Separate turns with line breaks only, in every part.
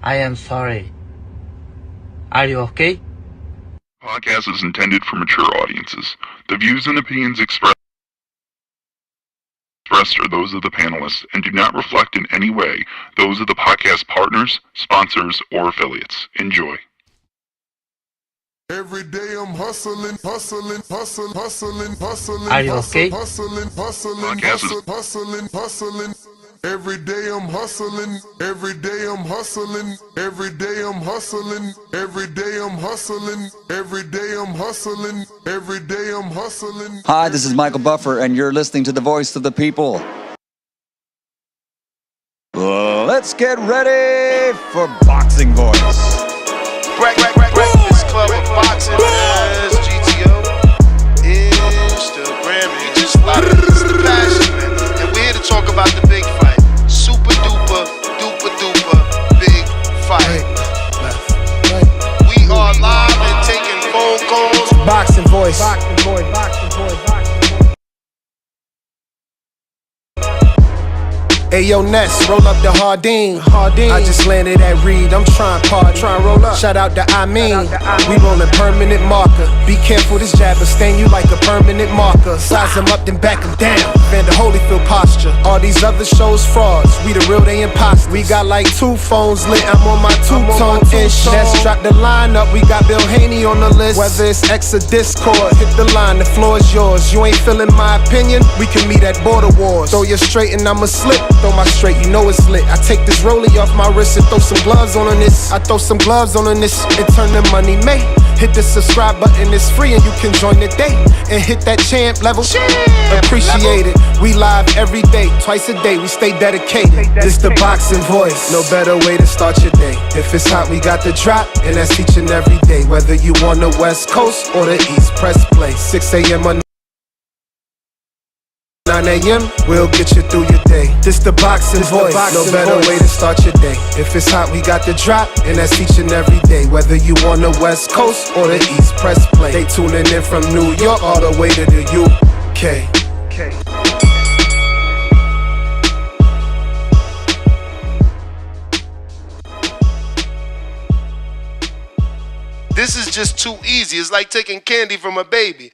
I am sorry. Are you okay?
Podcast is intended for mature audiences. The views and opinions expressed are those of the panelists and do not reflect in any way those of the podcast partners, sponsors, or affiliates. Enjoy.
Every day I'm hustling, hustling, hustling, hustling, hustling,
Are you okay?
hustling, hustling, hustling, hustling. Every day I'm hustling, every day I'm hustling, every day I'm hustling, every day I'm hustling, every day I'm hustling, every day I'm hustling.
Hi, this is Michael Buffer, and you're listening to the voice of the people. Let's get ready for Boxing Voice.
Breakfast Club of Boxing as GTO, Instagram, and just a lot of the passion, man. And we're here to talk about the big fight. Super duper, duper duper big fight. We are live and taking phone calls.
Boxing Voice. Boxing Voice. Boxing Voice. Boxing Voice. Hey yo, Ness, roll up the Hardin. I just landed at Reed, I'm trying party. Roll up. Shout out to I mean. We rollin' permanent marker. Be careful, this jabber stain you like a permanent marker. Size them up, then back them down. Vander Holyfield posture. All these other shows frauds. We the real, they imposters. We got like 2 phones lit. I'm on my 2-tone ish. Let's drop the line up. We got Bill Haney on the list. Whether it's X or Discord, hit the line, the floor is yours. You ain't feeling my opinion? We can meet at Border Wars. Throw you straight and I'ma slip. Throw my straight, you know it's lit. I take this rollie off my wrist and throw some gloves on this. I throw some gloves on this and turn the money made. Hit the subscribe button, it's free and you can join the day. And hit that champ level. Appreciate it. We live every day, twice a day, we stay dedicated. This the Boxing Voice. No better way to start your day. If it's hot, we got the drop, and that's each and every day. Whether you on the West Coast or the East, press play. 6 a.m. or 9 a.m., we'll get you through your day. This the Boxing Voice. No better way to start your day. If it's hot, we got the drop, and that's each and every day. Whether you on the West Coast or the East, press play. They tuning in from New York all the way to the UK.
This is just too easy. It's like taking candy from a baby.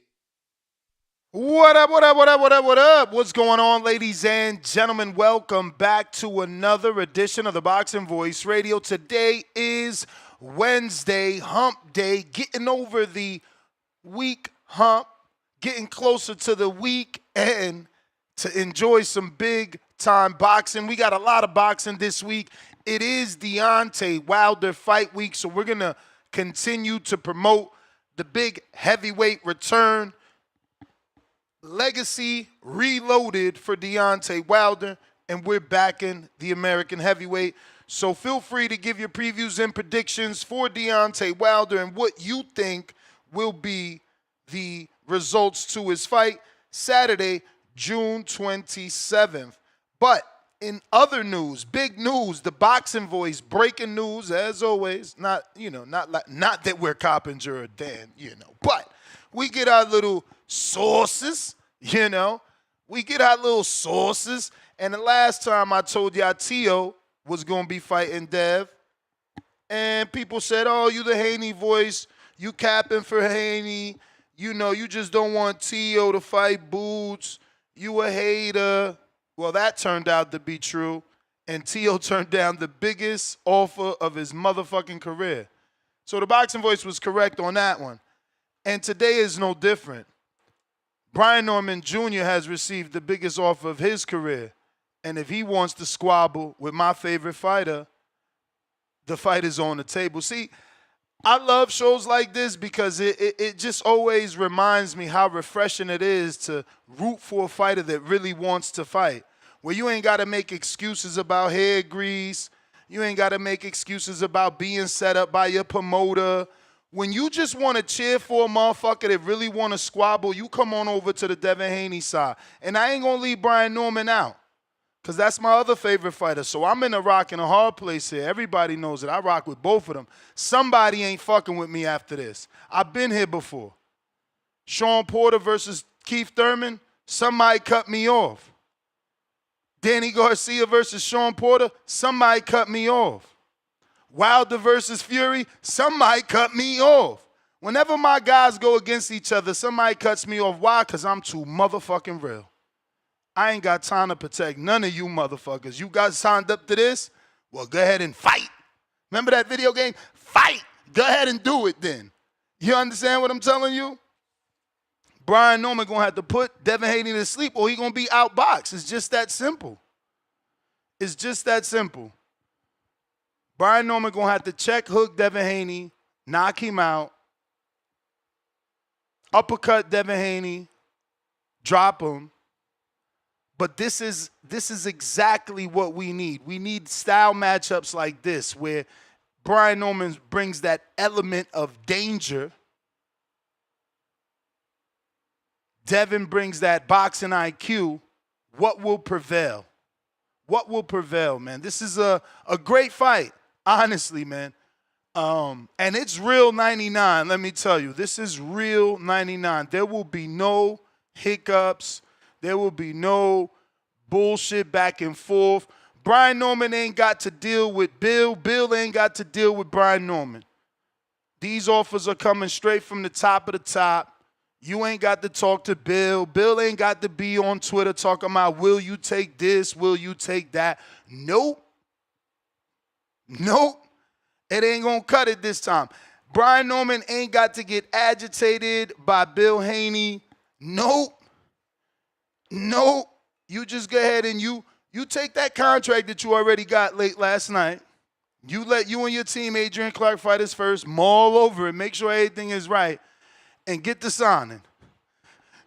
What up, what up, what up, what up, what up? What's going on, ladies and gentlemen? Welcome back to another edition of the Boxing Voice Radio. Today is Wednesday, hump day, getting over the week hump, getting closer to the weekend to enjoy some big-time boxing. We got a lot of boxing this week. It is Deontay Wilder fight week, so we're going to continue to promote the big heavyweight return. Legacy reloaded for Deontay Wilder, and we're backing the American heavyweight. So feel free to give your previews and predictions for Deontay Wilder and what you think will be the results to his fight Saturday, June 27th. But in other news, big news, the Boxing Voice, breaking news as always. Not that we're Coppinger or Dan, but we get our little sources, We get our little sources. And the last time I told y'all T.O. was going to be fighting Dev. And people said, oh, you the Haney voice. You capping for Haney. You just don't want T.O. to fight Boots. You a hater. Well, that turned out to be true. And T.O. turned down the biggest offer of his motherfucking career. So the Boxing Voice was correct on that one. And today is no different. Brian Norman Jr. has received the biggest offer of his career. And if he wants to squabble with my favorite fighter, the fight is on the table. See, I love shows like this because it just always reminds me how refreshing it is to root for a fighter that really wants to fight. Where you ain't got to make excuses about hair grease. You ain't got to make excuses about being set up by your promoter. When you just want to cheer for a motherfucker that really want to squabble, you come on over to the Devin Haney side. And I ain't going to leave Brian Norman out because that's my other favorite fighter. So I'm in a rock and a hard place here. Everybody knows it. I rock with both of them. Somebody ain't fucking with me after this. I've been here before. Sean Porter versus Keith Thurman, somebody cut me off. Danny Garcia versus Sean Porter, somebody cut me off. Wilder versus Fury, somebody cut me off. Whenever my guys go against each other, somebody cuts me off. Why? Because I'm too motherfucking real. I ain't got time to protect none of you motherfuckers. You guys signed up to this? Well, go ahead and fight. Remember that video game? Fight. Go ahead and do it then. You understand what I'm telling you? Brian Norman going to have to put Devin Haney to sleep or he going to be outboxed. It's just that simple. It's just that simple. Brian Norman going to have to check hook Devin Haney, knock him out, uppercut Devin Haney, drop him. But this is exactly what we need. We need style matchups like this where Brian Norman brings that element of danger. Devin brings that boxing IQ. What will prevail? What will prevail, man? This is a great fight, honestly, man. And it's real 99, let me tell you. This is real 99. There will be no hiccups. There will be no bullshit back and forth. Brian Norman ain't got to deal with Bill. Bill ain't got to deal with Brian Norman. These offers are coming straight from the top of the top. You ain't got to talk to Bill. Bill ain't got to be on Twitter talking about, will you take this? Will you take that? Nope. Nope. It ain't going to cut it this time. Brian Norman ain't got to get agitated by Bill Haney. Nope. Nope. You just go ahead and you take that contract that you already got late last night. You let you and your team, Adrian Clark, fighters first, maul over it, make sure everything is right, and get to signing.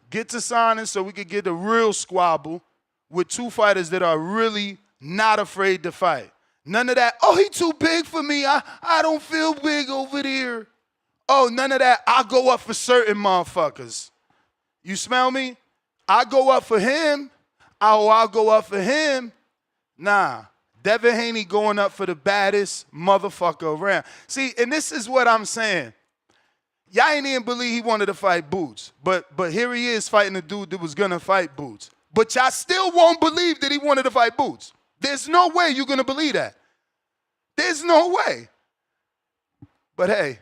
Get to signing so we could get a real squabble with two fighters that are really not afraid to fight. None of that, oh, he too big for me. I don't feel big over there. Oh, none of that, I'll go up for certain motherfuckers. You smell me? I go up for him. I'll go up for him. Nah. Devin Haney going up for the baddest motherfucker around. See, and this is what I'm saying. Y'all ain't even believe he wanted to fight Boots. But here he is fighting a dude that was going to fight Boots. But y'all still won't believe that he wanted to fight Boots. There's no way you're going to believe that. There's no way. But hey,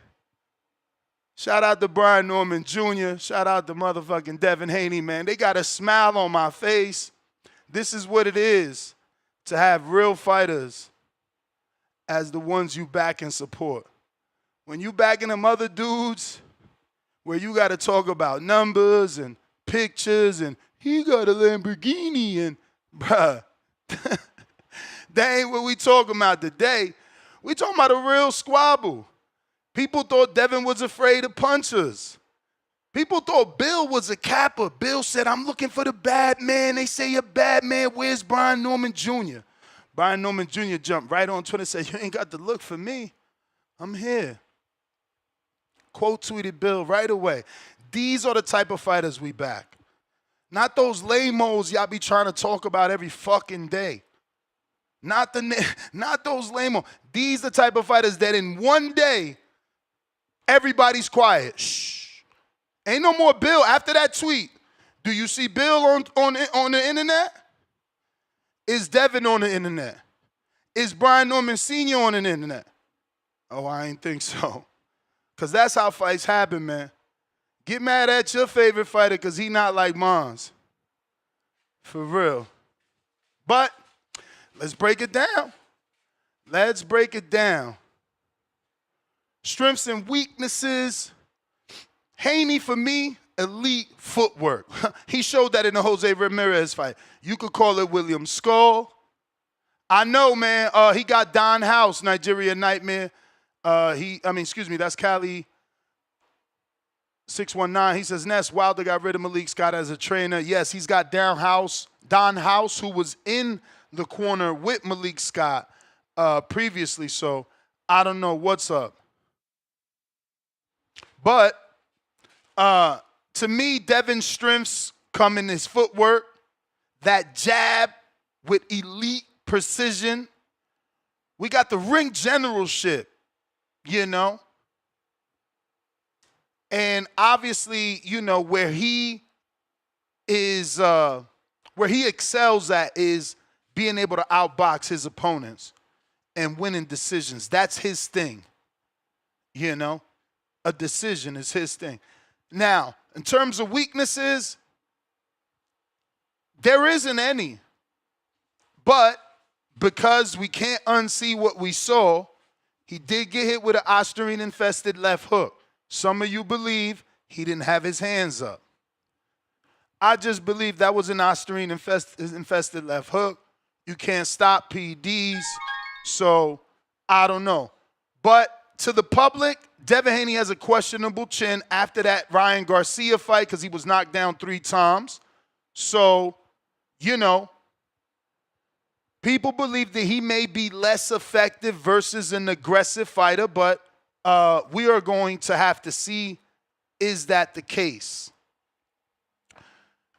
shout out to Brian Norman Jr. Shout out to motherfucking Devin Haney, man. They got a smile on my face. This is what it is to have real fighters as the ones you back and support. When you backing them other dudes where you got to talk about numbers and pictures and he got a Lamborghini and, bruh, that ain't what we talking about today. We talking about a real squabble. People thought Devin was afraid of punchers. People thought Bill was a capper. Bill said, I'm looking for the bad man. They say you're bad man. Where's Brian Norman Jr.? Brian Norman Jr. jumped right on Twitter and said, you ain't got to look for me. I'm here. Quote tweeted Bill right away. These are the type of fighters we back. Not those lame-os y'all be trying to talk about every fucking day. Not those lame-os. These the type of fighters that in one day, everybody's quiet. Shh. Ain't no more Bill. After that tweet, do you see Bill on the internet? Is Devin on the internet? Is Brian Norman Sr. on the internet? Oh, I ain't think so. Because that's how fights happen, man. Get mad at your favorite fighter because he not like mine's. For real. But let's break it down. Let's break it down. Strengths and weaknesses. Haney, for me, elite footwork. He showed that in the Jose Ramirez fight. You could call it William Skull. I know, man. He got Don House, Nigeria Nightmare. That's Cali 619. He says, Ness, Wilder got rid of Malik Scott as a trainer. Yes, he's got Don House, who was in the corner with Malik Scott previously. So I don't know what's up. But to me, Devin's strengths come in his footwork, that jab with elite precision. We got the ring generalship, you know. And obviously, you know, where he excels at is being able to outbox his opponents. and winning decisions. That's his thing. You know, a decision is his thing. Now, in terms of weaknesses, there isn't any. But because we can't unsee what we saw, he did get hit with an Ostarine-infested left hook. Some of you believe he didn't have his hands up. I just believe that was an Ostarine-infested left hook. You can't stop PEDs, so I don't know. But to the public, Devin Haney has a questionable chin after that Ryan Garcia fight because he was knocked down 3 times. So, you know, people believe that he may be less effective versus an aggressive fighter, but we are going to have to see, is that the case?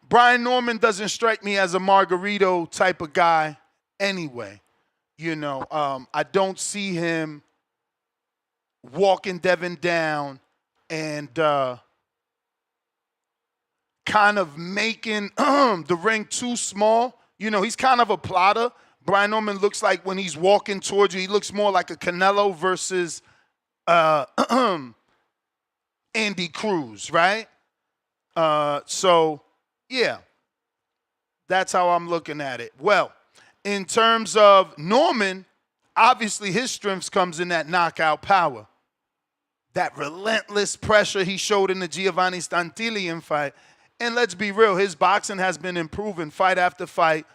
Brian Norman doesn't strike me as a Margarito type of guy anyway. You know, I don't see him walking Devin down and kind of making the ring too small. You know, he's kind of a plotter. Brian Norman looks like when he's walking towards you, he looks more like a Canelo versus Andy Cruz, right? So, yeah, that's how I'm looking at it. Well, in terms of Norman, obviously his strengths comes in that knockout power. That relentless pressure he showed in the Giovanni Stantilian fight. And let's be real, his boxing has been improving fight after fight.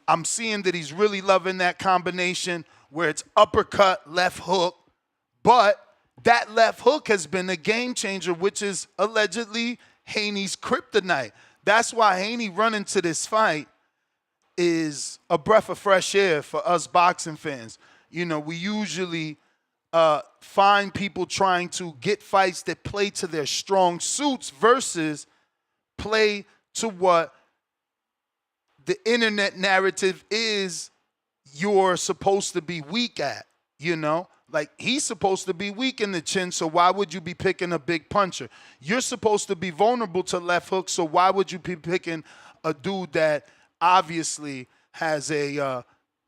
I'm seeing that he's really loving that combination where it's uppercut, left hook. But that left hook has been a game changer, which is allegedly Haney's kryptonite. That's why Haney running to this fight is a breath of fresh air for us boxing fans. You know, we usually find people trying to get fights that play to their strong suits versus play to what the internet narrative is you're supposed to be weak at, you know? Like, he's supposed to be weak in the chin, so why would you be picking a big puncher? You're supposed to be vulnerable to left hook, so why would you be picking a dude that obviously has a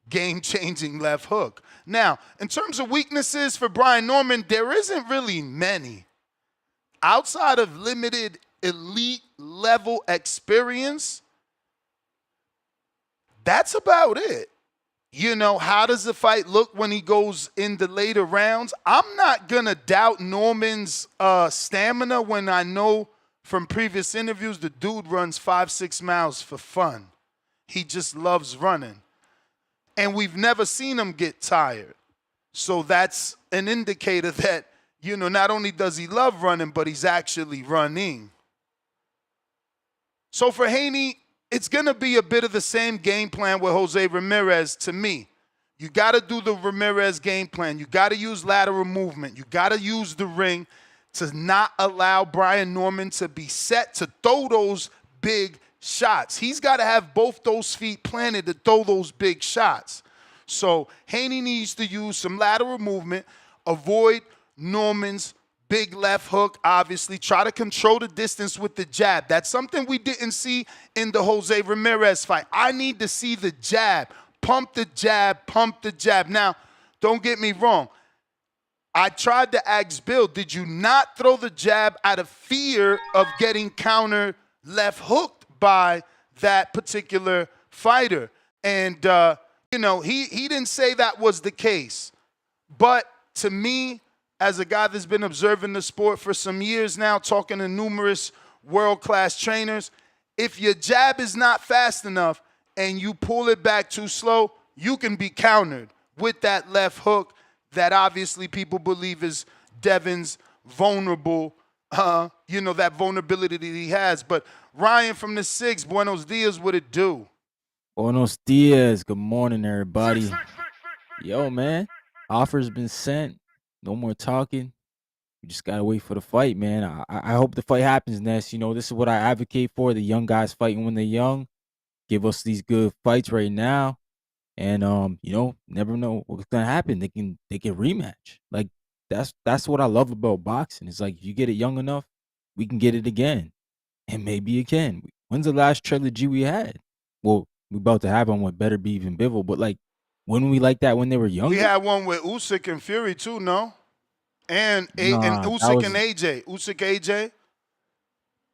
game-changing left hook? Now, in terms of weaknesses for Brian Norman, there isn't really many. Outside of limited elite-level experience, that's about it. You know, how does the fight look when he goes in the later rounds? I'm not going to doubt Norman's stamina when I know from previous interviews the dude runs 5-6 miles for fun. He just loves running. And we've never seen him get tired. So that's an indicator that, you know, not only does he love running, but he's actually running. So for Haney, it's going to be a bit of the same game plan with Jose Ramirez to me. You got to do the Ramirez game plan. You got to use lateral movement. You got to use the ring to not allow Brian Norman to be set to throw those big shots. He's got to have both those feet planted to throw those big shots. So Haney needs to use some lateral movement, avoid Norman's big left hook, obviously. Try to control the distance with the jab. That's something we didn't see in the Jose Ramirez fight. I need to see the jab. Pump the jab, pump the jab. Now, don't get me wrong. I tried to ask Bill, did you not throw the jab out of fear of getting counter left hooked by that particular fighter? And, you know, he didn't say that was the case. But to me, as a guy that's been observing the sport for some years now, talking to numerous world-class trainers, if your jab is not fast enough and you pull it back too slow, you can be countered with that left hook that obviously people believe is Devin's vulnerable, you know, that vulnerability that he has. But Ryan from the 6, buenos dias, what it do?
Buenos dias. Good morning, everybody. Yo, man, offer's been sent. No more talking. We just gotta wait for the fight, man. I hope the fight happens, Ness. You know, this is what I advocate for. The young guys fighting when they're young. Give us these good fights right now. And you know, never know what's gonna happen. They can rematch. Like, that's what I love about boxing. It's like, if you get it young enough, we can get it again. And maybe you can. When's the last trilogy we had? Well, we about to have one with Better Be Even Bivol, but like, Wouldn't we like that when they were younger?
We had one with Usyk and Fury too, no? And
Nah, that
Usyk and
was
AJ. Usyk AJ.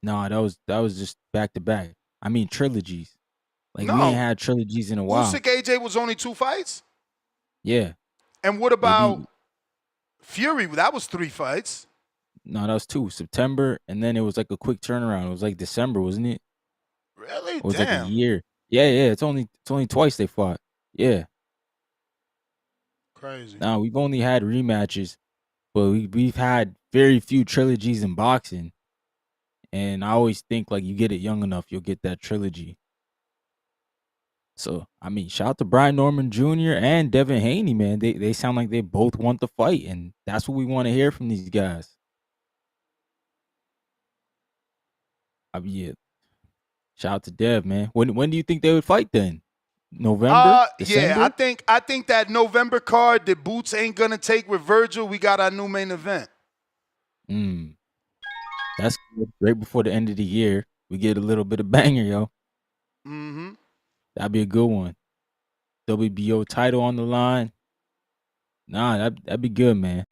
nah, that was just back to back. I mean trilogies. Like we ain't
No.
had trilogies in a while.
Usyk AJ was only 2 fights.
Yeah.
And what
They
about
be
Fury? That was 3 fights.
no, that was 2. September, and then it was like a quick turnaround. It was like December, wasn't it?
Really?
It was like a
Damn.
year. Yeah, yeah. It's only twice they fought. Yeah.
Crazy.
Now we've only had rematches, but we've had very few trilogies in boxing. And I always think like you get it young enough, you'll get that trilogy. So I mean, shout out to Brian Norman Jr. and Devin Haney, man. They sound like they both want to fight, and that's what we want to hear from these guys. I mean, yeah. Shout out to Dev, man. When do you think they would fight then? November? December?
Yeah, I think that November card that Boots ain't gonna take with Virgil, we got our new main event.
That's good. Right before the end of the year. We get a little bit of banger, yo.
Mm-hmm.
That'd be a good one. WBO title on the line. Nah, that'd be good, man.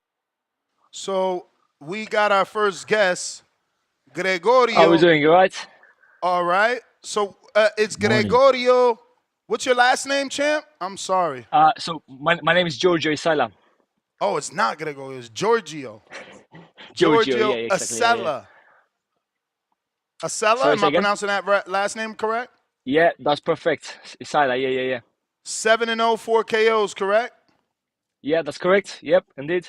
So we got our first guest, Gregorio.
How are we doing? You right?
All right. So it's
Morning.
Gregorio. What's your last name, champ? I'm sorry.
So my name is Giorgio Isala.
Oh, it's not Gregorio. It's Giorgio.
Giorgio, yeah, exactly.
Acella. Acella?
Sorry,
Am
say
I
again?
pronouncing that last name correct?
Yeah, that's perfect. Isala, yeah.
7-0, 4 KOs, correct?
Yeah, that's correct. Yep, indeed.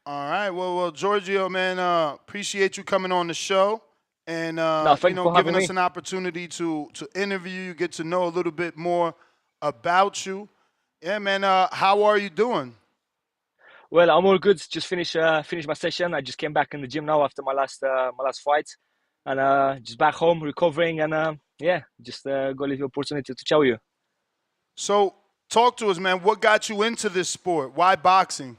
All right. Well, Giorgio, man, appreciate you coming on the show and
Thank you for
giving
having
us
me.
an opportunity to interview you, get to know a little bit more about you. Yeah, man. How are you doing?
Well, I'm all good. Just finished my session. I just came back in the gym now after my last fight, and just back home recovering, and just got a little opportunity to show you.
So, talk to us, man. What got you into this sport? Why boxing?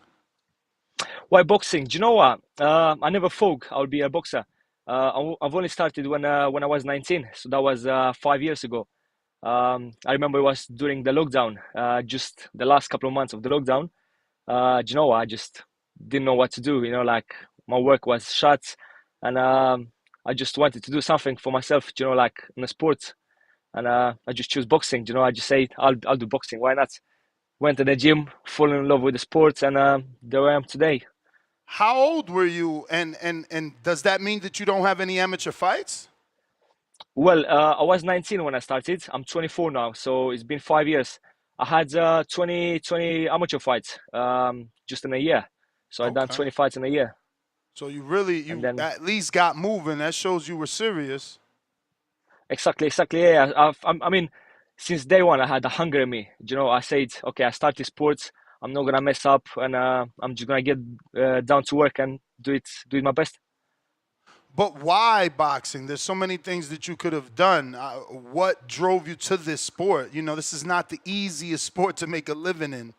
Why boxing? Do you know what? I never thought I would be a boxer. I've only started when I was 19, so that was 5 years ago. I remember it was during the lockdown, just the last couple of months of the lockdown. Do you know what? I just didn't know what to do. Like my work was shut, and I just wanted to do something for myself. Like in a sport, and I just chose boxing. I just say I'll do boxing. Why not? Went to the gym, fall in love with the sport, and there I am today.
How old were you? And does that mean that you don't have any amateur fights?
Well, I was 19 when I started. I'm 24 now, so it's been 5 years. I had 20 amateur fights just in a year. So I've done 20 fights in a year.
So you
then,
at least got moving. That shows you were serious.
Exactly. Yeah, I mean, since day one, I had the hunger in me. I said, okay, I started sports. I'm not gonna mess up, and I'm just gonna get down to work and do it my best.
But why boxing? There's so many things that you could have done. What drove you to this sport? This is not the easiest sport to make a living in.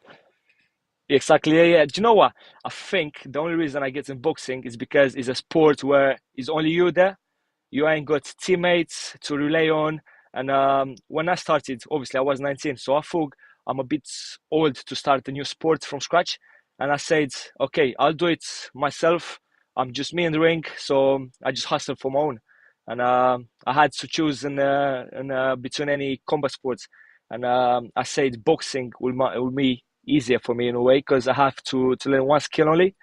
Exactly. Yeah. Do you know what? I think the only reason I get in boxing is because it's a sport where it's only you there. You ain't got teammates to rely on. And when I started, obviously I was 19, so I thought I'm a bit old to start a new sport from scratch. And I said, okay, I'll do it myself. I'm just me in the ring, so I just hustled for my own. And I had to choose in between any combat sports. And I said boxing will be easier for me in a way because I have to learn one skill only.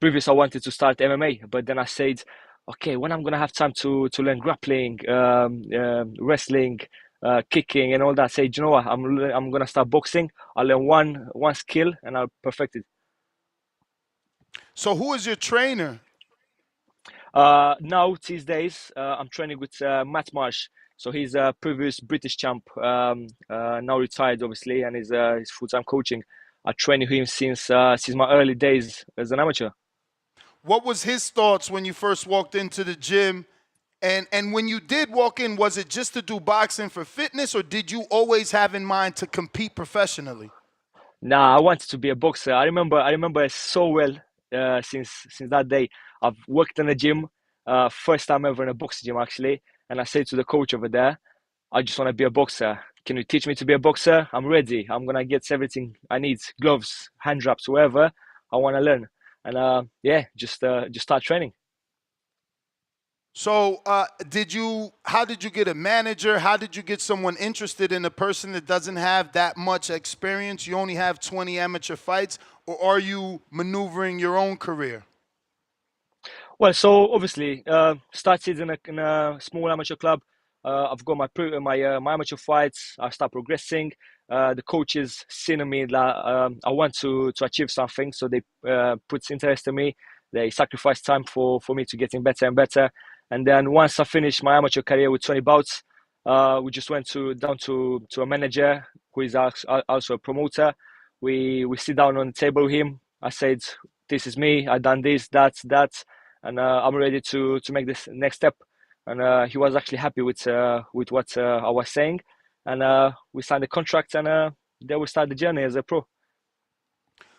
Previous I wanted to start MMA, but then I said, okay, when I'm gonna have time to learn grappling, wrestling, kicking, and all that, I said, you know what, I'm gonna start boxing. I'll learn one skill and I'll perfect it.
So who is your trainer?
Now these days, I'm training with Matt Marsh. So he's a previous British champ, now retired, obviously, and he's full-time coaching. I trained him since my early days as an amateur.
What was his thoughts when you first walked into the gym? And when you did walk in, was it just to do boxing for fitness, or did you always have in mind to compete professionally?
Nah, I wanted to be a boxer. I remember so well since that day. I've worked in a gym, first time ever in a boxing gym actually, and I said to the coach over there, I just want to be a boxer. can you teach me to be a boxer? I'm ready. I'm gonna get everything I need, gloves, hand wraps, whatever. I want to learn, and just start training.
So, how did you get a manager? How did you get someone interested in a person that doesn't have that much experience? You only have 20 amateur fights, or are you maneuvering your own career?
Well, so obviously, started in a small amateur club. I've got my amateur fights. I start progressing. The coaches seen in me that I want to achieve something, so they put interest in me. They sacrifice time for me to getting better and better. And then once I finished my amateur career with 20 bouts, we just went down to a manager who is also a promoter. We sit down on the table with him. I said, "This is me. I done this, that, and I'm ready to make this next step." And he was actually happy with what I was saying, and we signed the contract, and then we started the journey as a pro.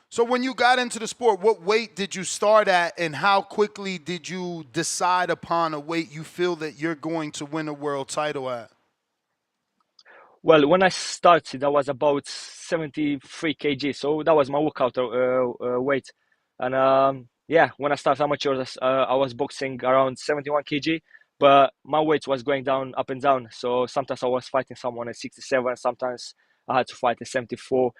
So when you got into the sport, what weight did you start at, and how quickly did you decide upon a weight you feel that you're going to win a world title at?
Well, when I started, I was about 73 kg, so that was my workout weight. And when I started amateurs, I was boxing around 71 kg, but my weight was going down, up and down. So sometimes I was fighting someone at 67, sometimes I had to fight at 74.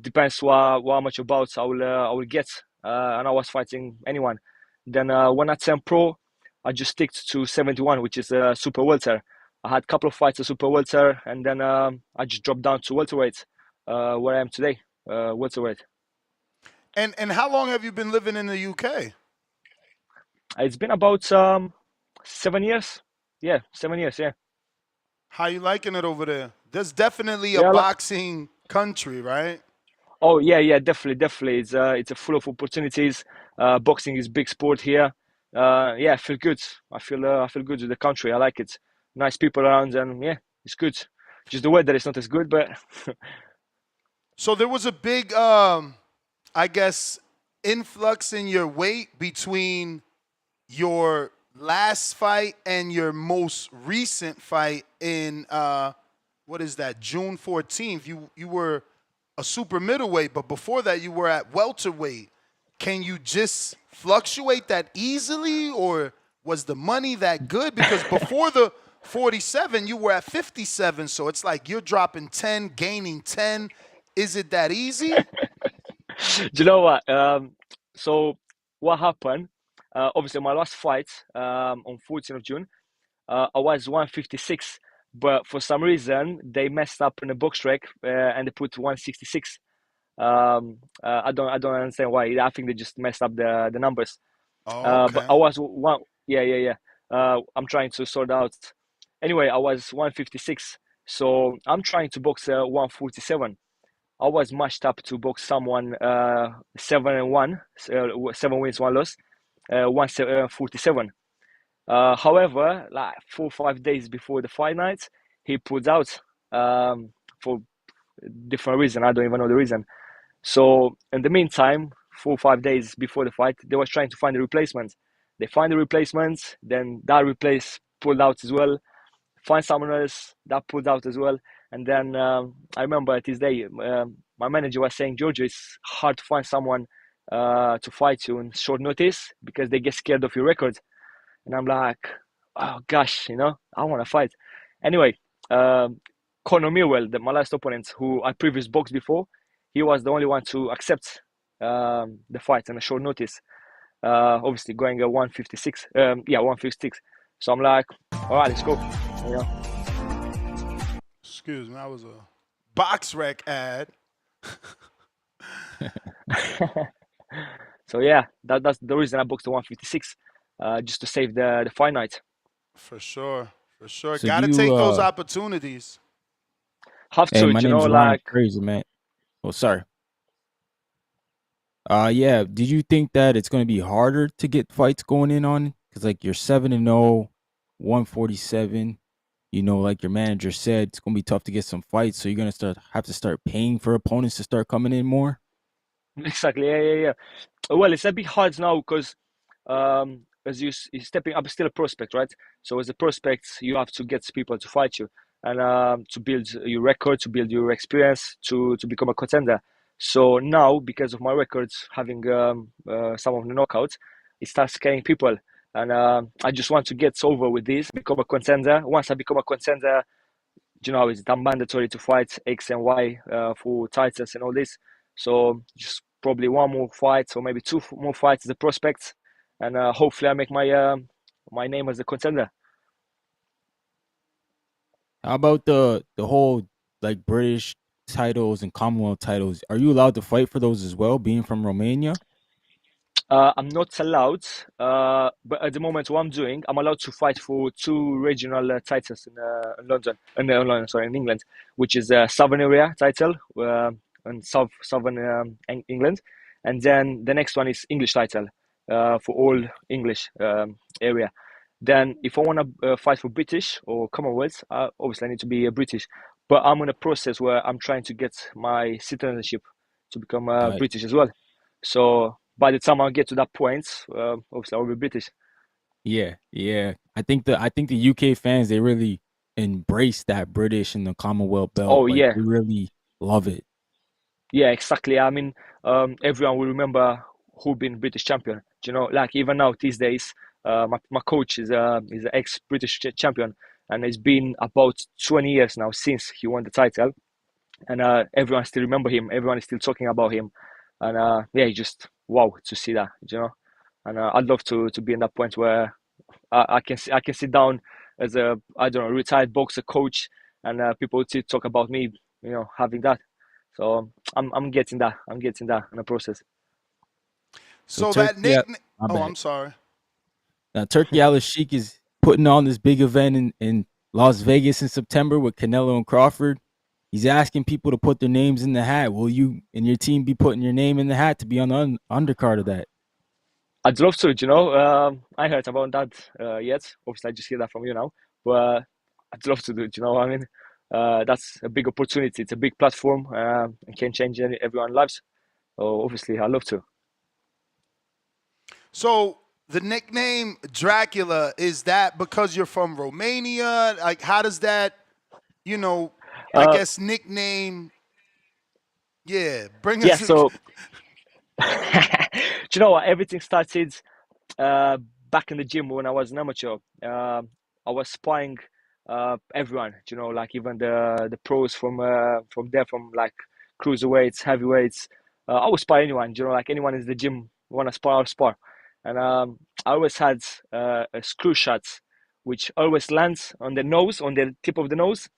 Depends what amateur bouts I will get, and I was fighting anyone. Then when I turned pro, I just stick to 71, which is a super welter. I had a couple of fights at super welter, and then I just dropped down to welterweight, where I am today, welterweight.
And how long have you been living in the UK?
It's been about 7 years. Yeah, 7 years. Yeah.
How you liking it over there? There's definitely a
Yeah,
boxing country, right?
Oh yeah, definitely. It's a full of opportunities. Boxing is big sport here. I feel good. I feel good with the country. I like it. Nice people around, and yeah, it's good. Just the weather is not as good, but
So there was a big, I guess, influx in your weight between your last fight and your most recent fight in what is that, June 14th. You were a super middleweight, but before that you were at welterweight. Can you just fluctuate that easily, or was the money that good? Because before the 47 you were at 57, so it's like you're dropping 10, gaining 10. Is it that easy?
do you know what? So what happened? Obviously, my last fight on 14th of June, I was 156, but for some reason they messed up in the box track and they put 166. I don't understand why. I think they just messed up the numbers.
Oh, okay.
But I was one. Yeah. I'm trying to sort out. Anyway, I was 156, so I'm trying to box 147. I was matched up to box someone 7-1, 7 wins, 1 loss, 147. However, like 4 or 5 days before the fight night, he pulled out for different reason. I don't even know the reason. So in the meantime, 4 or 5 days before the fight, they was trying to find a replacement. They find the replacement, then that replace pulled out as well. Find someone else that pulled out as well. And then I remember at this day, my manager was saying, "Giorgio, it's hard to find someone to fight you on short notice because they get scared of your record." And I'm like, "Oh gosh, I want to fight." Anyway, Conor Millwell, my last opponent, who I previously boxed before, he was the only one to accept the fight on a short notice. Obviously going at 156. 156. So I'm like, all right, let's go.
Excuse me, that was a box rec ad.
So yeah, that's the reason I booked the 156, just to save the fight night.
For sure.
So
Gotta
you,
take those opportunities.
Have
Hey,
to,
my name's Ryan.
like.
Crazy, man. Oh, sorry. Yeah. Did you think that it's gonna be harder to get fights going in on? Because like you're 7-0, 147. Like your manager said, it's gonna be tough to get some fights. So you're gonna have to start paying for opponents to start coming in more.
Exactly. Yeah. Well, it's a bit hard now because as you're stepping up, still a prospect, right? So as a prospect, you have to get people to fight you. and to build your record, to build your experience, to become a contender. So now, because of my records, having some of the knockouts, it starts scaring people. And I just want to get over with this, become a contender. Once I become a contender, it's mandatory to fight X and Y for titles and all this. So just probably one more fight or maybe two more fights as a prospect, and hopefully I make my name as a contender.
How about the whole like British titles and Commonwealth titles? Are you allowed to fight for those as well, being from Romania?
I'm not allowed, but at the moment, what I'm doing, I'm allowed to fight for two regional titles in London, in England, which is a Southern area title in Southern England, and then the next one is English title for all English area. Then, if I want to fight for British or Commonwealth, obviously I need to be a British. But I'm in a process where I'm trying to get my citizenship to become
Right.
British as well. So by the time I get to that point, obviously I'll be British.
Yeah, yeah. I think the UK fans, they really embrace that British and the Commonwealth belt.
Oh
Like
yeah,
they really love it.
yeah, exactly. I mean, everyone will remember who been British champion. Like even now these days, my coach is an ex British champion, and it's been about 20 years now since he won the title, and everyone still remember him. Everyone is still talking about him, and yeah, just wow to see that. And I'd love to be in that point where I can sit down as a, I don't know, retired boxer coach, and people to talk about me, having that. So I'm getting that. I'm getting that in the process.
So
So that
Turkey,
nickname.
my
Oh,
bad.
I'm sorry.
Now Turkey Al Sheikh is putting on this big event in Las Vegas in September with Canelo and Crawford. He's asking people to put their names in the hat. Will you and your team be putting your name in the hat to be on the undercard of that?
I'd love to. I heard about that yet. Obviously, I just hear that from you now. But I'd love to do it. You know what I mean? That's a big opportunity. It's a big platform and can change everyone's lives. So obviously, I'd love to.
So the nickname Dracula, is that because you're from Romania? Like, how does that, I
Uh,
guess nickname? Yeah, bring
yeah.
us.
So, do you know what? Everything started uh, back in the gym when I was an amateur. I was spying everyone, like even the pros from there, from like cruiserweights, heavyweights. I would spy anyone, like anyone in the gym want to spar, I'll spar. And I always had a screw shot, which always lands on the nose, on the tip of the nose.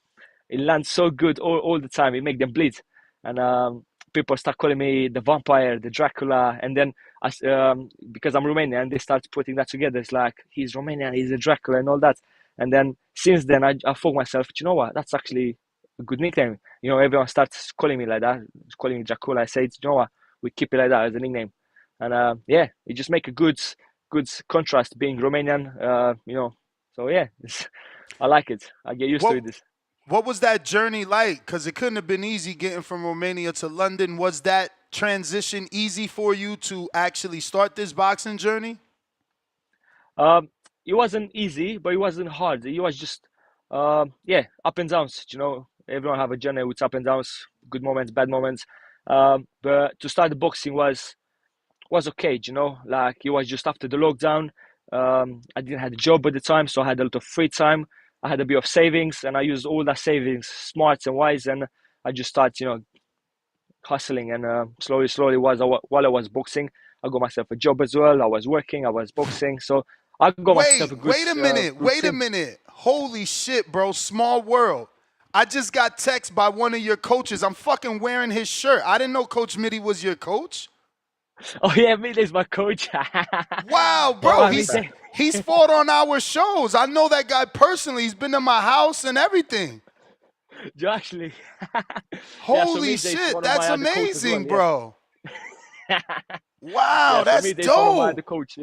It lands so good all the time. It make them bleed, and people start calling me the vampire, the Dracula, and then because I'm Romanian, they start putting that together. It's like he's Romanian, he's a Dracula, and all that. And then since then, I thought myself, you know what? That's actually a good nickname. Everyone starts calling me like that, calling me Dracula. I say, you know what? We keep it like that as a nickname, and yeah, it just make a good contrast being Romanian. So yeah, I like it. I get used to
what
it.
What was that journey like? Because it couldn't have been easy getting from Romania to London. Was that transition easy for you to actually start this boxing journey?
Um, it wasn't easy, but it wasn't hard. It was just, yeah, up and downs. Everyone have a journey with up and downs, good moments, bad moments. But to start the boxing was okay. Like it was just after the lockdown. I didn't have a job at the time, so I had a lot of free time. I had a bit of savings, and I used all that savings smart and wise, and I just started, hustling, and slowly while I was boxing, I got myself a job as well. I was working, I was boxing, so I got myself
Wait,
a good
wait a minute. Wait a
routine.
minute. Holy shit, bro. Small world. I just got text by one of your coaches. I'm fucking wearing his shirt. I didn't know Coach Mitty was your coach.
Oh yeah, Midley's my coach.
Wow, bro.
Well,
He's fought on our shows. I know that guy personally. He's been to my house and everything.
you actually, yeah. So
Holy
Midley is
shit,
one of my
that's
other coaches as well.
amazing,
Yeah,
bro. Wow,
yeah. So
that's
Midley is one of my
dope.
other coach.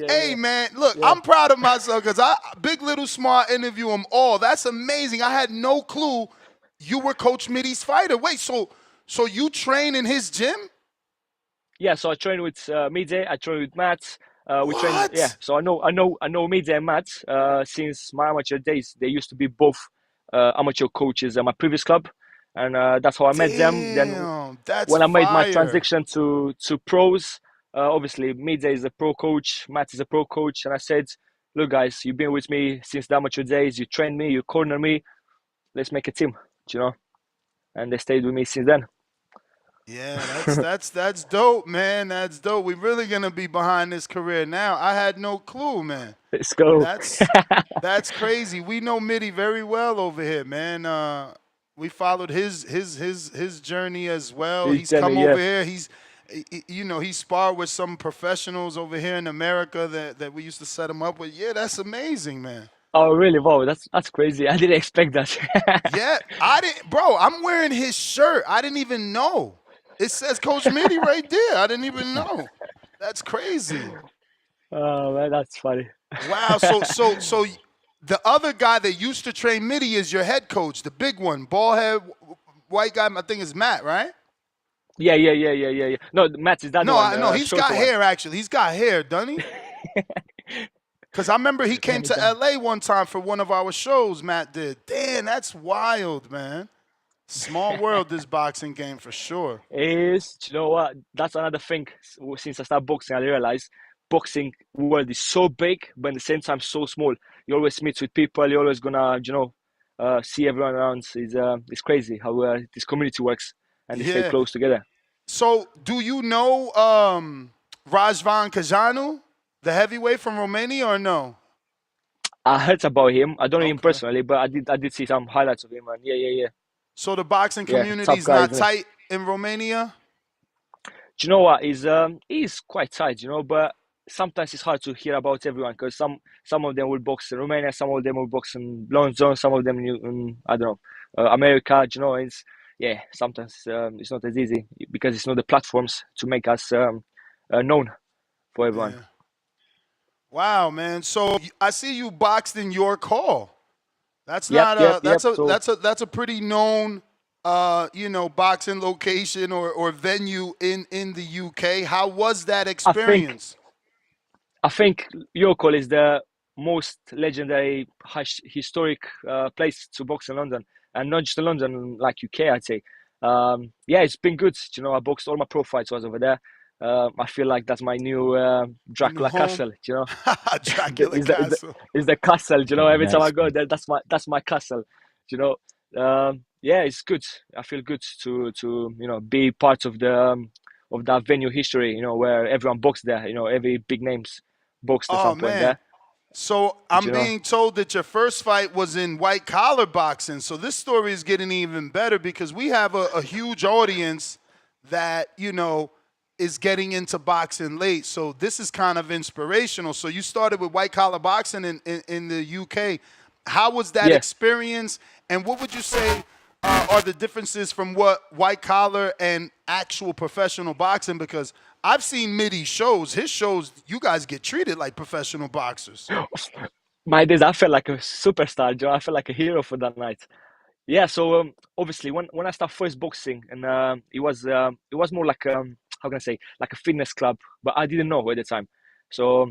Hey
Yeah.
man, look,
Yeah.
I'm proud of myself because I Big Little Smart interview them all. That's amazing. I had no clue you were Coach Mitty's fighter. Wait, so you train in his gym?
Yeah, so I train with Midday. I train with Matt. We train. Yeah,
What?
so I know Midday and Matt since my amateur days. They used to be both amateur coaches at my previous club, and that's how I met them. Then
Damn, that's
when I made my
fire.
transition to pros, obviously Midze is a pro coach, Matt is a pro coach, and I said, "Look, guys, you've been with me since the amateur days. You trained me, you corner me. Let's make a team." You know, and they stayed with me since then.
Yeah, that's dope, man. That's dope. We're really gonna be behind this career now. I had no clue, man.
Let's go.
That's crazy. We know Mitty very well over here, man. We followed his journey as well.
His
He's
journey,
come
yeah.
over here. He sparred with some professionals over here in America that we used to set him up with. Yeah, that's amazing, man.
Oh, really? Wow, that's crazy. I didn't expect that.
Yeah, I didn't, bro. I'm wearing his shirt. I didn't even know. It says Coach Mitty right there. I didn't even know. That's crazy.
Oh man, that's funny.
Wow. So the other guy that used to train Mitty is your head coach, the big one, bald head, white guy. I think is Matt, right?
Yeah. No, Matt is that
No,
one.
I know he's
shorter
got
one.
hair. Actually, he's got hair, doesn't he? Because I remember he came to LA one time for one of our shows. Matt did. Damn, that's wild, man. Small world, this boxing game for sure.
Is, you know what? That's another thing. Since I started boxing, I realized boxing world is so big, but at the same time so small. You always meet with people. You're always gonna, see everyone around. It's crazy how this community works and they stay
Yeah.
close together.
So, do you know Rajvan Kajanu, the heavyweight from Romania, or no?
I heard about him. I don't know him
Okay.
personally, but I did see some highlights of him. And yeah.
So the boxing
Yeah,
community is
top guy,
not
isn't it?
tight in Romania?
Do you know what? He's quite tight, but sometimes it's hard to hear about everyone because some of them will box in Romania, some of them will box in London, some of them in I don't know, America. It's sometimes it's not as easy because it's not the platforms to make us known for everyone.
Yeah. Wow, man. So I see you boxed in York Hall. That's
Yep.
that's a pretty known boxing location or venue in the UK. How was that experience?
I think York is the most legendary, historic place to box in London, and not just in London, like UK, I'd say. It's been good. I boxed all my pro fights was over there. I feel like that's my new Dracula
home?
castle.
Dracula
Is
Castle.
the castle. Every time I
Nice,
go
man.
there, that's my castle. It's good. I feel good to be part of the of that venue history. Where everyone boxed there. Every big names boxed at
Oh
some point
man.
there.
So I'm
You know?
being told that your first fight was in white collar boxing. So this story is getting even better because we have a huge audience that, is getting into boxing late. So this is kind of inspirational. So you started with white collar boxing in the UK. How was that
Yeah.
experience? And what would you say are the differences from what white collar and actual professional boxing? Because I've seen Mitty shows. His shows, you guys get treated like professional boxers.
My days, I felt like a superstar. I felt like a hero for that night. Yeah, so obviously when I started first boxing, and it was more like how can I say, like a fitness club, but I didn't know at the time. So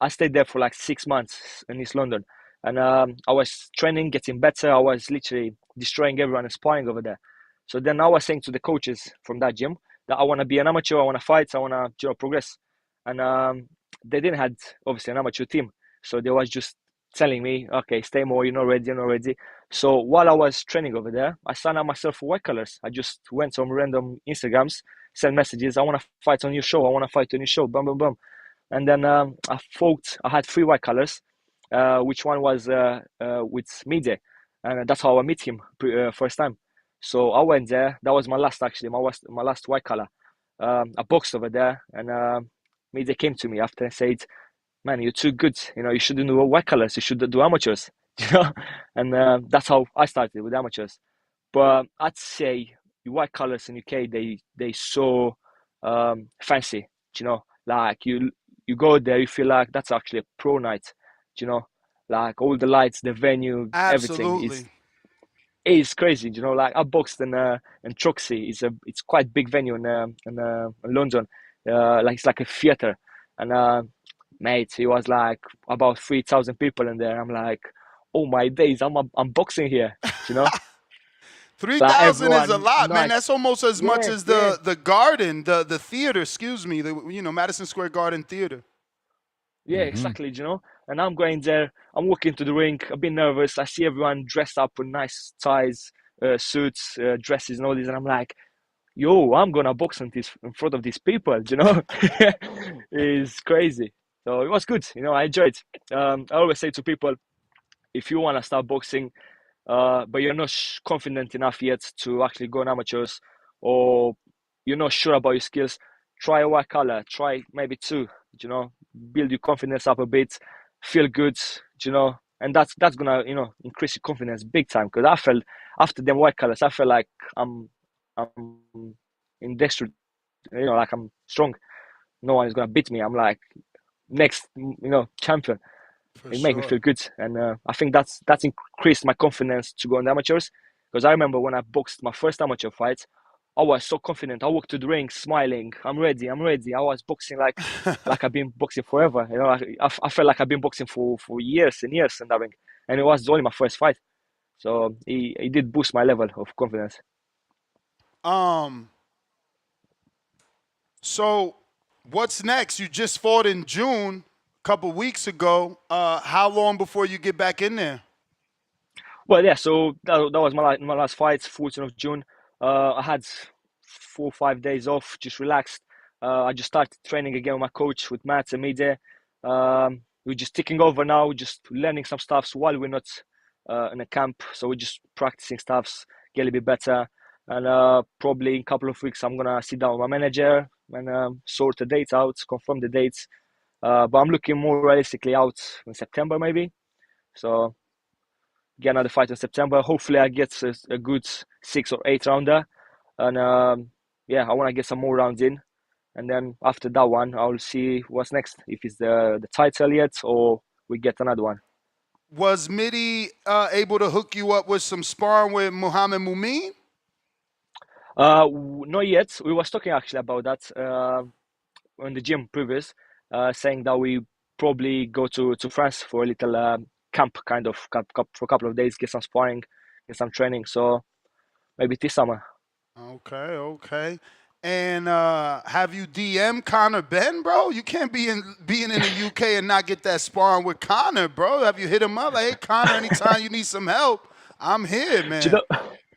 I stayed there for like 6 months in East London, and I was training, getting better. I was literally destroying everyone and sparring over there. So then I was saying to the coaches from that gym that I want to be an amateur, I want to fight, I want to progress, and they didn't had obviously an amateur team, so they was just telling me, okay, stay more, you're not ready, you're not ready. So while I was training over there, I signed up myself for white colors. I just went on random Instagrams, sent messages. I want to fight on your show. I want to fight on your show. Boom, boom, boom. And then I fought. I had 3 white colors, which one was with Mide, and that's how I met him first time. So I went there. That was my last actually. My last white color. I boxed over there, and Mide came to me after and said, "Man, you're too good. You shouldn't do white colors. You should do amateurs." And that's how I started with amateurs. But I'd say white colors in UK, they so fancy. Like you go there, you feel like that's actually a pro night. Like all the lights, the venue, everything is crazy. Like I boxed in Troxy. It's quite big venue in London. Like it's like a theater, and mate, it was like about 3,000 people in there. I'm like, oh my days, I'm boxing here, you know.
3,000 is a
Everyone,
lot, man.
like,
That's almost as much
yeah,
as
yeah.
the garden, the theater, excuse me, Madison Square Garden Theater.
Yeah, exactly, you know. And I'm going there. I'm walking to the ring. A bit nervous. I see everyone dressed up with nice ties, suits, dresses, and all this, and I'm like, "Yo, I'm gonna box in front of these people," you know. It's crazy. So it was good, you know. I enjoyed. I always say to people, if you wanna start boxing, but you're not confident enough yet to actually go on amateurs, or you're not sure about your skills, try a white collar, try maybe two, you know, build your confidence up a bit, feel good, you know, and that's gonna, you know, increase your confidence big time. Because I felt after them white colors, I felt like I'm indestructible, you know, like I'm strong. No one is gonna beat me. I'm like next, you know, champion.
For
It made me
sure.
feel good, and I think that's increased my confidence to go on the amateurs. Because I remember when I boxed my first amateur fight, I was so confident. I walked to the ring smiling. I'm ready. I'm ready. I was boxing like I've been boxing forever. You know, I felt like I've been boxing for years and years in that ring, and it was only my first fight. So he did boost my level of confidence.
Um, so what's next? You just fought in June a couple weeks ago. How long before you get back in there?
Well, yeah. So that was my last fight, 14th of June. I had 4 or 5 days off, just relaxed. I just started training again with my coach, with Matt and me there. We're just taking over now, just learning some stuffs while we're not in a camp. So we're just practicing stuffs, get a little bit better. And probably in a couple of weeks, I'm gonna sit down with my manager and sort the dates out, confirm the dates. But I'm looking more realistically out in September maybe. So get another fight in September. Hopefully, I get a good 6 or 8 rounder, and yeah, I want to get some more rounds in, and then after that one, I'll see what's next. If it's the title yet, or we get another one.
Was Mitty able to hook you up with some sparring with Muhammad Mumin?
Not yet. We was talking actually about that on the gym previous, saying that we probably go to France for a little camp, kind of for a couple of days, get some sparring, get some training. So maybe this summer.
Okay, okay. And have you DM Conor Ben, bro? You can't being in the UK and not get that sparring with Conor, bro. Have you hit him up? Like, hey, Conor, anytime you need some help, I'm here,
Do you
man.
know?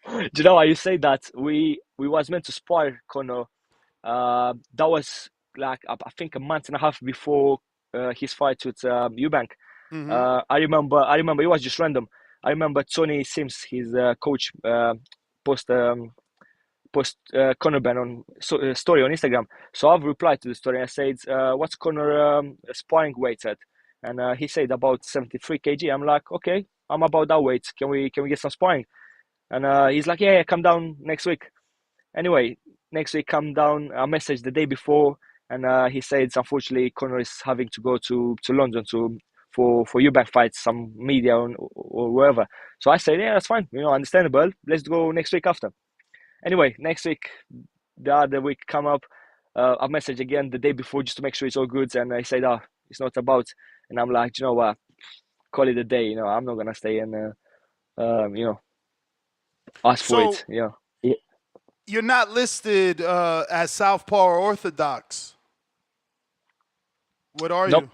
Do you know why you say that? We was meant to spar Conor. That was like I think a month and a half before his fight with Eubank.
Mm-hmm.
I remember it was just random. I remember Tony Sims, his coach, post Conor Ben on story on Instagram. So I've replied to the story. I said, "What's Conor sparring weight at?" And he said about 73 kg. I'm like, okay, I'm about that weight. Can we get some sparring? And he's like, yeah, come down next week. Anyway, next week come down. I messaged the day before, and he said, unfortunately, Conor is having to go to London for Eubank fights, some media or wherever. So I said, yeah, that's fine. You know, understandable. Let's go next week after. Anyway, next week, the other week come up. I messaged again the day before just to make sure it's all good, and I said, it's not about. And I'm like, you know what? Call it a day. You know, I'm not gonna stay and you know, ask for
So
it. You know. Yeah.
you're not listed as Southpaw or Orthodox. What are
Nope.
you?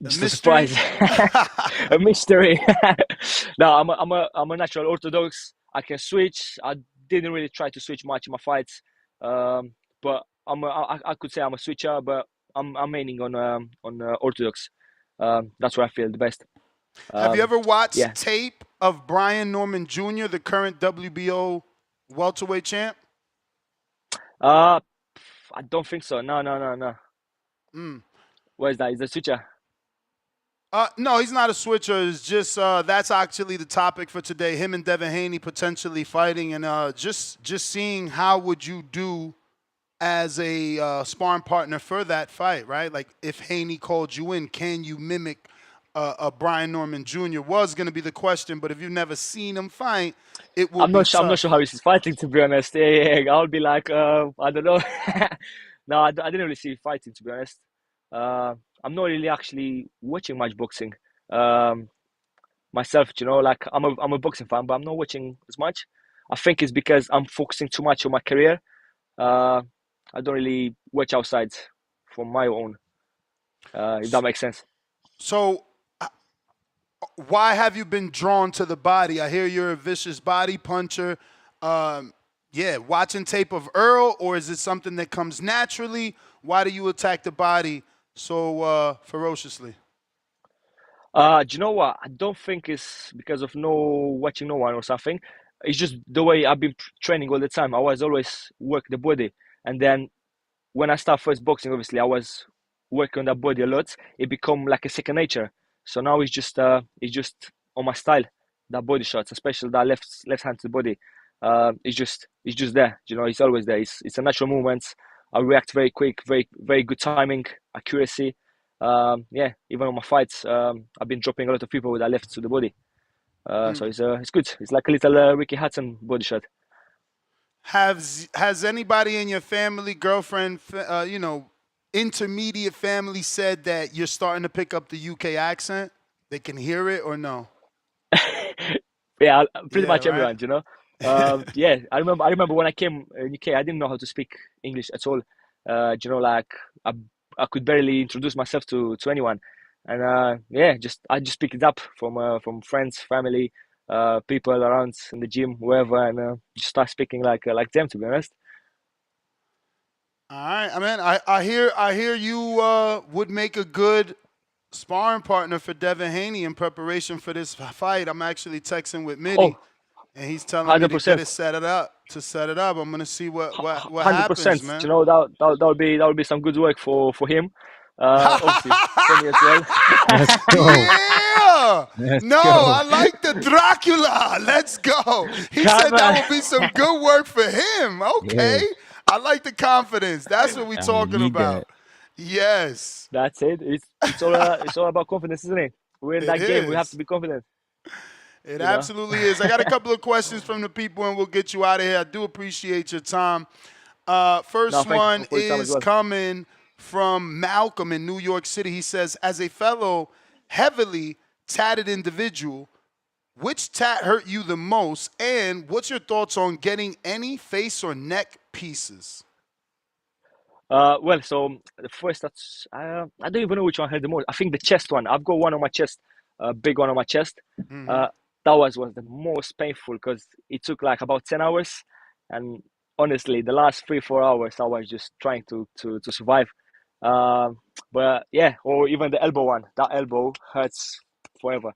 A
Just a
mystery?
surprise, a mystery. No, I'm a natural orthodox. I can switch. I didn't really try to switch much in my fights, but I could say I'm a switcher, but I'm aiming on orthodox. That's where I feel the best.
Have you ever watched
Yeah.
tape of Brian Norman Jr., the current WBO welterweight champ?
Uh, I don't think so. No, no, no, no.
Mm.
Where is that? Is the switcher?
No, he's not a switcher. It's just that's actually the topic for today. Him and Devin Haney potentially fighting, and just seeing how would you do as a sparring partner for that fight, right? Like if Haney called you in, can you mimic a Brian Norman Jr. was going to be the question, but if you've never seen him fight, it will
I'm
be
not sure. I'm not sure
tough.
how he's fighting, to be honest. Yeah, yeah, yeah. I'll be like, I don't know. No, I didn't really see him fighting, to be honest. I'm not really actually watching much boxing. myself. Like I'm a boxing fan, but I'm not watching as much. I think it's because I'm focusing too much on my career. I don't really watch outside for my own, if that makes sense.
So, why have you been drawn to the body? I hear you're a vicious body puncher. Yeah, watching tape of Earl, or is it something that comes naturally? Why do you attack the body so ferociously?
Do you know what? I don't think it's because of no watching no one or something. It's just the way I've been training all the time. I was always work the body, and then when I start first boxing, obviously I was working on that body a lot. It become like a second nature. So now it's just on my style, that body shots, especially that left hand to the body. It's just there. It's always there. It's a natural movement. I react very quick, very very good timing, accuracy. Yeah, even on my fights, I've been dropping a lot of people with that left to the body. So it's good. It's like a little Ricky Hatton body shot.
Has anybody in your family, girlfriend, intermediate family said that you're starting to pick up the UK accent? They can hear it or no?
Yeah, pretty
Yeah,
much
right?
everyone. Yeah, I remember when I came in UK, I didn't know how to speak English at all. Like I could barely introduce myself to anyone, and yeah, I just picked it up from friends, family, people around in the gym, wherever, and just start speaking like them. To be honest.
All right, I mean, I hear you would make a good sparring partner for Devin Haney in preparation for this fight. I'm actually texting with Mitty,
Oh,
and he's telling me to get
100%.
it set it up. I'm gonna see what
Hundred
happens,
percent.
man.
That would be some good work for him. Obviously for me as well.
Let's go.
Yeah.
Let's
No,
go.
I like the Dracula. Let's go. He
Come
said that
on.
would be some good work for him. Okay.
Yeah,
I like the confidence. That's what we're
we
talking
need
about.
that.
Yes.
That's it. It's all about confidence, isn't it? We're in
It
that game. We have to
is.
be confident.
It
You know.
absolutely is. I got a couple of questions from the people, and we'll get you out of here. I do appreciate your time.
No,
First
thank
one
you for your time as
is
well.
coming from Malcolm in New York City. He says, as a fellow heavily tatted individual, which tat hurt you the most? And what's your thoughts on getting any face or neck pieces?
Well, so the first that's I don't even know which one hurt the most. I think the chest one. I've got one on my chest, a big one on my chest.
Hmm.
Uh, that was the most painful because it took like about 10 hours, and honestly, the last 3 4 hours I was just trying to survive. Um, but yeah, or even the elbow one. That elbow hurts forever.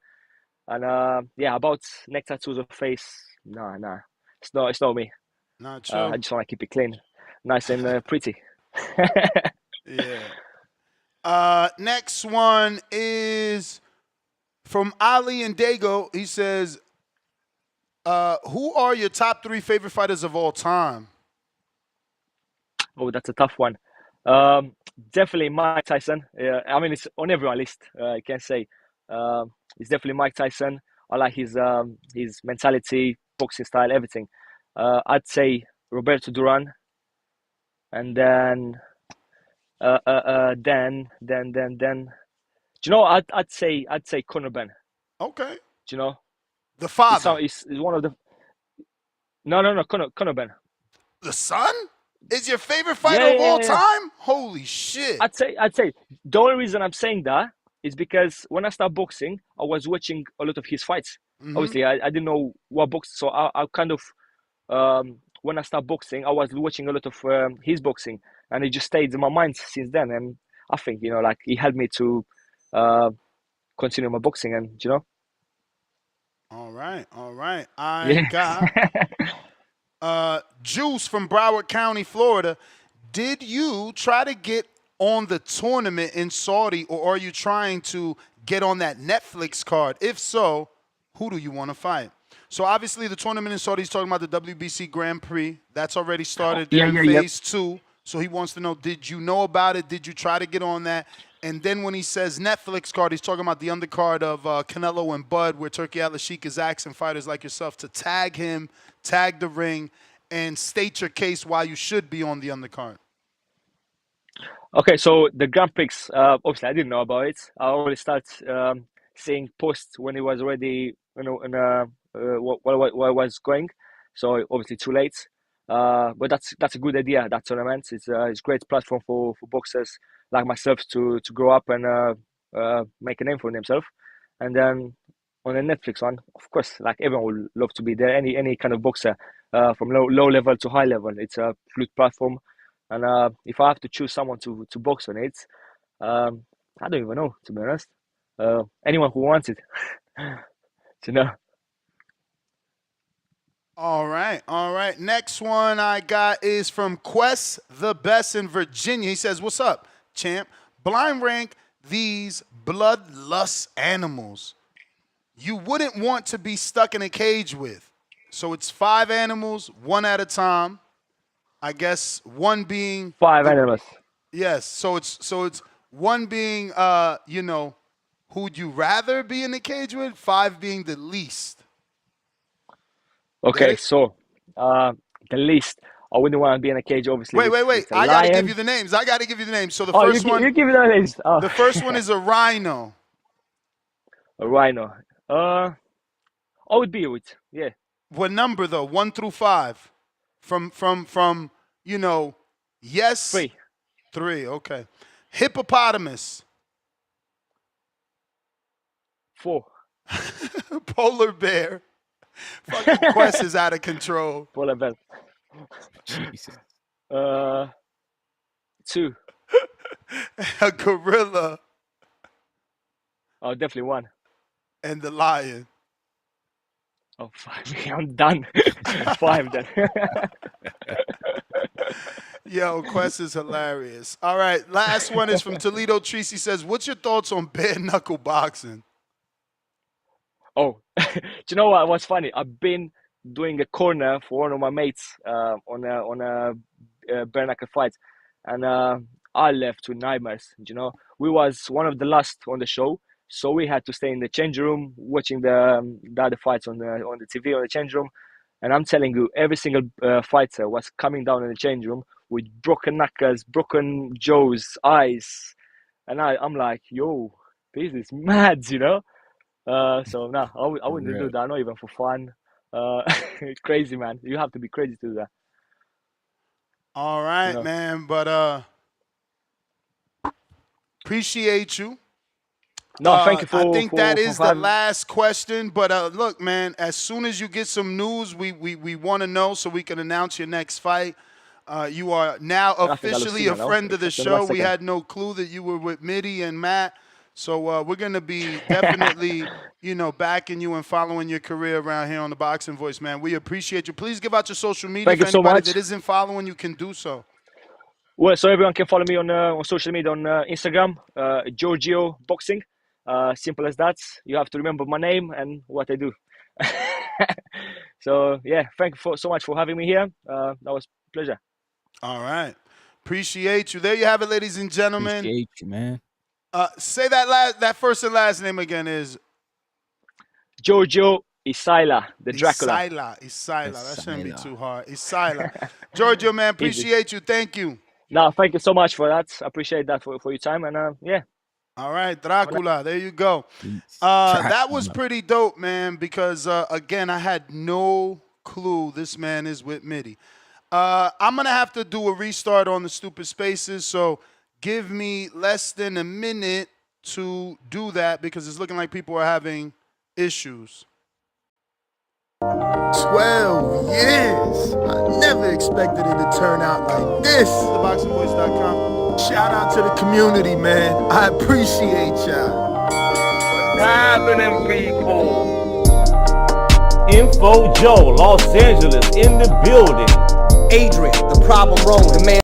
And yeah, about neck tattoos or face, nah, it's not me.
Not
I
you.
just want to keep it clean, nice and pretty.
Yeah. Next one is from Ali and Dago. He says, who are your top three favorite fighters of all time?
Oh, that's a tough one. Um, Definitely Mike Tyson. Yeah, I mean it's on everyone's list. I can say it's definitely Mike Tyson. I like his mentality, boxing style, everything. I'd say Roberto Duran, and then. Do you know? I'd say Conor Ben.
Okay.
Do you know?
The
It's
father.
some it's one of the no Conor Ben.
The son is your favorite fighter
Yeah,
of
yeah,
all
yeah, yeah.
time? Holy shit.
I'd say the only reason I'm saying that is because when I started boxing, I was watching a lot of his fights.
Hmm.
Obviously, I didn't know what box, so I kind of when I started boxing, I was watching a lot of his boxing, and it just stayed in my mind since then. And I think like he helped me to uh, continue my boxing, and
All right. All right. I
yeah.
got Juice from Broward County, Florida. Did you try to get on the tournament in Saudi, or are you trying to get on that Netflix card? If so, who do you want to fight? So obviously the tournament in Saudi, he's talking about the WBC Grand Prix. That's already started. They're
Yeah,
in
yeah, yeah.
phase 2. So he wants to know, did you know about it? Did you try to get on that? And then when he says Netflix card, he's talking about the undercard of Canelo and Bud, where Turkey Al-Sheikh is asking fighters like yourself to tag him, tag the ring, and state your case why you should be on the undercard.
Okay, so the Grand Prix, obviously I didn't know about it. I already start seeing posts when it was already, in what was going. So obviously too late. But that's a good idea. That tournament, it's a great platform for boxers like myself to grow up and make a name for themselves. And then on the Netflix one, of course, like everyone would love to be there. Any kind of boxer, from low level to high level, it's a good platform. And if I have to choose someone to box on it, I don't even know, to be honest. Anyone who wants it, you know.
All right, all right. Next one I got is from Quest, the best in Virginia. He says, "What's up, champ? Blind rank these bloodlust animals you wouldn't want to be stuck in a cage with." So it's 5 animals, one at a time. I guess one being
Five animals.
yes. So it's one being who'd you rather be in the cage with? 5 being the least. Get
Okay,
it?
so the least, I wouldn't want to be in a cage, obviously,
Wait.
with a
I got to give
lion.
you the names. I got to give you the names. So the
Oh,
first one,
you give it a list. Oh,
the first one is a rhino.
a rhino. I would be with, yeah,
What number though? 1 through 5. From yes,
3,
3. Okay. Hippopotamus.
4.
Polar bear. Fucking Quest is out of control.
Polar bear.
Jesus.
2.
A gorilla
Oh, definitely 1.
and the lion.
Oh, 5. I'm done. 5 then.
Yo, Quest is hilarious. All right, last one is from Toledo Treese. He says, "What's your thoughts on bare knuckle boxing?"
Oh, do you know what? What's funny? I've been doing a corner for one of my mates on a bare knuckle fight, and I left with nightmares. You know, we was one of the last on the show, so we had to stay in the change room watching the other fights on the TV on the change room. And I'm telling you, every single fighter was coming down in the change room with broken knuckles, broken jaws, eyes, and I'm like, yo, this is mad, you know. So no, I wouldn't do
Real.
that, not even for fun. Uh, crazy, man. You have to be crazy to do that,
All
you
right,
know.
man. But appreciate you.
No, thank you
I think that
for
is the
having.
last question. But look, man, as soon as you get some news, we want to know so we can announce your next fight. You are now
I think I look
officially a
similar now,
friend of the
except in the
show.
last
We
second.
had no clue that you were with Mitty and Matt. So we're going to be definitely, backing you and following your career around here on the Boxing Voice, man. We appreciate you. Please give out your social media
Thank
for
you so
anybody
much.
that isn't following you can do so.
Well, so everyone can follow me on social media on Instagram, Giorgio Boxing. Simple as that. You have to remember my name and what I do. So yeah, thank you so much for having me here. That was a pleasure.
All right. Appreciate you. There you have it, ladies and gentlemen.
Appreciate you, man.
Say that first and last name again is
Giorgio Isaila, the Dracula.
Isaila. That shouldn't be
Asila.
too hard. Isaila. Giorgio, man,
Easy.
appreciate you. Thank you.
No, thank you so much for that. I appreciate that for your time. And yeah.
All right, Dracula. There you go.
Peace.
That was
Dracula.
pretty dope, man, because, again, I had no clue this man is with Mitty. I'm going to have to do a restart on the Stupid Spaces, so give me less than a minute to do that because it's looking like people are having issues.
12 years. I never expected it to turn out like this.
ThaBoxingVoice.com.
Shout out to the community, man. I appreciate y'all.
Happening, people. Info Joe, Los Angeles, in the building.
Adrian, the problem wrong, the man.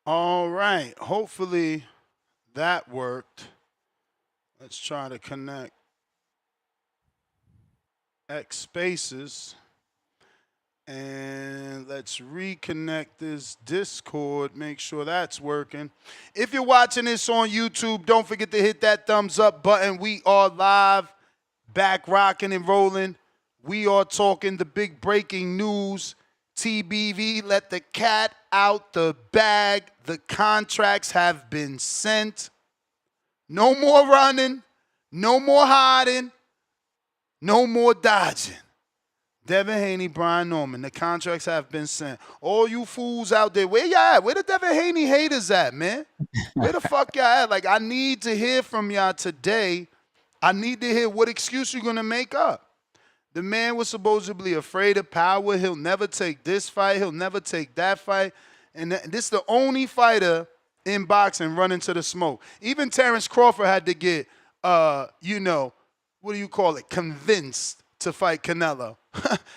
All right. Hopefully that worked. Let's try to connect X spaces. And let's reconnect this Discord, make sure that's working. If you're watching this on YouTube, don't forget to hit that thumbs up button. We are live, back rocking and rolling. We are talking the big breaking news. TBV let the cat out the bag. The contracts have been sent. No more running, no more hiding, no more dodging. Devin Haney, Brian Norman, the contracts have been sent. All you fools out there, where y'all at? Where the Devin Haney haters at, man? Where the fuck y'all at? Like, I need to hear from y'all today. I need to hear what excuse you're going to make up. The man was supposedly afraid of power. He'll never take this fight. He'll never take that fight. And this is the only fighter in boxing running to the smoke. Even Terrence Crawford had to get, convinced to fight Canelo.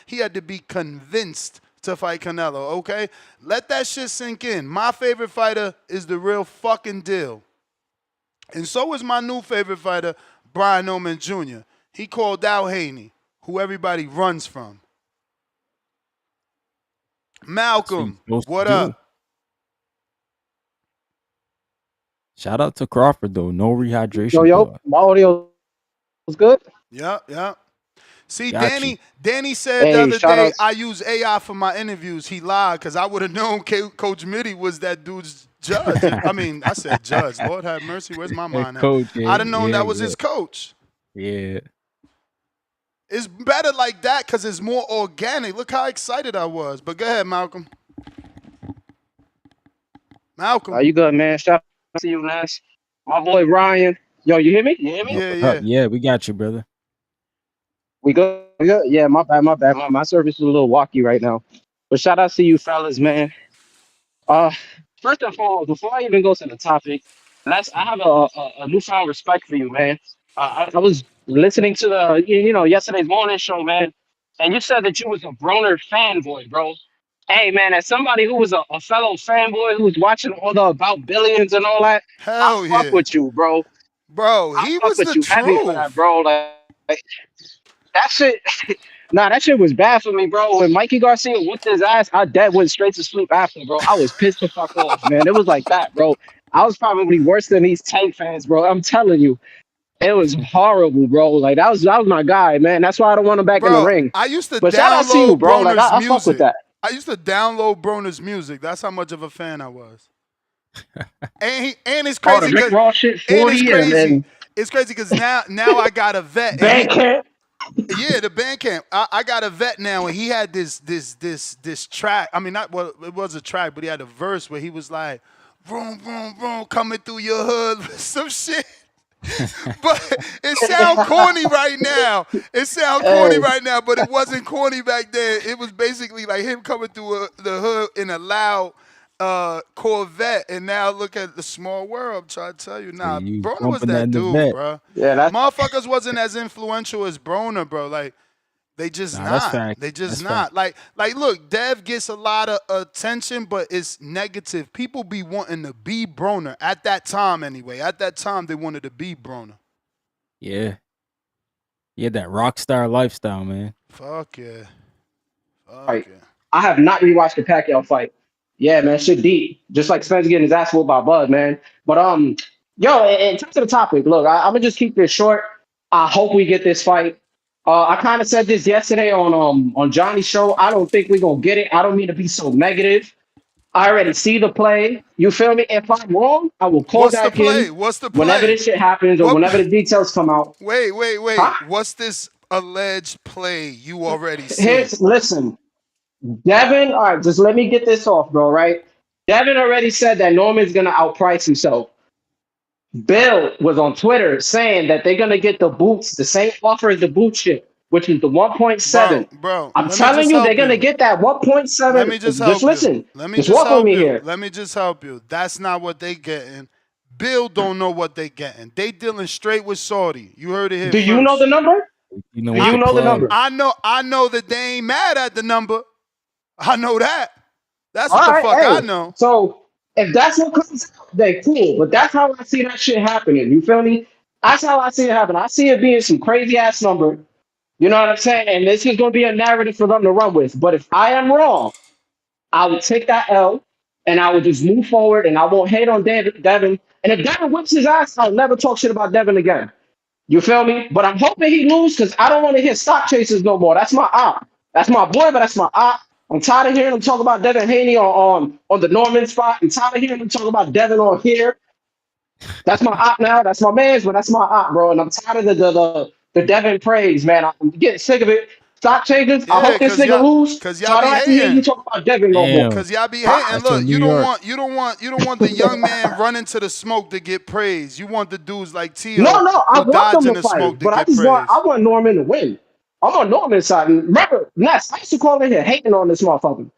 He had to be convinced to fight Canelo, okay? Let that shit sink in. My favorite fighter is the real fucking deal. And so is my new favorite fighter, Brian Norman Jr. He called out Haney, who everybody runs from. Malcolm, what up?
Shout out to Crawford, though. No rehydration.
Yo, my audio was good?
Yep. See,
Got
Danny said the other day, I use AI for my interviews. He lied because I would have known Coach Mitty was that dude's judge. I said judge. Lord have mercy. Where's my mind at?
Coach, yeah,
I'd have known that was his coach.
Yeah.
It's better like that because it's more organic. Look how excited I was. But go ahead, Malcolm.
Are you good, man? Shout out to you, Nash. My boy Ryan. Yo, you hear me?
Yeah, we got you, brother.
We good? Yeah, my bad. My service is a little walky right now. But shout out to you fellas, man. First and foremost, before I even go to the topic, I have a newfound respect for you, man. I was listening to the yesterday's morning show, man, and you said that you was a Broner fanboy, bro. Hey, man, as somebody who was a fellow fanboy who was watching all the About Billions and all that, I fuck with you, bro.
Bro, he was the truth.
Heavy for that, bro. Like that shit. Nah, that shit was bad for me, bro. When Mikey Garcia whooped his ass, I dead went straight to sleep after, bro. I was pissed the fuck off, man. It was like that, bro. I was probably worse than these Tank fans, bro. I'm telling you. It was horrible, bro. Like that was my guy, man. That's why I don't want him back in the ring.
I used to
but shout out to you, bro. Like I fuck with that.
I used to download Broner's music. That's how much of a fan I was. and it's crazy
because Raw shit 40
it's crazy because now I got a vet.
Bandcamp.
Yeah, the Bandcamp. I got a vet now, and he had this track. I mean, it was a track, but he had a verse where he was like, "Vroom, vroom, vroom, coming through your hood," some shit. But it sound corny right now. But it wasn't corny back then. It was basically like him coming through the hood in a loud Corvette, and now look at the small world. I'm trying to tell you, Broner was that dude, bro.
Yeah,
motherfuckers wasn't as influential as Broner, bro. Like they just not. They just not. Like look, Dev gets a lot of attention, but it's negative. People be wanting to be Broner at that time anyway. At that time, they wanted to be Broner.
Yeah. Yeah, that rock star lifestyle, man.
Fuck yeah.
Right. I have not rewatched the Pacquiao fight. Yeah, man, shit deep. Just like Spence getting his ass whooped by Bud, man. But yo, in terms of the topic, look, I'm gonna just keep this short. I hope we get this fight. I kind of said this yesterday on Johnny's show. I don't think we're gonna get it. I don't mean to be so negative. I already see the play. You feel me? If I'm wrong, I will call back in.
What's the play?
Whenever this shit happens or whenever the details come out.
Wait. Huh? What's this alleged play you already see?
Listen. Devin, all right, just let me get this off, bro, right? Devin already said that Norman's going to outprice himself. Bill was on Twitter saying that they're going to get the boots, the same offer as the boot shit, which is the 1.7.
Bro,
I'm telling you, they're going to get that 1.7.
Let me just help
just listen.
Let me
just walk with me here.
Let me just help you. That's not what they getting. Bill don't know what they getting. They dealing straight with Saudi. You heard it here
Do you know the number?
You know
the number?
I know that they ain't mad at the number. I know that. That's what the fuck I know.
So If that's what comes out, then cool. But that's how I see that shit happening. You feel me? That's how I see it happen. I see it being some crazy ass number. You know what I'm saying? And this is going to be a narrative for them to run with. But if I am wrong, I would take that L and I would just move forward and I won't hate on Devin. And if Devin whips his ass, I'll never talk shit about Devin again. You feel me? But I'm hoping he loses because I don't want to hear stock chasers no more. That's my op. That's my boy, but that's my op. I'm tired of hearing him talk about Devin Haney on the Norman spot. I'm tired of hearing him talk about Devin on here. That's my op now. That's my man's, but that's my op, bro. And I'm tired of the Devin praise, man. I'm getting sick of it. Stock chasers. I
Yeah,
hope this nigga lose.
cause
So
y'all
I
be
don't have to hear you
hating.
talk about Devin no more.
Damn.
Cause y'all be
Huh?
hating.
That's
Look,
in
you
New
don't
York.
want the young man running to the smoke to get praised. You want the dudes like Tio
No, I
who
want them
dodging
to
the
fight,
smoke to
but
get praised.
I want Norman to win. I'm on Norman's side. And remember, Ness, I used to call in here hating on this motherfucker.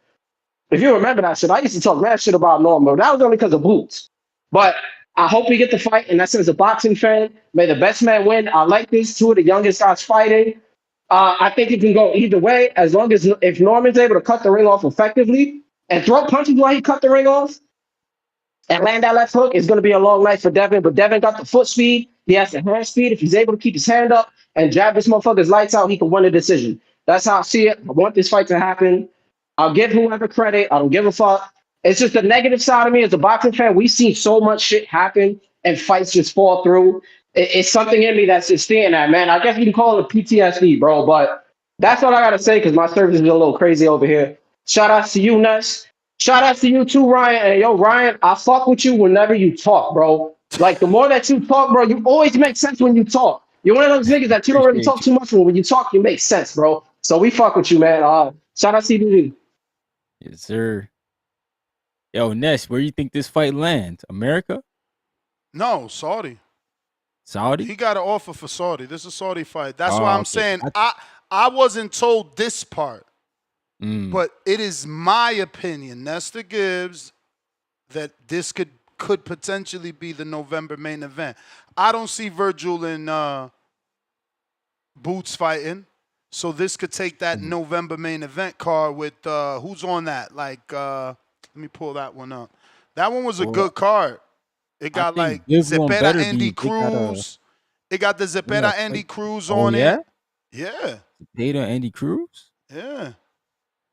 If you remember that shit, I used to talk mad shit about Norman. That was only because of Boots. But I hope we get the fight. And that's as a boxing fan. May the best man win. I like this. Two of the youngest guys fighting. I think it can go either way as long as if Norman's able to cut the ring off effectively and throw punches while he cut the ring off, and land that left hook is going to be a long night for Devin. But Devin got the foot speed. He has the hand speed. If he's able to keep his hand up and jab this motherfucker's lights out, he can win the decision. That's how I see it. I want this fight to happen. I'll give whoever credit. I don't give a fuck. It's just the negative side of me as a boxing fan. We've seen so much shit happen and fights just fall through. It's something in me that's just seeing that, man. I guess you can call it PTSD, bro. But that's what I got to say because my service is a little crazy over here. Shout out to you, Ness. Shout out to you too, Ryan. And yo, Ryan, I fuck with you whenever you talk, bro. Like the more that you talk, bro, you always make sense when you talk. You're one of those niggas that you don't really talk
Appreciate
too much, but when you talk, you make sense, bro. So we fuck with you, man. Shout out CBD.
Yes, sir. Yo, Ness, where you think this fight lands? America?
No, Saudi.
Saudi?
He got an offer for Saudi. This is a Saudi fight. That's
Oh,
why I'm
okay.
saying I wasn't told this part, but it is my opinion, Nestor Gibbs, that this could potentially be the November main event. I don't see Virgil and Boots fighting, so this could take that November main event card with who's on that? Like, let me pull that one up. That one was a good card. It got like Zepeda Andy Cruz. It got the Zepeda Andy Cruz on it. Yeah.
Zepeda Andy Cruz?
Yeah.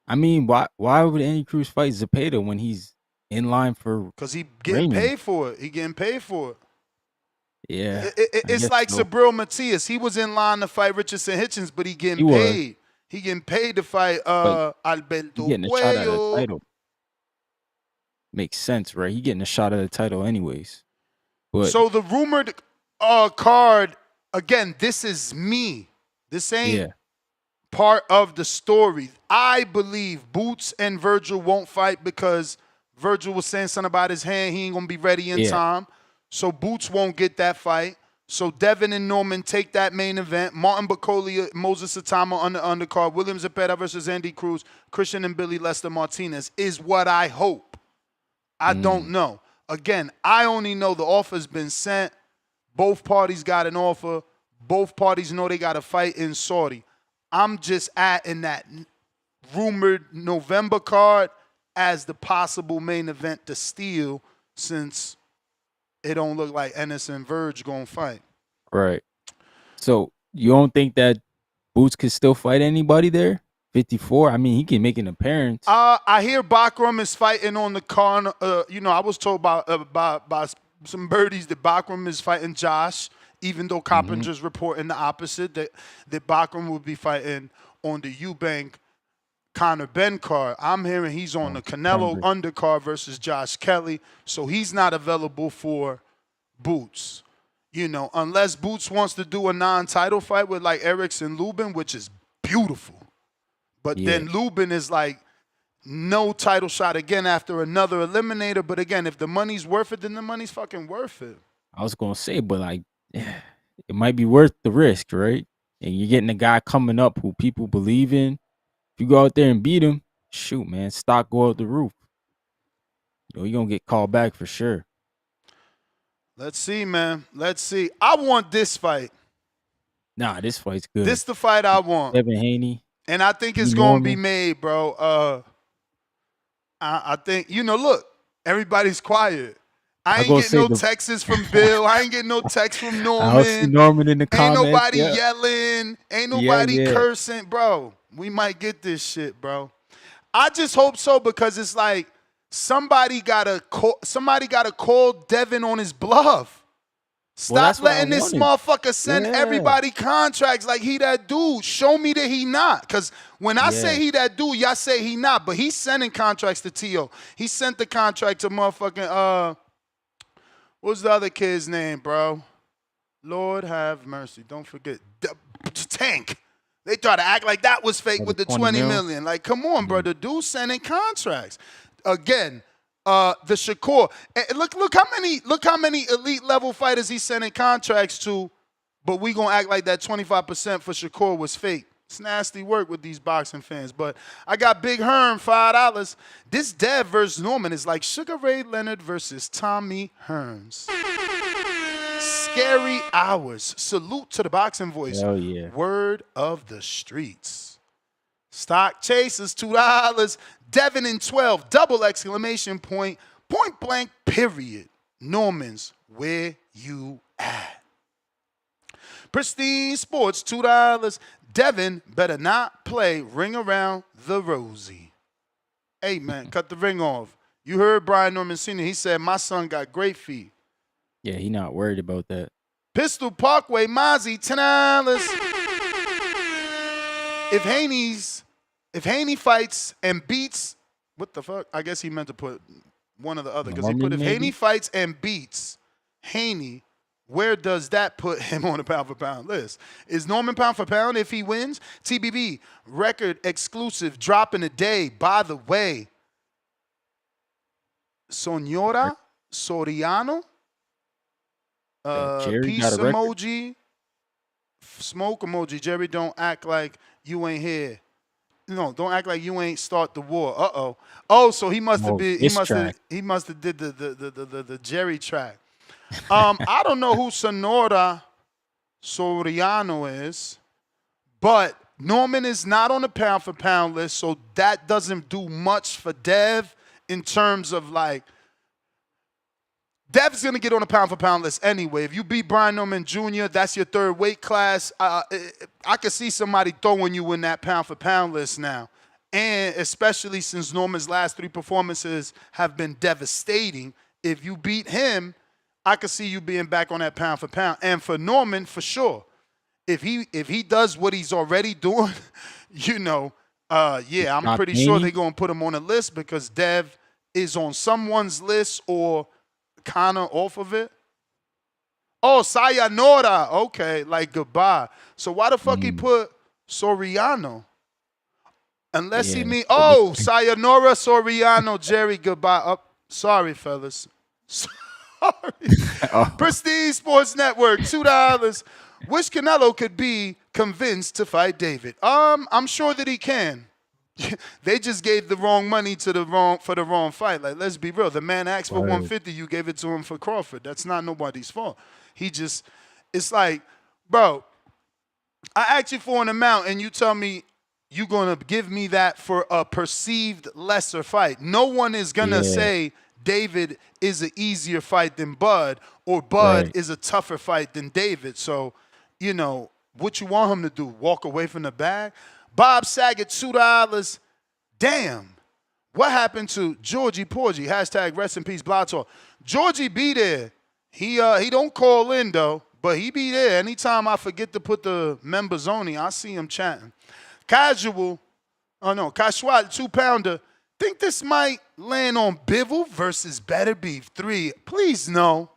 I mean, why would Andy Cruz fight Zepeda when he's in line for?
Because he getting paid for it. He getting paid for it.
Yeah.
It's like Sabril Matias. He was in line to fight Richardson Hitchens, but he getting paid. He getting paid to fight Alberto
getting a shot at the
Cuello.
title. Makes sense, right? He getting a shot at the title anyways. But
So the rumored card, again, this is me. This ain't part of the story. I believe Boots and Virgil won't fight because Virgil was saying something about his hand. He ain't going to be ready in time. So Boots won't get that fight. So Devin and Norman take that main event. Martin Bacolia, Moses Satama on the undercard. William Zepeda versus Andy Cruz. Christian and Billy Lester Martinez is what I hope. I don't know. Again, I only know the offer's been sent. Both parties got an offer. Both parties know they got a fight in Saudi. I'm just adding that rumored November card as the possible main event to steal since it don't look like Ennis and Verge gonna fight.
right. So you don't think that Boots could still fight anybody there? 54. I mean, he can make an appearance.
I hear Bakram is fighting on the corner. I was told by some birdies that Bakram is fighting Josh, even though Coppinger's reporting the opposite, that Bakram will be fighting on the Eubank Conor Ben card. I'm hearing he's on the Canelo undercard versus Josh Kelly, so he's not available for Boots. Unless Boots wants to do a non-title fight with like Erickson Lubin, which is beautiful. But then Lubin is like no title shot again after another eliminator. But again, if the money's worth it, then the money's fucking worth it.
I was gonna say, but like, it might be worth the risk, right? And you're getting a guy coming up who people believe in. If you go out there and beat him, shoot, man, stock go out the roof. You're gonna get called back for sure.
Let's see, man. Let's see. I want this fight.
Nah, this fight's good.
This the fight I want.
Devin Haney.
And I think it's going to be made, bro. I think, look, Everybody's quiet. I
I
ain't
gonna
getting
say
no
the.
texts from Bill. I ain't getting no text from
I don't see
Norman.
Norman in the
Ain't
comments.
nobody
Yeah,
yelling. Ain't
yeah,
nobody
yeah.
cursing. Bro, we might get this shit, bro. I just hope so because it's like somebody gotta call Devin on his bluff.
Well, that's
Stop
what I
letting this
wanted.
motherfucker send
Yeah,
everybody contracts like he that dude. Show me that he not. Because when I say
yeah.
he that dude, y'all say he not. But he's sending contracts to T.O. He sent the contract to motherfucking, what's the other kid's name, bro? Lord have mercy. Don't forget. Tank. They try to act like that was fake
Like
with the
20
20
mil?
million. Like, come on, bro. The dude sending contracts. Again, the Shakur. Look how many elite level fighters he's sending contracts to, but we gonna act like that 25% for Shakur was fake. It's nasty work with these boxing fans. But I got Big Herm, $5. This Dev versus Norman is like Sugar Ray Leonard versus Tommy Hearns. Scary hours. Salute to the boxing voice.
Hell yeah.
Word of the streets. Stock chasers, $2. Devin in 12, double exclamation point, point blank, period. Norman's, where you at? Pristine Sports, $2. Devin better not play Ring Around the Rosie. Hey, man, cut the ring off. You heard Brian Norman Sr. He said, my son got great feet.
Yeah, he not worried about that.
Pistol Parkway, Mozzie, $10. If Haney fights and beats, what the fuck? I guess he meant to put one or the other. Because he put if Haney fights and beats Haney, where does that put him on the pound for pound list? Is Norman pound for pound if he wins? TBB, record exclusive, drop in a day. By the way, Sonora Soriano, peace emoji, smoke emoji. Jerry, don't act like you ain't here. No, don't act like you ain't start the war. Uh-oh. Oh, so he must have been he must have did the Jerry track. I don't know who Sonora Soriano is, but Norman is not on the pound for pound list, so that doesn't do much for Dev in terms of like Dev's going to get on the pound for pound list anyway. If you beat Brian Norman Jr., that's your third weight class. I could see somebody throwing you in that pound for pound list now. And especially since Norman's last 3 performances have been devastating, if you beat him, I could see you being back on that pound for pound. And for Norman, for sure, if he does what he's already doing, you know, yeah, I'm pretty sure they're going to put him on a list because Dev is on someone's list or kind of off of it. Oh, sayonara. Okay, like goodbye. So why the fuck he put Soriano? Unless he mean, oh, sayonara Soriano, Jerry, goodbye. Oh, sorry, fellas. Sorry. Prestige Sports Network, $2. Wish Canelo could be convinced to fight David. I'm sure that he can. They just gave the wrong money to the wrong fight. Like, let's be real. The man asked for 150, you gave it to him for Crawford. That's not nobody's fault. It's like, bro, I asked you for an amount and you tell me you're going to give me that for a perceived lesser fight. No one is going to say David is an easier fight than Bud or Bud is a tougher fight than David. So, you know, what you want him to do? Walk away from the bag? Bob Saget, $2. Damn. What happened to Georgie Porgy? Hashtag rest in peace, Blog Talk. Georgie be there. He don't call in, though, but he be there. Anytime I forget to put the members only, I see him chatting. Casual, Kashwat, 2-pounder. Think this might land on Bivol versus Better Beef 3. Please, no.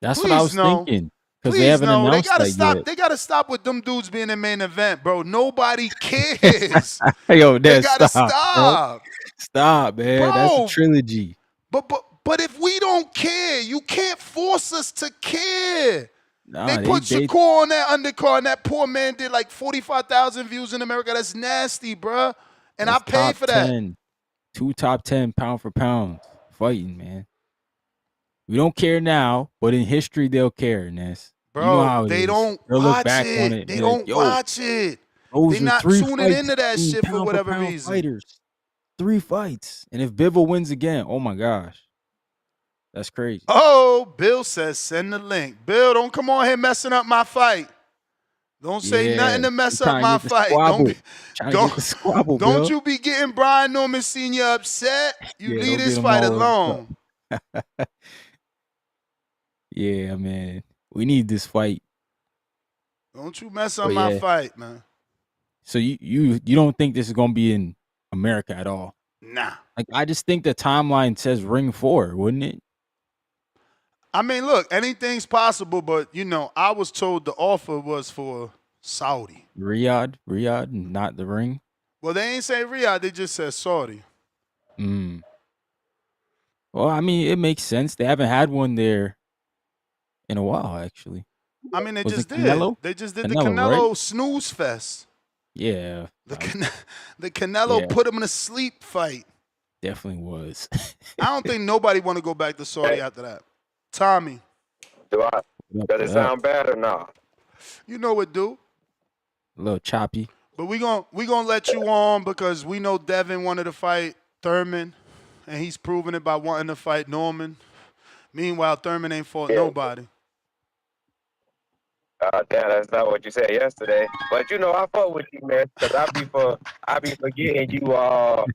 That's what I was thinking. Because they haven't announced
They gotta stop with them dudes being in main event, bro. Nobody cares.
Yo,
they gotta stop.
Stop, man. Bro, that's a trilogy.
But if we don't care, you can't force us to care.
Nah,
they put Shakur on that undercard, and that poor man did like 45,000 views in America. That's nasty, bro. And I paid for that.
2 top 10 pound for pound fighting, man. We don't care now, but in history they'll care, Ness.
Bro,
you know how
they don't watch it. They don't watch it. They're not tuning into that shit for whatever reason.
Fighters. 3 fights. And if Bivol wins again, oh my gosh. That's crazy.
Oh, Bill says send the link. Bill, don't come on here messing up my fight. Don't say nothing to mess up my fight. Don't you be getting Brian Norman Sr. upset. You leave this fight alone.
Yeah, man. We need this fight.
Don't you mess up my fight, man.
So you don't think this is gonna be in America at all?
Nah.
Like, I just think the timeline says Ring 4, wouldn't it?
I mean, look, anything's possible, but I was told the offer was for Saudi.
Riyadh, not the Ring.
Well, they ain't say Riyadh, they just said Saudi.
Well, I mean, it makes sense. They haven't had one there in a while, actually.
I mean, they
Was
just
it
did.
Canelo?
They just did
Canelo,
the Canelo
right?
snooze fest.
Yeah.
The Canelo put him in a sleep fight.
Definitely was.
I don't think nobody want to go back to Saudi after that. Tommy.
Does it sound bad or not?
You know what, dude.
A little choppy.
But we gonna let you on because we know Devin wanted to fight Thurman, and he's proven it by wanting to fight Norman. Meanwhile, Thurman ain't fought nobody.
Damn, that's not what you said yesterday. But I fuck with you, man, because I be forgetting you a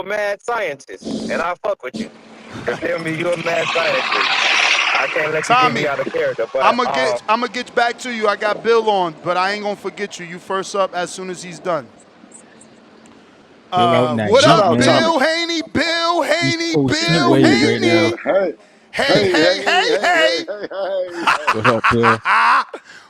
mad scientist, and I fuck with you. You feel me? You a mad scientist. I can't let you get me out of character. But
I'm gonna get back to you. I got Bill on, but I ain't gonna forget you. You first up as soon as he's done. What up, Bill Haney? Bill Haney. Bill Haney. Hey.
What up, Bill?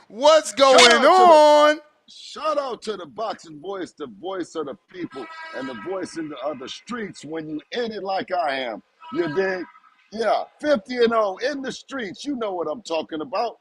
What's going on?
Shout out to the boxing voice, the voice of the people, and the voice in the other streets when you in it like I am. You dig? Yeah, 50-0 in the streets. You know what I'm talking about.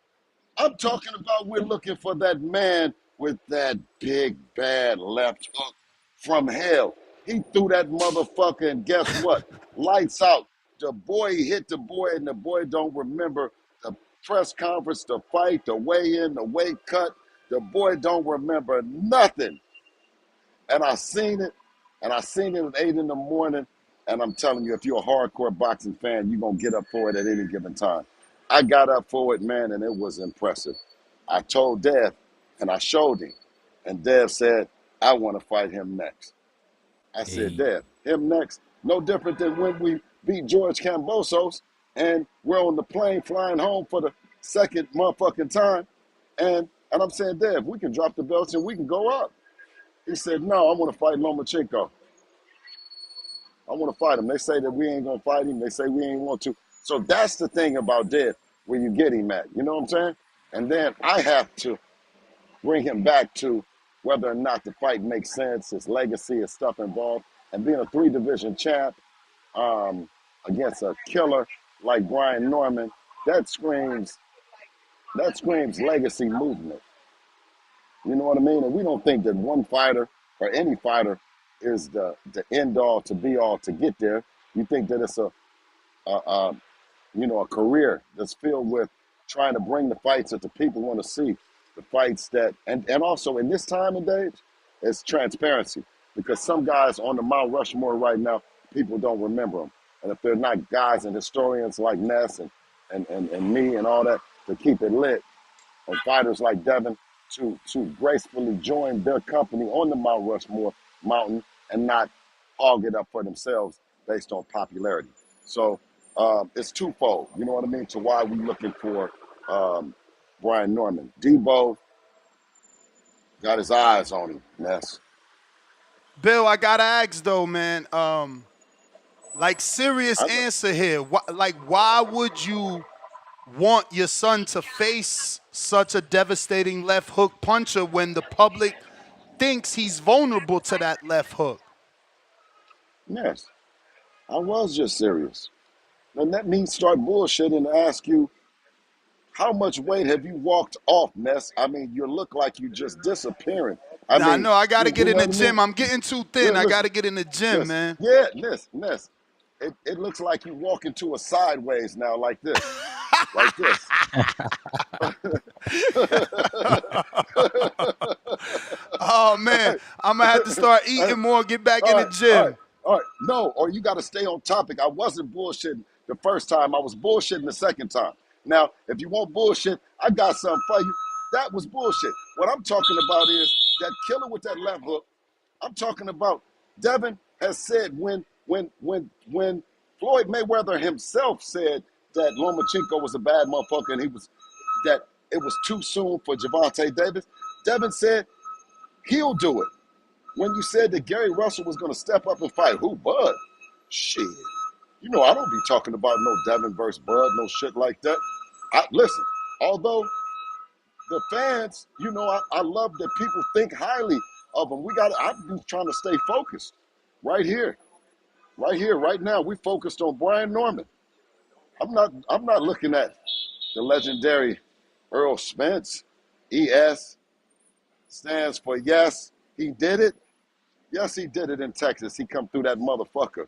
I'm talking about we're looking for that man with that big, bad left hook from hell. He threw that motherfucker, and guess what? Lights out. The boy hit the boy, and the boy don't remember the press conference, the fight, the weigh-in, the weight cut. The boy don't remember nothing. And I seen it at 8 in the morning, and I'm telling you, if you're a hardcore boxing fan, you're going to get up for it at any given time. I got up for it, man, and it was impressive. I told Dev, and I showed him, and Dev said, I want to fight him next. I said, Dev, him next? No different than when we beat George Kambosos, and we're on the plane flying home for the second motherfucking time, and I'm saying, Dev, we can drop the belts and we can go up. He said, no, I want to fight Lomachenko. I want to fight him. They say that we ain't going to fight him. They say we ain't want to. So that's the thing about Dev, where you get him at. You know what I'm saying? And then I have to bring him back to whether or not the fight makes sense, his legacy, his stuff involved, and being a 3-division champ against a killer like Brian Norman, that screams legacy movement. You know what I mean? And we don't think that one fighter or any fighter is the end all to be all to get there. You think that it's a career that's filled with trying to bring the fights that the people want to see, the fights that, and also in this time and age, it's transparency. Because some guys on the Mount Rushmore right now, people don't remember them. And if they're not guys and historians like Ness and me and all that to keep it lit, and fighters like Devin to gracefully join their company on the Mount Rushmore mountain and not hog it up for themselves based on popularity. So it's twofold, you know what I mean, to why we're looking for Brian Norman. Debo got his eyes on him, Ness.
Bill, I got to ask, though, man, serious answer here. Why would you want your son to face such a devastating left hook puncher when the public thinks he's vulnerable to that left hook?
Yes, I was just serious. And let me start bullshitting and ask you, how much weight have you walked off, Ness? I mean, you look like you just disappearing.
I know, I got to get in the gym. I'm getting too thin. I got to get in the gym, man.
Yeah, Ness. It looks like you walking to a sideways now, like this. Like this.
Oh, man. I'm going to have to start eating more, get back in the gym.
All right. No, or you got to stay on topic. I wasn't bullshitting the first time. I was bullshitting the second time. Now, if you want bullshit, I got something for you. That was bullshit. What I'm talking about is that killer with that left hook. I'm talking about Devin has said when Floyd Mayweather himself said that Lomachenko was a bad motherfucker and that it was too soon for Gervonta Davis. Devin said he'll do it. When you said that Gary Russell was going to step up and fight, who, Bud? Shit. You know, I don't be talking about no Devin versus Bud, no shit like that. Listen, although the fans, you know, I love that people think highly of them. I'm just trying to stay focused right here, right now. We focused on Brian Norman. I'm not looking at the legendary Earl Spence. ES stands for yes, he did it. Yes, he did it in Texas. He come through that motherfucker.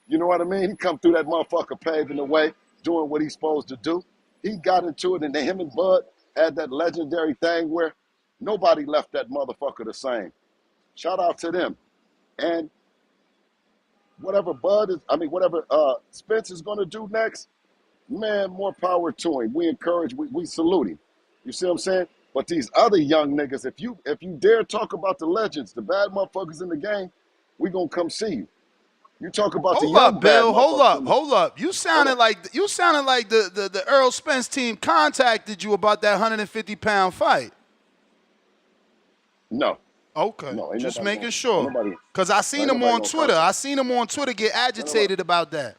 You know what I mean? He come through that motherfucker paving the way, doing what he's supposed to do. He got into it, and him and Bud had that legendary thing where nobody left that motherfucker the same. Shout out to them. And whatever Spence is going to do next, man, more power to him. We encourage, we salute him. You see what I'm saying? But these other young niggas, if you dare talk about the legends, the bad motherfuckers in the game, we gonna come see you. You talk about the young bad motherfuckers.
Hold up. You sounded like the Earl Spence team contacted you about that 150-pound fight.
No.
Okay.
No,
just making sure. Because I seen him on Twitter. I seen him on Twitter get agitated about that.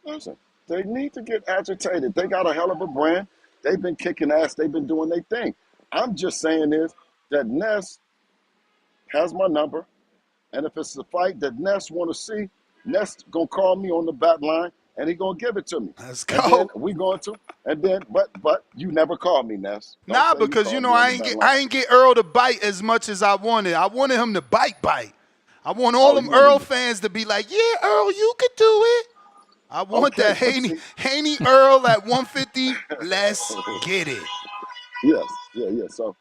Listen, they need to get agitated. They got a hell of a brand. They've been kicking ass. They've been doing their thing. I'm just saying is that Ness has my number. And if it's a fight that Ness want to see, Ness going to call me on the bat line, and he going to give it to me.
Let's go.
And then we going to. And then, but you never called me, Ness.
Nah, because, you know, I ain't get Earl to bite as much as I wanted. I wanted him to bite. I want all them Earl fans to be like, yeah, Earl, you could do it. I want that Haney Earl at 150. Let's get it.
Yes, yeah. So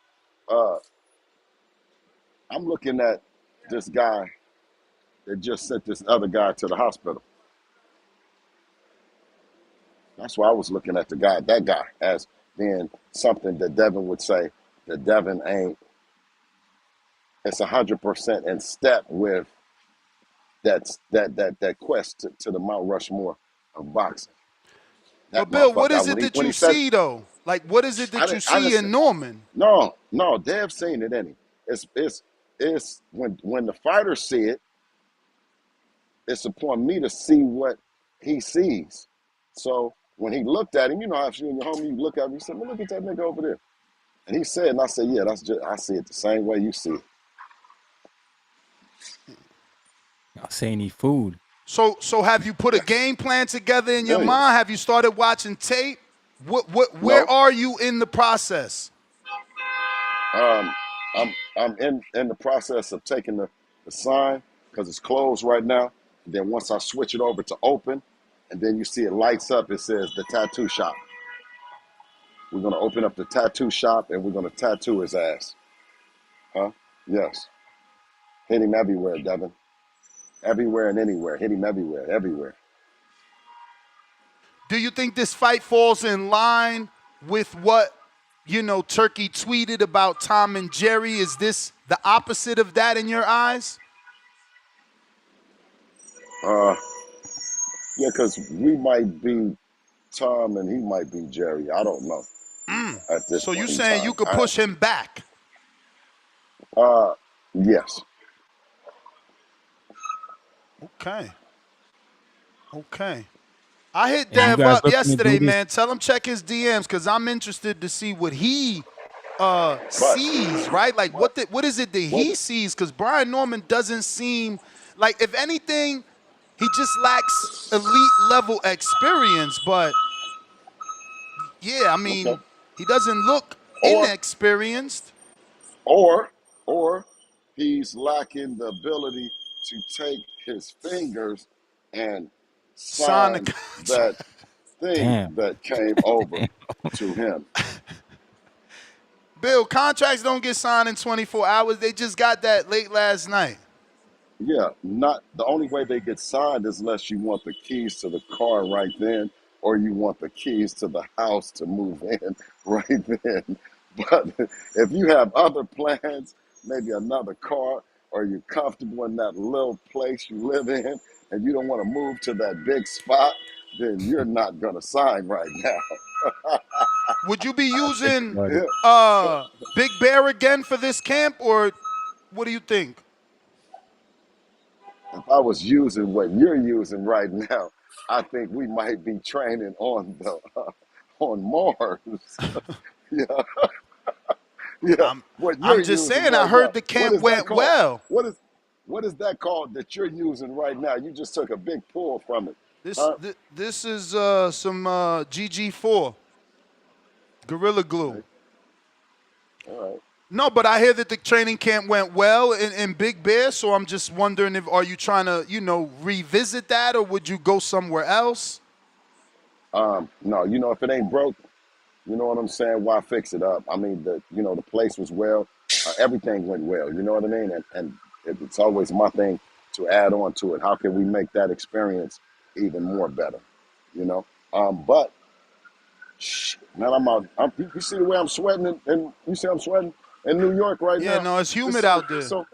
I'm looking at this guy that just sent this other guy to the hospital. That's why I was looking at that guy as being something that Devin would say that Devin ain't. It's 100% in step with that quest to the Mount Rushmore of boxing.
But Bill, what is it that you see though? Like, what is it that you see in Norman?
No, Dev's seen it, ain't he? It's when the fighters see it, it's upon me to see what he sees. So when he looked at him, you know how if you and your homie, you look at him, you say, "Man, look at that nigga over there." And he said, and I said, "Yeah, I see it the same way you see it."
Y'all say any food.
So have you put a game plan together in your mind? Have you started watching tape? Where are you in the process?
I'm in the process of taking the sign because it's closed right now. And then once I switch it over to open, and then you see it lights up, it says the tattoo shop. We're gonna open up the tattoo shop and we're gonna tattoo his ass. Huh? Yes. Hit him everywhere, Devin. Everywhere and anywhere. Hit him everywhere.
Do you think this fight falls in line with what, you know, Turkey tweeted about Tom and Jerry? Is this the opposite of that in your eyes?
Yeah, because we might be Tom and he might be Jerry. I don't know. At this
so
point
you saying you could push him back?
Yes.
Okay. I hit Dev up yesterday, man. Tell him check his DMs because I'm interested to see what he sees, right? Like, what is it that he sees? Because Brian Norman doesn't seem like, if anything, he just lacks elite level experience. But yeah, I mean, he doesn't look inexperienced.
Or he's lacking the ability to take his fingers and sign that thing that came over to him.
Bill, contracts don't get signed in 24 hours. They just got that late last night.
Yeah, not the only way they get signed is unless you want the keys to the car right then, or you want the keys to the house to move in right then. But if you have other plans, maybe another car, or you're comfortable in that little place you live in, and you don't want to move to that big spot, then you're not gonna sign right now.
Would you be using
Yeah.
Big Bear again for this camp, or what do you think?
If I was using what you're using right now, I think we might be training on the on Mars. Yeah, yeah. What
I'm
you're
just
using
saying, I
right now.
heard the
What
camp
is that
went
called?
well.
What is that called that you're using right now? You just took a big pull from it,
This
huh?
this is some GG4 Gorilla Glue.
Okay. All right.
No, but I hear that the training camp went well in Big Bear, so I'm just wondering if are you trying to, revisit that, or would you go somewhere else?
No, if it ain't broke, you know what I'm saying? Why fix it up? I mean, the place was well, everything went well. You know what I mean? And it's always my thing to add on to it. How can we make that experience even more better? You know. But man, I'm out. You see the way I'm sweating, and you see I'm sweating in New York right
Yeah,
now.
no, it's
It's
humid
so
out there.
so.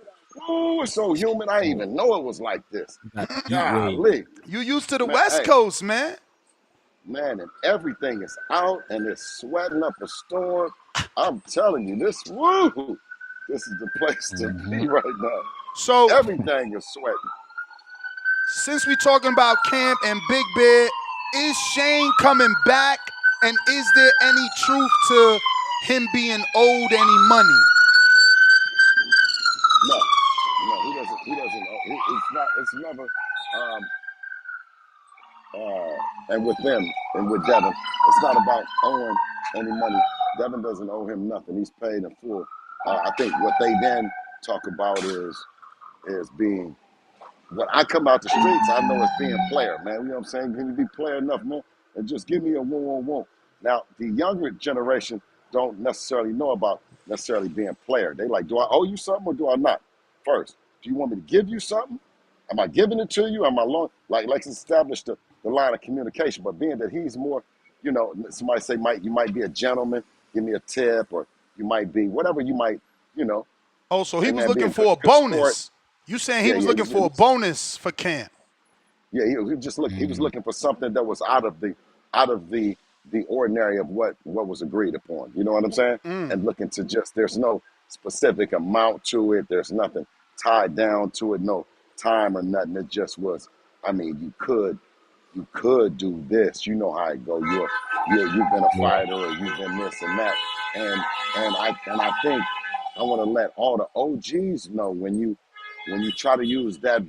Ooh, it's so humid. I didn't
Oh,
even know it was like this.
you got the heat wave.
Golly,
You used to the
man.
West
Hey,
Coast, man.
man, and everything is out and it's sweating up a storm. I'm telling you, this is the place to
Mm-hmm.
be right now.
So
Everything is sweating.
since we talking about camp and Big Bear, is Shane coming back, and is there any truth to him being owed any money?
No, no, he doesn't. He doesn't. It's not. It's never. Um, and with them and with Devin, it's not about owing any money. Devin doesn't owe him nothing. He's paid in full. I think what they then talk about is being. When I come out the streets, I know it's being player, man. You know what I'm saying? Can you be player enough, man? And just give me a 1-on-1. Now, the younger generation don't necessarily know about necessarily being player. They like, do I owe you something or do I not? First, do you want me to give you something? Am I giving it to you? Am I long? Like, let's establish the line of communication. But being that he's more, somebody say you might be a gentleman, give me a tip, or you might be whatever you might, you know,
Oh, so he
and
was
then
looking
being
for a
good sport.
bonus. You saying he
Yeah,
was
yeah,
looking for a bonus for camp?
yeah, he was looking for something that was out of the ordinary of what was agreed upon. You know what I'm saying? And looking to just there's no specific amount to it. There's nothing tied down to it, no time or nothing. It just was, I mean, you could do this. You know how it go. You've been a
Yeah.
fighter or you've been this and that. And I think I want to let all the OGs know when you try to use that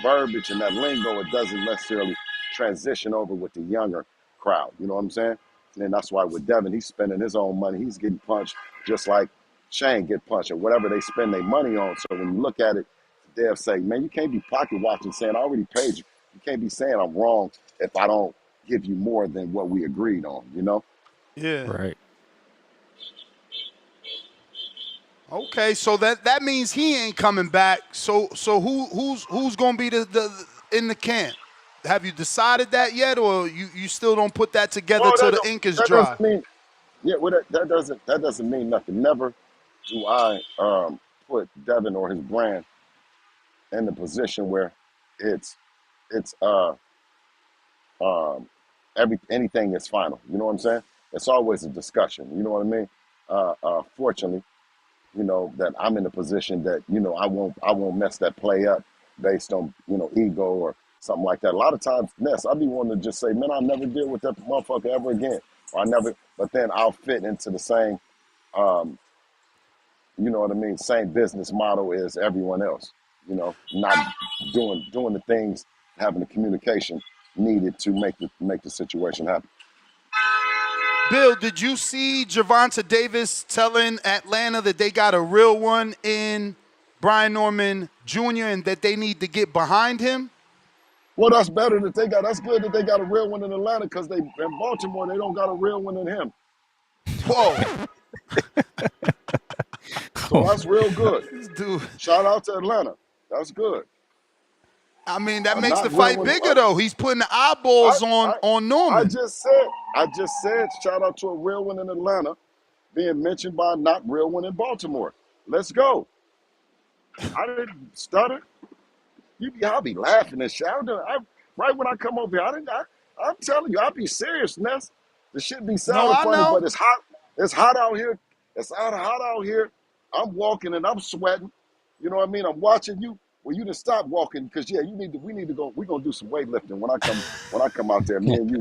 verbiage and that lingo, it doesn't necessarily transition over with the younger crowd. You know what I'm saying? And that's why with Devin, he's spending his own money. He's getting punched just like Shane get punched or whatever they spend their money on. So when you look at it, they'll say, man, you can't be pocket watching saying, I already paid you. You can't be saying I'm wrong if I don't give you more than what we agreed on, you know?
Yeah.
Right.
Okay, so that means he ain't coming back. So who's gonna be the in the camp? Have you decided that yet, or you still don't put that together
Well,
till the ink is
that
dry?
doesn't mean, yeah, well, that doesn't mean nothing. Never do I put Devin or his brand in the position where it's it's um anything is final. You know what I'm saying? It's always a discussion. You know what I mean? Fortunately, that I'm in a position that I won't mess that play up based on ego or something like that. A lot of times, Ness, I be wanting to just say, man, I'll never deal with that motherfucker ever again. Or I never, but then I'll fit into the same, um, you know what I mean, same business model as everyone else. Not doing the things, having the communication needed to make the situation happen.
Bill, did you see Gervonta Davis telling Atlanta that they got a real one in Brian Norman Jr. and that they need to get behind him?
Well, that's better that they got. That's good that they got a real one in Atlanta because in Baltimore they don't got a real one in him.
Whoa.
So that's real good.
This dude.
Shout out to Atlanta. That's good.
I mean, that makes the
Not real
fight
one.
bigger though. He's putting the eyeballs
I
on Norman.
I just said, shout out to a real one in Atlanta being mentioned by a not real one in Baltimore. Let's go. I didn't stutter. I'll be laughing and shit. Right when I come over here, I'm telling you, I'll be serious, Ness. The shit be
No,
sounding
I
funny,
know.
but it's hot. It's hot out here. It's hot out here. I'm walking and I'm sweating. You know what I mean? I'm watching you. Well, you didn't stop walking because we need to go. We're gonna do some weightlifting when I come out there. Me and you.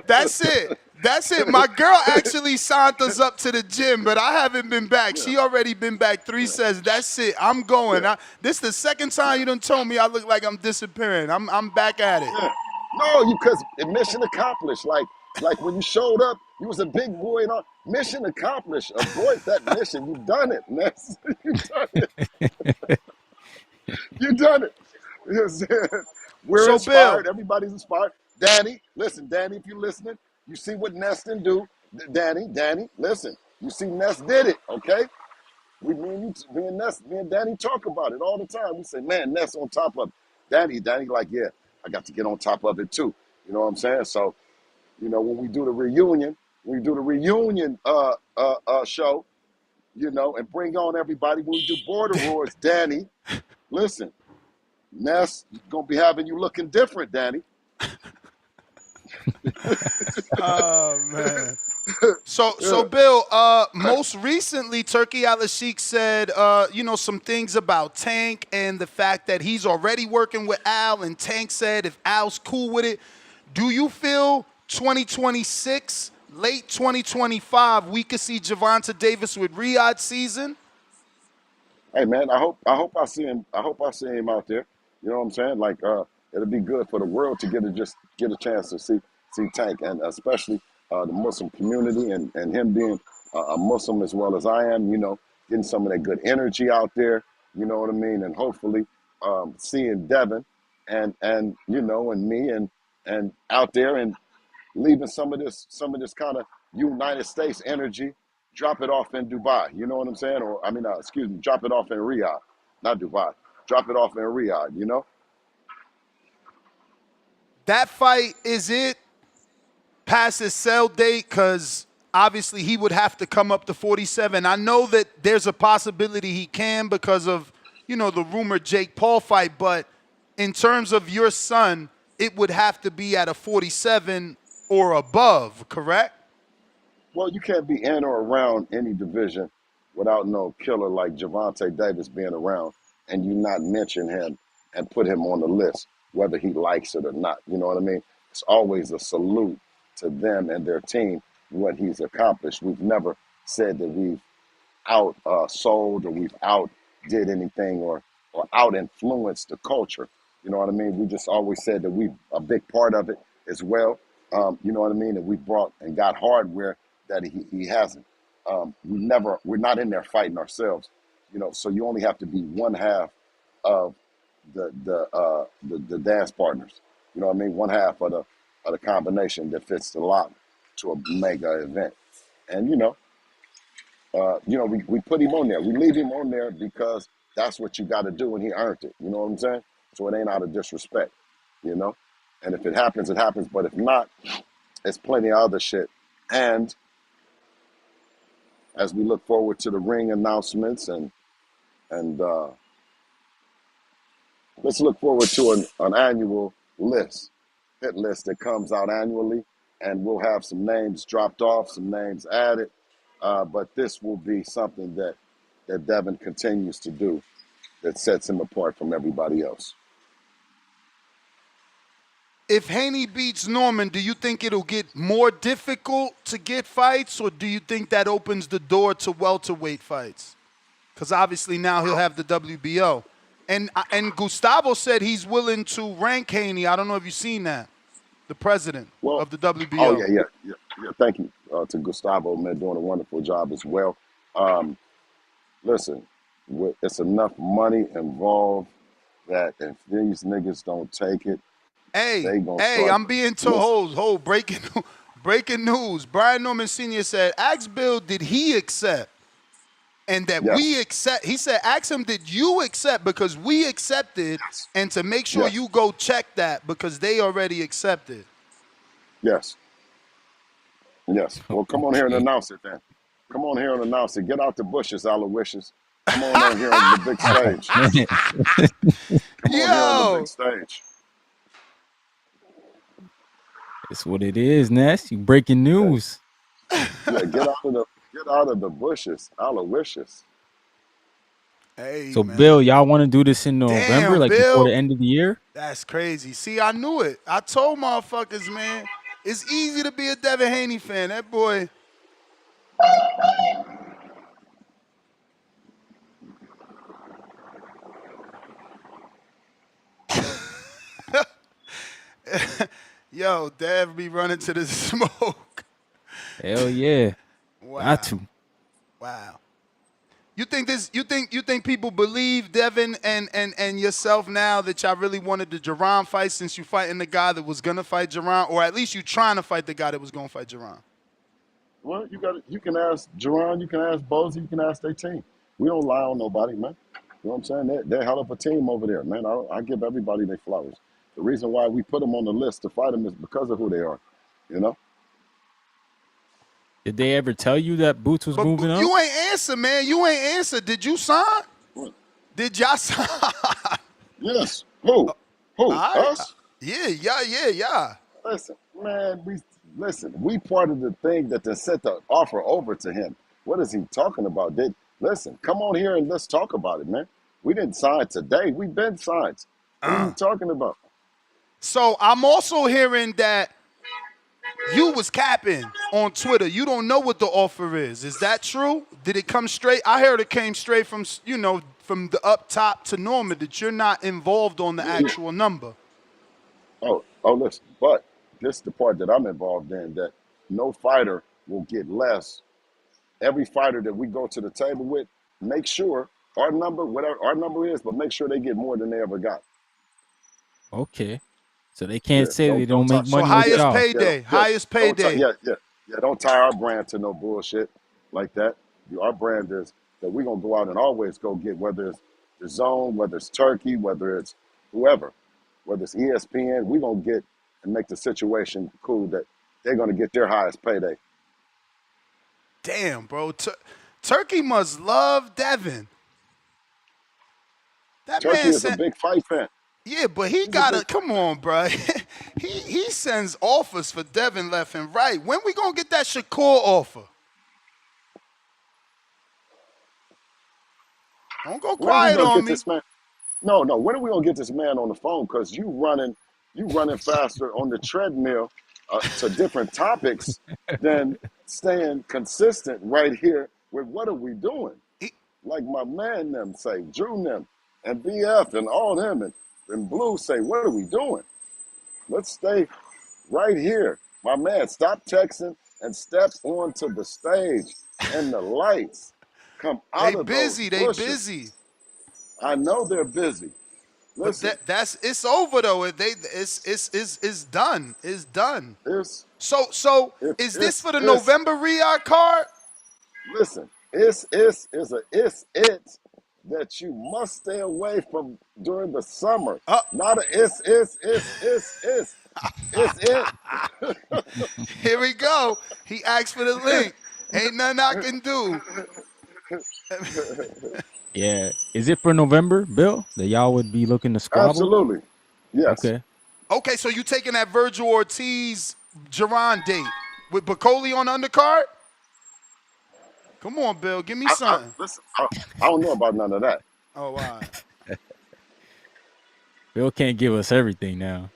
That's it. That's it. My girl actually signed us up to the gym, but I haven't been back.
Yeah.
She already been back 3 sets. That's it. I'm going.
Yeah.
This is the second time you done told me I look like I'm disappearing. I'm back at it.
Yeah. No, because mission accomplished. Like when you showed up, you was a big boy and all. Mission accomplished. Avoid that mission. You done it, Ness. You done it. You done it. You know what I'm saying? We're
So,
inspired.
Bill.
Everybody's inspired. Danny, listen, Danny, if you're listening, you see what Neston do. Danny, listen. You see Ness did it, okay? Me and Danny talk about it all the time. We say, man, Ness on top of it. Danny like, yeah, I got to get on top of it too. You know what I'm saying? So, when we do the reunion, show, and bring on everybody, when we do Border Wars, Danny, listen, Ness gonna be having you looking different, Danny.
Oh man. So Bill, most recently Turkey Al-Sheikh said, some things about Tank and the fact that he's already working with Al, and Tank said if Al's cool with it, do you feel 2026, late 2025, we could see Gervonta Davis with Riyadh season?
Hey man, I hope I see him. I hope I see him out there. You know what I'm saying? Like, it'll be good for the world to get a chance to see Tank, and especially the Muslim community, and him being a Muslim as well as I am. Getting some of that good energy out there. You know what I mean? And hopefully, seeing Devin and me and out there, and leaving some of this kind of United States energy, drop it off in Dubai. You know what I'm saying? Or drop it off in Riyadh, not Dubai. Drop it off in Riyadh.
That fight, is it past his sell date? Because obviously he would have to come up to 47. I know that there's a possibility he can because of, the rumored Jake Paul fight. But in terms of your son, it would have to be at a 47 or above, correct?
Well, you can't be in or around any division without no killer like Gervonta Davis being around, and you not mention him and put him on the list, whether he likes it or not. You know what I mean? It's always a salute to them and their team, what he's accomplished. We've never said that we've sold or we've outdid anything or out influenced the culture. You know what I mean? We just always said that we a big part of it as well. You know what I mean? And we brought and got hardware that he hasn't. We're not in there fighting ourselves. So you only have to be one half of the dance partners. You know what I mean? One half of the combination that fits the lock to a mega event. And we put him on there. We leave him on there because that's what you got to do, and he earned it. You know what I'm saying? So it ain't out of disrespect. And if it happens, it happens. But if not, it's plenty of other shit. And as we look forward to the ring announcements and let's look forward to an annual hit list that comes out annually, and we'll have some names dropped off, some names added. But this will be something that Devin continues to do that sets him apart from everybody else.
If Haney beats Norman, do you think it'll get more difficult to get fights, or do you think that opens the door to welterweight fights? Because obviously now he'll have the WBO. And Gustavo said he's willing to rank Haney. I don't know if you've seen that. The president of the WBO.
Oh, yeah. Thank you to Gustavo, man, doing a wonderful job as well. Listen, it's enough money involved that if these niggas don't take it,
I'm being told, breaking news. Brian Norman Sr. said, ask Bill, did he accept and that
Yes.
we accept. He said, ask him, did you accept? Because we accepted, and to make sure
Yes.
you go check that because they already accepted.
Yes. Yes. Well, come on here and announce it then. Come on here and announce it. Get out the bushes, Aloysius. Come on here on the big stage. Come on here on the big stage.
It's what it is, Ness. You breaking news.
Yeah, get out of the bushes, Aloysius.
Hey,
So,
man.
Bill, y'all want to do this in November,
Damn,
like
Bill.
before the end of the year?
That's crazy. See, I knew it. I told motherfuckers, man, it's easy to be a Devin Haney fan. That boy. Yo, Dev be running to the smoke.
Hell yeah.
Wow.
Got to.
Wow. You think this? You think people believe Devin and yourself now that y'all really wanted the Jerron fight since you fighting the guy that was gonna fight Jerron, or at least you trying to fight the guy that was gonna fight Jerron?
Well, you can ask Jerron, you can ask Bozy, you can ask their team. We don't lie on nobody, man. You know what I'm saying? They're a hell of a team over there, man. I give everybody their flowers. The reason why we put them on the list to fight them is because of who they are, you know?
Did they ever tell you that Boots was moving up?
You ain't answer, man. You ain't answer. Did you sign?
What?
Did y'all sign?
Yes. Who? Us?
Yeah.
Listen, man, we part of the thing that they sent the offer over to him. What is he talking about? Listen, come on here and let's talk about it, man. We didn't sign today. We've been signed. What are you talking about?
So I'm also hearing that you was capping on Twitter. You don't know what the offer is. Is that true? Did it come straight? I heard it came straight from, from the up top to Norman, that you're not involved on the actual number.
Oh, listen, but this is the part that I'm involved in, that no fighter will get less. Every fighter that we go to the table with, make sure our number, whatever our number is, but make sure they get more than they ever got.
Okay. So they can't say they don't make money.
So highest
y'all.
payday. Highest payday.
Yeah. Don't tie our brand to no bullshit like that. Our brand is that we're going to go out and always go get, whether it's the Zone, whether it's Turkey, whether it's whoever, whether it's ESPN, we're going to get and make the situation cool that they're going to get their highest payday.
Damn, bro. Turkey must love Devin. That
Turkey
man
is a big fight fan.
Yeah, but he gotta come on, bro. he sends offers for Devin left and right. When we gonna get that Shakur offer? Don't go quiet on me.
No. When are we gonna get this man on the phone? Because you running faster on the treadmill to different topics than staying consistent right here with what are we doing? Like my man them say, Drew them, and BF and all them and Blue say, what are we doing? Let's stay right here. My man, stop texting and step onto the stage and the lights come out of those bushes.
They busy.
I know they're busy. Listen,
but it's over though. It's done. It's done. So is this for the November Riyadh card?
Listen, it's it that you must stay away from during the summer. Not it's it.
Here we go. He asked for the link. Ain't nothing I can do.
Yeah. Is it for November, Bill, that y'all would be looking to squabble?
Absolutely. Yes.
Okay, so you taking that Virgil Ortiz Jerron date with Bacoli on the undercard? Come on, Bill. Give me something.
Listen, I don't know about none of that.
Oh, wow.
Bill can't give us everything now.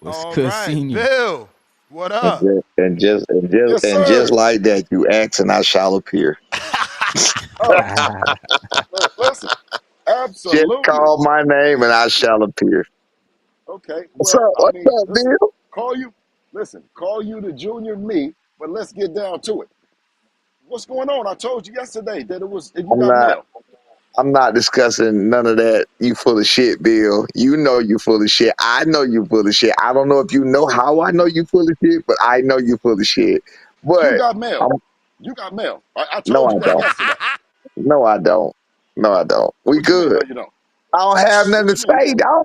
All right, Bill. What up?
And just like that, you ask and I shall appear.
Listen, absolutely.
Just call my name and I shall appear.
Okay.
What's up, Bill?
Call you the junior me, but let's get down to it. What's going on? I told you yesterday that you got mail.
I'm not discussing none of that. You full of shit, Bill. You know you full of shit. I know you full of shit. I don't know if you know how I know you full of shit, but I know you full of shit. But
you got mail. You got mail. I
No,
told
I
you that
don't.
yesterday.
No, I don't. No, I don't. We
What you mean?
good.
No, you don't.
I don't have nothing
What
to
you mean?
say, dog.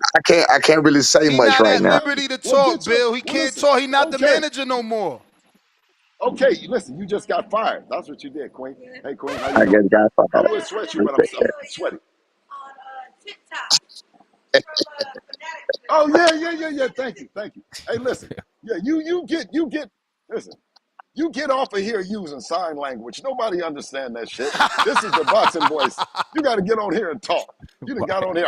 I can't really say
He
much
not
right
at
now.
liberty to
Well,
talk,
get your.
Bill. He
Well,
can't
listen.
talk. He not the
Okay.
manager no more.
Okay. Listen. You just got fired. That's what you did, Queen. Hey, Queen. How you
I
doing?
guess got
I
fired.
would sweat you, but I'm
Appreciate
sweaty.
that.
Oh yeah. Thank you. Hey, listen. Yeah, you get. Listen. You get off of here using sign language. Nobody understand that shit. This is the boxing voice. You got to get on here and talk. You done got on here.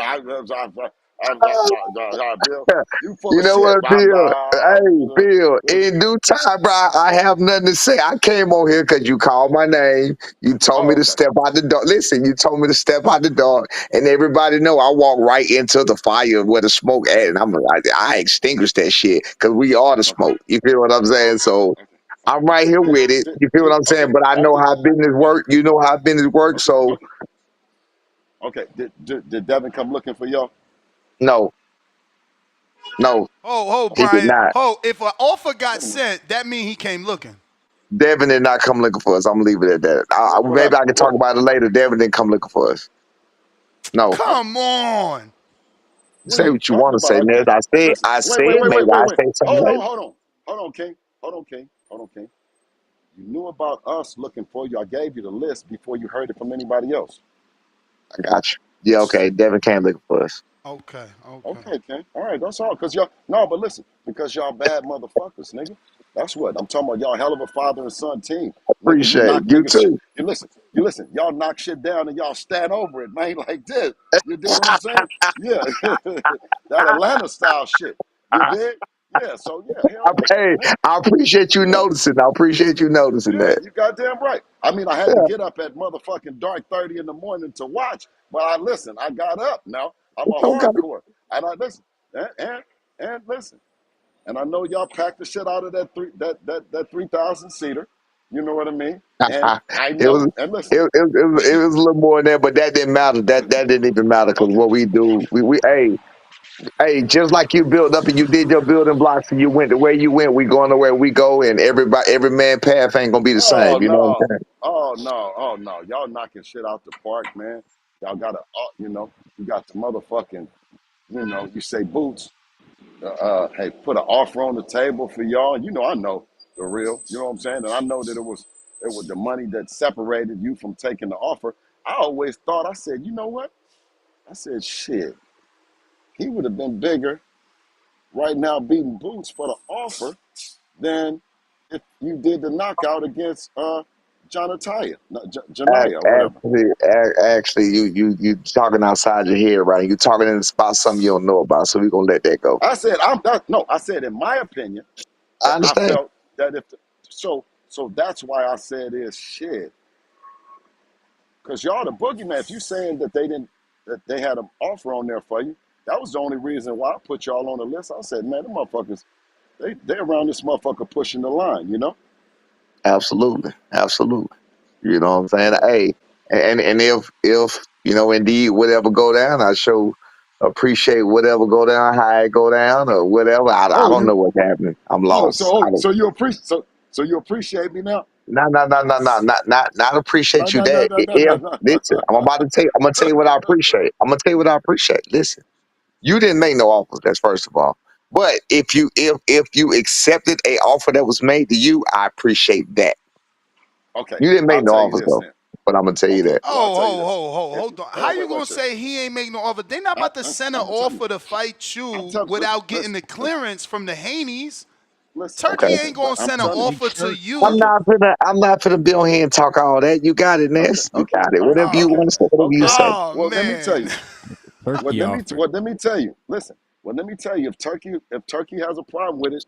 Bill, you full
You
of
know
shit.
what, Bill? Hey, Bill, in due time, bro, I have nothing to say. I came on here because you called my name. You told me
Oh,
to
okay.
step out the door. Listen, you told me to step out the door, and everybody know I walk right into the fire where the smoke at, and I extinguished that shit because we are the
Okay.
smoke. You feel what I'm saying? So
Okay.
I'm right here with it. You feel what I'm saying?
Okay.
But I know
After.
how business work. You know how business work.
Okay.
So
Okay. Okay. Did Devin come looking for y'all?
no, no, he did
Brian.
not.
If an offer got
Wait a minute.
sent, that mean he came looking.
Devin did not come looking for us. I'm gonna leave it at that.
What
Maybe I
happened?
can talk about it later. Devin didn't come looking for us. No.
Come on.
What are
Say
you
what you
talking
want to
about?
say, Ned.
Listen.
I
Wait.
said maybe I say something later.
Hold on, King. Hold on, King. You knew about us looking for you. I gave you the list before you heard it from anybody else.
I got you. Yeah, okay. Devin came looking for us.
Okay.
Okay, King. All right, that's all. Cause y'all no, but listen, because y'all bad motherfuckers, nigga. That's what I'm talking about. Y'all hell of a father and son team, nigga. You
Appreciate
knock
it. You
niggas shit.
too.
You listen. Y'all knock shit down and y'all stand over it, man, like this. You dig what I'm saying? Yeah, that Atlanta style shit. You dig? Yeah. So yeah, hell yeah,
Hey,
nigga.
I appreciate you
Yeah.
noticing. I appreciate you noticing
Yeah,
that.
you goddamn right. I mean, I had to
Yeah,
get up at motherfucking dark 30 in the morning to watch, but I got up now. I'm a
it's okay.
hardcore. And I listen. And listen. And I know y'all packed the shit out of that 3,000 seater. You know what I mean? And I
It was
know, and listen.
it was a little more than that, but that didn't matter. That didn't even matter because
Okay.
what we do, we hey, just like you built up and you did your building blocks and you went the way you went, we going the way we go, and every man path ain't gonna be the
Oh
same. You know what
no.
I'm saying?
Oh no. Y'all knocking shit out the park, man. Y'all gotta you got the motherfucking, you say boots. Hey, put an offer on the table for y'all. You know, I know the real. You know what I'm saying? And I know that it was the money that separated you from taking the offer. I always thought, I said, you know what? I said, shit, he would have been bigger right now beating Boots for the offer than if you did the knockout against Janataya, Janaya, or whatever.
Actually, you talking outside your head, right? You talking about something you don't know about, so we gonna let that go.
I said in my opinion
I
that I
understand.
felt that so that's why I said is shit. Because y'all the boogeyman. If you saying that they had an offer on there for you, that was the only reason why I put y'all on the list. I said, man, the motherfuckers, they around this motherfucker pushing the line, you know?
Absolutely, absolutely. You know what I'm saying? Hey, and if indeed whatever go down, I sure appreciate whatever go down, how it go down, or whatever. I
Oh,
don't know what's happening. I'm lost. I don't.
so you appreciate me now?
Not appreciate you. That if
No.
listen, I'm gonna tell you what I appreciate. I'm gonna tell you what I appreciate. Listen, you didn't make no offers. That's first of all. But if you accepted a offer that was made to you, I appreciate that.
Okay,
You didn't make
I'll
no
tell you
offers
this
though,
then.
but I'm gonna tell you
Okay,
that.
well, I'll tell you this.
Hold on. How you gonna
Wait.
say he ain't make no offer? They not about to send an
I'm gonna tell you.
offer to fight
I'm
you
telling.
without getting
Listen,
the clearance from the Haneys.
Okay.
Turkey ain't gonna
I'm
send an
telling you.
offer to
I'm
you.
not finna I'm not finna be on here and talk all that. You got it, Ness. You
Okay,
got it.
all right,
Whatever you
okay,
want to say, whatever you
okay.
say.
Oh
Well, let me tell
man.
you.
Turkey offer.
Let me tell you. Listen. Well, let me tell you. If Turkey has a problem with it,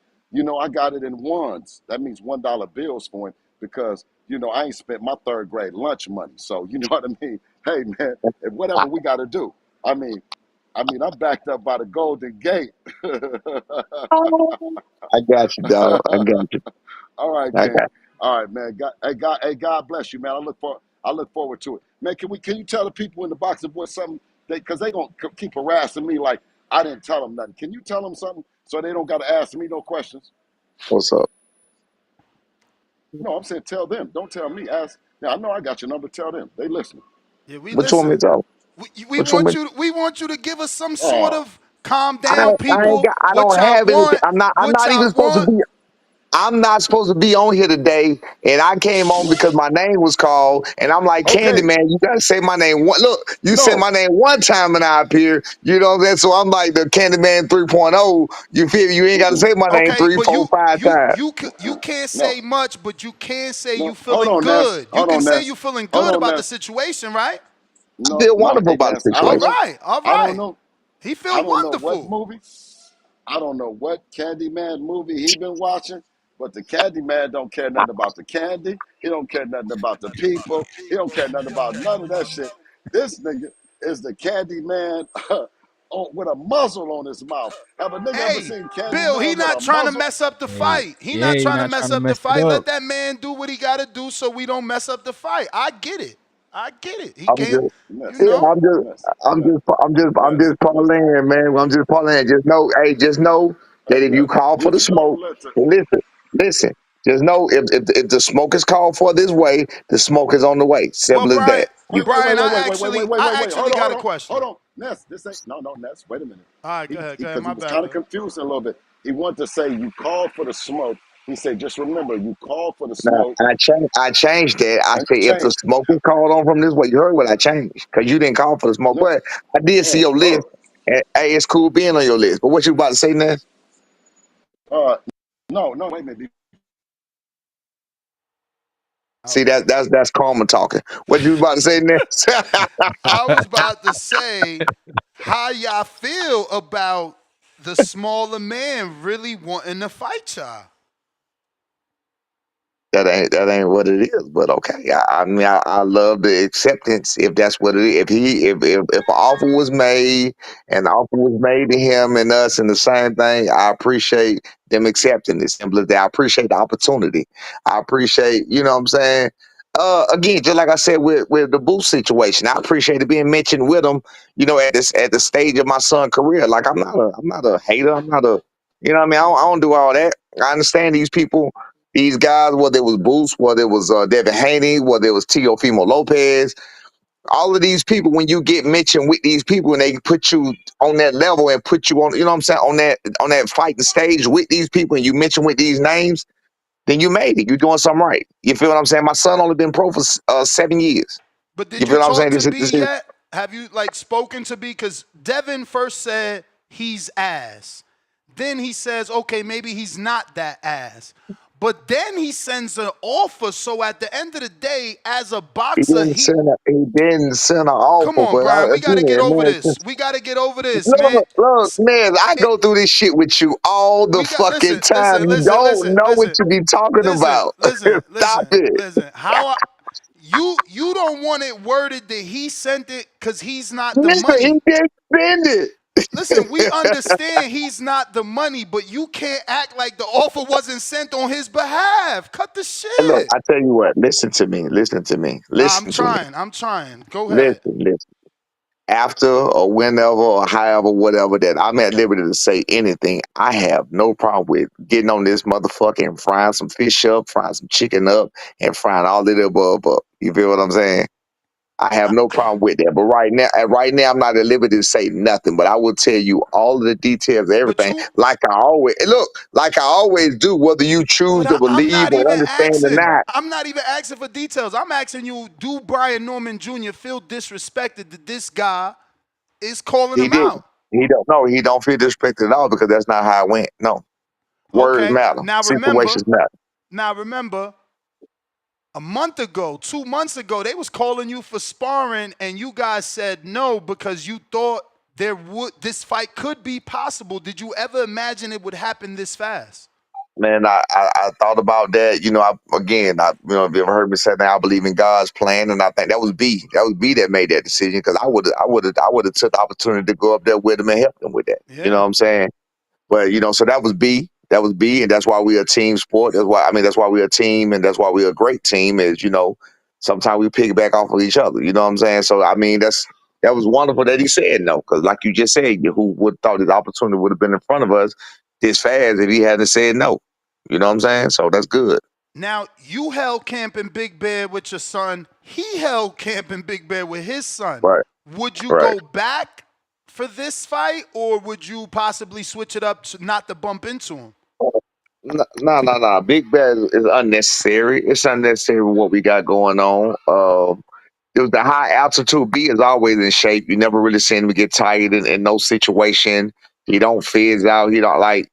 I got it in ones. That means $1 bills for him because I ain't spent my third grade lunch money. So you know what I mean. Hey man, if
I,
whatever we got to do. I'm backed up by the Golden Gate.
I got you, dog. I got you.
All right,
I
King.
got
All right, man. God bless you, man. I look forward to it, man. Can you tell the people in the boxing boys something? Because they gonna keep harassing me like I didn't tell them nothing. Can you tell them something so they don't got to ask me no questions?
what's up.
No, I'm saying tell them. Don't tell me. Ask. Now I know I got your number. Tell them. They listening.
Yeah, we
What you want me
listen.
to tell?
We
What you want me?
want you. We want you to give us some sort
Oh,
of calm
I
down,
I ain't
people.
got. I
What
don't
y'all
have anything.
want?
I'm
What
not even
y'all
supposed to
want?
be. I'm not supposed to be on here today, and I came on because my name was called, and I'm like,
okay.
Candyman, you gotta say my name. Look, you said
No,
my name one time and I appear. You know what I'm saying? So I'm like the Candyman 3.0. You feel me? You ain't gotta say my name
Okay,
three,
but
four, five times.
you can't
no,
say much, but you can say you
no. Hold
feeling
on, Ness.
good. You
Hold
can
on,
say
Ness.
you feeling
Hold
good
on,
about the
Ness.
situation, right?
I
No,
feel
no.
wonderful
Hey,
about
Ness.
the
I
All
don't
situation.
know.
right, all
I don't
right.
know.
He
I
feel
don't know what
wonderful.
movie. I don't know what Candyman movie he been watching, but the Candyman don't care nothing about the candy. He don't care nothing about the people. He don't care nothing about none of that shit. This nigga is the Candyman with a muzzle on his mouth. Have a nigga ever
Hey,
seen
Bill, he
Candyman with
not
a
trying to
muzzle?
mess up the
Hey,
fight. He
yeah,
not
you're
trying to
not
mess
trying to
up the
mess it
fight.
up.
Let that man do what he got to do so we don't mess up the fight. I get it. I get it. He
I'm
can't,
just,
you
Ness,
yeah,
know.
Ness, Ness,
I'm
Ness,
just parlaying, man. I'm just parlaying. Just know, hey, just know that if you
Ness.
call for
Did
the
you know?
smoke, listen. Just know if the smoke is called for this way, the smoke is on the way.
Well,
Simple as
Brian,
that.
Wait, wait,
Brian,
wait, wait, wait, wait, wait, wait, wait, wait,
I
wait.
actually
Hold on,
got
hold
a
on, hold
question.
on. Ness, this ain't no, Ness. Wait a minute.
All right, go
He
ahead, go ahead.
because
My
he was
bad,
kind of
Bill.
confused a little bit. He wanted to say you called for the smoke. He said, just remember, you called for the
Now,
smoke
I changed that. I
and
said
you
if the
changed it.
smoke is called on from this way, you heard what I changed because you didn't call for the smoke.
No,
But I did see
oh,
your list.
oh,
And, hey, it's cool being on your list. But what you about to say now?
uh, no, no, wait a minute.
See that's karma talking. What you about to say next?
I was about to say how y'all feel about the smaller man really wanting to fight y'all.
That ain't what it is. But okay, I mean, I love the acceptance if that's what it is. If an offer was made and the offer was made to him and us and the same thing, I appreciate them accepting it. Simple as that. I appreciate the opportunity. I appreciate, you know what I'm saying. Again, just like I said with the Boost situation, I appreciate it being mentioned with him. You know, at the stage of my son's career. Like I'm not a hater. I'm not a, you know what I mean. I don't do all that. I understand these people. These guys, whether it was Boost, whether it was Devin Haney, whether it was Teofimo Lopez, all of these people, when you get mentioned with these people and they put you on that level and put you on, you know what I'm saying, on that fighting stage with these people and you mention with these names, then you made it. You're doing something right. You feel what I'm saying? My son only been pro for 7 years.
But
You
did you
feel what I'm
talk
saying?
to
This
B
is
yet? Have you like spoken to B? Because Devin first said he's ass. Then he says, okay, maybe he's not that ass. But then he sends an offer. So at the end of the day, as a boxer,
he didn't send an
come
offer,
on,
but
Brian, we got to get
again,
over
man,
this. We got to get over this, man.
look, man, I go through this shit with you all the
We got
fucking
listen,
time.
listen,
You
listen,
don't
listen,
know what
listen,
you be talking
listen,
about.
listen,
Stop
listen,
it.
listen. You don't want it worded that he sent it because he's not the
Nigga, he
money.
didn't send it.
Listen, we understand he's not the money, but you can't act like the offer wasn't sent on his behalf. Cut the
And look,
shit.
I tell you what, listen to me, listen to me,
Nah, I'm
listen to me,
trying. I'm trying. Go ahead.
listen. After or whenever or however, whatever that I'm at liberty to say anything, I have no problem with getting on this motherfucker and frying some fish up, frying some chicken up, and frying all of the above up. You feel what I'm saying? I have no problem with that. But right now, I'm not at liberty to say nothing. But I will tell you all of the details,
But
everything,
you
like I always look, like I always do, whether you choose
but
to
I'm
believe
not
or
even
understand or
asking.
not.
I'm not even asking for details. I'm asking you, do Brian Norman Jr. feel disrespected that this guy is calling
He
him
didn't.
out?
He don't. No, he don't feel disrespected at all because that's not how it went. No, words
Okay.
matter, situations matter.
Now remember, a month ago, 2 months ago, they was calling you for sparring, and you guys said no because you thought this fight could be possible. Did you ever imagine it would happen this fast?
Man, I thought about that. You know, if you ever heard me say that, I believe in God's plan, and I think that was B. That was B that made that decision because I would have took the opportunity to go up there with him and help him with that. You know
Yeah.
what I'm saying? But you know, so that was B. That was B, and that's why we're a team sport. That's why we're a team, and that's why we're a great team. Is you know, sometimes we piggyback off of each other. You know what I'm saying? So I mean, that was wonderful that he said no, because like you just said, who would thought his opportunity would have been in front of us this fast if he hadn't said no? You know what I'm saying? So that's good.
Now, you held camp in Big Bear with your son. He held camp in Big Bear with his son.
Right.
Would you
Right.
go back for this fight, or would you possibly switch it up to not to bump into him?
No. Big bet is unnecessary. It's unnecessary what we got going on. It was the high altitude. B is always in shape. You never really seen him get tired in no situation. He don't fizz out. He don't like.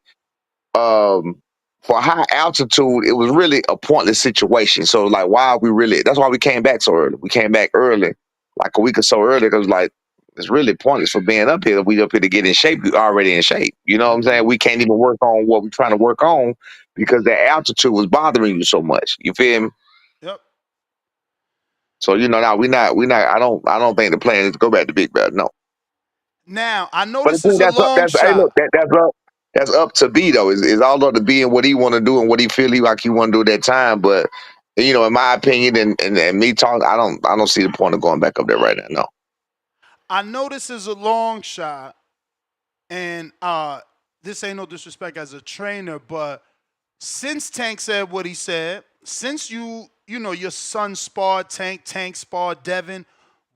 um for high altitude, it was really a pointless situation. So like, why are we really? That's why we came back so early. We came back early, like a week or so early, because like it's really pointless for being up here. We up here to get in shape. We already in shape. You know what I'm saying? We can't even work on what we're trying to work on because the altitude was bothering you so much. You feel me?
Yep.
So now we not. I don't think the plan is to go back to Big Bad. No.
Now, I know
But I
this is
think
a long
hey,
shot.
look, that's up to B though. Is all up to B and what he want to do and what he feel like he want to do at that time. But in my opinion and me talking, I don't see the point of going back up there right now. No.
I know this is a long shot, and this ain't no disrespect as a trainer, but since Tank said what he said, since your son sparred Tank, Tank sparred Devin,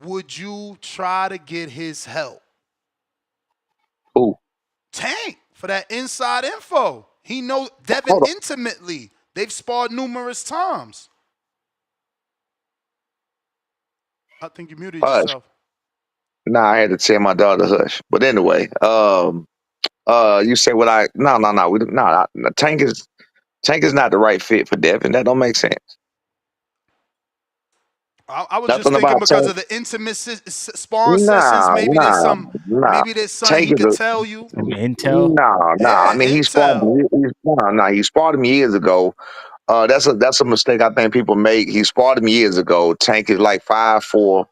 would you try to get his help?
Who?
Tank, for that inside info. He knows Devin
Hold on.
intimately. They've sparred numerous times. I think you muted
Hush.
yourself.
Nah, I had to tell my daughter hush. But anyway, you say what I no. Tank is not the right fit for Devin. That don't make sense.
I was just
Nothing
thinking
about
because
Tank.
of the intimate sparring sessions.
Nah.
Maybe there's something
Tank
he
is
could
a
tell you.
Some intel.
I
Yeah,
mean, he sparred.
intel.
He sparred him years ago. That's a mistake I think people make. He sparred him years ago. Tank is like 5'4",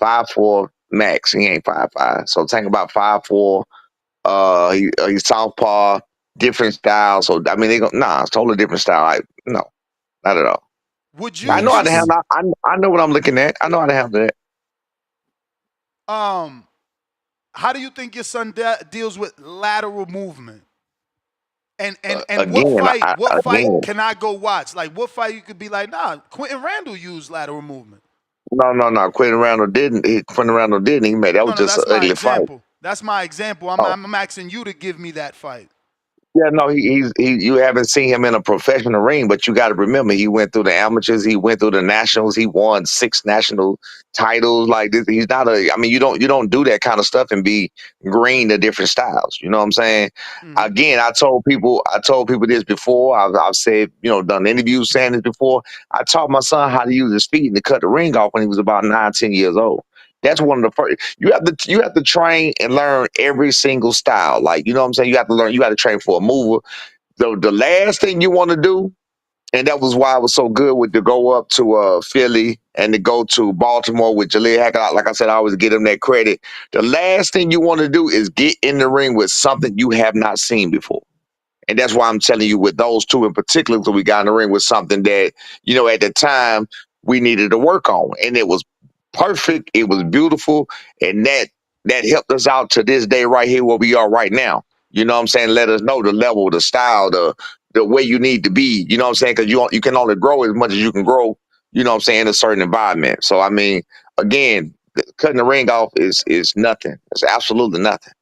5'4" max. He ain't 5'5". So Tank about 5'4". He's southpaw, different style. So I mean, it's totally different style. No, not at all.
Would
I
you
know how to
use
handle. I know what I'm looking at. I know how to handle that.
how do you think your son deals with lateral movement? And
Again,
what fight
again,
can I go watch? Like what fight you could be like, nah, Quentin Randall used lateral movement.
no. Quentin Randall didn't. Quentin Randall didn't. He made that was
No,
just an
that's my
ugly fight.
example. That's my example.
Oh.
I'm asking you to give me that fight.
Yeah, no, you haven't seen him in a professional ring, but you got to remember he went through the amateurs, he went through the nationals, he won 6 national titles. Like this, he's not a. I mean, you don't do that kind of stuff and be green to different styles. You know what I'm saying?
Mm-hmm.
Again, I told people this before. I've said done interviews saying this before. I taught my son how to use his feet and to cut the ring off when he was about 9, 10 years old. That's one of the first. You have to train and learn every single style. Like what I'm saying. You have to learn. You got to train for a mover. The last thing you want to do, and that was why I was so good with to go up to Philly and to go to Baltimore with Jaleel Hackett. Like I said, I always give him that credit. The last thing you want to do is get in the ring with something you have not seen before. And that's why I'm telling you with those two in particular, because we got in the ring with something that, at the time we needed to work on. And it was perfect. It was beautiful. And that helped us out to this day right here where we are right now. You know what I'm saying? Let us know the level, the style, the way you need to be. You know what I'm saying? Because you can only grow as much as you can grow, you know what I'm saying, in a certain environment. So, I mean, again, cutting the ring off is nothing. It's absolutely nothing.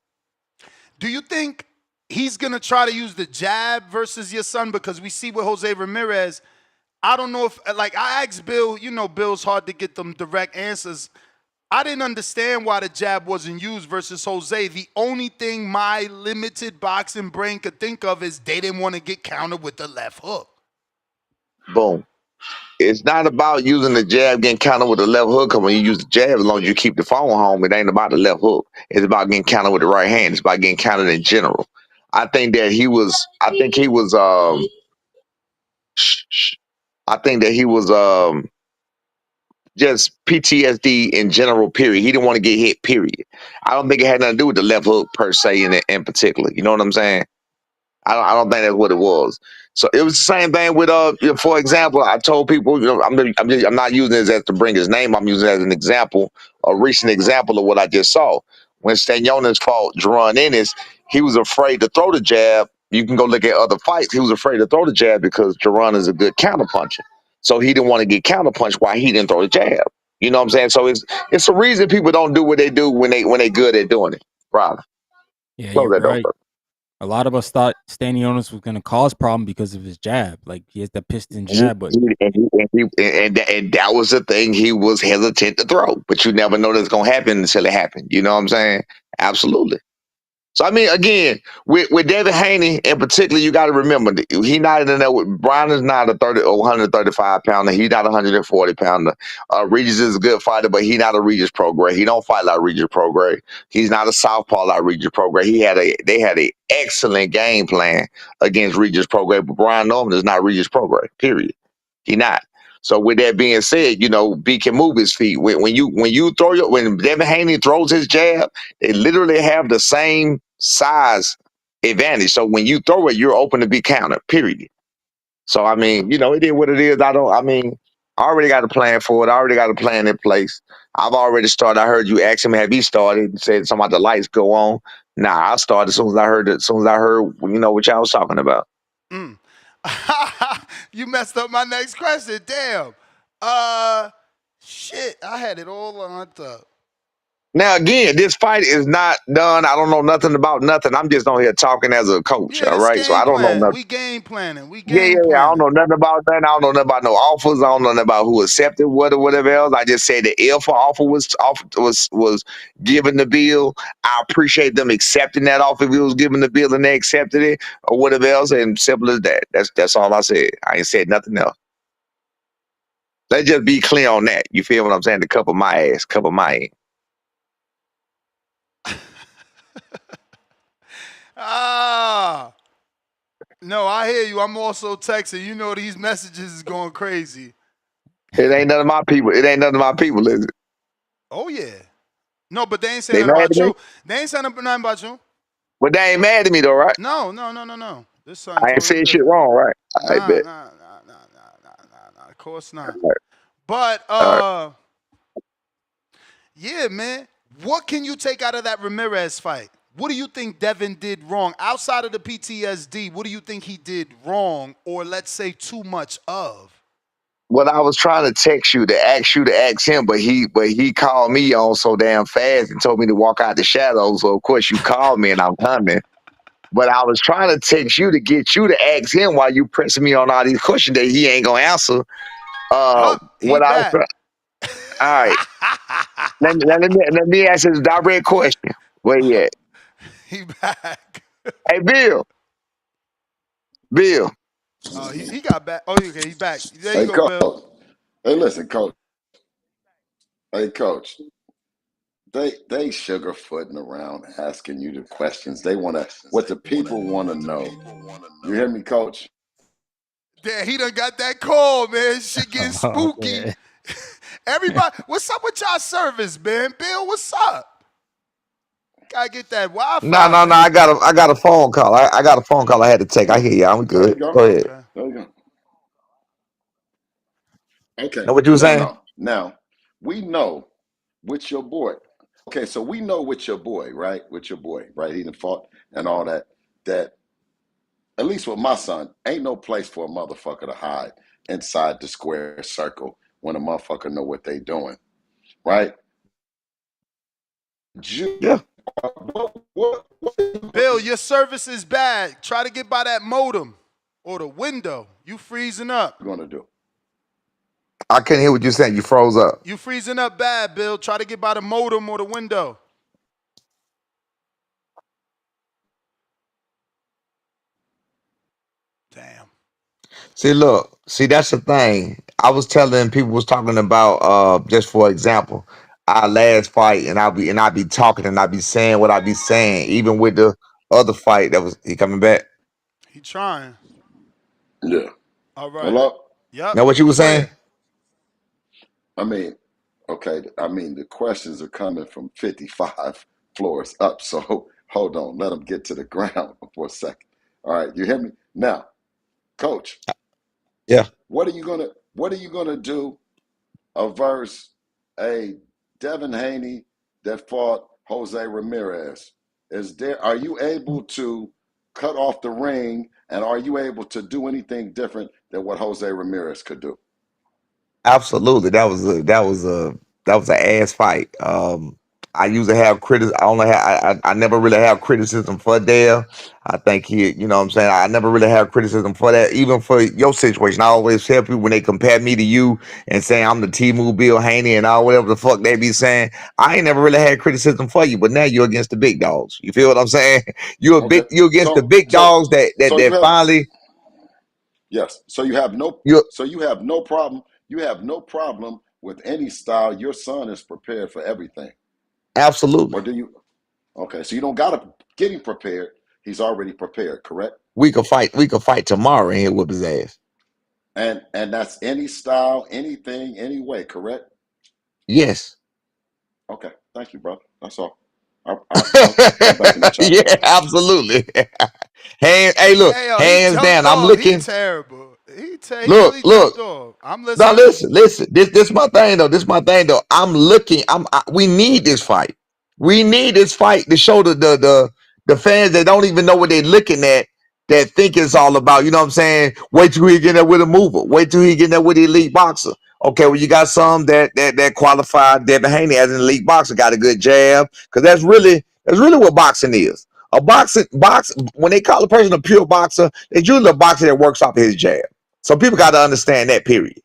Do you think he's gonna try to use the jab versus your son? Because we see with Jose Ramirez, I don't know if I asked Bill, Bill's hard to get them direct answers. I didn't understand why the jab wasn't used versus Jose. The only thing my limited boxing brain could think of is they didn't want to get countered with the left hook.
Boom. It's not about using the jab, getting countered with the left hook. Because when you use the jab, as long as you keep the phone home, it ain't about the left hook. It's about getting countered with the right hand. It's about getting countered in general. I think he was just PTSD in general, period. He didn't want to get hit, period. I don't think it had nothing to do with the left hook per se in particular. You know what I'm saying? I don't think that's what it was. So it was the same thing with for example, I told people, I'm not using this as to bring his name. I'm using it as an example, a recent example of what I just saw. When Stanionis fought Jerron Ennis, he was afraid to throw the jab you can go look at other fights. He was afraid to throw the jab because Jerron is a good counterpuncher. So he didn't want to get counterpunched while he didn't throw the jab. You know what I'm saying? So it's a reason people don't do what they do when they good at doing it. Probably.
Yeah,
Close
you're
that door
right.
first.
A lot of us thought Stanionis was going to cause problem because of his jab. Like, he has the piston jab, but
And that was the thing he was hesitant to throw. But you never know that's gonna happen until it happened. You know what I'm saying? Absolutely. So I mean, again, with Devin Haney in particular, you got to remember he not in there with Brian is not a 30 or 135 pounder. He's not a 140 pounder. Regis is a good fighter, but he not a Regis Prograis. He don't fight like Regis Prograis. He's not a southpaw like Regis Prograis. They had a excellent game plan against Regis Prograis, but Brian Norman is not Regis Prograis. Period. He not. So with that being said, you know, B can move his feet. When Devin Haney throws his jab, they literally have the same size advantage. So when you throw it, you're open to be countered, period. So I mean, you know, it is what it is. I already got a plan for it. I already got a plan in place. I've already started. I heard you ask him, have he started? And said something about the lights go on. Nah, I started as soon as I heard you know, what y'all was talking about.
Mm. You messed up my next question. Damn. Shit. I had it all lined up.
Now again, this fight is not done. I don't know nothing about nothing. I'm just on here talking as a coach,
Yeah,
all
this
right? So
game
I don't know
plan.
nothing.
We game planning. We
Yeah,
game
I don't
planning.
know nothing about that. I don't know nothing about no offers. I don't know nothing about who accepted what or whatever else. I just said that if an offer was given the bill, I appreciate them accepting that offer if it was given the bill and they accepted it or whatever else. And simple as that. That's all I said. I ain't said nothing else. Let's just be clear on that. You feel what I'm saying? To cover my ass, cover my end.
Ah. No, I hear you. I'm also texting. You know these messages is going crazy.
It ain't none of my people. It ain't none of my people, is it?
Oh yeah. No, but they ain't saying
They
nothing
mad
about
at me?
you. They ain't saying nothing about you.
But they ain't mad at me though, right?
No. This something
I ain't
totally
saying shit
different.
wrong, right? I
Nah.
bet.
Of course not.
All right.
But
All right.
yeah, man. What can you take out of that Ramirez fight? What do you think Devin did wrong? Outside of the PTSD, what do you think he did wrong or let's say too much of?
Well, I was trying to text you to ask him, but he called me on so damn fast and told me to walk out the shadows. So of course you called me and I'm coming. But I was trying to text you to get you to ask him while you pressing me on all these questions that he ain't gonna answer.
He
What I was
back.
all right. Let me ask this direct question. Where you at?
He back.
Hey Bill.
He got back. Oh, okay, he back. There you
Hey,
go, Bill.
coach. Hey, listen, coach. Hey, coach. They sugarfooting around asking you the questions. They want to what the people want to know. You hear me, coach?
Damn, he done got that call, man. Shit getting
oh,
spooky.
man.
Everybody, what's up with y'all service, man? Bill, what's up? Gotta get that
No,
Wi-Fi,
no, no.
man.
I got a phone call. I got a phone call I had to take. I hear you. I'm
There you
good.
go.
Go ahead.
Okay.
There you go. Okay.
Know what you were saying?
Now, we know with your boy. Okay, so we know with your boy, right? With your boy, right? He done fought and all that. That at least with my son, ain't no place for a motherfucker to hide inside the square circle when a motherfucker know what they doing, right?
Yeah.
Bill, your service is bad. Try to get by that modem or the window. You freezing up.
Gonna do?
I couldn't hear what you saying. You froze up.
You freezing up bad, Bill. Try to get by the modem or the window. Damn.
See, that's the thing. I was telling people was talking about just for example, our last fight and I be talking and I be saying what I be saying, even with the other fight that was he coming back.
He trying.
Yeah.
All right.
Hello?
Yep.
Now what you was
Go
saying?
ahead.
I mean, okay. I mean, the questions are coming from 55 floors up. So hold on. Let them get to the ground for a second. All right. You hear me? Now, coach,
Yeah.
what are you gonna do averse a Devin Haney that fought Jose Ramirez? Are you able to cut off the ring, and are you able to do anything different than what Jose Ramirez could do?
Absolutely, that was an ass fight. I usually have I only have I never really have criticism for Dale. I think he, you know what I'm saying? I never really have criticism for that, even for your situation. I always tell people when they compare me to you and saying I'm the T-Move Bill Haney and all whatever the fuck they be saying, I ain't never really had criticism for you, but now you're against the big dogs. You feel what I'm saying?
Okay.
You're against the
So
big
so
dogs
so you
that
have
finally
yes. So you have no
you
so you have no problem. You have no problem with any style. Your son is prepared for everything.
absolutely.
Or do you? Okay, so you don't gotta get him prepared. He's already prepared, correct?
We could fight tomorrow and he'll whip his ass.
And that's any style, anything, any way, correct?
Yes.
Okay, thank you, brother. That's all. I'll go back in the chat.
Yeah, absolutely. Hey, look,
Hey, yo, he
hands
jumped
down. I'm
off. He
looking.
terrible. He
Look,
really
look.
jumped off. I'm
Now
listening.
listen. This my thing though. This my thing though. I'm looking. We need this fight. We need this fight to show the fans that don't even know what they're looking at, that think it's all about. You know what I'm saying? Wait till he get there with a mover. Wait till he get there with the elite boxer. Okay, well you got some that qualified. Devin Haney as an elite boxer got a good jab, because that's really what boxing is. A box when they call a person a pure boxer, it's usually a boxer that works off of his jab. So people got to understand that, period.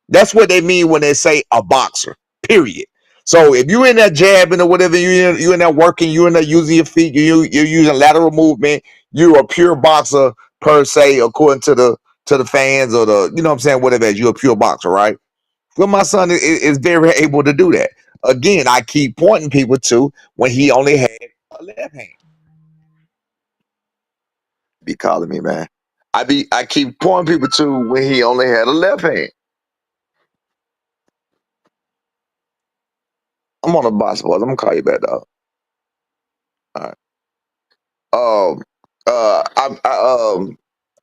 That's what they mean when they say a boxer, period. So if you're in that jabbing or whatever, you're in that working, you're in there using your feet, you're using lateral movement, you're a pure boxer per se, according to the fans or the, you know what I'm saying, whatever, you're a pure boxer, right? Well, my son is very able to do that. Again, I keep pointing people to when he only had a left hand. Be calling me, man. I keep pointing people to when he only had a left hand. I'm on a box, boys. I'm gonna call you back, dog. All right. Um,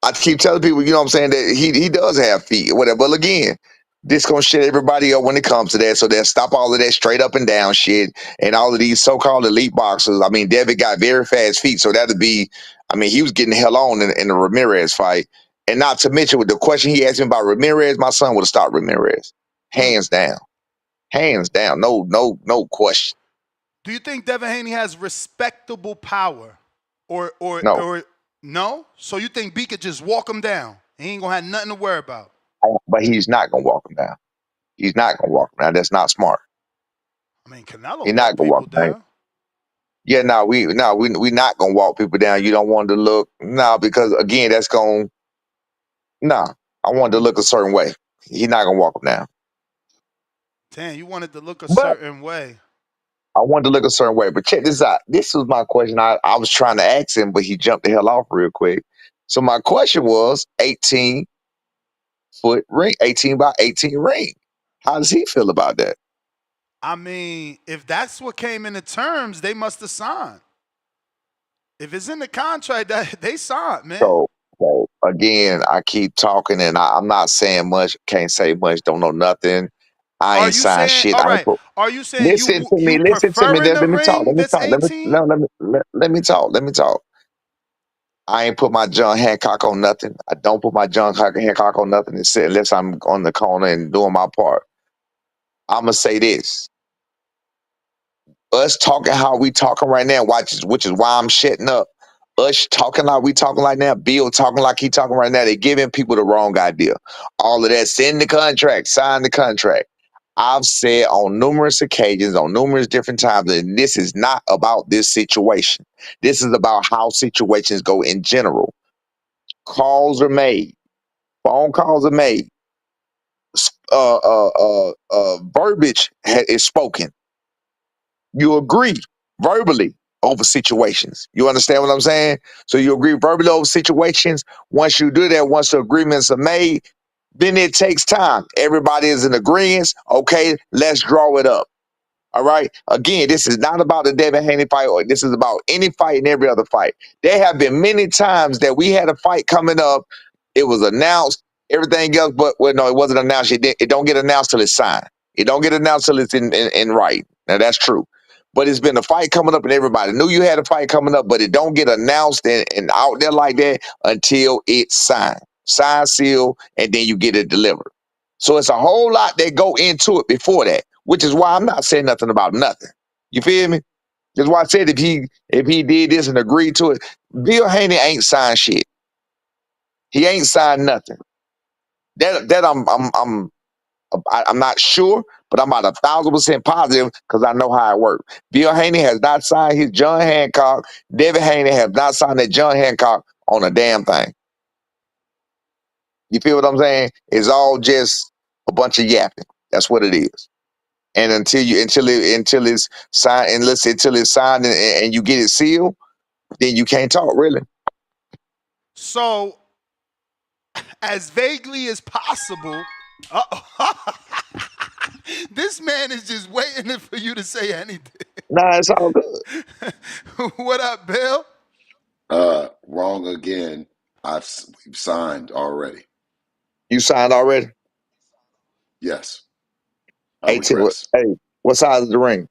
I keep telling people, you know what I'm saying, that he does have feet or whatever. But again, this gonna shit everybody up when it comes to that. So they'll stop all of that straight up and down shit and all of these so-called elite boxers. I mean, David got very fast feet, so that'd be. I mean, he was getting hell on in the Ramirez fight, and not to mention with the question he asked me about Ramirez, my son would have stopped Ramirez, hands down, no question,
Do you think Devin Haney has respectable power,
no.
or no? So you think B could just walk him down? He ain't gonna have nothing to worry about.
But he's not gonna walk him down. He's not gonna walk him down. That's not smart.
I mean, Canelo
He's not
walked
gonna walk
people
him down.
down.
Yeah, we not gonna walk people down. You don't want to look because again, that's gonna no. I want to look a certain way. He's not gonna walk him down.
Damn, you wanted to look a
But
certain way.
I wanted to look a certain way. But check this out. This was my question. I was trying to ask him, but he jumped the hell off real quick. So my question was 18-foot ring, 18 by 18 ring. How does he feel about that?
I mean, if that's what came in the terms, they must have signed. If it's in the contract, that they signed, man.
So again, I keep talking and I'm not saying much, can't say much, don't know nothing. I
Are
ain't
you
signed
saying,
shit.
all
I ain't
right?
put,
Are you saying
listen to me,
you
listen to me.
preferring
Let
the
me talk.
ring that's 18?
Let me talk. Let me talk. I ain't put my John Hancock on nothing. I don't put my John Hancock on nothing and sit unless I'm on the corner and doing my part. I'ma say this. Us talking how we talking right now, which is why I'm shutting up. Us talking like we talking like now, Bill talking like he talking right now, they giving people the wrong idea. All of that, send the contract, sign the contract. I've said on numerous occasions, on numerous different times, that this is not about this situation. This is about how situations go in general. Calls are made, phone calls are made, verbiage is spoken. You agree verbally over situations. You understand what I'm saying? So you agree verbally over situations. Once you do that, once the agreements are made, then it takes time. Everybody is in agreement. Okay, let's draw it up. All right. Again, this is not about the Devin Haney fight, or this is about any fight and every other fight. There have been many times that we had a fight coming up. It was announced, everything else, but well, no, it wasn't announced. It don't get announced till it's signed. It don't get announced till it's in writing. Now that's true. but it's been a fight coming up and everybody knew you had a fight coming up, but it don't get announced and out there like that until it's signed, sealed, and then you get it delivered. So it's a whole lot that go into it before that, which is why I'm not saying nothing about nothing. You feel me? That's why I said if he did this and agreed to it, Bill Haney ain't signed shit. He ain't signed nothing. That I'm not sure, but I'm about 1,000% positive because I know how it works. Bill Haney has not signed his John Hancock. Devin Haney has not signed that John Hancock on a damn thing. You feel what I'm saying? It's all just a bunch of yapping. That's what it is. And until it's signed until it's signed and you get it sealed, then you can't talk really.
So, as vaguely as possible, this man is just waiting for you to say anything.
Nah, it's all good.
What up, Bill?
Wrong again. We've signed already.
You signed already?
Yes. I
18.
regress.
Hey, what size is the ring?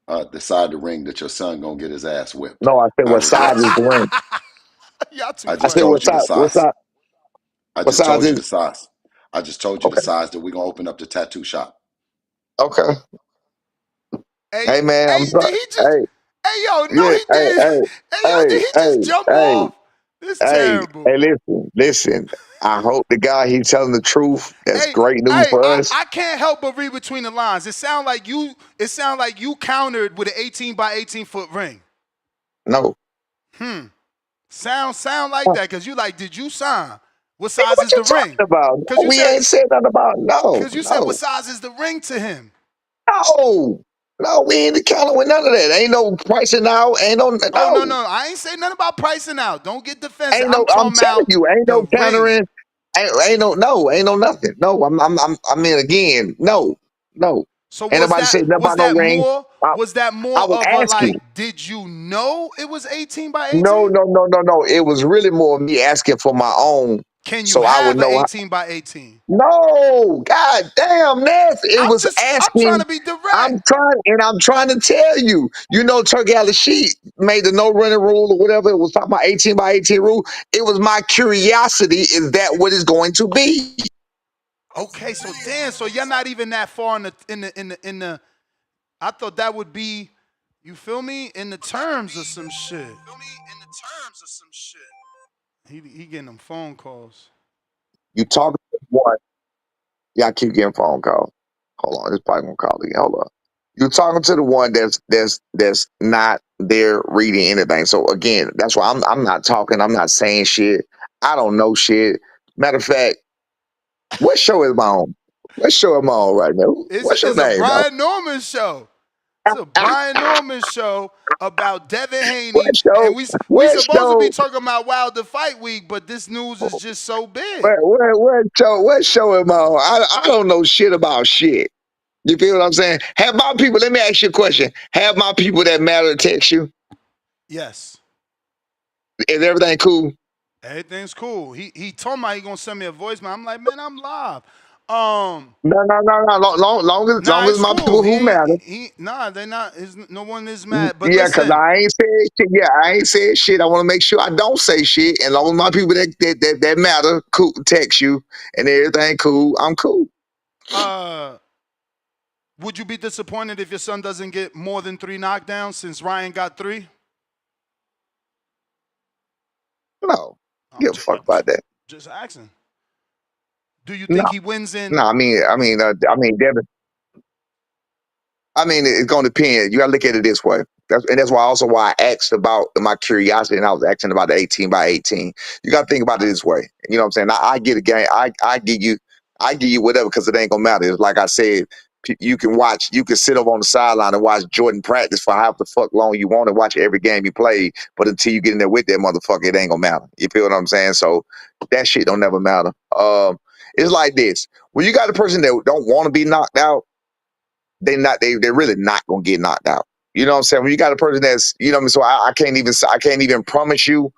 The side of the ring that your son gonna get his ass whipped.
No, I said
I
what size is
regress.
the ring?
Y'all too
I
I
just
said
funny.
told you the size. I
what
just
size
told you
is
the size. I just told you the
okay.
size that we're gonna open up the tattoo shop.
Okay.
Hey,
Hey man, I'm
hey,
sorry.
did he just?
Hey,
Hey, yo, no,
yeah,
he did. Hey, yo, did he just jump
hey,
off? This
hey,
terrible.
listen. I hope the guy he's telling the truth. That's
Hey,
great news
hey,
for us.
I can't help but read between the lines. It sound like you countered with an 18 by 18 foot ring.
No.
Sound like
Nigga,
that because you like, did you sign? What size
what
is
you
the ring?
talking about?
Because
No,
you
we
said
ain't said nothing about
what
no.
size is the ring to him?
No, we ain't counting with none of that. Ain't no pricing out. Ain't no
Oh no,
no.
no, I ain't say nothing about pricing out. Don't get defensive.
Ain't
I'm
no. I'm
talking
telling
about
you, ain't
the
no
ring.
countering. Ain't no nothing. No, I mean again, no.
So
Ain't
was
nobody
that
said nothing
was
about no
that
ring.
more
I,
was that
I
more
was
of a
asking.
like? Did you know it was 18 by
No,
18?
no. It was really more me asking for my own,
Can you
so I would
have an
know.
18 by 18?
No, god damn, Ness. It was
I'm trying
asking.
to be direct.
I'm trying to tell you. You know, Turkey Alley Sheet made the no running rule or whatever. It was talking about 18 by 18 rule. It was my curiosity. Is that what it's going to be?
Okay, so damn, so you're not even that far in the. I thought that would be, you feel me, in the terms of some shit. He getting them phone calls.
You talking to one. Yeah, I keep getting phone calls. Hold on, this probably gonna call again. Hold on. You're talking to the one that's not there reading anything. So again, that's why I'm not talking. I'm not saying shit. I don't know shit. Matter of fact, what show is I on? What show am I on right now? What's your
It's a
name, though?
Brian Norman show. It's a Brian Norman show about Devin
What
Haney,
show?
and we
What
supposed to be
show?
talking about Wilder Fight Week, but this news is just so big.
What show? What show am I on? I don't know shit about shit. You feel what I'm saying? Have my people. Let me ask you a question. Have my people that matter text you?
Yes,
Is everything cool?
everything's cool. He told me he gonna send me a voicemail. I'm like, man, I'm live.
No. Long
Nah,
as
it's
my
cool.
people who matter.
Nah, they not. No one is mad. But
Yeah, cause
listen,
I ain't said shit. Yeah, I ain't said shit. I want to make sure I don't say shit. And long as my people that matter, cool, text you and everything cool, I'm cool.
would you be disappointed if your son doesn't get more than 3 knockdowns since Ryan got 3?
No,
I'm
give a fuck about that.
just asking. Do you
No,
think he wins in?
no. Devin. I mean, it's going to depend. You got to look at it this way. That's why I asked about my curiosity, and I was asking about the 18 by 18. You got to think about it this way. You know what I'm saying? I get a game. I give you whatever because it ain't gonna matter. It's like I said, you can sit up on the sideline and watch Jordan practice for however the fuck long you want to watch every game he played. But until you get in there with that motherfucker, it ain't gonna matter. You feel what I'm saying? So that shit don't never matter. It's like this: when you got a person that don't want to be knocked out, they're really not gonna get knocked out. You know what I'm saying? When you got a person that's, you know what I mean? So I can't even promise you,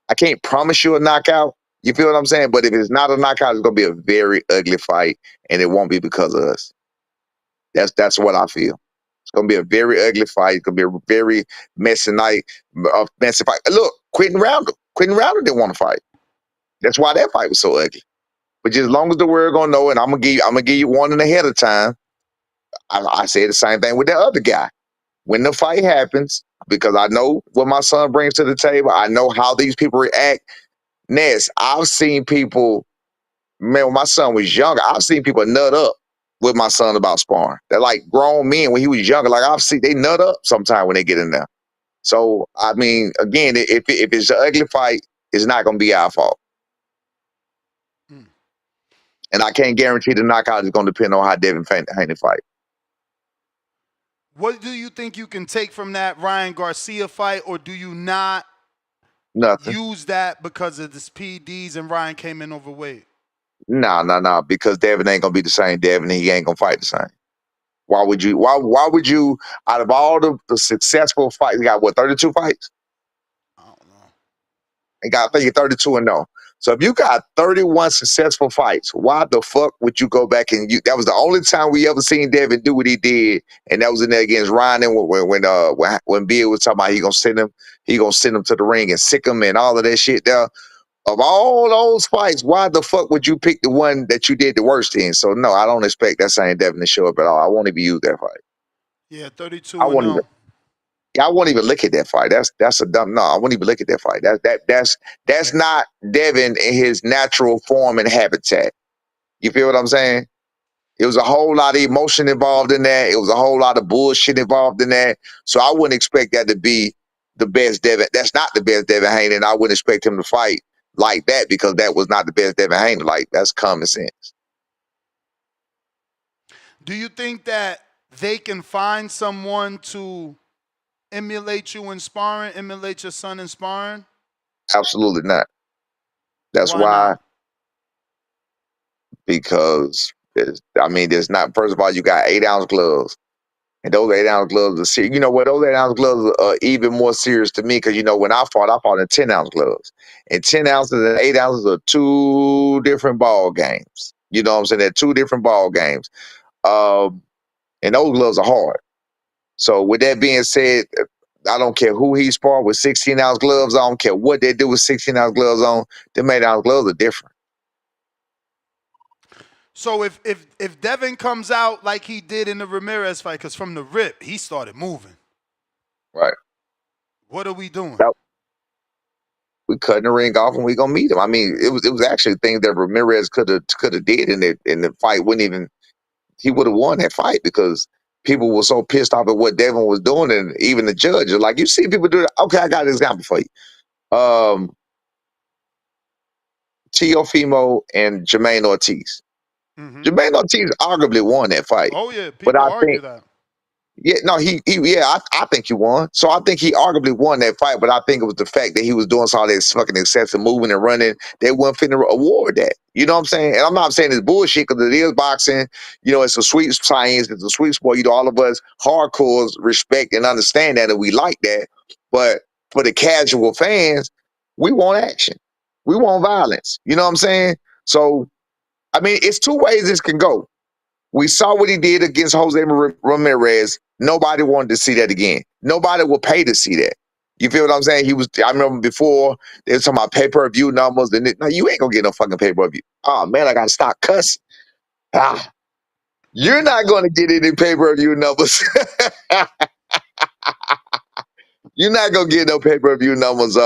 I can't promise you a knockout. You feel what I'm saying? But if it's not a knockout, it's gonna be a very ugly fight, and it won't be because of us. That's what I feel. It's gonna be a very ugly fight. It's gonna be a very messy night, messy fight. Look, Quentin Rounder didn't want to fight. That's why that fight was so ugly. But just as long as the world gonna know, and I'm gonna give you warning ahead of time. I said the same thing with that other guy. When the fight happens, because I know what my son brings to the table, I know how these people react. Ness, I've seen people, man, when my son was younger, I've seen people nut up with my son about sparring. They're like grown men when he was younger. Like I've seen they nut up sometime when they get in there. So I mean, again, if it's an ugly fight, it's not gonna be our fault. And I can't guarantee the knockout is gonna depend on how Devin Haney fight.
What do you think you can take from that Ryan Garcia fight, or do you not
Nothing.
use that because of this PDs and Ryan came in overweight?
No, because Devin ain't gonna be the same Devin, and he ain't gonna fight the same. Why would you? Why would you? Out of all the successful fights, he got what 32 fights?
I don't know.
He got, I think, 32-0. So if you got 31 successful fights, why the fuck would you go back and you? That was the only time we ever seen Devin do what he did, and that was in there against Ryan. And when Bill was talking about he gonna send him to the ring and sick him and all of that shit there. Of all those fights, why the fuck would you pick the one that you did the worst in? So no, I don't expect that same Devin to show up at all. I won't even use that fight.
Yeah, 32
I
and
won't even.
0.
Yeah, I won't even look at that fight. That's a dumb. No, I won't even look at that fight. That's not Devin in his natural form and habitat. You feel what I'm saying? It was a whole lot of emotion involved in that. It was a whole lot of bullshit involved in that. So I wouldn't expect that to be the best Devin. That's not the best Devin Haney, and I wouldn't expect him to fight like that because that was not the best Devin Haney. Like that's common sense.
Do you think that they can find someone to emulate you in sparring, emulate your son in sparring?
Absolutely not. That's
Why
why,
not?
because there's not. First of all, you got 8-ounce gloves. And those 8-ounce gloves are serious. You know what? Those 8-ounce gloves are even more serious to me because, you know, when I fought in 10-ounce gloves. And 10 ounces and 8 ounces are two different ball games. You know what I'm saying? They're two different ball games. And those gloves are hard. So with that being said, I don't care who he sparred with 16-ounce gloves on. I don't care what they do with 16-ounce gloves on. Them 8-ounce gloves are different.
So if Devin comes out like he did in the Ramirez fight, because from the rip, he started moving.
Right.
What are we doing?
Yep. We cutting the ring off and we gonna meet him. I mean, it was actually things that Ramirez could have did in the fight. He would have won that fight because people were so pissed off at what Devin was doing, and even the judge are like, you see people do that. Okay, I got an example for you. Teofimo and Jermaine Ortiz.
Mm-hmm.
Jermaine Ortiz arguably won that fight.
Oh yeah,
But
people
I
argue
think
that.
Yeah, no, I think he won. So I think he arguably won that fight, but I think it was the fact that he was doing all this fucking excessive moving and running. They weren't finna award that. You know what I'm saying? And I'm not saying it's bullshit because it is boxing. You know, it's a sweet science. It's a sweet sport. You know, all of us hardcores respect and understand that and we like that. But for the casual fans, we want action. We want violence. You know what I'm saying? So, I mean, it's two ways this can go. We saw what he did against Jose Ramirez. Nobody wanted to see that again. Nobody will pay to see that. You feel what I'm saying? I remember before they were talking about pay-per-view numbers, and no, you ain't gonna get no fucking pay-per-view. Oh man, I gotta stop cussing. You're not gonna get any pay-per-view numbers. You're not gonna get no pay-per-view numbers.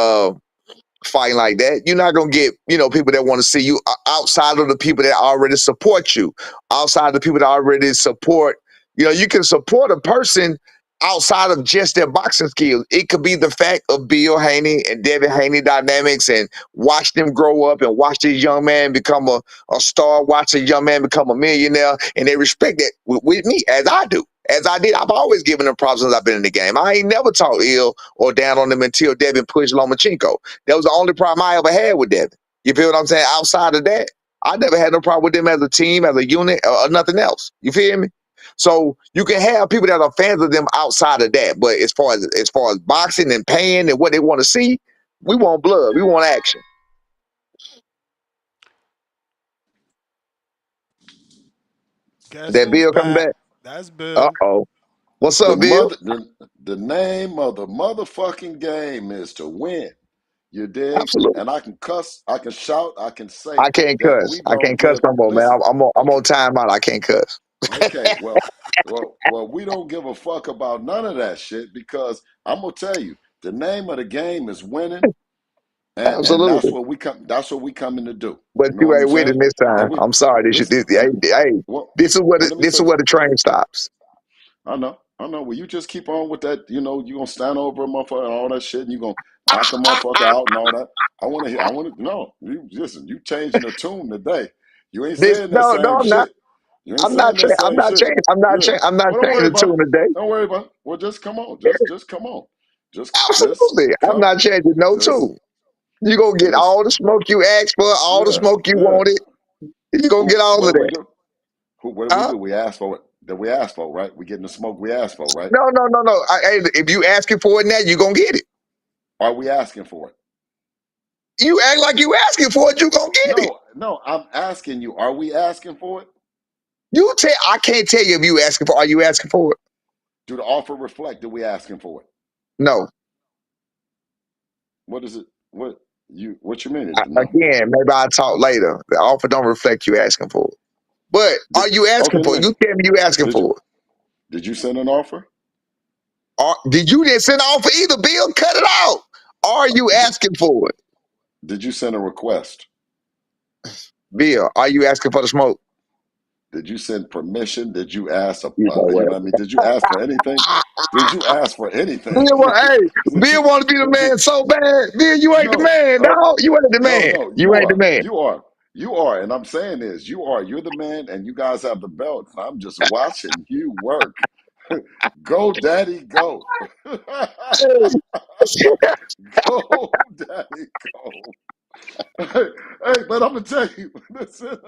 Fighting like that, you're not gonna get, people that want to see you outside of the people that already support you, outside of the people that already support. You can support a person outside of just their boxing skills. It could be the fact of Bill Haney and Devin Haney dynamics and watch them grow up and watch this young man become a star, watch this young man become a millionaire, and they respect that with me as I do. As I did, I've always given them props since I've been in the game. I ain't never talked ill or down on them until Devin pushed Lomachenko. That was the only problem I ever had with Devin. You feel what I'm saying? Outside of that, I never had no problem with them as a team, as a unit, or nothing else. You feel me? So you can have people that are fans of them outside of that, but as far as boxing and paying and what they want to see, we want blood, we want action.
Guess
That
who's
Bill coming
back?
back?
That's Bill.
Uh-oh. What's
The
up, Bill?
mother, the name of the motherfucking game is to win. You dig?
Absolutely.
And I can cuss, I can shout, I can say
I can't
that
cuss.
we
I
don't
can't cuss
give.
no more, man.
Listen,
I'm
okay,
on timeout. I can't cuss.
okay. Well, we don't give a fuck about none of that shit because I'm gonna tell you, the name of the game is winning, and that's
Absolutely.
what we come. That's what we coming to do.
But
You know
you
what I'm
ain't winning
saying?
this
And
time.
we
I'm sorry.
listen.
Hey,
Well,
this is
well, let me
this is
say.
where the train stops.
I know, I know. Well, you just keep on with that. You know, you gonna stand over a motherfucker and all that shit, and you gonna knock a motherfucker out and all that. I want to hear. I want to. No, you listen. You changing the tune today. You ain't
This
saying that
no,
same
I'm not.
shit. You ain't saying that
I'm
same
not
shit.
changing.
Yeah.
I'm not
Well, don't worry
changing the
about it.
tune today.
Don't worry about it. Well, just come on. Just come on. Just
Absolutely. I'm
come.
not changing no
Just
tune. You gonna get
listen.
all the smoke you asked for, all the
Yeah,
smoke you
yeah.
wanted. You gonna
Who?
get all
What
of
do we
that.
do? Who? What do we
Huh?
do? We ask for it. That we ask for, right? We getting the smoke we ask for, right?
No. Hey, if you asking for it now, you gonna get it.
Are we asking for it?
You act like you asking for it, you gonna get it.
No, no, I'm asking you, are we asking for it?
I can't tell you if you asking for. Are you asking for it?
Do the offer reflect that we asking for it?
No.
What is it? What you mean is no?
Again, maybe I'll talk later. The offer don't reflect you asking for it. But are
Did
you asking
okay,
for it? You
listen.
tell me you asking
Did you
for it.
did you send an offer?
Did you didn't send an offer either, Bill? Cut it out. Are you
Did,
asking for it?
did you send a request?
Bill, are you asking for the smoke?
Did you send permission? Did you ask
You know
you
what?
know what I mean? Did you ask for anything? Did you ask for anything?
Hey,
did
Bill
you
want to be the
did,
man so bad. Bill, you ain't the
no.
man, dog. You ain't the
No,
man.
no,
You
you
ain't the
are.
man.
You are. You are. And I'm saying is, you are. You're the man, and you guys have the belt. I'm just watching you work. Go, daddy, go. Go, daddy, go. Hey, but I'm gonna tell you, listen.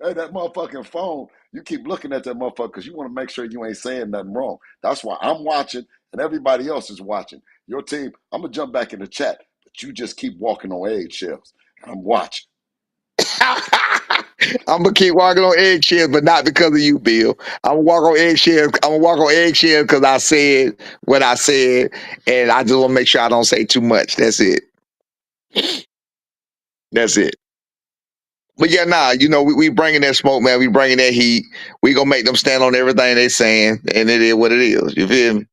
Hey, that motherfucking phone, you keep looking at that motherfucker because you want to make sure you ain't saying nothing wrong. That's why I'm watching and everybody else is watching. Your team, I'm going to jump back in the chat, but you just keep walking on eggshells. And I'm watching.
I'm gonna keep walking on eggshells, but not because of you, Bill. I'm gonna walk on eggshells. I'm gonna walk on eggshells because I said what I said, and I just want to make sure I don't say too much. That's it. That's it. But yeah, nah, we bringing that smoke, man. We bringing that heat. We gonna make them stand on everything they saying, and it is what it is. You feel me?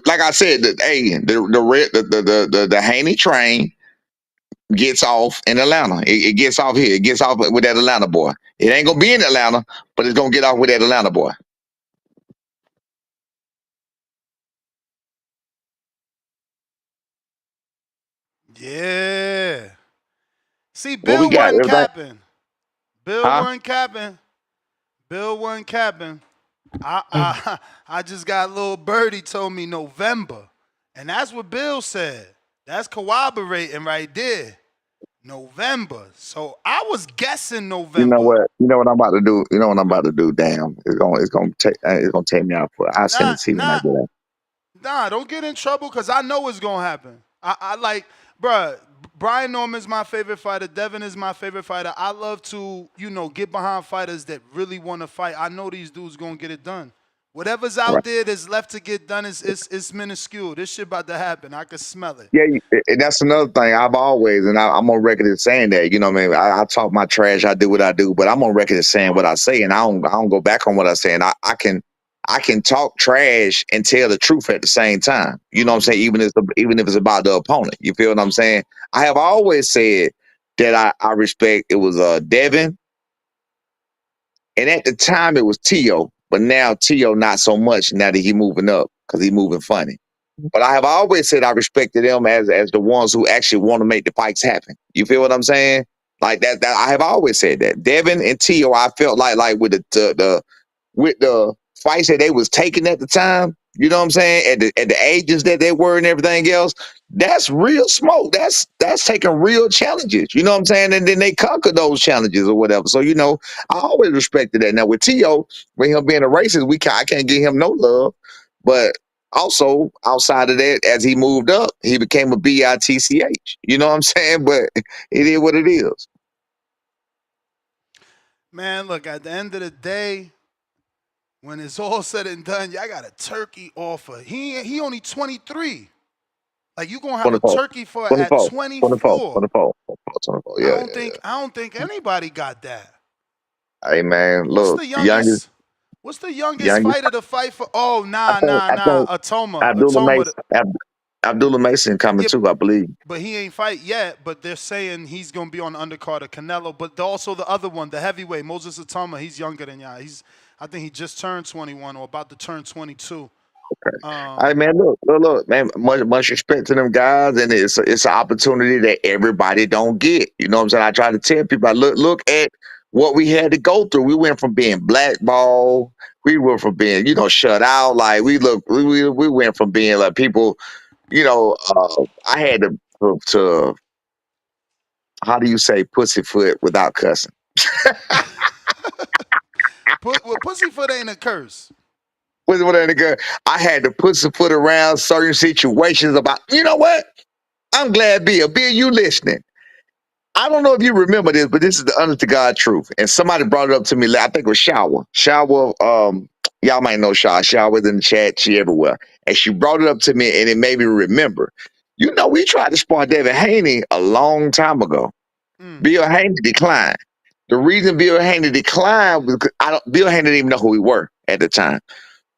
Like I said, the Haney train gets off in Atlanta. It gets off here. It gets off with that Atlanta boy. It ain't gonna be in Atlanta, but it's gonna get off with that Atlanta boy.
Yeah. See,
What we
Bill
got?
wasn't
Everything?
capping. Bill
Huh?
wasn't capping. Bill wasn't capping. I just got a little birdie told me November. And that's what Bill said. That's corroborating right there. November. So I was guessing
You know
November.
what? You know what I'm about to do. You know what I'm about to do. Damn, it's gonna take me out for. I'll send
Nah,
it to you when I
nah,
get out.
nah, don't get in trouble because I know it's gonna happen. I like, bruh, Brian Norman's my favorite fighter. Devin is my favorite fighter. I love to, get behind fighters that really want to fight. I know these dudes gonna get it done. Whatever's out
Right.
there that's left to get done is minuscule. This shit about to happen. I can smell it.
Yeah, and that's another thing I've always, and I'm on record as saying that. You know what I mean? I talk my trash, I do what I do, but I'm on record as saying what I say, and I don't go back on what I say. And I can talk trash and tell the truth at the same time. You know what I'm saying? Even if it's about the opponent. You feel what I'm saying? I have always said that I respect. It was Devin, and at the time it was Tio, but now Tio not so much. Now that he moving up because he moving funny. But I have always said I respected them as the ones who actually want to make the fights happen. You feel what I'm saying? Like that I have always said that. Devin and Tio, I felt like with the fights that they was taking at the time, you know what I'm saying? At the ages that they were and everything else, that's real smoke. That's taking real challenges. You know what I'm saying? And then they conquer those challenges or whatever. So I always respected that. Now with Tio, when him being a racist, I can't give him no love. But also outside of that, as he moved up, he became a bitch. You know what I'm saying? But it is what it is.
Man, look, at the end of the day, when it's all said and done, y'all got a turkey offer. He only 23. Like you gonna have a
24,
turkey for at
24, 24,
24.
24, 24. Yeah, yeah.
I don't think anybody got that.
Hey man,
What's
look,
the youngest? What's the youngest
youngest.
fighter to fight for? Oh,
I
nah.
think Abdullah
Atoma.
Mason, Abdullah Mason coming
Yeah,
too, I believe.
but he ain't fight yet. But they're saying he's gonna be on the undercard of Canelo. But also the other one, the heavyweight, Moses Atoma. He's younger than y'all. I think he just turned 21 or about to turn 22.
Hey man, look, man. Much respect to them guys, and it's an opportunity that everybody don't get. You know what I'm saying? I try to tell people, look at what we had to go through. We went from being blackballed, we went from being shut out. Like we went from being like people. I had to how do you say pussyfoot without cussing?
Pussyfoot ain't a curse.
I had to pussyfoot around certain situations about. You know what? I'm glad, Bill, you listening. I don't know if you remember this, but this is the honest to God truth. And somebody brought it up to me. I think it was Shower. Shower, y'all might know Shower. Shower's in the chat. She everywhere. And she brought it up to me, and it made me remember. We tried to spar Devin Haney a long time ago. Bill Haney declined. The reason Bill Haney declined was because Bill Haney didn't even know who we were at the time.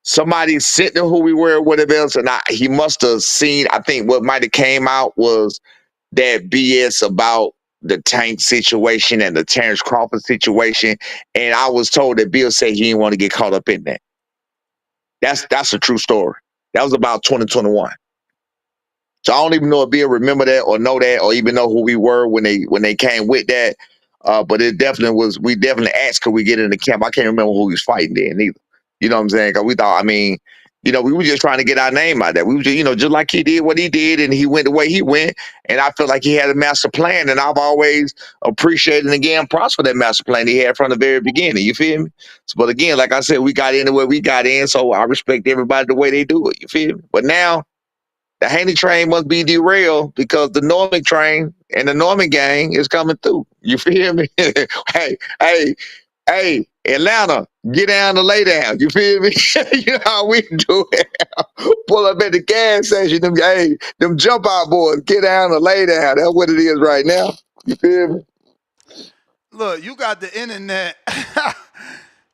Somebody sent him who we were, or whatever else, and he must have seen. I think what might have came out was that BS about the Tank situation and the Terrence Crawford situation. And I was told that Bill said he didn't want to get caught up in that. That's a true story. That was about 2021. So I don't even know if Bill remember that or know that or even know who we were when they came with that. But it definitely was. We definitely asked, could we get in the camp? I can't remember who he was fighting then either. You know what I'm saying? Because we thought, we were just trying to get our name out there. We were just like he did what he did, and he went the way he went. And I feel like he had a master plan, and I've always appreciated and again prospered that master plan he had from the very beginning. You feel me? But again, like I said, we got in the way we got in, so I respect everybody the way they do it. You feel me? But now the Haney train must be derailed because the Norman train and the Norman gang is coming through. You feel me? Hey, Atlanta, get down to lay down. You feel me? You know how we do it. Pull up at the gas station. Them jump out boys, get down to lay down. That's what it is right now. You feel me?
Look, you got the internet.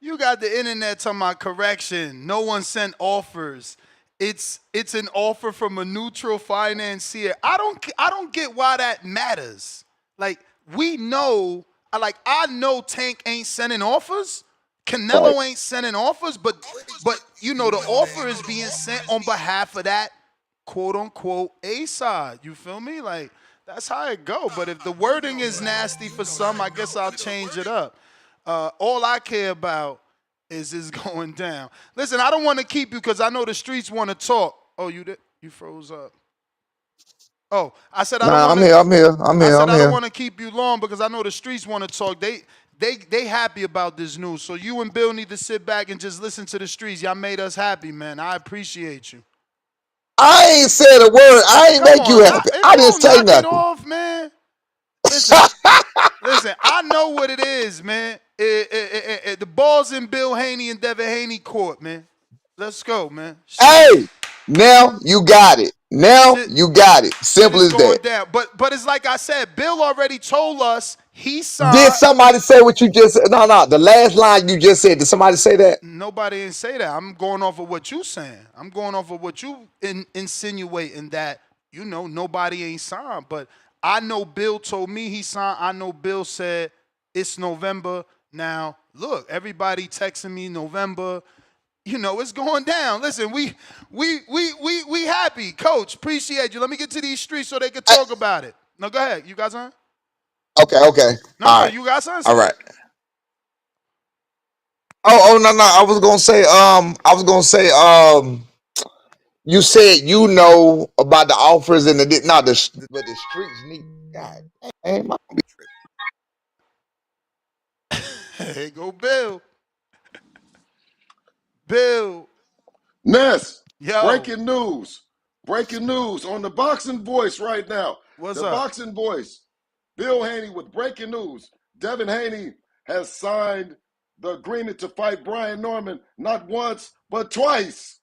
You got the internet talking about correction. No one sent offers. It's an offer from a neutral financier. I don't get why that matters. Like we know, I know Tank ain't sending offers. Canelo ain't sending offers, but the offer is being sent on behalf of that quote unquote A side. You feel me? Like that's how it go. But if the wording is nasty for some, I guess I'll change it up. All I care about is going down. Listen, I don't want to keep you because I know the streets want to talk. Oh, you did? You froze up. Oh, I said I don't want to.
I'm here.
I don't want to keep you long because I know the streets want to talk. They happy about this news. So you and Bill need to sit back and just listen to the streets. Y'all made us happy, man. I appreciate you.
I ain't said a word. I ain't make you happy. I didn't say nothing.
Knock it off, man. Listen, I know what it is, man. The ball's in Bill Haney and Devin Haney court, man. Let's go, man.
Hey, now you got it. You got it. Simple as that.
Down. But it's like I said, Bill already told us he signed.
Did somebody say what you just said? No. The last line you just said, did somebody say that?
Nobody didn't say that. I'm going off of what you saying. I'm going off of what you insinuating that, nobody ain't signed. But I know Bill told me he signed. I know Bill said it's November. Now, look, everybody texting me November. It's going down. Listen, we happy. Coach, appreciate you. Let me get to these streets so they can talk about it. No, go ahead. You guys on?
Okay.
No, all right. You guys on?
All right. Oh, no. I was gonna say, you said about the offers and but the streets need. God, ain't my
Hey, go Bill. Bill.
Ness.
Yo.
Breaking news on the Boxing Voice right now.
What's
the
up?
Boxing Voice. Bill Haney with breaking news. Devin Haney has signed the agreement to fight Brian Norman not once, but twice.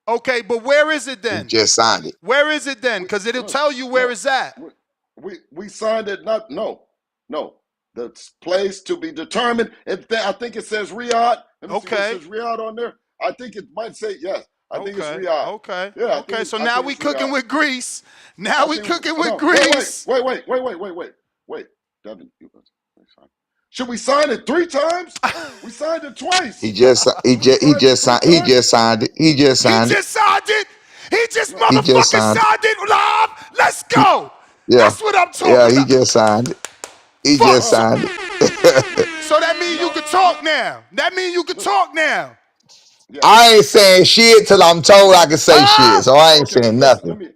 Okay, but where is it then?
He just signed it.
Where is it then? Because it'll tell you where it's at.
We signed it. No. The place to be determined. I think it says Riyadh.
Okay.
It says Riyadh on there. I think it might say yes. I think it's Riyadh.
Okay.
Yeah.
Okay. So now we cooking with grease. Now we cooking with grease.
Wait. Devin, should we sign it 3 times? We signed it twice.
He just signed it. He just signed it.
He just motherfucking signed it live. Let's go.
Yeah.
That's what I'm talking
Yeah,
about.
he just signed it. He just signed it.
So that means you can talk now.
I ain't saying shit till I'm told I can say shit. So I ain't saying nothing.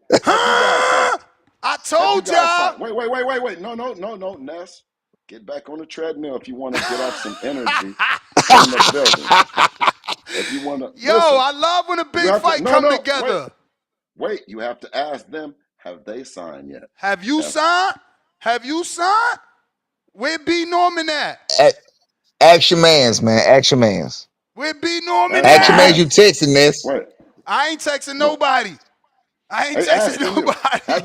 I told y'all.
Wait. No, Ness. Get back on the treadmill if you want to get off some energy in the building. If you want to.
Yo, I love when a big fight come together.
Wait, you have to ask them, have they signed yet?
Have you signed? Where B Norman at?
Ask your mans, man. Ask your mans.
Where B Norman at?
Ask your mans you texting this.
Wait.
I ain't texting nobody.
Have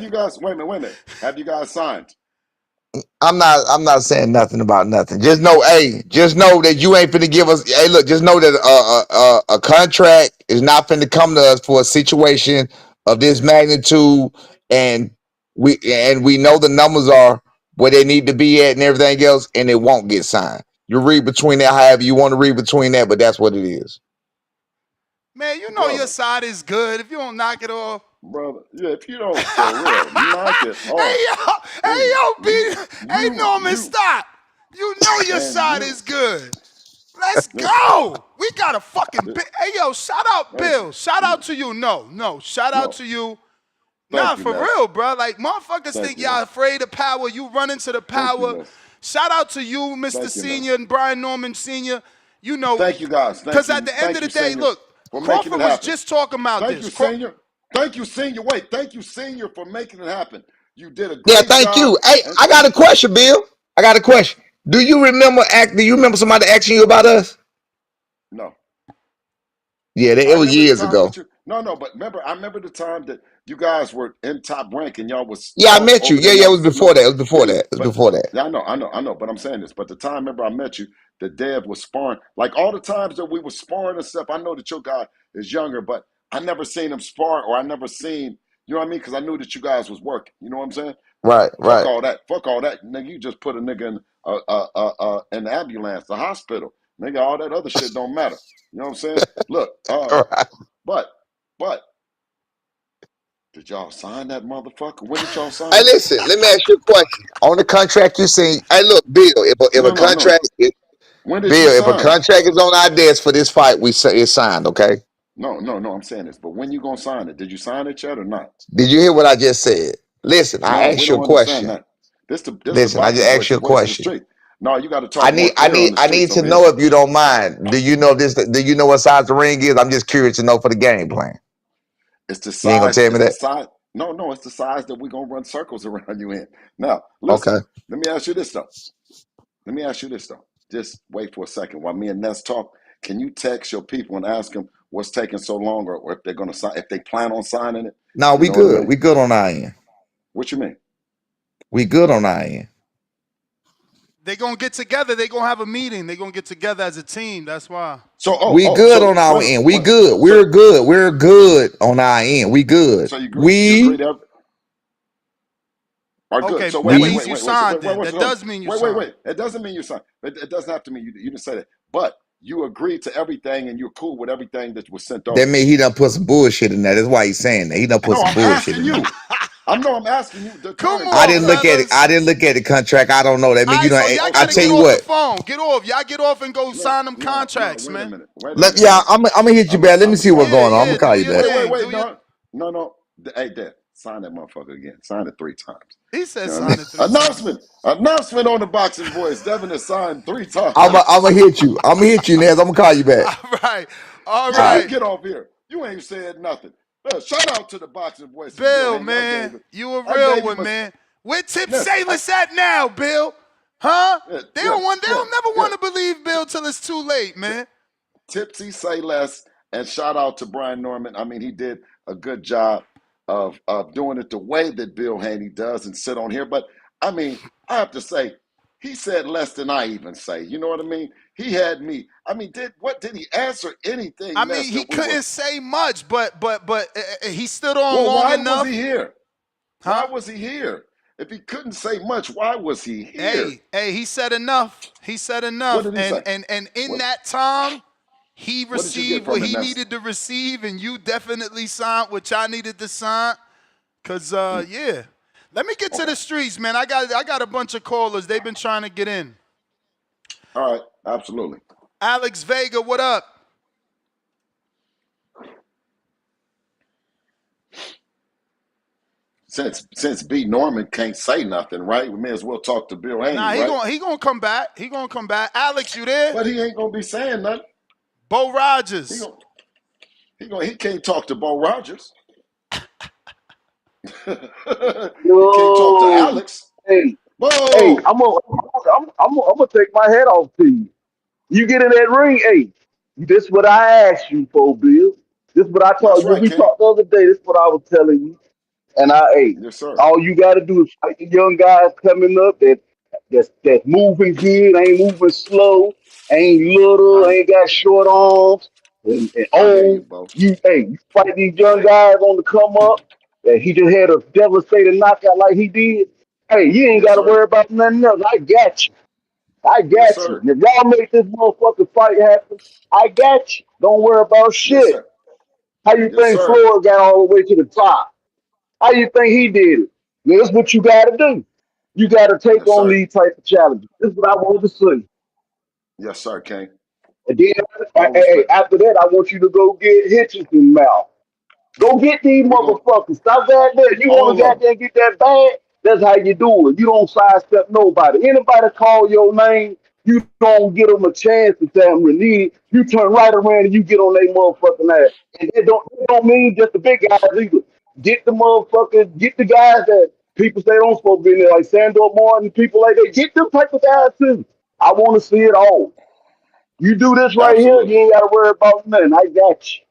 you guys, wait a minute. Have you guys signed?
I'm not saying nothing about nothing. Just know that you ain't finna give us. Hey, look, just know that a contract is not finna come to us for a situation of this magnitude, and we know the numbers are where they need to be at and everything else, and it won't get signed. You read between that however you want to read between that, but that's what it is.
Man, you know your side is good if you don't knock it off.
Brother, yeah, if you don't, for real, knock it off.
Hey, Norman, stop. You know your side is good. Let's go. We got a fucking hey, yo, shout out Bill. Shout out to you. No, shout out to you. Nah, for real, bro. Like, motherfuckers think y'all afraid of power. You run into the power. Shout out to you, Mr. Senior and Brian Norman Senior. You know.
Thank you, guys.
Because at the end of the day, look, Crawford was just talking about this.
Thank you, Senior. Wait, thank you, Senior, for making it happen. You did a great job.
Yeah, thank you. Hey, I got a question, Bill. I got a question. Do you remember somebody asking you about us?
No.
Yeah, it was years ago.
But I remember the time that you guys were in Top Rank and y'all was.
Yeah, I met you. Yeah, it was before that. It was before that.
Yeah, I know. But I'm saying this. But the time, remember, I met you, the Dev was sparring. Like all the times that we were sparring and stuff, I know that your guy is younger, but I never seen him spar, or I never seen, you know what I mean? Because I knew that you guys was working. You know what I'm saying?
Right.
Fuck all that. Nigga, you just put a nigga in an ambulance, the hospital. Nigga, all that other shit don't matter. You know what I'm saying? Look, but did y'all sign that motherfucker? When did y'all sign?
Hey, listen, let me ask you a question. On the contract you seen, hey, look, Bill, if a contract is on our desk for this fight, we say it's signed, okay?
No, I'm saying this, but when you gonna sign it? Did you sign it yet or not?
Did you hear what I just said? Listen, I asked you a question. Listen, I just asked you a question.
No, you got to talk.
I need to know, if you don't mind. Do you know this? Do you know what size the ring is? I'm just curious to know for the game plan.
It's the size.
You ain't gonna tell me that?
No, it's the size that we're gonna run circles around you in. Now, listen.
Okay.
Let me ask you this though. Just wait for a second while me and Ness talk. Can you text your people and ask them what's taking so long, or if they're gonna sign, if they plan on signing it?
No, we good. I mean? We good on our end.
What you mean?
We good on our end.
They're going to get together. They're going to have a meeting. They're going to get together as a team. That's why.
We good on our end. We good. We're good. We're good on our end. We good.
So you agree to
okay,
so
that means you signed it. That does mean you signed.
Wait. It doesn't mean you signed. It doesn't have to mean you didn't say that. But you agreed to everything and you're cool with everything that was sent over.
That means he done put some bullshit in there. That's why he's saying that. He done put some bullshit in there.
I'm asking you.
Come on,
I didn't look at it. I didn't look at the contract. I don't know. That means you don't.
So
I tell you what.
The phone. Get off. Y'all get off and go sign them contracts,
wait
man.
A minute.
I'm gonna hit you back. Let me see what's going on. I'm gonna call you back.
Wait. No. Hey, Dad, sign that motherfucker again. Sign it 3 times.
He said sign it 3 times.
Announcement on the Boxing Voice. Devin has signed 3 times.
I'm gonna hit you. Nez. I'm gonna call you back.
All right.
Get off here. You ain't said nothing. Shout out to the Boxing Voice.
Bill, man. You a real one, man. Where Tip Salis at now, Bill? Huh?
Yeah,
They
yeah,
don't never
yeah.
want to believe Bill till it's too late, man.
Tipsy say less, and shout out to Brian Norman. I mean, he did a good job of doing it the way that Bill Haney does and sit on here. But I mean, I have to say, he said less than I even say. You know what I mean? He had me. I mean, did he answer anything
I
less
mean, he
than we were?
couldn't say much, but he stood on
Well,
long
why
enough.
was he here?
Huh?
Why was he here? If he couldn't say much, why was he here?
Hey, he said enough. He said enough.
What did he say?
And in that time, he
What did you get
received
from
what
it,
he
Ness?
needed to receive, and you definitely signed what y'all needed to sign. Cause yeah. Let me get to the streets, man. I got a bunch of callers. They've been trying to get in.
All right, absolutely.
Alex Vega, what up?
Since B Norman can't say nothing, right? We may as well talk to Bill Haney,
Nah,
right?
he gonna come back. He gonna come back. Alex, you there?
But he ain't gonna be saying nothing.
Bo Rogers.
He can't talk to Bo Rogers. He can't talk to Alex.
Hey,
Bo!
hey, I'm gonna take my head off to you. You get in that ring, hey, this what I asked you for, Bill. This what I
That's
told you.
right,
We
King.
talked the other day. This what I was telling you. And hey,
Yes, sir.
all you got to do is fight the young guys coming up that's moving good, ain't moving slow, ain't little, ain't got short arms, and
I hear you,
old.
Bo.
You fight these young guys on the come up. And he just had a devastating knockout like he did. Hey, you ain't
Yes,
got to
sir.
worry about nothing else. I got you. I
Yes,
got you.
sir.
And if y'all make this motherfucking fight happen, I got you. Don't worry about
Yes,
shit.
sir.
How you
Yes,
think
sir.
Floyd got all the way to the top? How you think he did it? Now, that's what you got to do. You got to take
Yes,
on
sir.
these type of challenges. This is what I want to see.
Yes, sir, King.
And then
All respect.
after that, I want you to go get Hitchinson mouth. Go get these
We going
motherfuckers. Stop that there. You want
all
to
of them.
goddamn get that bag? That's how you do it. You don't sidestep nobody. Anybody call your name, you don't get them a chance to tell them Renee. You turn right around and you get on their motherfucking ass. And it don't mean just the big guys either. Get the motherfuckers, get the guys that people say don't supposed to be in there, like Sandor Martin, people like that. Get them type of guys too. I want to see it all. You do this right here, you
Absolutely.
ain't got to worry about nothing. I got you.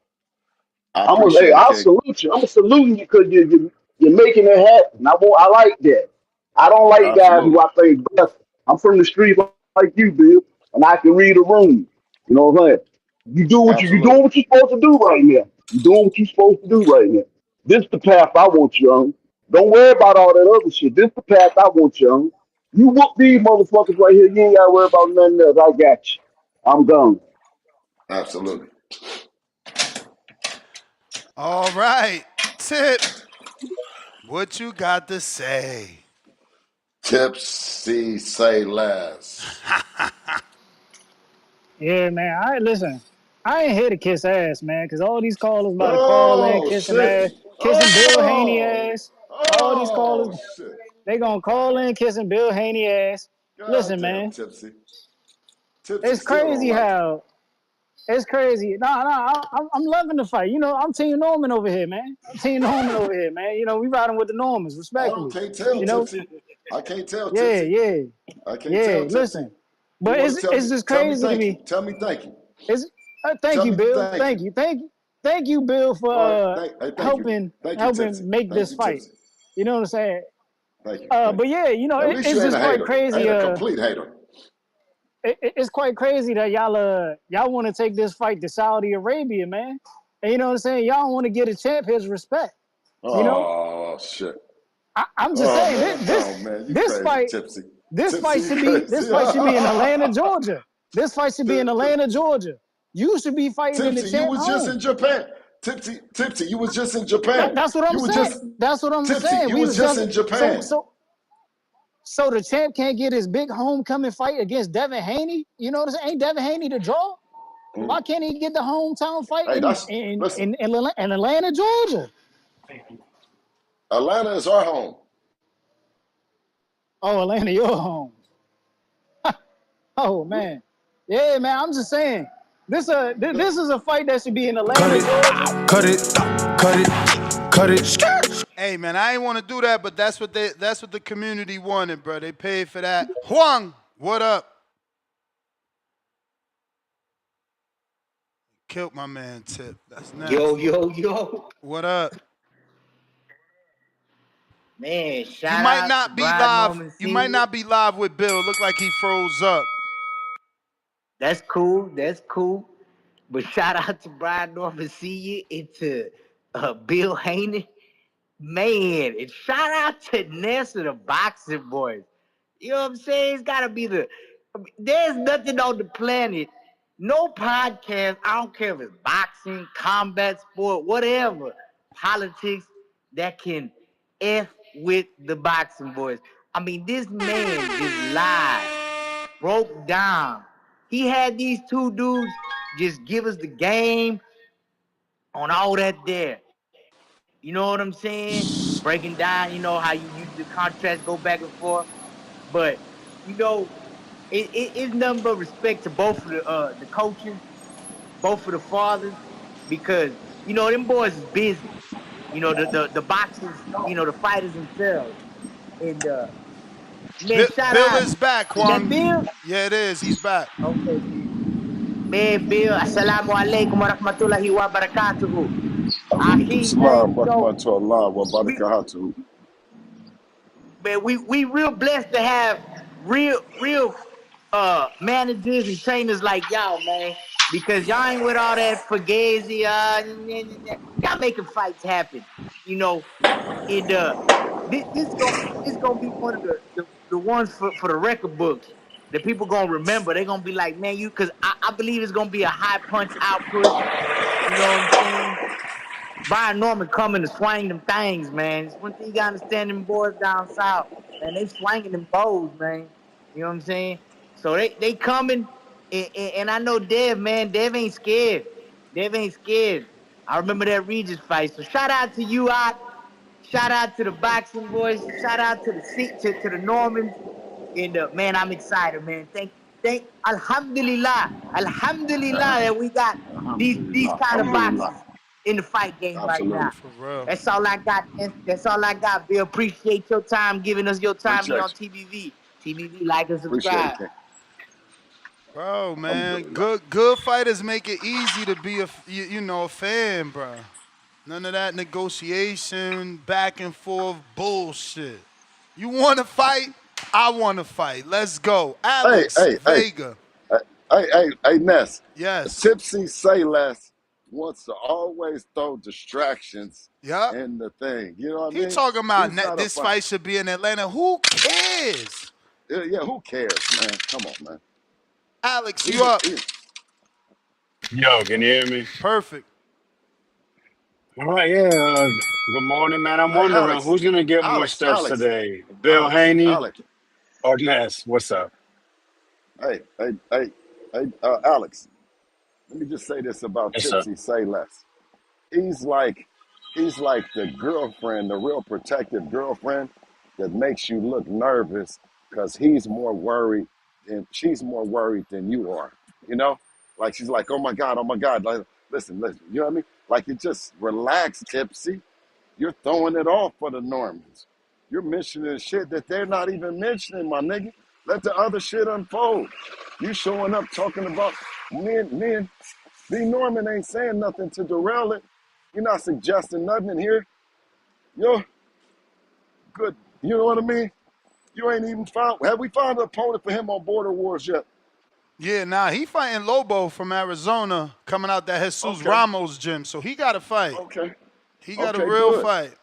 I appreciate it,
I'll
King.
salute you. I'm saluting you because you're making it happen. I like that. I don't like guys who
Absolutely.
I think best. I'm from the streets like you, Bill, and I can read a room. You know what I'm saying? You doing
Absolutely.
what you're supposed to do right now. You doing what you're supposed to do right now. This the path I want you on. Don't worry about all that other shit. This the path I want you on. You whoop these motherfuckers right here. You ain't gotta worry about nothing else. I got you. I'm gone.
Absolutely.
All right. Tip. What you got to say?
Tipsy say less.
Yeah, man. Listen. I ain't here to kiss ass, man, because all these callers about to call in,
Oh
kissing
shit.
ass, kissing Bill Haney
Oh.
ass. All these callers,
Oh shit.
they gonna call in, kissing Bill Haney ass.
God
Listen,
damn,
man,
Tipsy. Tipsy
it's
still don't
crazy
like it.
how it's crazy. I'm loving the fight. You know, I'm Team Norman over here, man. I'm Team Norman over here, man. You know, we riding with the Normans, respectfully.
Can't tell,
You know,
Tipsy. I can't tell,
yeah,
Tipsy.
yeah,
I can't
yeah.
tell, Tipsy.
Listen,
You
but
want to
it's just
tell me
crazy to
thank you.
me.
Tell me thank you.
It's thank
Tell
you,
me
Bill.
thank you.
Thank you, Bill, for
All right. Thank you.
helping
Thank you, Tipsy.
make
Thank
this
you,
fight.
Tipsy.
You know what I'm saying?
Thank you. Thank
But
you.
yeah, you know,
At least you
it's
ain't
just
a
quite
hater.
crazy.
Ain't a complete hater.
It's quite crazy that y'all want to take this fight to Saudi Arabia, man. And you know what I'm saying? Y'all want to get a champ his respect. You know,
Oh shit.
I'm just
Oh
saying
man. Oh man, you
this
crazy,
fight
Tipsy.
this
Tipsy,
fight
you
should be
crazy.
in Atlanta, Georgia. This fight should be in Atlanta, Georgia. You should be fighting in the
Tipsy, you
champ
was just
home.
in Japan. Tipsy, you was just in Japan.
That's what I'm
You was
saying.
just
That's what I'm
Tipsy,
saying.
you
We
was
was
just
just
in Japan.
so the champ can't get his big homecoming fight against Devin Haney. You know what I'm saying? Ain't Devin Haney the draw?
Mm.
Why can't he get the hometown fight
Hey, that's listen.
in Atlanta, Georgia?
Atlanta is our home.
Oh, Atlanta, your home. Oh man, yeah, man. I'm just saying, this is a fight that should be in Atlanta, Georgia.
Cut it, cut it.
Hey man, I ain't want to do that, but that's what the community wanted, bro. They paid for that. Huang. What up? Killed my man Tip. That's nasty.
Yo.
What up?
Man,
You
shout
might
out to
not be
Brian
live.
Norman
You might
Sr.
not be live with Bill. Look like he froze up.
That's cool. But shout out to Brian Norman Sr. and to Bill Haney. Man, and shout out to Ness of the Boxing Boys. You know what I'm saying? It's got to be there's nothing on the planet, no podcast, I don't care if it's boxing, combat sport, whatever, politics, that can F with the Boxing Boys. I mean, this man just live, broke down. He had these two dudes just give us the game on all that there. You know what I'm saying? Breaking down, how the contracts go back and forth. But, it's nothing but respect to both of the coaches, both of the fathers, because, them boys is busy. The boxers, the fighters themselves. And, man, shout
Bill
out.
is back,
Is that
Kwang.
Bill?
Yeah, it is. He's back.
Okay. Man, Bill, assalamu alaikum wa rahmatullahi wa barakatuhu.
Alaikum salam,
Man,
rahmatullah wa barakatuh.
Man, we real blessed to have real managers and trainers like y'all, man. Because y'all ain't with all that fugazi, y'all making fights happen. And this gonna be one of the ones for the record books that people gonna remember. They're gonna be like, man, because I believe it's gonna be a high punch output. You know what I'm saying? Brian Norman coming to swing them things, man. It's one thing you gotta understand, them boys down south, man. They swinging them bows, man. You know what I'm saying? So they coming, and I know Dev, man. Dev ain't scared. I remember that Regis fight. So shout out to you, Ott. Shout out to the Boxing Boys. Shout out to the Normans. And man, I'm excited, man. Thank Alhamdulillah that we got these
Alhamdulillah,
kind of
alhamdulillah.
boxes in the fight game right now.
Absolutely.
For real.
That's all I got. That's all I got, Bill. Appreciate your time, giving us your time here on
Appreciate
TBV. TBV, like and
you. Appreciate it,
subscribe.
King.
Bro, man,
Alhamdulillah.
good fighters make it easy to be a fan, bro. None of that negotiation, back and forth bullshit. You want to fight? I want to fight. Let's go.
Hey,
Alex
hey, hey,
Vega.
hey, Ness.
Yes.
Tipsy Say Less wants to always throw distractions
Yep.
in the thing. You know what I
He
mean?
talking about
He's not a
this
fight.
fight should be in Atlanta. Who cares?
Yeah, who cares, man? Come on, man.
Alex, you up?
Yo, can you hear me?
Perfect.
All right, yeah. Good morning, man. I'm
Hey,
wondering
Alex,
who's gonna get more
Alex,
steps
Alex,
today, Bill
Alex,
Haney
Alex.
or Ness? What's up?
Hey, Alex. Let me just say this about
Yes, sir.
Tipsy Say Less. He's like the girlfriend, the real protective girlfriend that makes you look nervous because she's more worried than you are. You know, like she's like, oh my god, like, listen, you know what I mean? Like you just relax, Tipsy. You're throwing it off for the Normans. You're mentioning shit that they're not even mentioning, my nigga. Let the other shit unfold. You showing up talking about men. B. Norman ain't saying nothing to derail it. You're not suggesting nothing in here. You're good. You know what I mean? You ain't even found. Have we found an opponent for him on Border Wars yet?
Yeah, he fighting Lobo from Arizona coming out that Jesus
Okay.
Ramos gym. So he got to fight.
Okay.
He got a
Okay.
real
Good.
fight.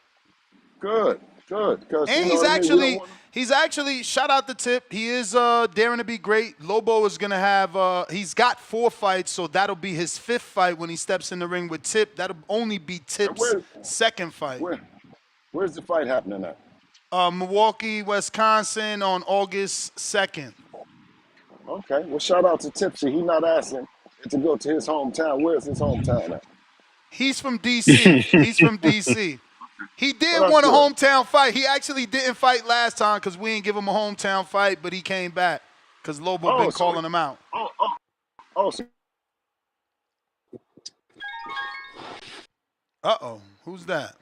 Good. Because you
And
know what I mean. We don't want.
he's actually shout out the Tip. He is daring to be great. Lobo is gonna have he's got 4 fights, so that'll be his 5th fight when he steps in the ring with Tip. That'll only be Tip's 2nd fight.
Where's the fight happening at?
Milwaukee, Wisconsin on August 2nd.
Okay. Well, shout out to Tipsy. He not asking it to go to his hometown. Where's his hometown at?
He's from DC. He's from DC. He did
Well, that's
want a
good.
hometown fight. He actually didn't fight last time because we didn't give him a hometown fight, but he came back because Lobo been calling him out.
So
Uh-oh. Who's that?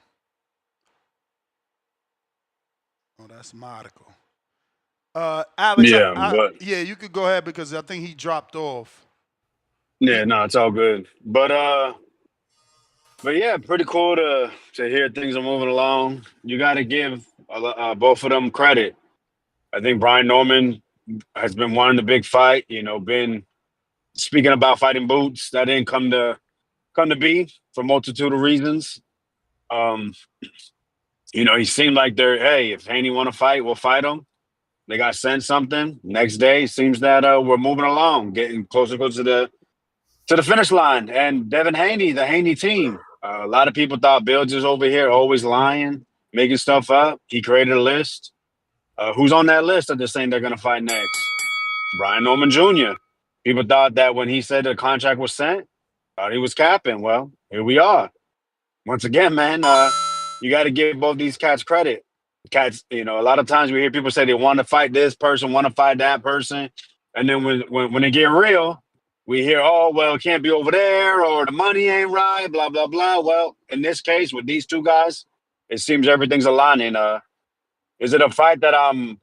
Oh, that's Monaco. Alex,
Yeah, but
yeah, you could go ahead because I think he dropped off.
yeah, no, it's all good. But yeah, pretty cool to hear things are moving along. You got to give both of them credit. I think Brian Norman has been wanting the big fight. You know, been speaking about fighting Boots. That didn't come to be for a multitude of reasons. Um, you know, he seemed like hey, if Haney want to fight, we'll fight him. They got sent something. Next day, it seems that we're moving along, getting closer to the finish line. And Devin Haney, the Haney team. A lot of people thought Bilge is over here always lying, making stuff up. He created a list. Who's on that list that they're saying they're going to fight next? Brian Norman Jr. People thought that when he said the contract was sent, thought he was capping. Well, here we are. Once again, man, you got to give both these cats credit. Cats, you know, a lot of times we hear people say they want to fight this person, want to fight that person. And then when they get real, we hear, oh, well, it can't be over there or the money ain't right, blah, blah, blah. Well, in this case, with these two guys, it seems everything's aligning. Is it a fight that I'm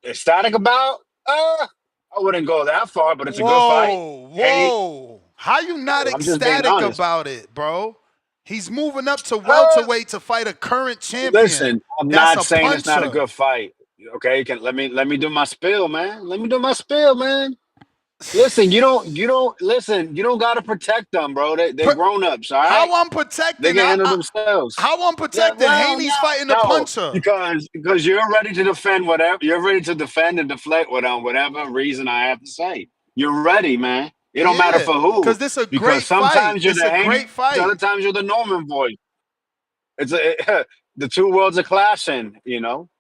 ecstatic about? I wouldn't go that far, but it's a good fight.
Whoa. How you not
I'm just being
ecstatic
honest.
about it, bro? He's moving up to welterweight to fight a current champion.
Listen, I'm not saying it's not a good fight. Okay, let me do my spill, man. Let me do my spill, man. Listen, you don't gotta protect them, bro. They're grown ups, all right?
How I'm protecting?
They can handle themselves.
How I'm protecting? Haney's fighting a puncher.
Because you're ready to defend whatever you're ready to defend and deflect whatever reason I have to say. You're ready, man. It don't matter for who.
Because this is a great
because sometimes
fight.
you're
It's
the
a
Haney,
great fight.
other times you're the Norman voice. The two worlds are clashing, you know.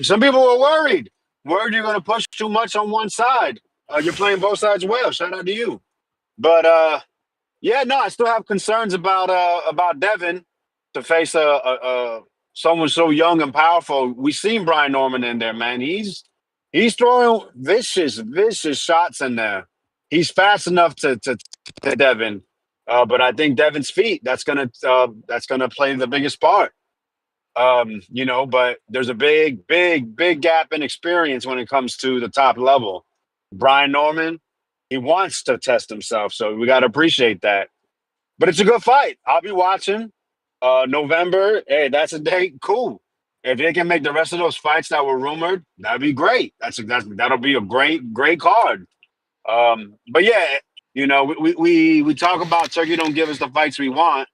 Some people were worried you're going to push too much on one side. You're playing both sides well. Shout out to you. But yeah, no, I still have concerns about Devin to face someone so young and powerful. We seen Brian Norman in there, man. He's throwing vicious shots in there. He's fast enough to Devin, but I think Devin's feet that's gonna play the biggest part. You know, but there's a big gap in experience when it comes to the top level. Brian Norman, he wants to test himself, so we got to appreciate that. But it's a good fight. I'll be watching. November, hey, that's a date. Cool. If they can make the rest of those fights that were rumored, that'd be great. That'll be a great card. But yeah, you know, we talk about Turkey don't give us the fights we want.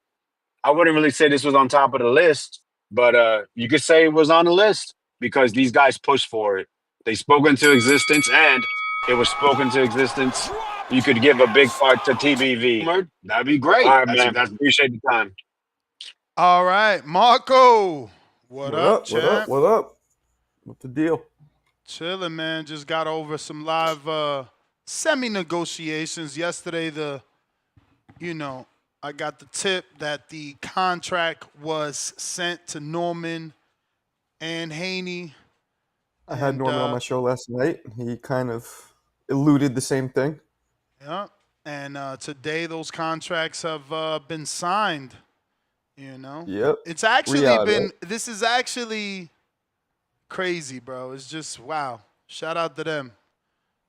I wouldn't really say this was on top of the list, but you could say it was on the list because these guys pushed for it. They spoke into existence, and it was spoken to existence. You could give a big fight to TBV. That'd be great. All right, man. Appreciate the time.
All right, Marco. What up, champ?
What up? What's the deal?
Chilling, man. Just got over some live semi-negotiations. Yesterday, I got the tip that the contract was sent to Norman and Haney.
I had Norman on my show last night. He kind of eluded the same thing.
Yeah, and today those contracts have been signed. You know.
Yep.
It's actually been. This is actually crazy, bro. It's just wow. Shout out to them.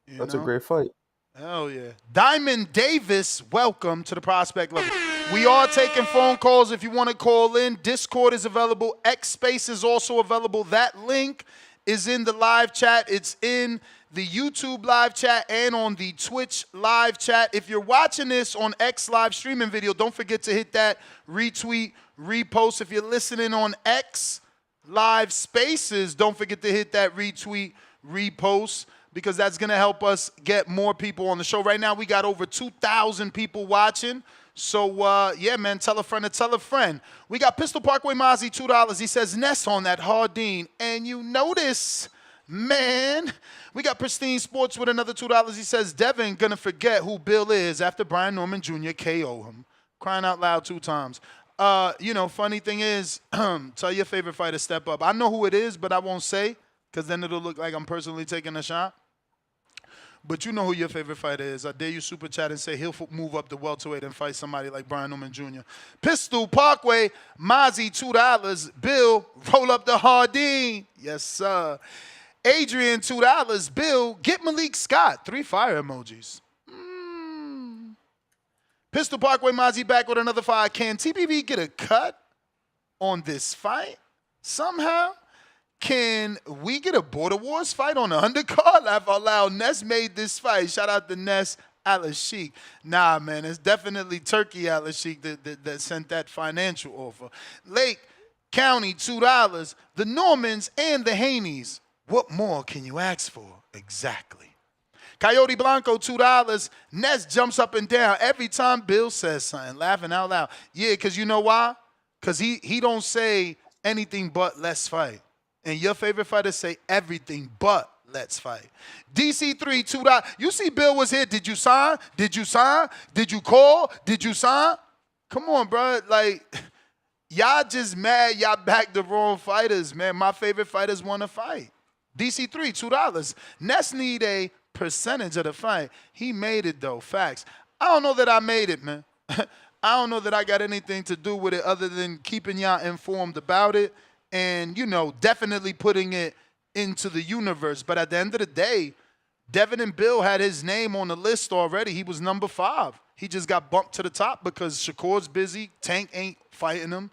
That's a great fight.
Hell yeah. Diamond Davis, welcome to the Prospect Level. We are taking phone calls if you want to call in. Discord is available. X Space is also available. That link is in the live chat. It's in the YouTube live chat and on the Twitch live chat. If you're watching this on X live streaming video, don't forget to hit that retweet, repost. If you're listening on X live spaces, don't forget to hit that retweet, repost, because that's going to help us get more people on the show. Right now, we got over 2,000 people watching. So, yeah, man, tell a friend to tell a friend. We got Pistol Parkway Mozzie, $2. He says, Ness on that Hardin. And you notice, man, we got Pristine Sports with another $2. He says, Devin gonna forget who Bill is after Brian Norman Jr. KO him. Crying out loud 2 times. Funny thing is, tell your favorite fighter step up. I know who it is, but I won't say, because then it'll look like I'm personally taking a shot. But you know who your favorite fighter is. I dare you super chat and say he'll move up to welterweight and fight somebody like Brian Norman Jr. Pistol Parkway, Mozzie, $2. Bill, roll up the Hardin. Yes, sir. Adrian, $2. Bill, get Malik Scott. 3 fire emojis. Pistol Parkway Mozzie back with another 5. Can TBV get a cut on this fight somehow? Can we get a Border Wars fight on the undercard? Laugh out loud. Ness made this fight. Shout out to Ness Al-Sheikh. Nah, man, it's definitely Turkey Al-Sheikh that sent that financial offer. Lake County, $2. The Normans and the Haneys. What more can you ask for? Exactly. Coyote Blanco, $2. Ness jumps up and down every time Bill says something, laughing out loud. Yeah, because you know why? Because he don't say anything but let's fight. And your favorite fighters say everything but let's fight. DC3, $2. You see Bill was here. Did you sign? Did you sign? Did you call? Did you sign? Come on, bro. Like, y'all just mad y'all backed the wrong fighters, man. My favorite fighters want to fight. DC3, $2. Ness need a percentage of the fight. He made it, though. Facts. I don't know that I made it, man. I don't know that I got anything to do with it other than keeping y'all informed about it and, you know, definitely putting it into the universe. But at the end of the day, Devin and Bill had his name on the list already. He was number 5. He just got bumped to the top because Shakur's busy. Tank ain't fighting him.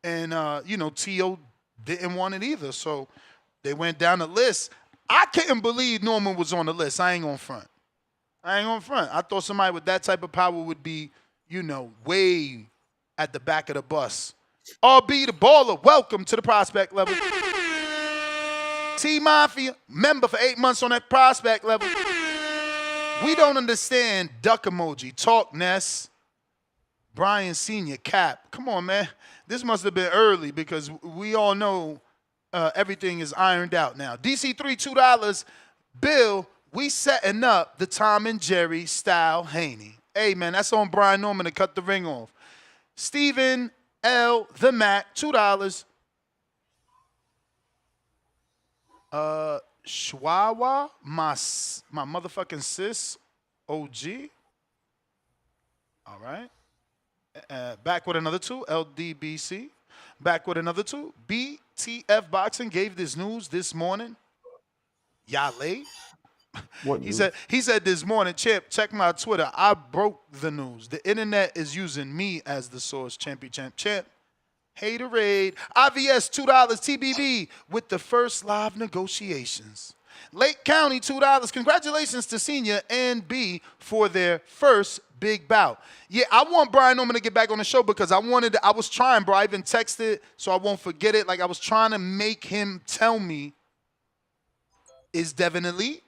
And, you know, T.O. didn't want it either. So they went down the list. I couldn't believe Norman was on the list. I ain't gonna front. I thought somebody with that type of power would be, you know, way at the back of the bus. RB the baller, welcome to the prospect level. T-Mafia, member for 8 months on that prospect level. We don't understand duck emoji. Talk, Ness. Brian Sr. Cap. Come on, man. This must have been early because we all know everything is ironed out now. DC3, $2. Bill, we setting up the Tom and Jerry style Haney. Hey, man, that's on Brian Norman to cut the ring off. Stephen L. The Mac, $2. Schwawa, my motherfucking sis, OG. All right. Back with another 2, LDBC. Back with another 2. BTF Boxing gave this news this morning. Y'all late?
What
he
news?
said this morning, Champ, check my Twitter. I broke the news. The internet is using me as the source. Champ. Haterade. IVS, $2. TBV with the first live negotiations. Lake County, $2. Congratulations to Senior and B for their first big bout. Yeah, I want Brian Norman to get back on the show because I was trying, bro. I even texted so I won't forget it. Like, I was trying to make him tell me, is Devin elite?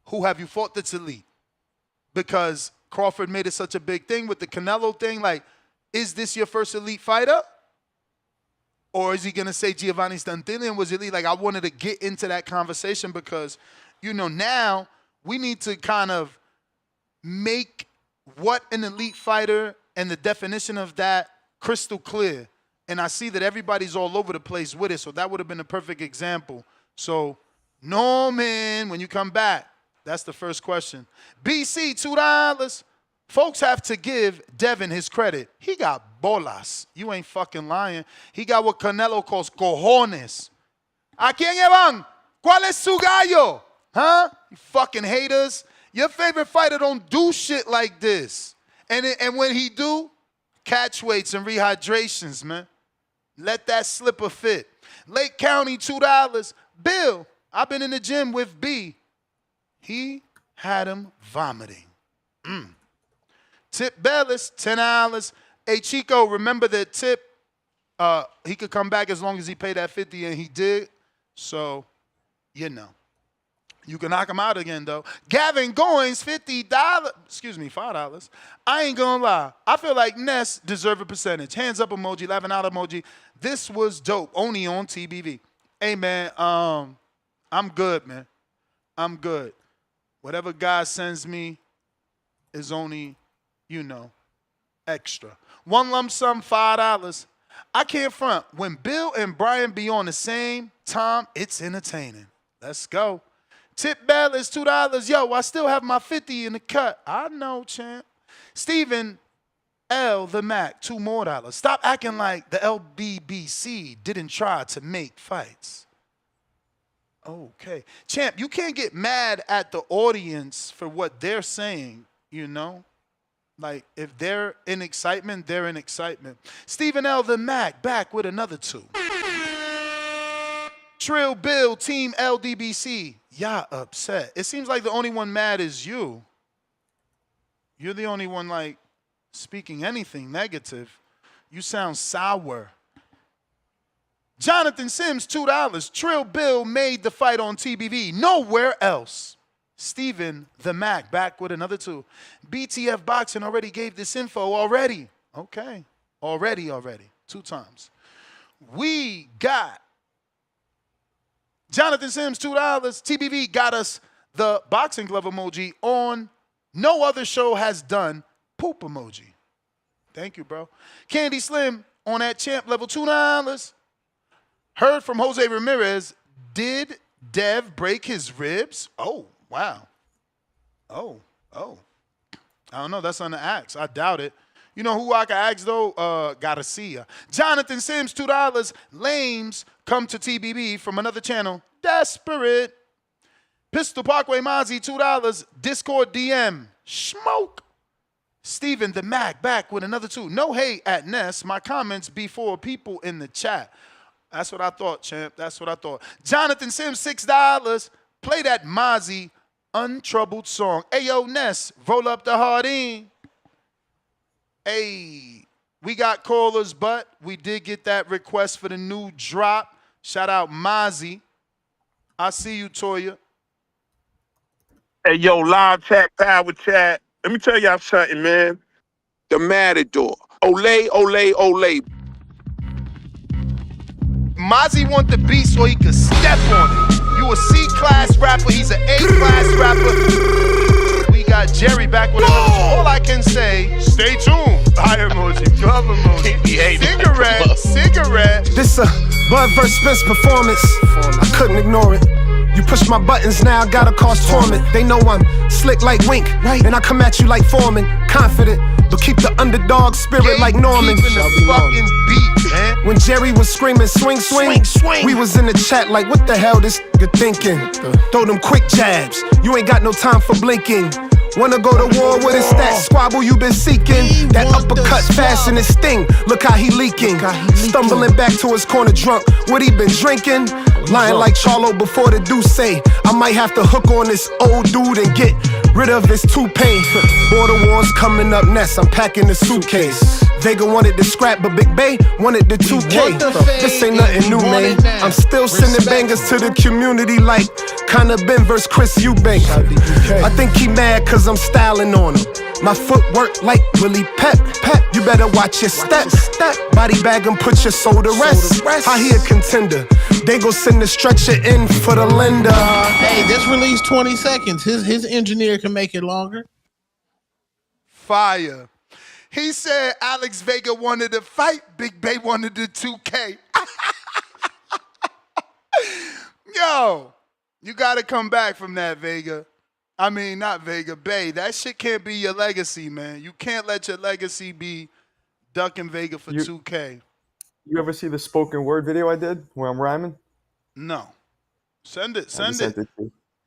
Who have you fought that's elite? Because Crawford made it such a big thing with the Canelo thing. Like, is this your first elite fighter? Or is he going to say Giovanni Stantilian was elite? Like, I wanted to get into that conversation because, you know, now we need to kind of make what an elite fighter and the definition of that crystal clear. And I see that everybody's all over the place with it, so that would have been a perfect example. So, Norman, when you come back, that's the first question. BC, $2. Folks have to give Devin his credit. He got bolas. You ain't fucking lying. He got what Canelo calls cojones. ¿A quién van? ¿Cuál es su gallo? Huh? You fucking haters. Your favorite fighter don't do shit like this. And when he do, catch weights and rehydrations, man. Let that slipper fit. Lake County, $2. Bill, I've been in the gym with B. He had him vomiting. Tip Bellis, $10. Hey, Chico, remember that Tip, he could come back as long as he paid that $50, and he did. So, you know. You can knock him out again, though. Gavin Goins, $5. I ain't gonna lie. I feel like Ness deserve a percentage. Hands up emoji, laughing out emoji. This was dope, only on TBV. Hey, man, I'm good, man. I'm good. Whatever God sends me is only, you know, extra. One lump sum, $5. I can't front. When Bill and Brian be on the same time, it's entertaining. Let's go. Tip Bell is $2. Yo, I still have my 50 in the cut. I know, champ. Stephen L. The Mac, $2 more. Stop acting like the LBBC didn't try to make fights. Okay. Champ, you can't get mad at the audience for what they're saying, you know? Like, if they're in excitement, they're in excitement. Stephen L. the Mac back with another 2. Trill Bill, Team LDBC. Y'all upset. It seems like the only one mad is you. You're the only one, like, speaking anything negative. You sound sour. Jonathan Sims, $2. Trill Bill made the fight on TBV. Nowhere else. Steven the Mac back with another 2. BTF Boxing already gave this info already. Okay. Already. 2 times. We got Jonathan Sims, $2. TBV got us the boxing glove emoji on no other show has done poop emoji. Thank you, bro. Candy Slim on that champ level, $2. Heard from Jose Ramirez, did Dev break his ribs? Oh, wow. Oh. I don't know. That's on the axe. I doubt it. You know who I can ask, though? Gotta see ya. Jonathan Sims, $2. Lames come to TBB from another channel. Desperate. Pistol Parkway Mozzie, $2. Discord DM. Smoke. Steven the Mac back with another 2. No hate at Ness. My comments before people in the chat. That's what I thought, champ. That's what I thought. Jonathan Sims, $6. Play that Mozzie untroubled song. Ayo, Ness, roll up the hard in. Hey, we got callers, but we did get that request for the new drop. Shout out Mozzie. I see you, Toya.
Hey, yo, live chat, power chat. Let me tell y'all something, man. The Matador. Ole, ole, ole.
Mozzie want the beat so he could step on it. You a C-class rapper, he's an A-class rapper. We got Jerry back with another 2. All I can say, stay tuned. Eye emoji, glove emoji, cigarette.
This a Bud vs. Spence performance. I couldn't ignore it. You push my buttons now, gotta cause torment. They know I'm slick like Wink, and I come at you like Foreman. Confident, but keep the underdog spirit like Norman.
Fucking beat, man.
When Jerry was screaming swing, swing, we was in the chat like what the hell this nigga thinking? Throw them quick jabs, you ain't got no time for blinking. Wanna go to war with his that squabble you been seeking? That uppercut fast in his sting, look how he leaking. Stumbling back to his corner drunk, what he been drinking? Lying like Charlo before the Deuce. I might have to hook on this old dude and get rid of his toupee. Border wars coming up next, I'm packing the suitcase. Vega wanted the scrap, but Big Bay wanted the 2K. This ain't nothing new, man. I'm still sending bangers to the community like Conor Ben vs. Chris Eubank. I think he mad cause I'm styling on him. My footwork like Willie Pep. You better watch your step. Body bag and put your soul to rest. I hear contender. They gon' send the stretcher in for the lender.
Hey, this release 20 seconds. His engineer can make it longer.
Fire. He said Alex Vega wanted to fight, Big Bay wanted the 2K. Yo, you gotta come back from that, Vega. I mean, not Vega, Bay. That shit can't be your legacy, man. You can't let your legacy be ducking Vega for 2K.
You ever see the spoken word video I did where I'm rhyming?
No. Send it.
I just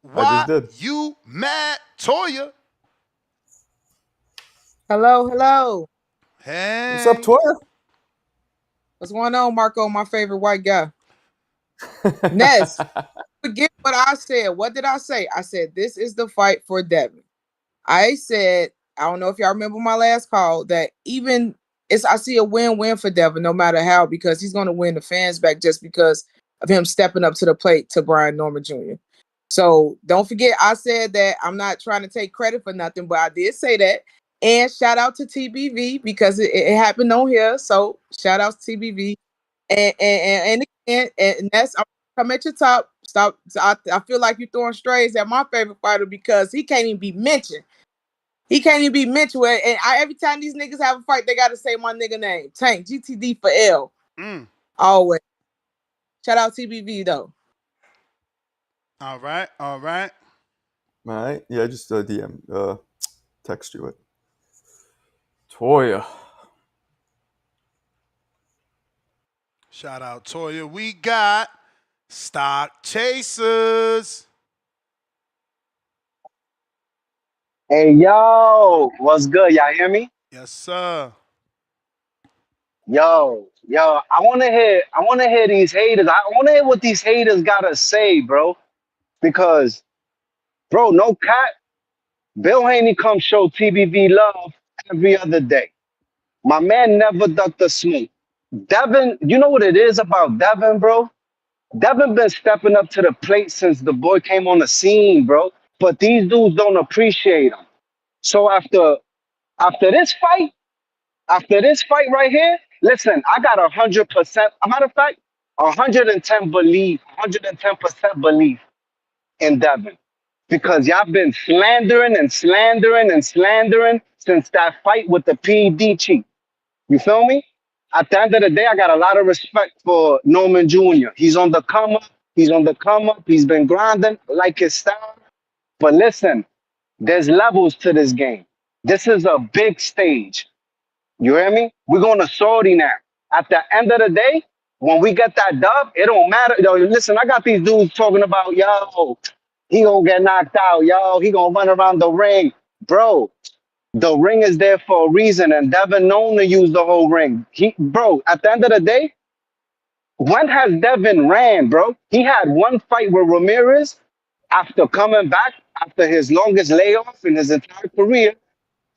Why you mad, Toya?
Hello.
Hey.
What's up, Toya?
What's going on, Marco, my favorite white guy? Ness, forget what I said. What did I say? I said, this is the fight for Devin. I said, I don't know if y'all remember my last call, that even I see a win-win for Devin no matter how, because he's going to win the fans back just because of him stepping up to the plate to Brian Norman Jr. So don't forget, I said that I'm not trying to take credit for nothing, but I did say that. And shout out to TBV because it happened on here. So shout out to TBV. And that's, I'm come at your top. Stop. I feel like you're throwing strays at my favorite fighter because he can't even be mentioned. He can't even be mentioned. And every time these niggas have a fight, they got to say my nigga name. Tank, GTD for L. Always. Shout out TBV, though.
All right.
All right. Yeah, just DM. Text you it. Toya.
Shout out Toya. We got Stock chasers.
Hey yo, what's good? Y'all hear me?
Yes, sir.
Yo, I wanna hear these haters. I wanna hear what these haters gotta say, bro. Because, bro, no cat. Bill Haney comes show TBV love every other day. My man never ducked the smoke. Devin, you know what it is about Devin, bro? Devin been stepping up to the plate since the boy came on the scene, bro. But these dudes don't appreciate him. So after this fight. After this fight right here, listen, I got 100%, a matter of fact, 110% belief in Devin. Because y'all been slandering and slandering and slandering since that fight with the PED chief. You feel me? At the end of the day, I got a lot of respect for Norman Jr. He's on the come up. He's on the come up. He's been grinding, like his style. But listen, there's levels to this game. This is a big stage. You hear me? We're going to Saudi now. At the end of the day, when we get that dub, it don't matter. Yo, listen, I got these dudes talking about, yo, he gonna get knocked out. Yo, he gonna run around the ring. Bro, the ring is there for a reason, and Devin known to use the whole ring. Bro, at the end of the day, when has Devin ran, bro? He had one fight with Ramirez after coming back, after his longest layoff in his entire career.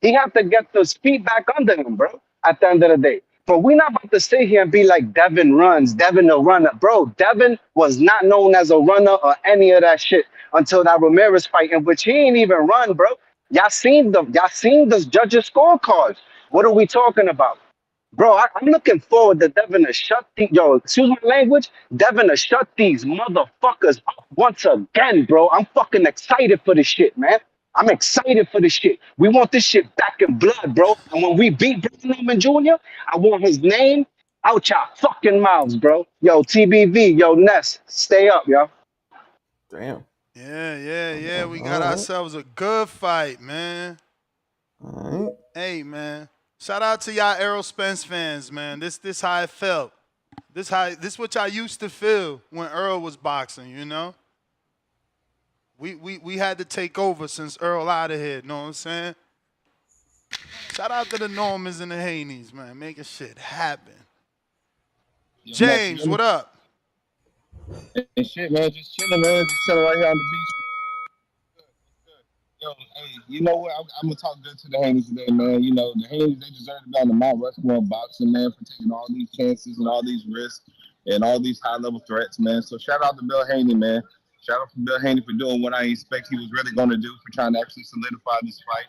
He had to get those feet back under him, bro, at the end of the day. But we're not about to sit here and be like Devin runs, Devin a runner. Bro, Devin was not known as a runner or any of that shit until that Ramirez fight, in which he ain't even run, bro. Y'all seen the judges' scorecards. What are we talking about? Bro, I'm looking forward to Devin to shut excuse my language, Devin to shut these motherfuckers up once again, bro. I'm fucking excited for this shit, man. I'm excited for this shit. We want this shit back in blood, bro. And when we beat Brian Norman Jr., I want his name out your fucking mouths, bro. Yo, TBV, yo, Ness, stay up, yo.
Damn.
Yeah. We got ourselves a good fight, man.
All right.
Hey, man. Shout out to y'all Errol Spence fans, man. This how it felt. This what y'all used to feel when Earl was boxing, you know? We had to take over since Earl out of here, know what I'm saying? Shout out to the Normans and the Haneys, man, making shit happen. James, what up?
Hey, shit, man, just chilling, man. Just chilling right here on the beach. Yo, hey, you know what? I'm gonna talk good to the Haneys today, man. You know, the Haneys, they deserve to be on the Mount Rushmore of boxing, man, for taking all these chances and all these risks and all these high-level threats, man. So shout out to Bill Haney, man. Shout out to Bill Haney for doing what I expect he was really going to do, for trying to actually solidify this fight.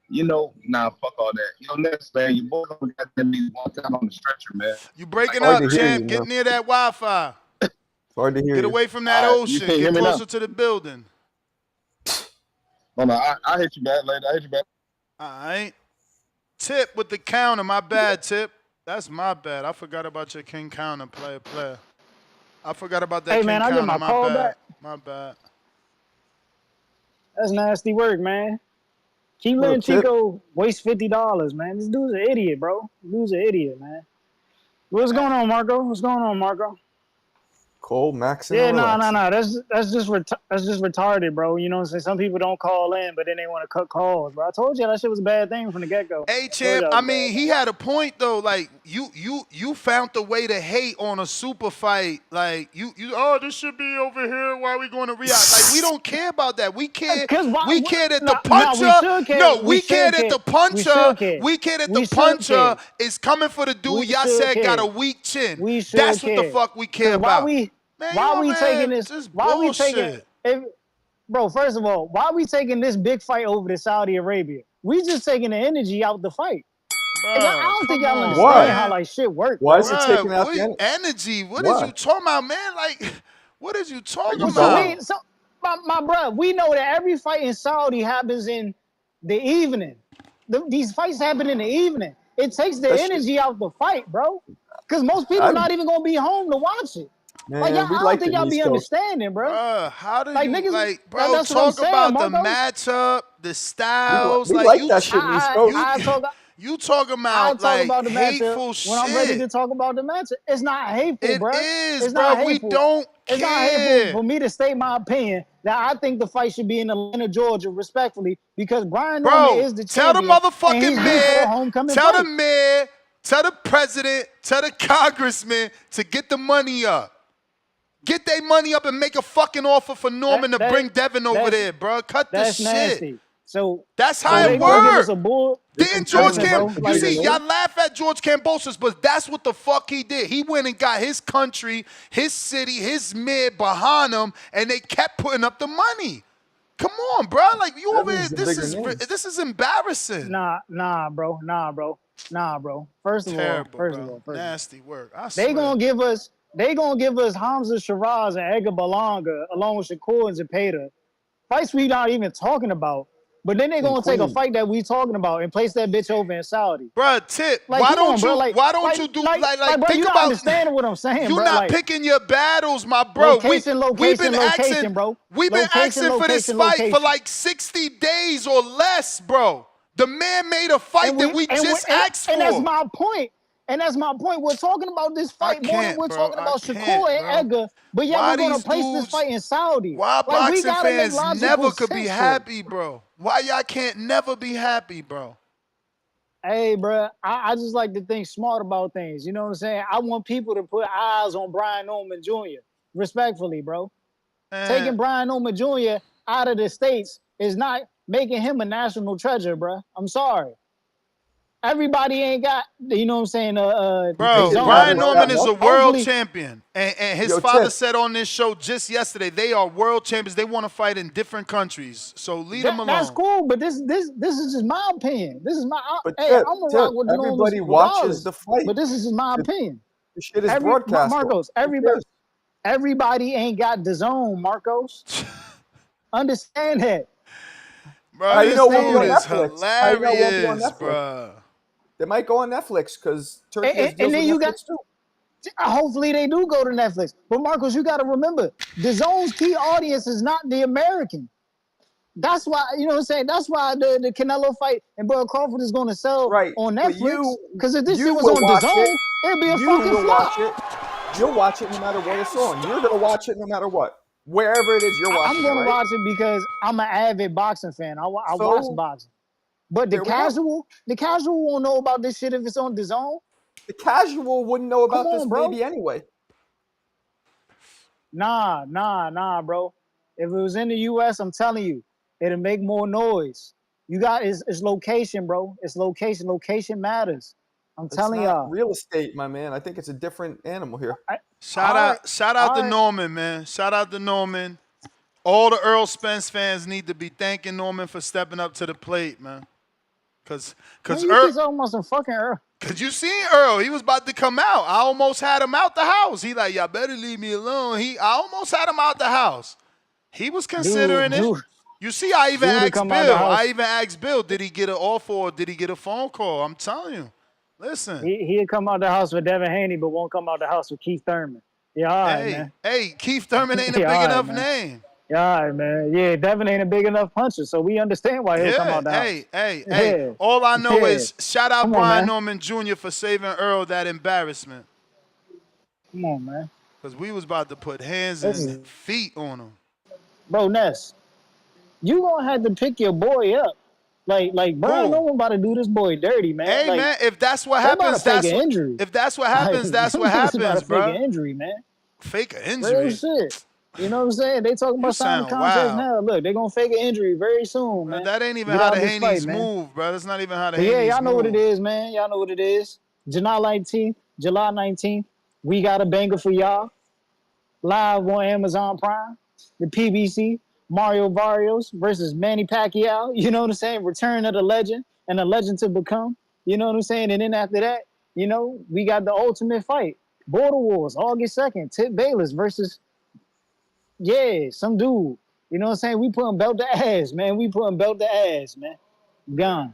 You know, fuck all that. Yo, next, man, your boy got them walked out on the stretcher, man.
You breaking up, champ. Get near that Wi-Fi.
It's hard to hear.
Get away from that ocean. Get closer to the building.
Hold on, I hit you back later. I hit you back.
All right. Tip with the counter. My bad, Tip. That's my bad. I forgot about your king counter, player. I forgot about that.
Hey,
king
man,
counter.
I get my call back.
My bad.
That's nasty work, man. Keep letting Chico waste $50, man. This dude's an idiot, bro. This dude's an idiot, man. What's going on, Marco?
Cole, Max, and
yeah, no. That's just retarded, bro. You know what I'm saying? Some people don't call in, but then they want to cut calls, bro. I told you that shit was a bad thing from the get-go.
Hey, champ, I mean, he had a point, though. Like, you found the way to hate on a super fight. Like, this should be over here. Why are we going to react? Like, we don't care about that. We care that the puncher. We care that the puncher is coming for the dude y'all said got a weak chin. That's what the fuck we care about.
Why we taking this? Why we taking? Bro, first of all, why we taking this big fight over to Saudi Arabia? We just taking the energy out the fight. I don't think y'all understand how like shit works.
Why is it taking out the
energy? What is you talking about, man? Like, what is you talking about?
So, my bro, we know that every fight in Saudi happens in the evening. These fights happen in the evening. It takes the energy out the fight, bro. Because most people are not even gonna be home to watch it.
Man,
like, I don't think y'all be understanding, bro.
How do
like,
you
niggas,
talk about the matchup, the styles?
We like that shit in East Coast.
You talking
I
about
talk
like
about the matchup
hateful
when I'm ready to
shit.
talk about the matchup. It's not hateful,
It
bro.
is,
It's
bro.
not
We
hateful.
don't
It's not hateful
care.
for me to state my opinion that I think the fight should be in Atlanta, Georgia, respectfully, because Brian Norman
Bro,
is the
tell the
champion and
motherfucking
he's due for a
mayor,
homecoming
tell the
fight.
mayor, tell the president, tell the congressman to get the money up. Get their money up and make a fucking offer for Norman to bring Devin over there, bro. Cut the
That's
shit.
nasty. So
That's
so
how
they
it
gonna give us
worked.
a bull.
Didn't George
Listen,
Camp?
bro.
You
Like,
see, y'all laugh at George Cambosos, but that's what the fuck he did. He went and got his country, his city, his mayor behind him, and they kept putting up the money. Come on, bro. Like you over here, this is embarrassing.
nah, bro. First of
Terrible, bro.
all.
Nasty work. I
They
swear.
gonna give us Hamza Shiraz and Edgar Berlanga along with Shakur and Zepeda. Fights we not even talking about. But then they gonna take a fight that we talking about and place that bitch over in Saudi.
Bro, Tip,
Like,
why
come on,
don't
bro.
you
Like,
why don't you do
bro,
think
you not
about
understanding what I'm saying,
you
bro.
not
Like,
picking your battles, my bro.
location,
We've been asking
bro.
we've been asking for this fight for like 60 days or less, bro. The man made a fight that we just asked
and that's
for.
my point. And that's my point. We're talking about this fight more than we're talking about Shakur and Edgar, but yet
Why
we're gonna
these
place this
dudes,
fight in Saudi.
why
Like, we
boxing
gotta make
fans
logical
never could be
sense here.
happy, bro? Why y'all can't never be happy, bro?
Hey, bro, I just like to think smart about things. You know what I'm saying? I want people to put eyes on Brian Norman Jr. Respectfully, bro. Taking Brian Norman Jr. out of the States is not making him a national treasure, bro. I'm sorry. Everybody ain't got, you know what I'm saying,
Bro,
zone.
Brian Norman is a world
Hopefully,
champion. And his father said on this show just yesterday, they are world champions. They want to fight in different countries. So leave them alone.
that's cool, but this is just my opinion. This is my,
But
hey,
Tip,
I'm gonna
Tip,
rock with the Normans
everybody watches
regardless.
the fight.
But this is just my opinion.
The shit is broadcast.
Marcos, everybody ain't got the zone, Marcos. Understand that.
Bro,
How you know it won't be
dude
on
is
Netflix? How you know it won't be on
hilarious,
Netflix?
bro.
They might go on Netflix because Turkey has
And
deals
then
with
you
Netflix too.
hopefully they do go to Netflix. But Marcos, you got to remember, the zone's key audience is not the American. That's why, you know what I'm saying? That's why the Canelo fight and Bud Crawford is going to sell on
But
Netflix. Because if this
you
shit was
will
on the
watch it.
zone, it'd be a
You
fucking
will
flop.
watch it. You'll watch it no matter what it's on. You're gonna watch it no matter what. Wherever it is, you're watching
I'm
it,
going to
right?
watch it because I'm an avid boxing fan. I watch
So
boxing. But
there we go.
the casual won't know about this shit if it's on the zone.
The casual wouldn't know
Come
about this
on, bro.
maybe anyway.
Nah, bro. If it was in the US, I'm telling you, it'll make more noise. You got it's location, bro. It's location. Location matters. I'm
It's
telling
not
y'all.
real estate, my man. I think it's a different animal here.
Shout out to Norman, man. Shout out to Norman. All the Earl Spence fans need to be thanking Norman for stepping up to the plate, man. Cause
you
Earl,
keep talking about some fucking Earl.
cause you seen Earl, he was about to come out. I almost had him out the house. He like, y'all better leave me alone. I almost had him out the house. He was considering it. You see, I even asked Bill. I even asked Bill, did he get an offer or did he get a phone call? I'm telling you. Listen.
He'd come out the house with Devin Haney, but won't come out the house with Keith Thurman. Yeah, all right, man.
Hey, Keith Thurman ain't a big enough name.
Yeah, all right, man. Yeah, Devin ain't a big enough puncher, so we understand why he'll come out the house.
Hey. All I know is shout out Brian
on,
Norman Jr. for saving Earl that embarrassment.
Come on, man.
Because we was about to put hands and feet on him.
Bro, Ness, you gonna have to pick your boy up. Like Brian Norman about to do this boy dirty, man.
Hey,
like,
man, if that's what happens, that's what
injury.
If that's what happens, that's what happens, bro.
Fake an injury, man.
Fake an injury?
Real shit. You know what I'm saying? They talking about signing contracts now. Look, they gonna fake an injury very soon, man.
That ain't even how the Haney's move, bro. That's not even how the Haney's move.
Yeah, y'all know what it is, man. Y'all know what it is. July 19th, we got a banger for y'all. Live on Amazon Prime. The PBC, Mario Barrios versus Manny Pacquiao. You know what I'm saying? Return of the legend and the legend to become. You know what I'm saying? And then after that, you know, we got the ultimate fight. Border Wars, August 2nd. Tip Bayless versus, some dude. You know what I'm saying? We putting belt to ass, man. Gone.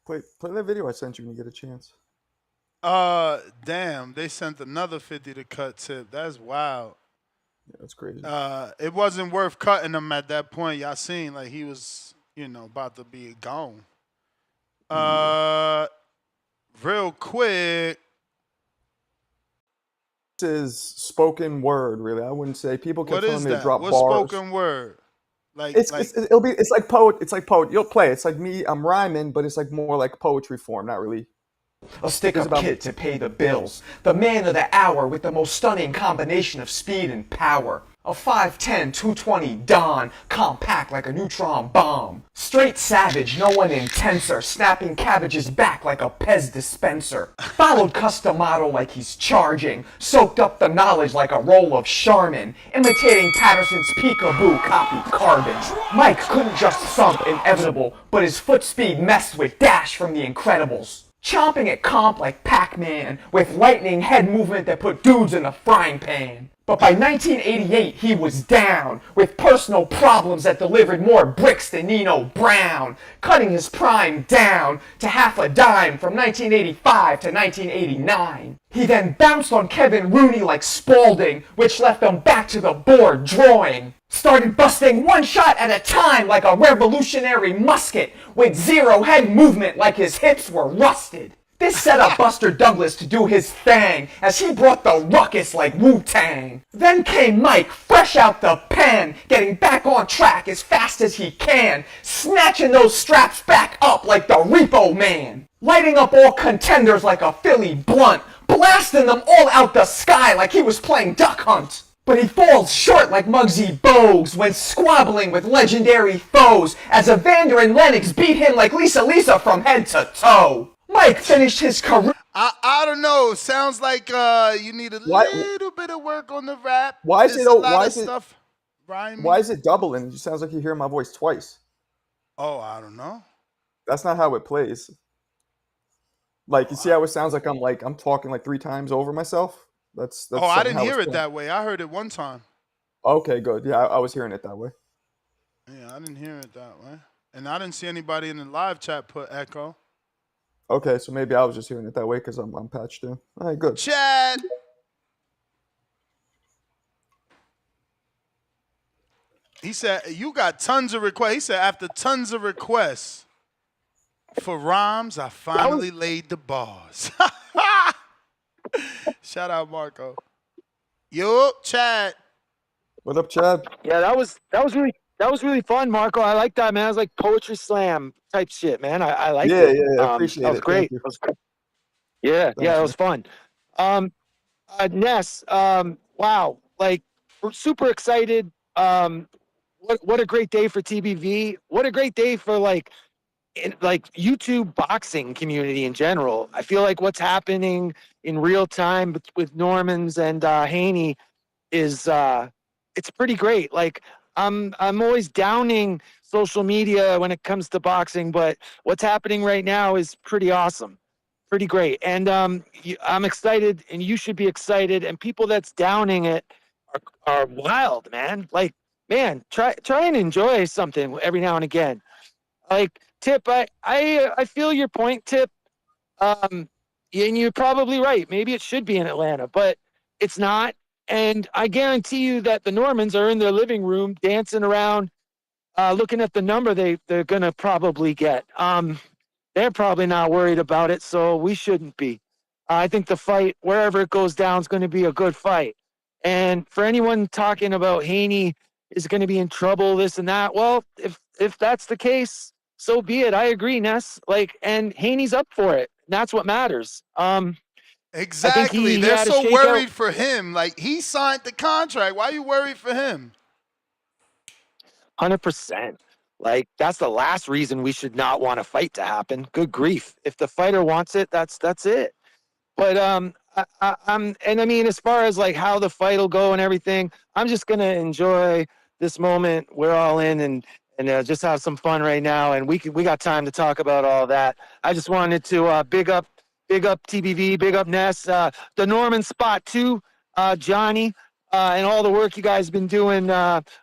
Play that video I sent you when you get a chance.
Damn, they sent another 50 to cut Tip. That's wild.
Yeah, that's crazy.
It wasn't worth cutting him at that point. Y'all seen like he was, about to be gone. Real quick.
This is spoken word, really. I wouldn't say people kept
What
telling
is
me to
that?
drop
What's
bars.
spoken word? Like
It's like poet. It's like poet. You'll play. It's like me. I'm rhyming, but it's like more like poetry form. Not really.
A stick-up kid to pay the bills. The man of the hour with the most stunning combination of speed and power. A 5'10", 220 Don, compact like a neutron bomb. Straight savage, no one intenser, snapping cabbages back like a Pez dispenser. Followed custom model like he's charging, soaked up the knowledge like a roll of Charmin, imitating Patterson's peekaboo copy carbon. Mike couldn't just thump inevitable, but his foot speed messed with Dash from The Incredibles. Chomping at comp like Pac-Man, with lightning head movement that put dudes in a frying pan. But by 1988 he was down, with personal problems that delivered more bricks than Nino Brown, cutting his prime down to half a dime from 1985 to 1989. He then bounced on Kevin Rooney like Spalding, which left him back to the board drawing. Started busting one shot at a time like a revolutionary musket, with zero head movement like his hips were rusted. This set up Buster Douglas to do his thing, as he brought the ruckus like Wu-Tang. Then came Mike, fresh out the pen, getting back on track as fast as he can, snatching those straps back up like the Repo Man. Lighting up all contenders like a Philly blunt, blasting them all out the sky like he was playing Duck Hunt. But he falls short like Muggsy Bogues when squabbling with legendary foes, as Evander and Lennox beat him like Lisa from head to toe. Mike finished his career.
I don't know. Sounds like you need a little bit of work on the rap.
Why is
Stuff rhyming.
Why is it doubling? It sounds like you hear my voice twice.
Oh, I don't know.
That's not how it plays. Like, you see how it sounds like I'm talking like 3 times over myself? That's
I didn't hear it that way. I heard it one time.
Okay, good. Yeah, I was hearing it that way.
Yeah, I didn't hear it that way. And I didn't see anybody in the live chat put echo.
Okay, so maybe I was just hearing it that way because I'm patched in. All right, good.
Chad! He said, you got tons of requests. He said, after tons of requests for rhymes, I finally laid the bars. Shout out, Marco. Yo, Chad.
What up, Chad?
Yeah, that was really fun, Marco. I like that, man. It was like poetry slam type shit, man. I liked it.
Yeah, I appreciate it.
That was great. It was fun. Ness, wow, like we're super excited. What a great day for TBV. What a great day for like YouTube boxing community in general. I feel like what's happening in real time with Normans and Haney is it's pretty great. Like I'm always downing social media when it comes to boxing, but what's happening right now is pretty awesome, pretty great. And I'm excited, and you should be excited. And people that's downing it are wild, man. Like, man, try and enjoy something every now and again. Like, Tip, I feel your point, Tip. And you're probably right. Maybe it should be in Atlanta, but it's not. And I guarantee you that the Normans are in their living room dancing around, looking at the number they're going to probably get. They're probably not worried about it, so we shouldn't be. I think the fight, wherever it goes down, is going to be a good fight. And for anyone talking about Haney is going to be in trouble, this and that, well, if that's the case, so be it. I agree, Ness. And Haney's up for it. And that's what matters.
Exactly. They're so worried for him. Like, he signed the contract. Why are you worried for him?
100%. Like, that's the last reason we should not want a fight to happen. Good grief. If the fighter wants it, that's it. But I mean, as far as like how the fight will go and everything, I'm just gonna enjoy this moment. We're all in and just have some fun right now. And we got time to talk about all that. I just wanted to big up TBV, big up Ness, the Norman spot too, Johnny, and all the work you guys have been doing,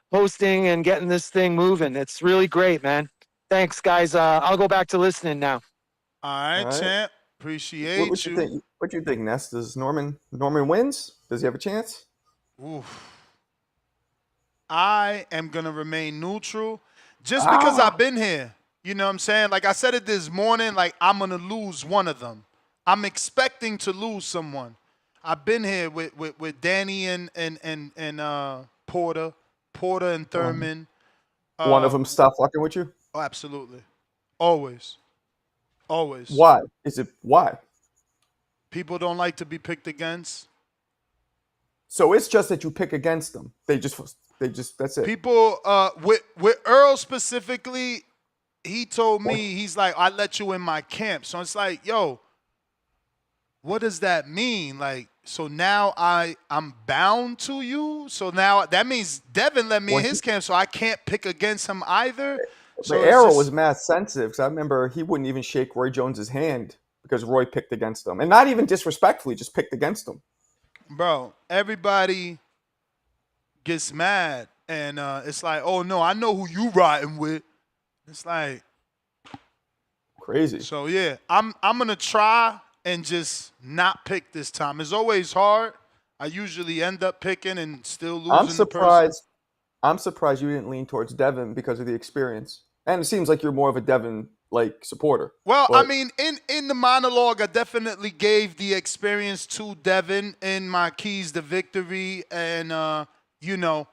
posting and getting this thing moving. It's really great, man. Thanks, guys. I'll go back to listening now.
All right, champ. Appreciate
what you think? What do you think, Ness? Does Norman wins? Does he have a chance?
Oof. I am gonna remain neutral, just because I've been here. You know what I'm saying? Like I said it this morning, like I'm going to lose one of them. I'm expecting to lose someone. I've been here with Danny and Porter and Thurman.
One of them stopped fucking with you?
Oh, absolutely. Always.
Why? Is it why?
People don't like to be picked against.
So it's just that you pick against them. They just that's it.
People with Earl specifically, he told me, he's like, I let you in my camp. So it's like, yo, what does that mean? Like, so now I'm bound to you? So now that means Devin let me in his camp, so I can't pick against him either. So
The Arrow was mad sensitive because I remember he wouldn't even shake Roy Jones's hand because Roy picked against him. And not even disrespectfully, just picked against him.
Bro, everybody gets mad. And it's like, oh, no, I know who you riding with. It's like
crazy.
So, yeah, I'm going to try and just not pick this time. It's always hard. I usually end up picking and still losing.
I'm surprised you didn't lean towards Devin because of the experience. And it seems like you're more of a Devin supporter.
Well, I mean, in the monologue, I definitely gave the experience to Devin in my keys to victory. And, you know,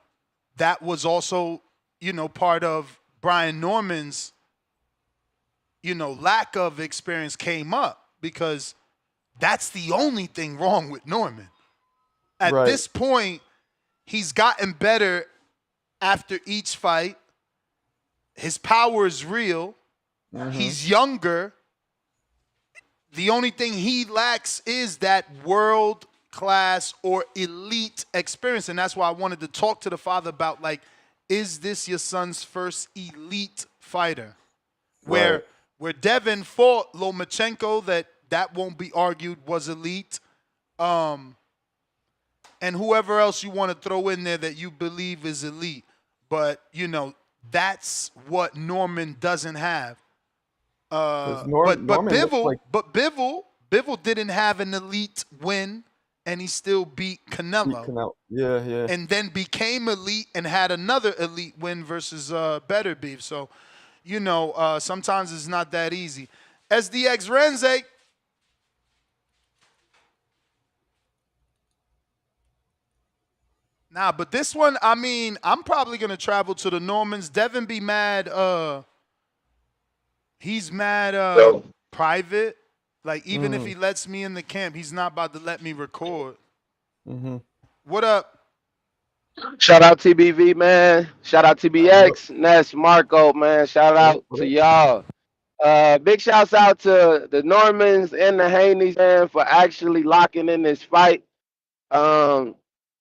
that was also, you know, part of Brian Norman's, you know, lack of experience came up because that's the only thing wrong with Norman. At this point, he's gotten better after each fight. His power is real. He's younger. The only thing he lacks is that world-class or elite experience. And that's why I wanted to talk to the father about, like, is this your son's first elite fighter? Where Devin fought Lomachenko, that won't be argued was elite. And whoever else you want to throw in there that you believe is elite. But, you know, that's what Norman doesn't have. But Bivol didn't have an elite win, and he still beat Canelo.
Yeah.
And then became elite and had another elite win versus Better Beef. So, you know, sometimes it's not that easy. SDX Renze. Nah, but this one, I mean, I'm probably going to travel to the Normans. Devin be mad. He's mad private. Like, even if he lets me in the camp, he's not about to let me record. What up?
Shout out TBV, man. Shout out TBX. Ness, Marco, man. Shout out to y'all. Big shouts out to the Normans and the Haneys, man, for actually locking in this fight.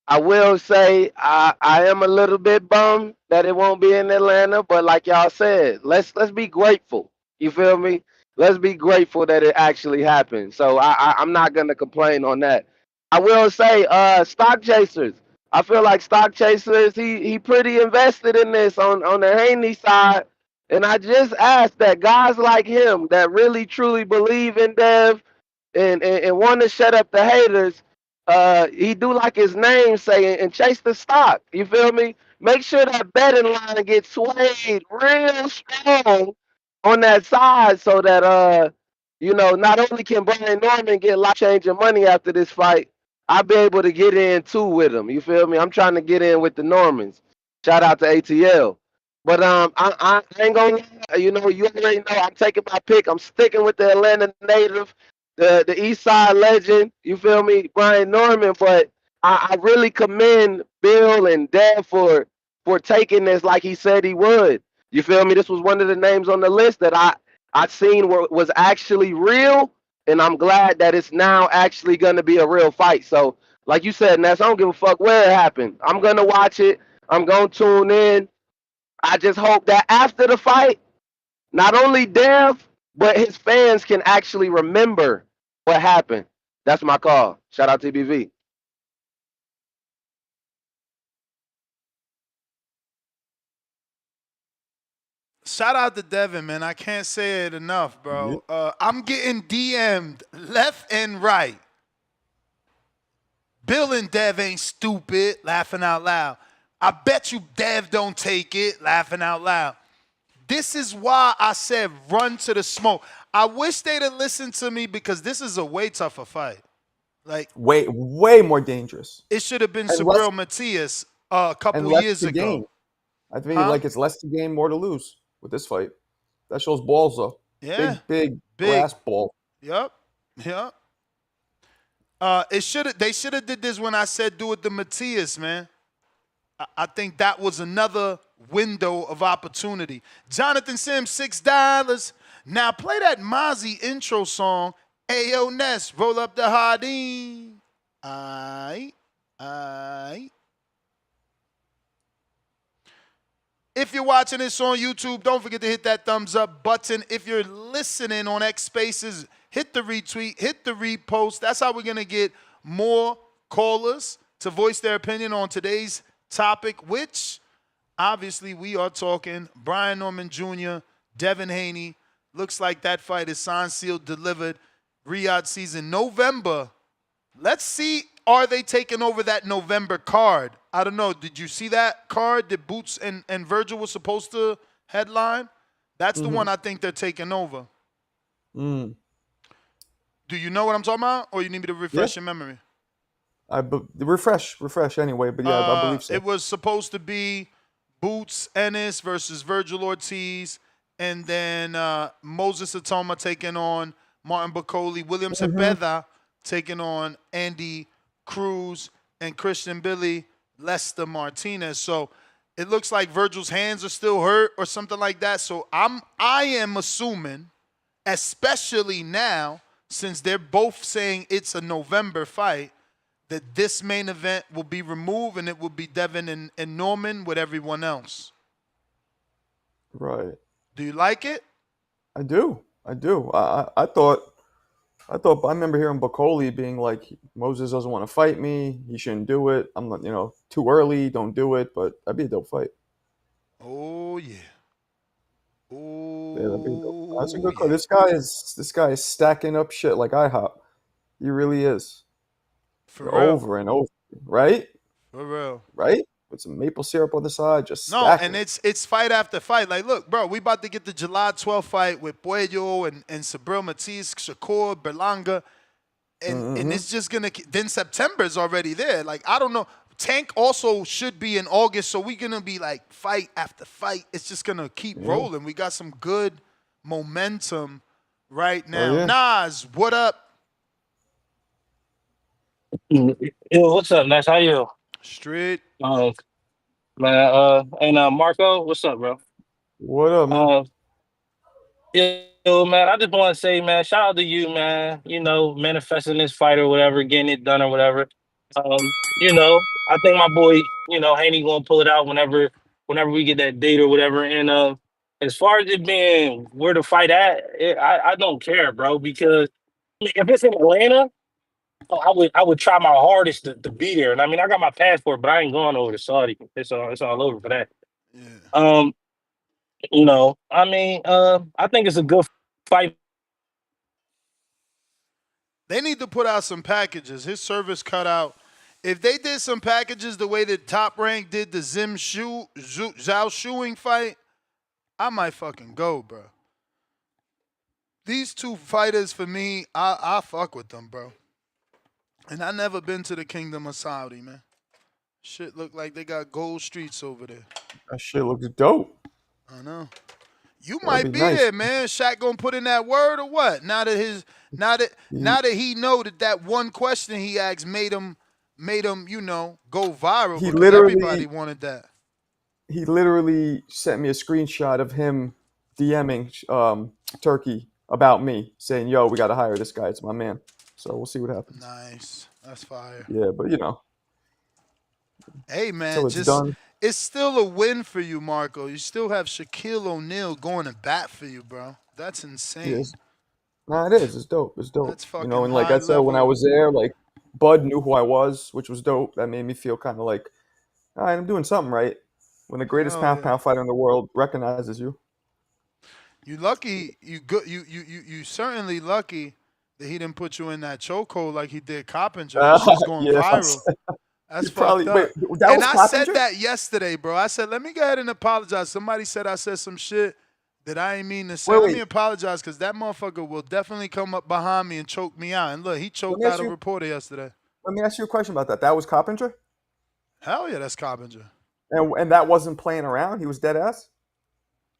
I will say I am a little bit bummed that it won't be in Atlanta, but like y'all said, let's be grateful. You feel me? Let's be grateful that it actually happened. So I'm not gonna complain on that. I will say, Stock Chasers. I feel like Stock Chasers, he pretty invested in this on the Haney side. And I just ask that guys like him that really truly believe in Dev and want to shut up the haters, he do like his name saying and chase the stock. You feel me? Make sure that betting line gets swayed real strong on that side so that you know, not only can Brian Norman get life changing money after this fight, I'll be able to get in too with him. You feel me? I'm trying to get in with the Normans. Shout out to ATL. But I ain't gonna lie, you know, you already know I'm taking my pick. I'm sticking with the Atlanta native, the East Side legend. You feel me, Brian Norman. But I really commend Bill and Dad for taking this like he said he would. You feel me? This was one of the names on the list that I seen was actually real, and I'm glad that it's now actually gonna be a real fight. So, like you said, Ness, I don't give a fuck where it happened. I'm gonna watch it. I'm gonna tune in. I just hope that after the fight, not only Dev, but his fans can actually remember what happened. That's my call. Shout out TBV.
Shout out to Devin, man. I can't say it enough, bro. I'm getting DM'd left and right. Bill and Dev ain't stupid, laughing out loud. I bet you Dev don't take it, laughing out loud. this is why I said run to the smoke. I wish they'd have listened to me because this is a way tougher fight. Like
way more dangerous.
it should have been
And less
Subriel Matias a couple
less
years
to
ago.
gain. I think
Huh?
like it's less to gain, more to lose with this fight. That shows balls though.
Yeah.
Big glass ball.
Yep. They should have did this when I said do it to Matias, man. I think that was another window of opportunity. Jonathan Sims, $6. Now play that Mozzie intro song. Ayo Ness, roll up the Hardin. Aight. If you're watching this on YouTube, don't forget to hit that thumbs up button. If you're listening on X Spaces, hit the retweet, hit the repost. That's how we're going to get more callers to voice their opinion on today's topic, which obviously we are talking Brian Norman Jr., Devin Haney. Looks like that fight is signed, sealed, delivered. Riyadh season, November. Let's see, are they taking over that November card? I don't know. Did you see that card that Boots and Virgil were supposed to headline? That's the one I think they're taking over. Do you know what I'm talking about? Or you need me to refresh your memory?
Refresh anyway, but yeah, I believe so.
It was supposed to be Boots Ennis versus Virgil Ortiz, and then Moses Atoma taking on Martin Bacoli, William Cepeda taking on Andy Cruz, and Christian Billy Lester Martinez. So it looks like Virgil's hands are still hurt or something like that. So I am assuming, especially now, since they're both saying it's a November fight, that this main event will be removed and it will be Devin and Norman with everyone else.
Right.
Do you like it?
I do. I remember hearing Bacoli being like, Moses doesn't want to fight me. He shouldn't do it. I'm not, too early. Don't do it. But that'd be a dope fight.
Oh yeah.
Yeah, that'd be dope. That's a good call. This guy is stacking up shit like IHOP. He really is.
For real.
Over and over. Right?
For real.
Right? With some maple syrup on the side, just
no,
stacking.
And it's fight after fight. Like, look, bro, we about to get the July 12th fight with Puello and Subriel Matias, Shakur, Berlanga, and it's just gonna. Then September's already there. Like, I don't know. Tank also should be in August, so we're gonna be like fight after fight. It's just gonna keep rolling. We got some good momentum right now. Nas, what up?
Yo, what's up, Nash? How you?
Straight.
Man, and Marco, what's up, bro?
What up, man?
Yo, man, I just want to say, man, shout out to you, man. Manifesting this fight or whatever, getting it done or whatever. I think my boy, Haney gonna pull it out whenever we get that date or whatever. And as far as it being where the fight at, I don't care, bro, because if it's in Atlanta, I would try my hardest to be there. And I mean, I got my passport, but I ain't going over to Saudi. It's all over for that.
Yeah.
I think it's a good fight.
They need to put out some packages. His service cut out. If they did some packages the way that Top Rank did the Zhao Shuing fight, I might fucking go, bro. These two fighters, for me, I fuck with them, bro. And I never been to the Kingdom of Saudi, man. Shit look like they got gold streets over there.
That shit looks dope.
I know. You might be nice. There, man. Shaq gonna put in that word or what? Now that he know that one question he asked made him, go viral. Everybody wanted that.
He literally sent me a screenshot of him DMing Turkey about me, saying, "Yo, we gotta hire this guy. It's my man." So we'll see what happens.
Nice. That's fire.
Yeah, but
hey, man, it's still a win for you, Marco. You still have Shaquille O'Neal going to bat for you, bro. That's insane.
Yes. Nah, it is. It's dope. It's dope.
That's fucking
and like I said, when I was there, like Bud knew who I was, which was dope. That made me feel kind of like, all right, I'm doing something right. When the greatest pound fighter in the world recognizes you.
You lucky. You certainly lucky that he didn't put you in that chokehold like he did Coppinger. That's just going viral. That's fucked up. And I said that yesterday, bro. I said, let me go ahead and apologize. Somebody said I said some shit. that I ain't mean to say.
Wait,
Let me
wait.
apologize because that motherfucker will definitely come up behind me and choke me out. And look, he
Let
choked
me ask
out a
you.
reporter yesterday.
Let me ask you a question about that. That was Coppinger,
Hell yeah, that's Coppinger.
and that wasn't playing around. He was dead ass.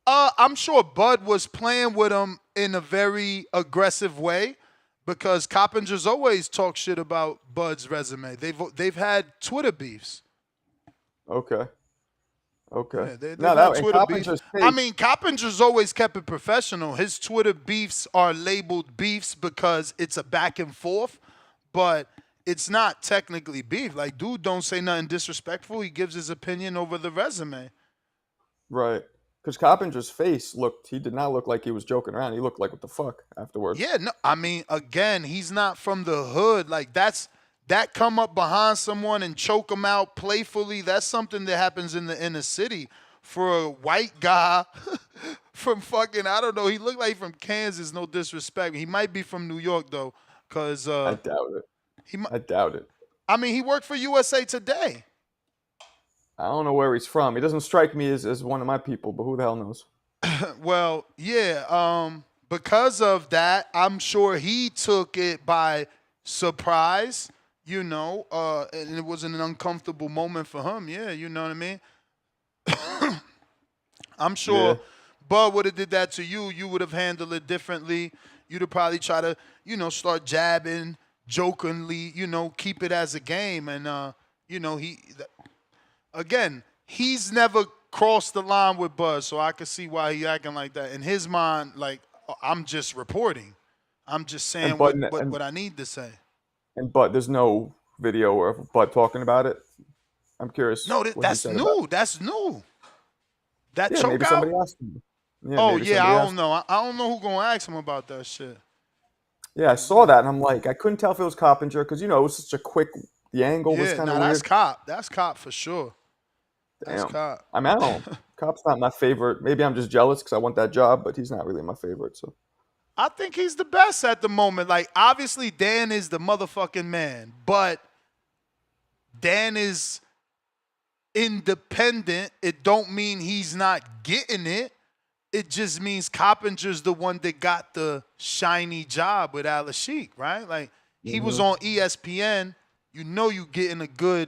I'm sure Bud was playing with him in a very aggressive way because Coppinger's always talk shit about Bud's resume. They've had Twitter beefs.
Okay.
Yeah, they've
No,
had
that in
Twitter beefs.
Coppinger's
I
case.
mean, Coppinger's always kept it professional. His Twitter beefs are labeled beefs because it's a back and forth, but it's not technically beef. Like, dude don't say nothing disrespectful. He gives his opinion over the resume.
Right. Because Coppinger's face he did not look like he was joking around. He looked like, what the fuck, afterwards.
Yeah, no, I mean, again, he's not from the hood. Like, that come up behind someone and choke them out playfully, that's something that happens in the inner city. For a white guy from fucking, I don't know, he looked like from Kansas, no disrespect. He might be from New York, though, because
I doubt it. I doubt it.
I mean, he worked for USA Today.
I don't know where he's from. He doesn't strike me as one of my people, but who the hell knows?
Well, yeah, because of that, I'm sure he took it by surprise, and it was an uncomfortable moment for him. Yeah, you know what I mean? I'm sure Bud would have did that to you. You would have handled it differently. You'd have probably tried to, start jabbing jokingly, keep it as a game. And, he's never crossed the line with Bud, so I could see why he acting like that. In his mind, like, I'm just reporting. I'm just saying what I need to say.
And Bud, there's no video of Bud talking about it. I'm curious.
No, that's new. That's new. That choke
maybe
out?
somebody asked him.
I don't know. I don't know who gonna ask him about that shit.
Yeah, I saw that, and I'm like, I couldn't tell if it was Coppinger because it was such a quick. The angle was kind of weird.
That's Cop. That's Cop for sure.
Damn.
That's Cop.
I mean, I don't know. Cop's not my favorite. Maybe I'm just jealous because I want that job, but he's not really my favorite. So
I think he's the best at the moment. Like, obviously, Dan is the motherfucking man, but Dan is independent. It don't mean he's not getting it. It just means Coppinger's the one that got the shiny job with Al Sheik, right? Like, he was on ESPN. You getting a good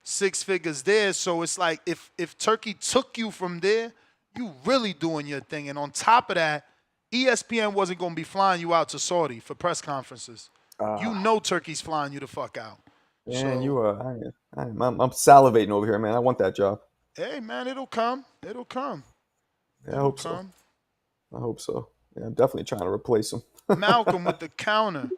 6 figures there. So it's like if Turkey took you from there, you really doing your thing. And on top of that, ESPN wasn't going to be flying you out to Saudi for press conferences. Turkey's flying you the fuck out.
Man, I'm salivating over here, man. I want that job.
Hey, man, it'll come. It'll come.
Yeah, I hope so. I hope so. Yeah, I'm definitely trying to replace him.
Malcolm with the counter.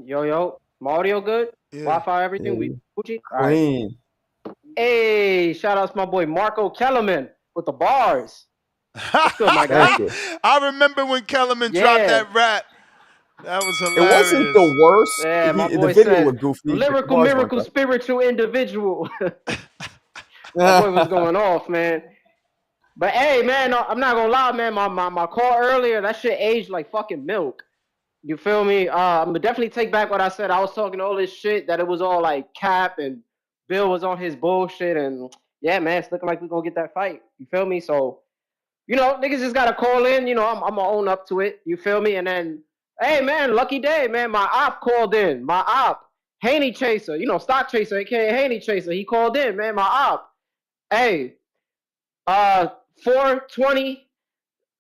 Yo, my audio good?
Yeah.
Wi-Fi, everything? We Gucci?
Clean.
Right. Hey, shout out to my boy Marco Kellerman with the bars. What's good, my guy?
I remember when Kellerman dropped that rap. That was hilarious.
It wasn't the worst.
Yeah, my boy
the video
said,
looked goofy.
Lyrical, miracle, spiritual individual. That boy was going off, man. But hey, man, I'm not gonna lie, man. My call earlier, that shit aged like fucking milk. You feel me? I'm gonna definitely take back what I said. I was talking all this shit that it was all like cap and Bill was on his bullshit, and yeah, man, it's looking like we're gonna get that fight. You feel me? So, niggas just gotta call in. I'm gonna own up to it. You feel me? And then, hey, man, lucky day, man. My op called in. My op, Haney Chaser, stock chaser, aka Haney Chaser. He called in, man. My op. Hey, 4/20,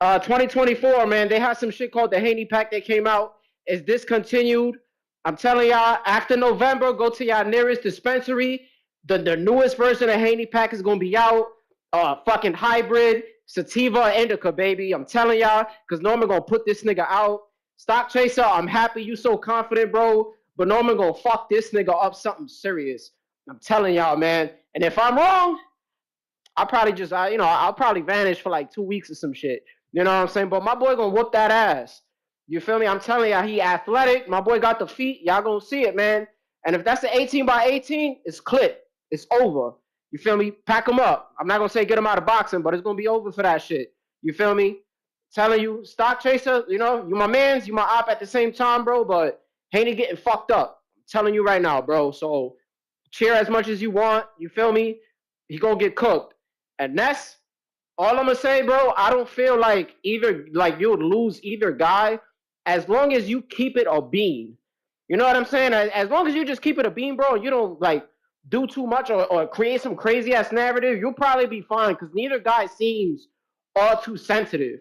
2024, man. They had some shit called the Haney Pack that came out. It's discontinued. I'm telling y'all, after November, go to y'all nearest dispensary. The newest version of Haney Pack is gonna be out. Fucking hybrid, sativa, indica, baby. I'm telling y'all, because Norman gonna put this nigga out. Stock Chaser, I'm happy you so confident, bro. But Norman gonna fuck this nigga up something serious. I'm telling y'all, man. And if I'm wrong, I'll probably just, I'll probably vanish for like 2 weeks or some shit. You know what I'm saying? But my boy gonna whoop that ass. You feel me? I'm telling y'all, he athletic. My boy got the feet. Y'all gonna see it, man. And if that's the 18x18, it's clip. It's over. You feel me? Pack him up. I'm not gonna say get him out of boxing, but it's gonna be over for that shit. You feel me? Telling you, Stock Chaser, you my mans, you my op at the same time, bro, but Haney getting fucked up. I'm telling you right now, bro. So cheer as much as you want. You feel me? He gonna get cooked. And Ness, all I'm gonna say, bro, I don't feel like you would lose either guy as long as you keep it a beam. You know what I'm saying? As long as you just keep it a beam, bro, and you don't like do too much or create some crazy ass narrative, you'll probably be fine because neither guy seems all too sensitive.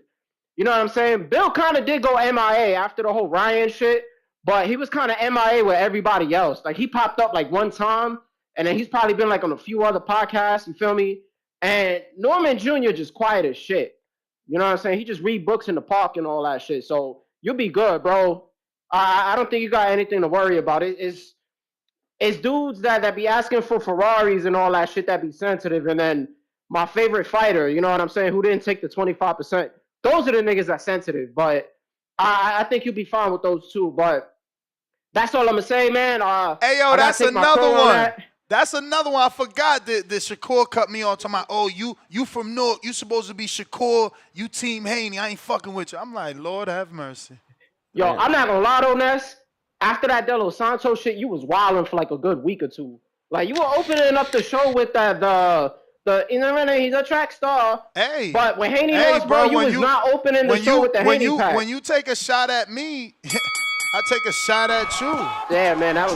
You know what I'm saying? Bill kind of did go MIA after the whole Ryan shit, but he was kind of MIA with everybody else. Like he popped up like one time, and then he's probably been like on a few other podcasts. You feel me? And Norman Jr. just quiet as shit. You know what I'm saying? He just read books in the park and all that shit. So you'll be good, bro. I don't think you got anything to worry about. It's dudes that be asking for Ferraris and all that shit that be sensitive. And then my favorite fighter, you know what I'm saying, who didn't take the 25%. Those are the niggas that's sensitive. But I think you'll be fine with those two. But that's all I'm gonna say, man.
Hey, yo,
I
that's another one.
That.
That's another one. I forgot that Shakur cut me off talking about, oh, you from North. You supposed to be Shakur. You Team Haney. I ain't fucking with you. I'm like, Lord have mercy.
Yo, I'm not gonna lie on this. After that De Los Santos shit, you was wilding for like a good week or two. Like you were opening up the show with that you know he's a track star.
Hey,
but when Haney lost, bro, you was not opening the show with the Haney pack.
When you take a shot at me, I take a shot at you.
Yeah, man, that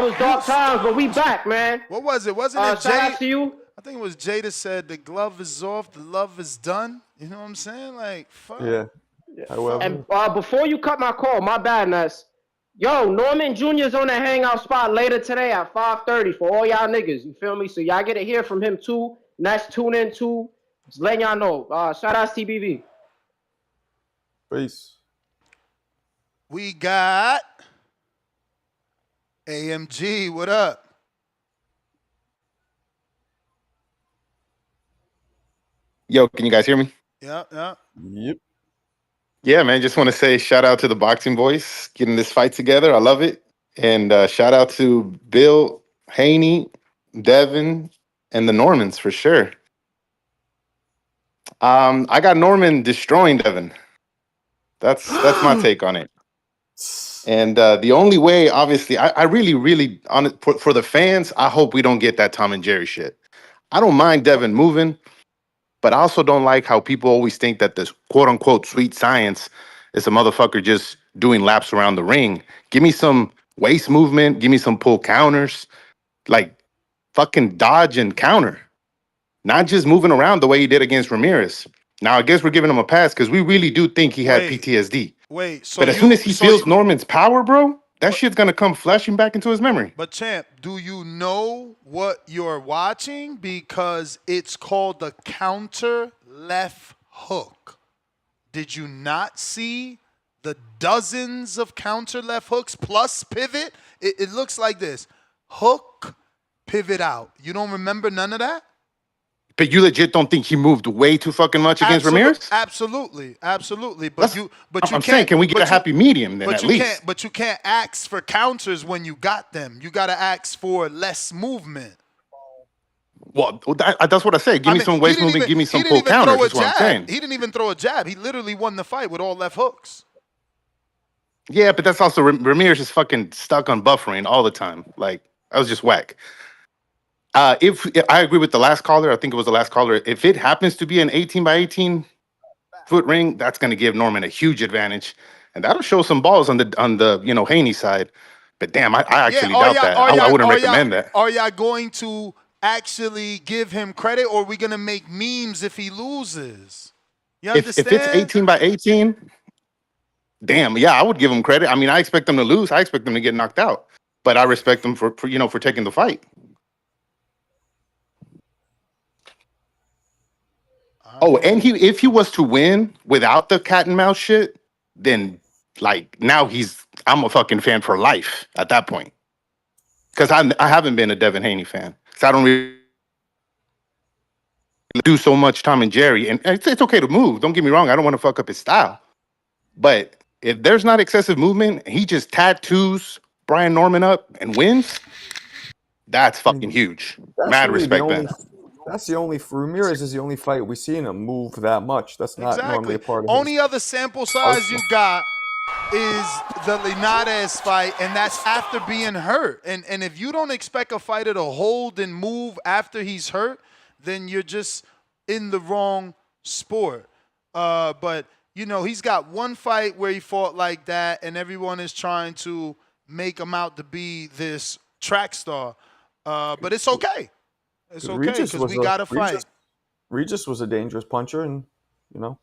was dark times, but we back, man.
What was it? Wasn't it Jay?
Shout out to you.
I think it was Jay that said the glove is off, the love is done. You know what I'm saying? Like, fuck.
Yeah.
And before you cut my call, my bad, Ness. Yo, Norman Jr.'s on the hangout spot later today at 5:30 for all y'all niggas. You feel me? So y'all get to hear from him too. Ness tune in too. Just letting y'all know. Shout out TBV.
Peace.
We got AMG. What up?
Yo, can you guys hear me?
Yep.
Yeah, man. Just want to say shout out to the Boxing Voice getting this fight together. I love it. And shout out to Bill, Haney, Devin, and the Normans for sure. I got Norman destroying Devin. That's my take on it. And the only way, obviously, I really, on it for the fans, I hope we don't get that Tom and Jerry shit. I don't mind Devin moving. But I also don't like how people always think that this quote unquote sweet science is a motherfucker just doing laps around the ring. Give me some waist movement. Give me some pull counters. Like fucking dodge and counter. Not just moving around the way he did against Ramirez. Now, I guess we're giving him a pass because we really do think he had PTSD. But as soon as he feels Norman's power, bro, that shit's going to come flashing back into his memory.
But, Champ, do you know what you're watching? Because it's called the counter left hook. Did you not see the dozens of counter left hooks plus pivot? It looks like this. Hook, pivot out. You don't remember none of that?
But you legit don't think he moved way too fucking much against Ramirez?
Absolutely.
I'm saying, can we get a happy medium then at least?
But you can't ask for counters when you got them. You got to ask for less movement.
Well, that's what I say. Give me some waist movement. Give me some pull counters. That's what I'm saying.
He didn't even throw a jab. He literally won the fight with all left hooks.
Yeah, but that's also Ramirez is fucking stuck on buffering all the time. Like, that was just whack. If I agree with the last caller, I think it was the last caller. If it happens to be an 18 by 18 foot ring, that's going to give Norman a huge advantage, and that'll show some balls on the Haney side. But damn, I actually doubt that. I wouldn't recommend that.
Are y'all going to actually give him credit, or are we going to make memes if he loses? You understand?
If it's 18 by 18, damn, yeah, I would give him credit. I mean, I expect them to lose. I expect them to get knocked out, but I respect them for taking the fight. Oh, and if he was to win without the cat and mouse shit, then like now I'm a fucking fan for life at that point. Because I haven't been a Devin Haney fan. So I don't really do so much Tom and Jerry. And it's okay to move. Don't get me wrong. I don't want to fuck up his style. But if there's not excessive movement, and he just tattoos Brian Norman up and wins, that's fucking huge. Mad respect, man.
That's the only Ramirez is the only fight we see him move that much. That's not normally a part of
Only other sample size you got is the Linares fight, and that's after being hurt. And if you don't expect a fighter to hold and move after he's hurt, then you're just in the wrong sport. But you know, he's got one fight where he fought like that, and everyone is trying to make him out to be this track star. But it's okay. It's okay because we got to fight.
Regis was a dangerous puncher, and you know.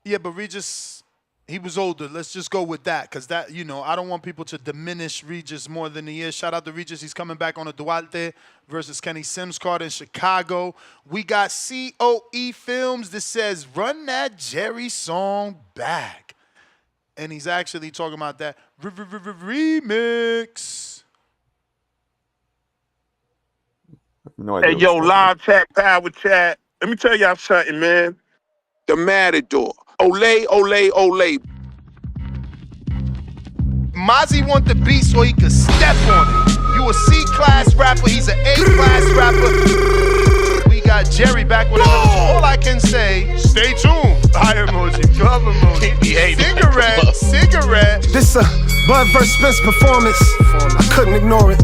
Yeah, but Regis, he was older. Let's just go with that because that, you know, I don't want people to diminish Regis more than he is. Shout out to Regis. He's coming back on a Duarte versus Kenny Sims card in Chicago. We got COE Films that says, run that Jerry song back. And he's actually talking about that remix.
No idea.
Hey, yo, live chat, power chat. Let me tell y'all something, man. The Matador. Ole, ole, ole.
Mozzie want the beat so he could step on it. You a C-class rapper, he's an A-class rapper. We got Jerry back with another song. All I can say, stay tuned. Fire emoji, club emoji, cigarette.
This a Bud vs. Spence performance. I couldn't ignore it.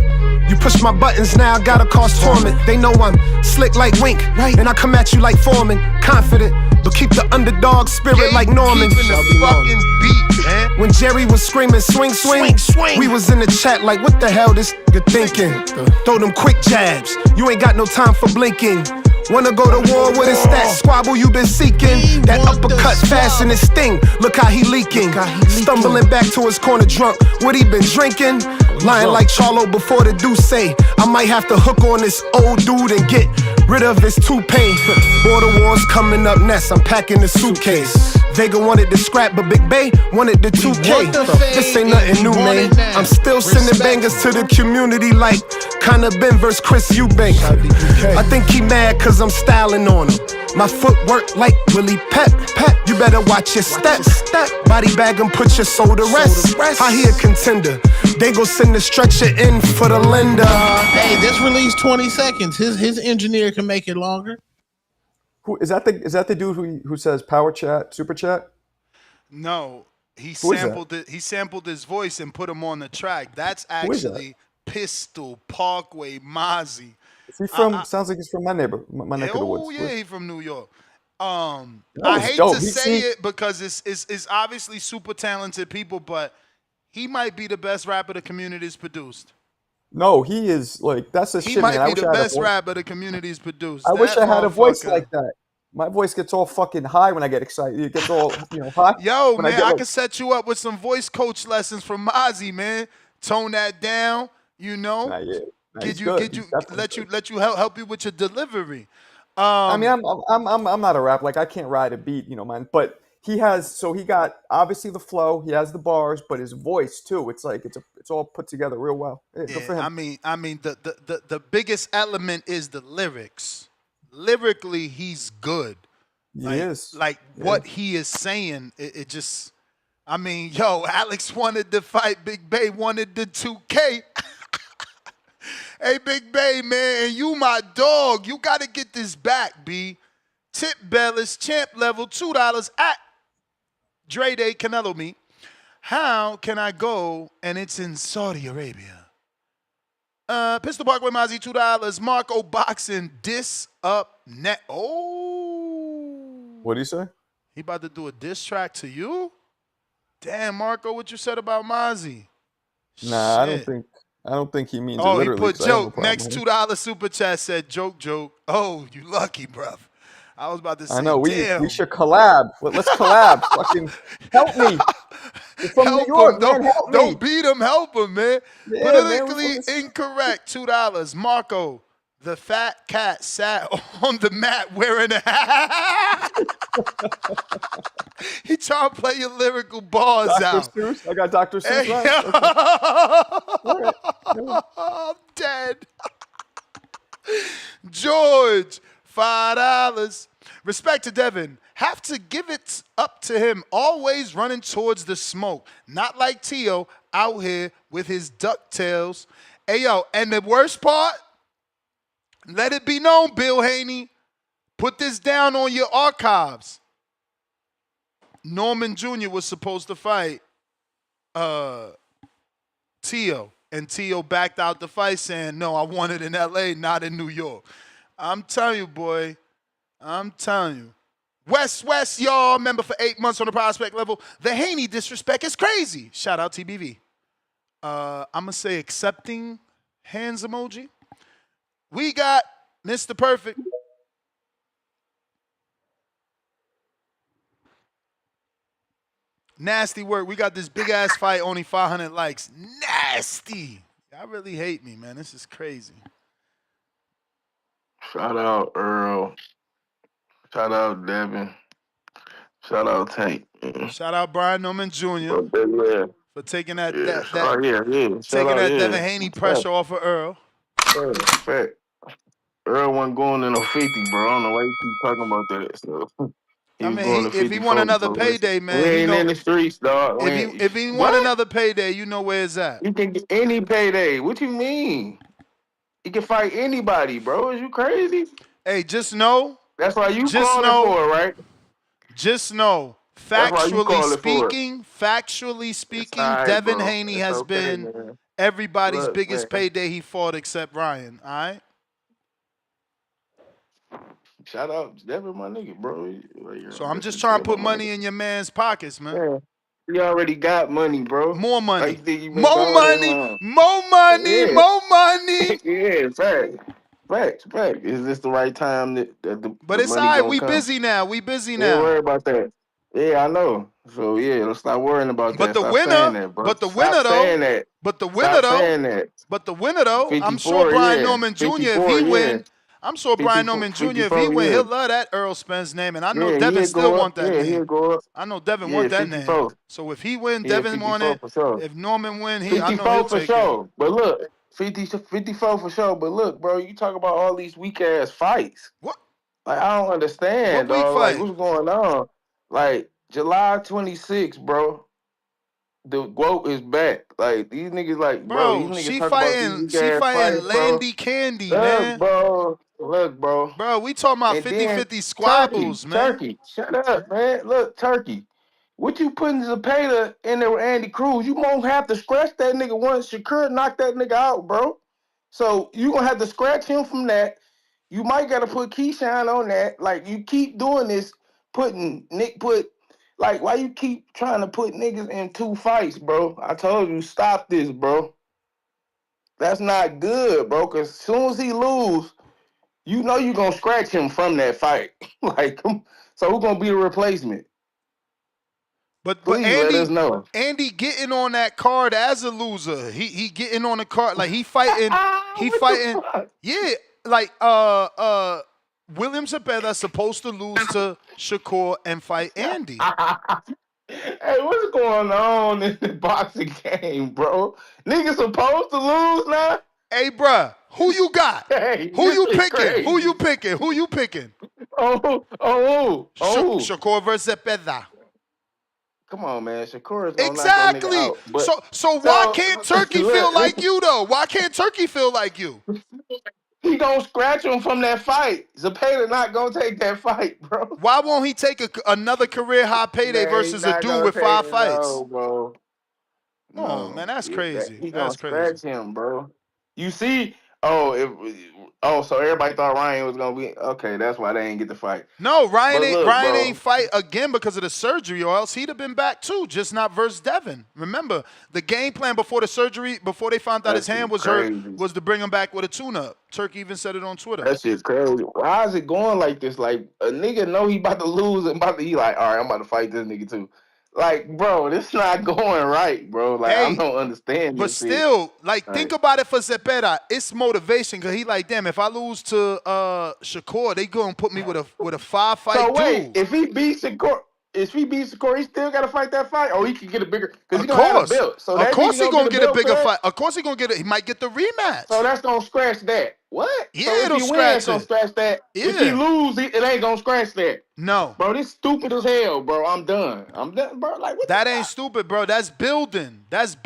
You push my buttons now, gotta cause torment. They know I'm slick like Wink, and I come at you like Foreman. Confident, but keep the underdog spirit like Norman.
Fucking beat, man.
When Jerry was screaming swing, swing, we was in the chat like what the hell this nigga thinking? Throw them quick jabs, you ain't got no time for blinking. Wanna go to war with a stat squabble you been seeking? That uppercut fast in his sting, look how he leaking. Stumbling back to his corner drunk, what he been drinking? Lying like Charlo before the Deuce. I might have to hook on this old dude and get rid of his toupee. Border wars coming up next, I'm packing the suitcase. Vega wanted the scrap, but Big Bay wanted the 2K. This ain't nothing new, man. I'm still sending bangers to the community like kinda Ben vs. Chris Eubank. I think he mad cause I'm styling on him. My footwork like Willie Pep. You better watch your steps. Body bag and put your soul to rest. I hear contender. They gon' send the stretcher in for the lender.
Hey, this release 20 seconds. His engineer can make it longer.
Who is that? The dude who says power chat, super chat?
No, he sampled it. He sampled his voice and put him on the track. That's actually Pistol Parkway Mozzie.
Is he from? Sounds like he's from my neighborhood, my neck of the woods.
Oh yeah, he's from New York. I hate to say it because it's obviously super talented people, but he might be the best rapper the community's produced.
No, he is like that's a shit.
He might be the best rapper the community's produced.
I wish I had a voice like that. My voice gets all fucking high when I get excited. It gets all high.
Yo, man, I can set you up with some voice coach lessons from Mozzie, man. Tone that down, you know. Let you help you with your delivery.
I mean, I'm not a rap. Like I can't ride a beat, man. But he got obviously the flow. He has the bars, but his voice too. It's like it's all put together real well. Good for him.
I mean, the biggest element is the lyrics. Lyrically, he's good.
He is.
Like what he is saying, it just. I mean, yo, Alex wanted to fight. Big Bay wanted the 2K. Hey, Big Bay, man, and you my dog. You got to get this back, B. Tip Bellis, champ level, $2 at Dre Day Canelo Meet. How can I go and it's in Saudi Arabia? Pistol Parkway Mozzie, $2. Marco Boxing, diss up net. Oh.
What do you say?
He about to do a diss track to you? Damn, Marco, what you said about Mozzie?
Nah,
Shit.
I don't think he means it
Oh,
literally.
he put joke. Next $2 super chat said joke. Oh, you lucky, bruv. I was about to say,
I know.
damn.
We should collab. Let's collab. Fucking help me. You're from New York, man. Help me.
Don't beat him. Help him, man.
Yeah,
Politically incorrect. $2. Marco, the fat cat sat on the mat wearing a hat. He trying to play your lyrical bars out.
Seuss? I got Dr. Seuss.
Right. I'm dead. George, $5. Respect to Devin. Have to give it up to him. Always running towards the smoke. Not like Tio out here with his DuckTales. Hey, yo, and the worst part, let it be known, Bill Haney, put this down on your archives. Norman Jr. was supposed to fight Tio, and Tio backed out the fight saying, no, I want it in L.A., not in New York. I'm telling you, boy, I'm telling you. West, y'all, member for 8 months on the prospect level. The Haney disrespect is crazy. Shout out TBV. I'm going to say accepting hands emoji. We got Mr. Perfect. Nasty work. We got this big-ass fight, only 500 likes. Nasty. Y'all really hate me, man. This is crazy.
Shout out Earl. Shout out Devin. Shout out Tank.
Shout out Brian Norman Jr.
Yeah.
for taking that
Yeah.
that that
Shout
taking
out,
that
yeah.
Devin Haney pressure off of Earl.
Fact. Earl wasn't going to no 50, bro. I don't know why you keep talking about that. So he
I
was
mean,
going to
if he want
54.
another
So
payday,
we
man, he
ain't in
know.
the streets, dog.
If he want
What?
another payday, you know where it's at.
You can get any payday. What you mean? He can fight anybody, bro. Is you crazy?
Hey, just know.
That's why you
Just
calling
know.
for it, right?
Just know.
That's why you
Factually
calling for it.
speaking,
All right,
Devin
bro.
Haney
It's
has
okay,
been
man.
everybody's
Look,
biggest
man.
payday he fought except Ryan. All right.
Shout out Devin, my nigga, bro.
So I'm just trying to put money in your man's pockets, man.
Yeah. He already got money, bro.
More
Like
money.
you think he missed
More
all that
money.
time?
More money.
Yeah.
More money.
Yeah, fact. Is this the right time that
But
the
it's all
money
right.
gonna
We
come?
busy now. We busy
We ain't
now.
worry about that. Yeah, I know. So yeah, let's stop worrying about
But
that.
the
Stop saying
winner,
that, bro.
but the
Stop
winner though,
saying that.
but the winner
Stop
though,
saying that.
but the winner though, I'm sure
54,
Brian
yeah.
Norman Jr. if
54,
he
yeah.
win, I'm sure Brian Norman Jr. if he
54,
win,
yeah.
he'll love that Earl Spence name, and I know
Yeah,
Devin
he'll
still
go up.
want that
Yeah,
name.
he'll go up.
I know Devin
Yeah,
want that name.
54.
So if he win,
Yeah,
Devin want
54
it.
for sure.
If Norman win, I know he'll
54 for
take it.
sure. But look, 54 for sure. But look, bro, you talk about all these weak ass fights.
What?
Like, I don't understand,
What weak
dog. Like,
fight?
what's going on? Like, July 26th, bro. The GOAT is back. Like, these niggas, like, bro, these
Bro,
niggas talk about these weak
she
ass
fighting
fights, bro.
Landy Candy,
Look,
man.
bro. Look, bro.
Bro, we talking about
And then
50-50
Turkey,
squabbles, man.
Turkey. Shut up, man. Look, Turkey. What you putting Zepeda in there with Andy Cruz? You won't have to scratch that nigga once Shakur knocked that nigga out, bro. So you gonna have to scratch him from that. You might gotta put Keyshawn on that. Like you keep doing this, why you keep trying to put niggas in two fights, bro? I told you stop this, bro. That's not good, bro. Cause as soon as he lose, you know you gonna scratch him from that fight. So who gonna be the replacement?
But
Please let us know.
Andy getting on that card as a loser. He getting on the card like he fighting. Yeah, like William Zepeda supposed to lose to Shakur and fight Andy.
Hey, what's going on in the boxing game, bro? Niggas supposed to lose now?
Hey, bruh, who you got?
Hey,
Who you
this is
picking?
crazy.
Who you picking? Who you picking?
Oh.
Shakur versus Zepeda.
Come on, man. Shakur is gonna knock that nigga
Exactly.
out. But
So why can't Turkey feel like you though? Why can't Turkey feel like you?
He gonna scratch him from that fight. Zepeda not gonna take that fight, bro.
Why won't he take another career high payday
Man,
versus a dude with 5 fights?
No, bro.
Oh man, that's crazy.
He gonna
That's crazy.
scratch him, bro. You see? So everybody thought Ryan was gonna be okay. That's why they ain't get the fight.
No, Ryan
bro.
ain't fight again because of the surgery, or else he'd have been back too, just not versus Devin. Remember, the game plan before the surgery, before they found out his hand was hurt, was to bring him back with a tune-up. Turkey even said it on Twitter.
That shit's crazy. Why is it going like this? Like a nigga know he about to lose and he like, all right, I'm about to fight this nigga too. Like, bro, this not going right, bro. Like, I don't understand
But
this
still,
shit.
think about it for Zepeda. It's motivation because he like, damn, if I lose to Shakur, they gonna put me with a 5-fight
So wait,
dude.
if he beats Shakur, he still gotta fight that fight, or he can get a bigger because he gonna have a belt. So
of course he gonna get a bigger
fight.
Of course he gonna get it. He might get the rematch.
So that's gonna scratch that. What?
Yeah,
so if
it'll
he
scratch
wins, it's gonna scratch that.
Yeah.
If he lose, it ain't gonna scratch that.
No,
bro, this stupid as hell, bro. I'm done, bro. Like what?
That ain't stupid, bro. That's building. That's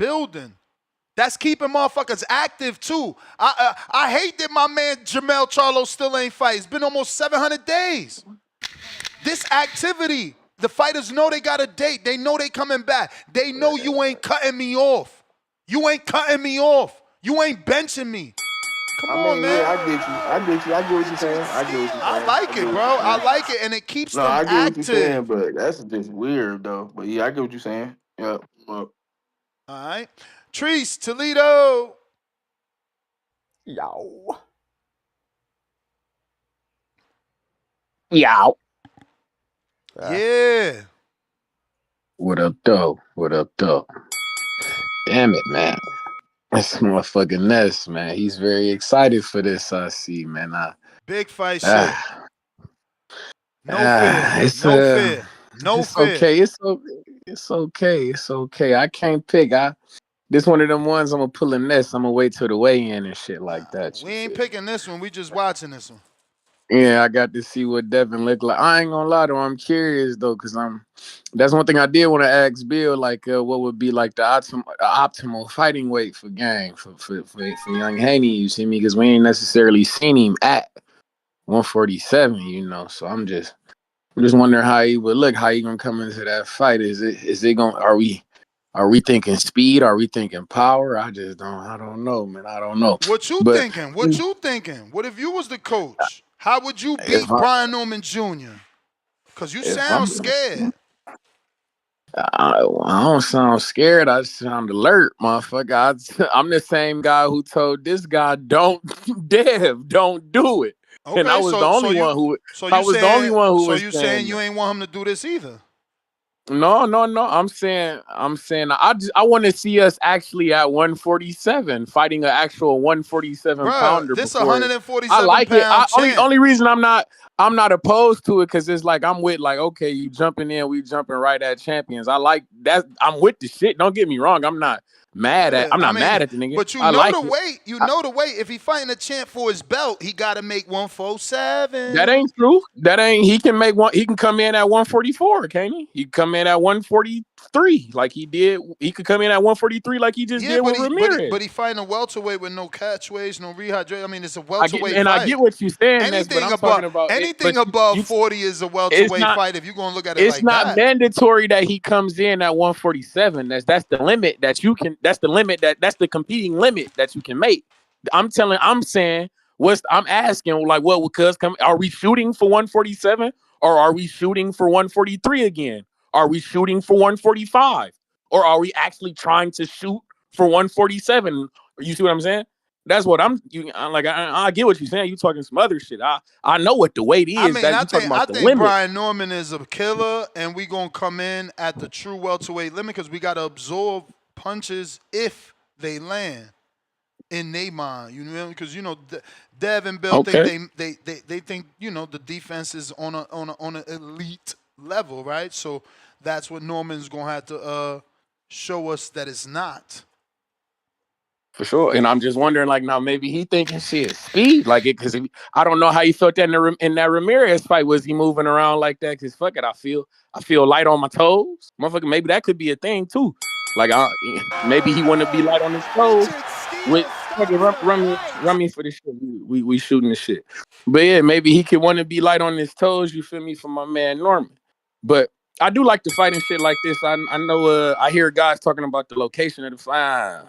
keeping motherfuckers active too. I hate that my man Jamel Charlo still ain't fight. It's been almost 700 days. This activity, the fighters know they got a date. They know they coming back. They know you ain't cutting me off. You ain't cutting me off. You ain't benching me. Come
I
on,
mean,
man.
yeah, I get you. I get you. I get what you're saying. I get what you're
I
saying. I
like
get
it,
what
bro.
you're
I
saying.
like it, and it keeps
No,
them
I get what you're saying,
active.
but that's just weird though. But yeah, I get what you're saying. Yeah. Well,
All right. Treese, Toledo.
Yow.
Yeah.
Yeah.
What up, though? What up, though? Damn it, man. This motherfucking Ness, man. He's very excited for this, I see, man.
Big fight shit.
Ah,
No fear.
it's
No fear. No
it's
fear.
okay. It's okay. It's okay. I can't pick. This one of them ones I'm gonna pull a Ness. I'm gonna wait till the weigh in and shit like that.
We
You
ain't
feel?
picking this one. We just watching this one.
Yeah, I got to see what Devin look like. I ain't gonna lie though, I'm curious though, cause that's one thing I did want to ask Bill, like what would be like the optimal fighting weight for gang for young Haney, you see me? Because we ain't necessarily seen him at 147, you know. So I'm just wondering how he would look, how he gonna come into that fight. Is it gonna are we thinking speed? Are we thinking power? I don't know, man. I don't know.
What you
But
thinking? What you thinking? What if you was the coach? How would you
if
beat Brian Norman Jr.? Cause you
I'm
sound scared.
I don't sound scared. I sound alert, motherfucker. I'm the same guy who told this guy, "Don't, Dev, don't do it," and I
Okay,
was the
so
only one who. I was the only one who was
you saying
saying
you
that.
ain't want him to do this either.
No. I'm saying. I want to see us actually at 147 fighting an actual 147
Bruh,
pounder
this
before. I
147
like it.
pound champ.
Only reason I'm not opposed to it because it's like I'm with like okay, you jumping in, we jumping right at champions. I like that. I'm with the shit. Don't get me wrong. I'm not mad at.
Yeah,
I'm
I
not
mean,
mad at the nigga.
but you
I
know
like
the
it.
weight. You know the weight. If he fighting a champ for his belt, he got to make
That
147.
ain't true. That ain't. He can make one. He can come in at 144, can't he? He can come in at 143 like he did. He could come in at 143 like he just
Yeah,
did with Ramirez.
but he fighting a welterweight with no catchways, no rehydration. I mean, it's a
I
welterweight
get
fight.
what you're saying, Ness, but I'm talking about it.
Anything
But
above
you
40 is a
it's
welterweight
not.
fight. If you're gonna look at it
It's
like
not
that.
mandatory that he comes in at 147. That's the limit that you can. That's the limit that's the competing limit that you can make. I'm saying I'm asking like what would cuz come? Are we shooting for 147 or are we shooting for 143 again? Are we shooting for 145 or are we actually trying to shoot for 147? You see what I'm saying? That's what I get what you're saying. You talking some other shit. I know what the weight
I
is.
mean,
That you talking
I
about the
think
limit.
Brian Norman is a killer, and we gonna come in at the true welterweight limit because we gotta absorb punches if they land in their mind. You know, because Dev and Bill think
Okay.
they think the defense is on an elite level, right? So that's what Norman's gonna have to show us that it's not.
For sure, and I'm just wondering, like, now maybe he thinking shit speed, like it, because I don't know how he felt that in that Ramirez fight. Was he moving around like that? Because fuck it, I feel light on my toes, motherfucker. Maybe that could be a thing too. Like, maybe he want to be light on his toes. With fuck it, run me for this shit. We shooting this shit, but yeah, maybe he could want to be light on his toes. You feel me, for my man Norman, but. I do like to fight and shit like this. I know. I hear guys talking about the location of the fight.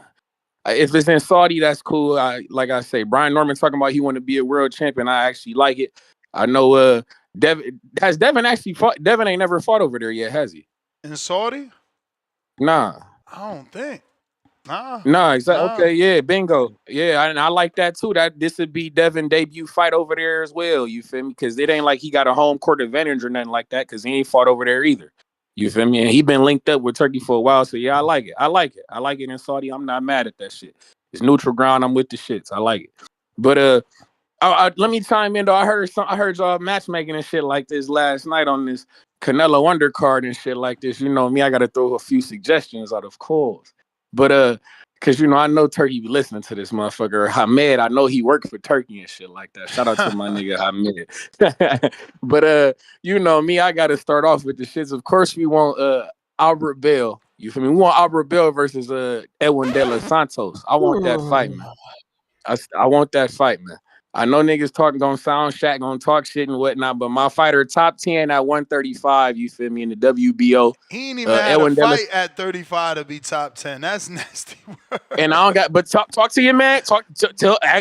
If it's in Saudi, that's cool. Like I say, Brian Norman talking about he want to be a world champion. I actually like it. I know Devin actually fought. Devin ain't never fought over there yet, has he?
In Saudi?
Nah.
I don't think. Nah.
Nah, exactly.
Nah.
Okay, yeah, bingo. Yeah, and I like that too. That this would be Devin debut fight over there as well. You feel me? Because it ain't like he got a home court advantage or nothing like that. Because he ain't fought over there either. You feel me? And he been linked up with Turkey for a while. So yeah, I like it. I like it in Saudi. I'm not mad at that shit. It's neutral ground. I'm with the shits. I like it. But let me chime in though. I heard y'all matchmaking and shit like this last night on this Canelo undercard and shit like this. You know me, I got to throw a few suggestions out, of course. But cause I know Turkey be listening to this motherfucker. Hamed, I know he worked for Turkey and shit like that. Shout out to my nigga Hamed. But me, I got to start off with the shits. Of course, we want Albert Bell. You feel me? We want Albert Bell versus Edwin De Los Santos. I want that fight, man. I want that fight, man. I know niggas gonna sound shack, gonna talk shit and whatnot, but my fighter top 10 at 135, you feel me, in the WBO.
He ain't even had a
Edwin Dennis,
fight at 35 to be top 10. That's nasty work.
and I don't got, but talk to your man.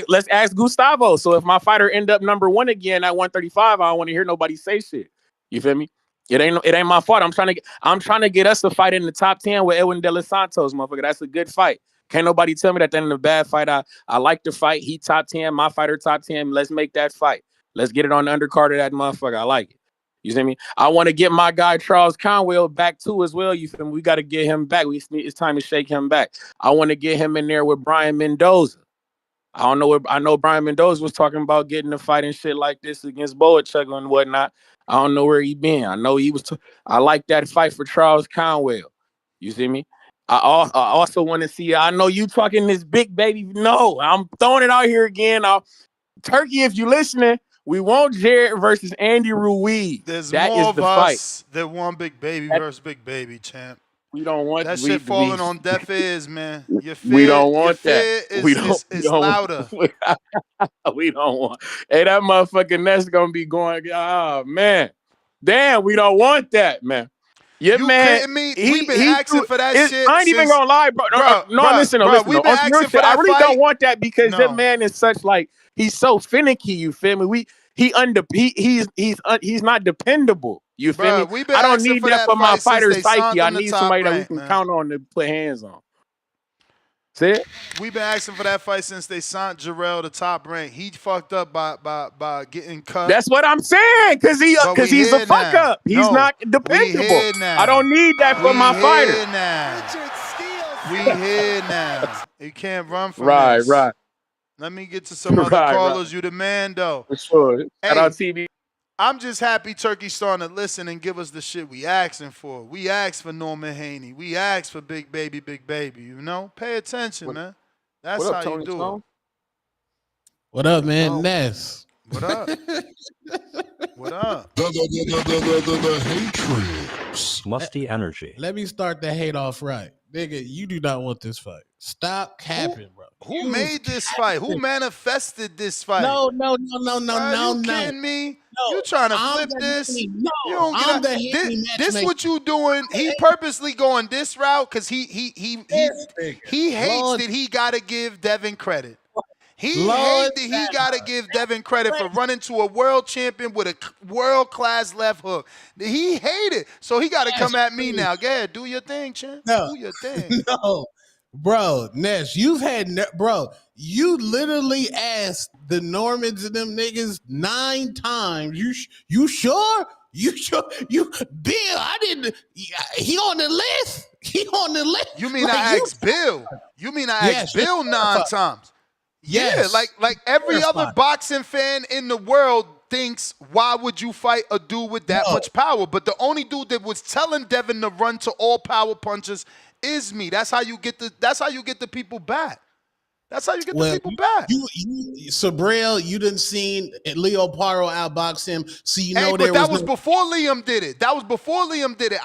Let's ask Gustavo. So if my fighter end up number 1 again at 135, I don't want to hear nobody say shit. You feel me? It ain't my fault. I'm trying to get us to fight in the top 10 with Edwin De Los Santos, motherfucker. That's a good fight. Can't nobody tell me that in a bad fight. I like the fight. He top 10, my fighter top 10. Let's make that fight. Let's get it on the undercard of that motherfucker. I like it. You see me? I want to get my guy Charles Conwell back too as well. You feel me? We got to get him back. It's time to shake him back. I want to get him in there with Brian Mendoza. I know Brian Mendoza was talking about getting a fight and shit like this against Boachuk and whatnot. I don't know where he been. I know he was. I like that fight for Charles Conwell. You see me? I also want to see. I know you talking this big baby. No, I'm throwing it out here again. Turkey, if you listening, we want Jared versus Andy Ruiz.
There's
that
more
is
of
the
us
fight.
that want big baby versus big baby, champ.
We don't want
that shit falling on deaf ears, man. Your fear,
we don't want
your
that.
fear is louder.
We don't want. Hey, that motherfucking nest gonna be going. Oh man, damn, we don't want that, man. Yeah,
you
man.
kidding me? We've been asking for that shit.
I ain't even gonna lie, bro. Listen.
We've been asking for that
I really
fight.
don't want that because that man is such like he's so finicky. You feel me? He's not dependable. You feel me? I don't need that for my fighter's psyche. I need somebody that we can count on to put hands on. See it?
We've been asking for that fight since they signed Jarrell to Top Rank. He fucked up by getting cut.
That's what I'm saying, because he's a fuck up. He's not dependable. I don't need that for my fighter.
We here now. You can't run from this.
Right.
Let me get to some other callers. You the man, though.
For sure.
Hey,
Shout out TV.
I'm just happy Turkey's starting to listen and give us the shit we asking for. We asked for Norman Haney. We asked for Big Baby, you know? Pay attention, man. That's
what up,
how
Tony
you do
Stone?
it.
What up, man? Ness.
What up? What up?
The hatred. Musty energy.
Let me start the hate off right. Nigga, you do not want this fight. Stop capping, bro.
Who made this fight? Who manifested this fight?
No.
You kidding me?
No,
you trying to flip this?
No,
you don't
I'm
get
the Haney
this what you doing? He purposely going this route because he hates that he got to give Devin credit. He hates that he got to give Devin credit for running to a world champion with a world-class left hook. He hate it. So he got to come at me now. Go ahead, do your thing, champ.
No.
Do your thing.
No. Bro, Ness, you literally asked the Normans and them niggas 9 times. You sure? You sure? Bill, I didn't. He on the list. He on the list.
You mean I asked Bill? You mean I asked Bill 9 times?
Yes.
Yeah, like every other boxing fan in the world thinks, why would you fight a dude with that much power? But the only dude that was telling Devin to run to all power punches is me. That's how you get the people back. That's how you get the people back.
Sabril, you didn't seen Leo Paro outbox him, so you know
that was before Liam did it.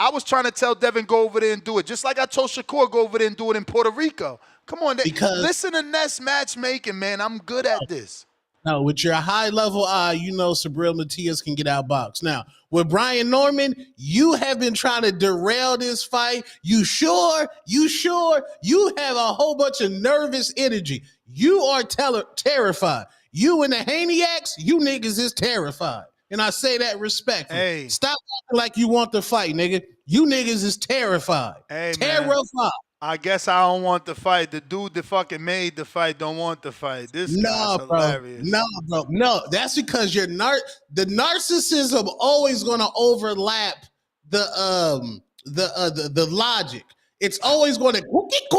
I was trying to tell Devin, go over there and do it. Just like I told Shakur, go over there and do it in Puerto Rico. Come on, listen to Ness matchmaking, man. I'm good at this.
No, with your high level eye, you know Sabril Matias can get outboxed. Now, with Brian Norman, you have been trying to derail this fight. You sure? You have a whole bunch of nervous energy. You are terrified. You and the Haniacs, you niggas is terrified. And I say that respectfully.
Hey.
Stop acting like you want the fight, nigga. You niggas is terrified.
Hey,
terrified.
Man. I guess I don't want the fight. The dude that fucking made the fight don't want the fight. This guy's hilarious.
No. That's because the narcissism always gonna overlap the logic. It's always going to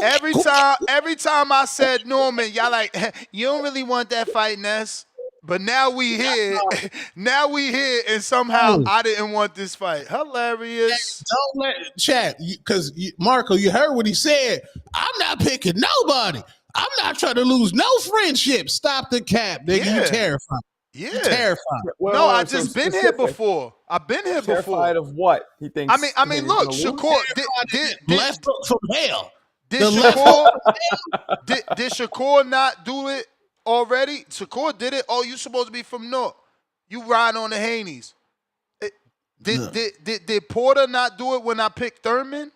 every time I said Norman, y'all like, you don't really want that fight, Ness. But now we here. And somehow I didn't want this fight. Hilarious.
Don't let chat, because Marco, you heard what he said. I'm not picking nobody. I'm not trying to lose no friendship. Stop the cap, nigga.
Yeah.
You terrified.
Yeah.
You terrified.
No, I just been here before. I've been here before.
Terrified of what? He thinks.
I mean, look, Shakur.
Blessed from hell.
Did Shakur not do it already? Shakur did it? Oh, you supposed to be from North. You ride on the Haneys. Did Porter not do it when I picked Thurman?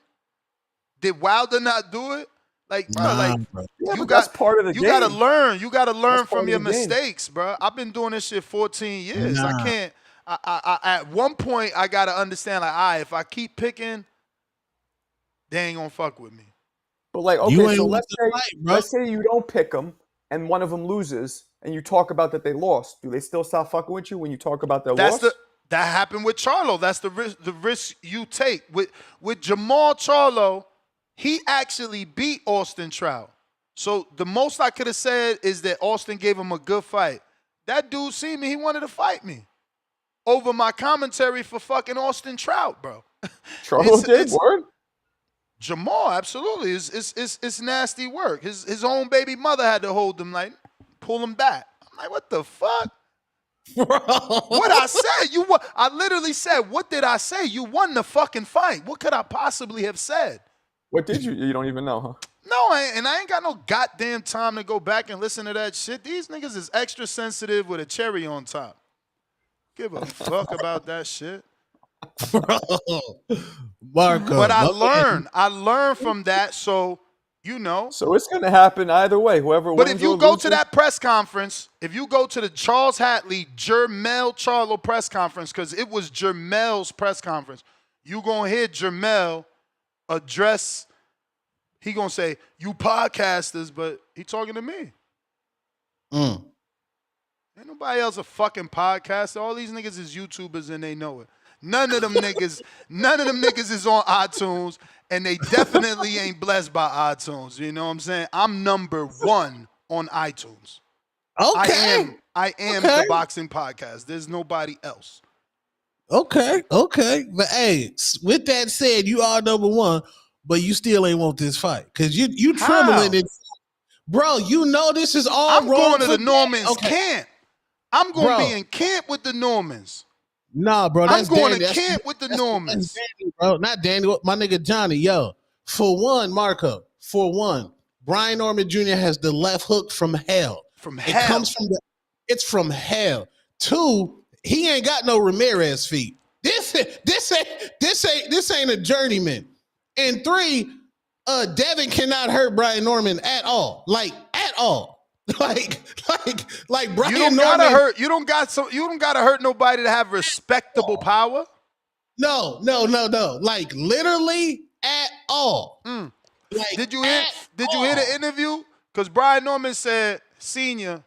Did Wilder not do it? Like, bro,
bro. Yeah, but that's part of the
you
game.
gotta learn. You gotta learn
That's part
from
of
your
the game.
mistakes, bro. I've been doing this shit 14 years. I
Nah.
can't. I at one point I gotta understand, like, all right, if I keep picking, they ain't gonna fuck with me.
But like,
You
okay,
ain't
so
with the fight, bro.
let's say you don't pick them and one of them loses, and you talk about that they lost. Do they still stop fucking with you when you talk about their loss?
That happened with Charlo. That's the risk you take with Jamal Charlo. He actually beat Austin Trout. So the most I could have said is that Austin gave him a good fight. That dude seen me. He wanted to fight me over my commentary for fucking Austin Trout, bro.
Charlo did? Word?
Jamal, absolutely. It's nasty work. His own baby mother had to hold him, like, pull him back. I'm like, what the fuck? What I said? I literally said, what did I say? You won the fucking fight. What could I possibly have said?
What did you? You don't even know, huh?
No, I ain't got no goddamn time to go back and listen to that shit. These niggas is extra sensitive with a cherry on top. Give a fuck about that shit.
Marco.
But I learned from that, so you know.
So it's gonna happen either way. Whoever
But
wins
if you
or
go
loses,
to that press conference, if you go to the Charles Hatley, Jermel Charlo press conference, because it was Jermel's press conference, you gonna hear Jermel address. He gonna say, "You podcasters," but he talking to me. Ain't nobody else a fucking podcaster. All these niggas is YouTubers and they know it. None of them niggas is on iTunes, and they definitely ain't blessed by iTunes. You know what I'm saying? I'm number 1 on iTunes.
Okay.
I am the boxing podcast. There's nobody else.
Okay. But hey, with that said, you are number 1, but you still ain't want this fight. Because you trembling it. Bro, you know this is all
I'm
wrong.
going to the Normans camp. I'm going to be in camp with the Normans.
Nah, bro,
I'm going to camp with the Normans.
Danny, bro, not Danny, my nigga Johnny. Yo, for one, Marco, Brian Norman Jr. has the left hook from hell. It comes from it's from hell. 2, he ain't got no Ramirez feet. This ain't a journeyman. And 3, Devin cannot hurt Brian Norman at all. Like at all. Like Brian
You don't
Norman,
gotta hurt. You don't gotta hurt nobody to have respectable power.
No. Like literally at all. Like,
did you hear the interview? Because Brian Norman said, Senior,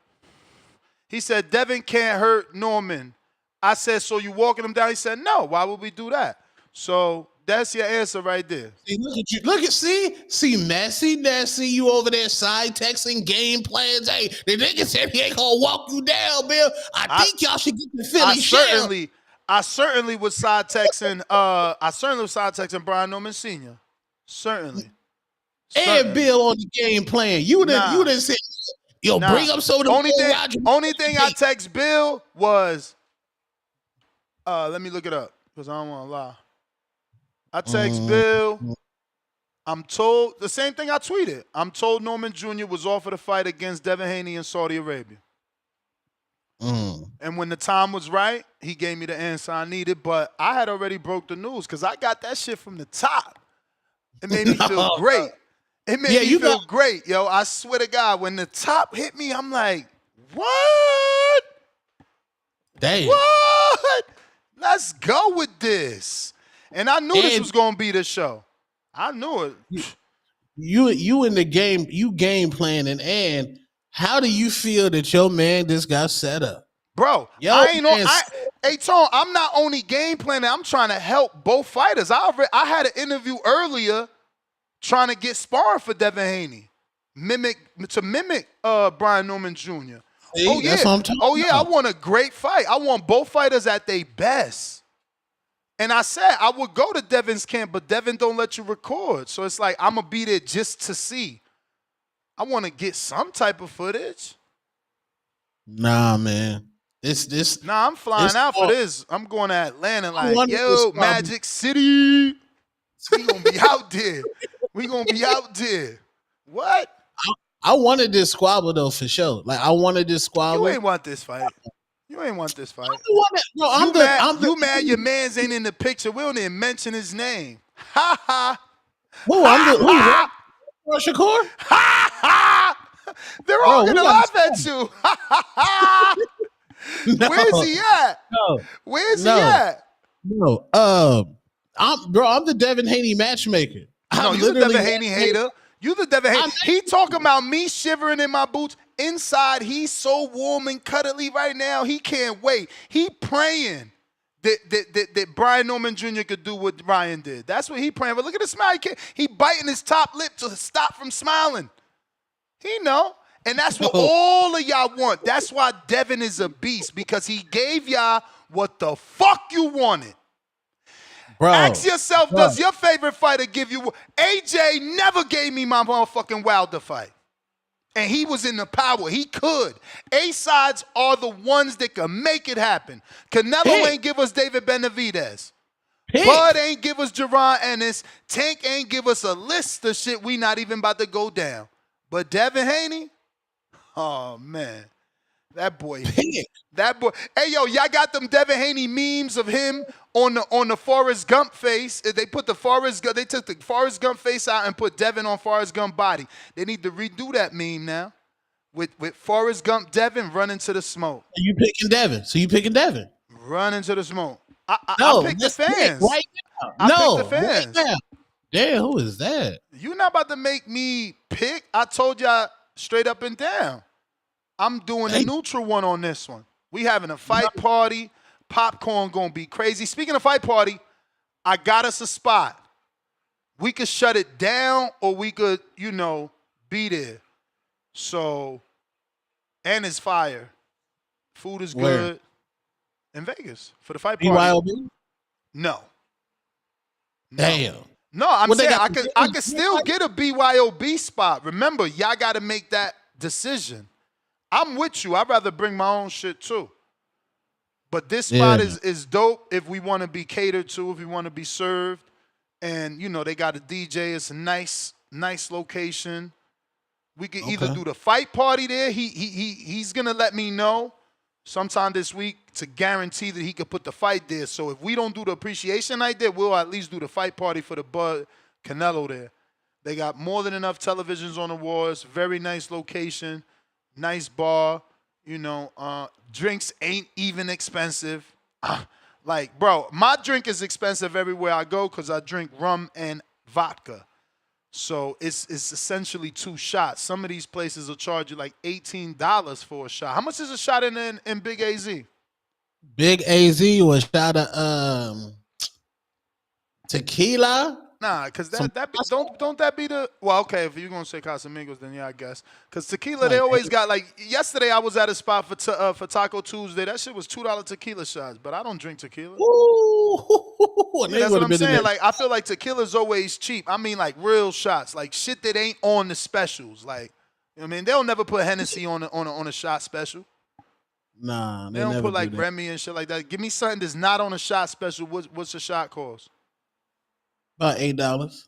he said Devin can't hurt Norman. I said, so you walking him down? He said, no. Why would we do that? So that's your answer right there.
See, look at see messy, you over there side texting game plans. Hey, the nigga said he ain't gonna walk you down, Bill. I think y'all should get the Philly shell.
I certainly was side texting. Brian Norman Sr. Certainly.
And Bill on the game plan. You didn't say, yo, bring up some of the
only thing I text Bill was, let me look it up because I don't want to lie. I text Bill. I'm told the same thing I tweeted. I'm told Norman Jr. was offered a fight against Devin Haney in Saudi Arabia. And when the time was right, he gave me the answer I needed, but I had already broke the news because I got that shit from the top. It made me feel great. It made me feel great, yo. I swear to God, when the top hit me, I'm like, what?
Damn.
What? Let's go with this. And I knew this was going to be the show. I knew it.
You in the game, you game planning, and how do you feel that your man just got set up?
Bro, hey, Tone, I'm not only game planning, I'm trying to help both fighters. I had an interview earlier trying to get sparring for Devin Haney. Mimic Brian Norman Jr.
See, that's what I'm talking
I
about.
want a great fight. I want both fighters at their best. And I said I would go to Devin's camp, but Devin don't let you record. So it's like I'm going to be there just to see. I want to get some type of footage.
Nah, man.
Nah, I'm flying out for this. I'm going to Atlanta like, yo, Magic City. We going to be out there. We going to be out there. What?
I wanted this squabble though for sure. Like I wanted this squabble.
You ain't want this fight. You ain't want this fight.
I'm
mad your man's ain't in the picture. We don't even mention his name. Ha ha.
Who? Who? Shakur?
Ha ha. They're all gonna laugh at you. Ha ha ha.
No,
Where's he at?
No.
Where's
No.
he at?
No. I'm the Devin Haney matchmaker.
No, you the Devin Haney hater. You the Devin Haney. He talking about me shivering in my boots. Inside, he's so warm and cuddly right now. He can't wait. He praying that Brian Norman Jr. could do what Ryan did. That's what he praying. But look at the smile. He biting his top lip to stop from smiling. He know. And that's what all of y'all want. That's why Devin is a beast, because he gave y'all what the fuck you wanted.
Bro,
ask yourself, does your favorite fighter give you? AJ never gave me my motherfucking Wilder fight. And he was in the power. He could. A-sides are the ones that can make it happen. Canelo ain't give us David Benavidez. Bud ain't give us Jaron Ennis. Tank ain't give us a list of shit we not even about to go down. But Devin Haney, oh, man. That boy. That boy. Hey, yo, y'all got them Devin Haney memes of him on the Forrest Gump face. They took the Forrest Gump face out and put Devin on Forrest Gump body. They need to redo that meme now. With Forrest Gump Devin running to the smoke.
You picking Devin?
Running to the smoke.
No,
I pick the fans.
Right now.
I pick the fans.
Right now. Damn, who is that?
You not about to make me pick. I told y'all straight up and down. I'm doing a neutral one on this one. We having a fight party. Popcorn gonna be crazy. Speaking of fight party, I got us a spot. We could shut it down or we could, be there. So, and it's fire. Food is good. In Vegas for the fight party.
BYOB?
No.
Damn.
No, I'm saying I could still get a BYOB spot. Remember, y'all got to make that decision. I'm with you. I'd rather bring my own shit too. But this spot is dope if we want to be catered to, if we want to be served. And, they got a DJ. It's a nice location. We could either do the fight party there. He's going to let me know sometime this week to guarantee that he could put the fight there. So if we don't do the appreciation night there, we'll at least do the fight party for the Bud Canelo there. They got more than enough televisions on the walls. Very nice location. Nice bar, drinks ain't even expensive. Bro, my drink is expensive everywhere I go because I drink rum and vodka. So it's essentially 2 shots. Some of these places will charge you like $18 for a shot. How much is a shot in Big AZ?
Big AZ was shot of tequila.
Nah, because don't that be the okay, if you're gonna say Casamigos, then yeah, I guess. Because tequila, they always got yesterday I was at a spot for Taco Tuesday. That shit was $2 tequila shots, but I don't drink tequila.
Ooh,
that's what I'm saying. I feel like tequila's always cheap. I mean real shots, shit that ain't on the specials. They'll never put Hennessy on a shot special.
Nah,
they don't put Remy and shit like that. Give me something that's not on a shot special. What's the shot cost?
About $8.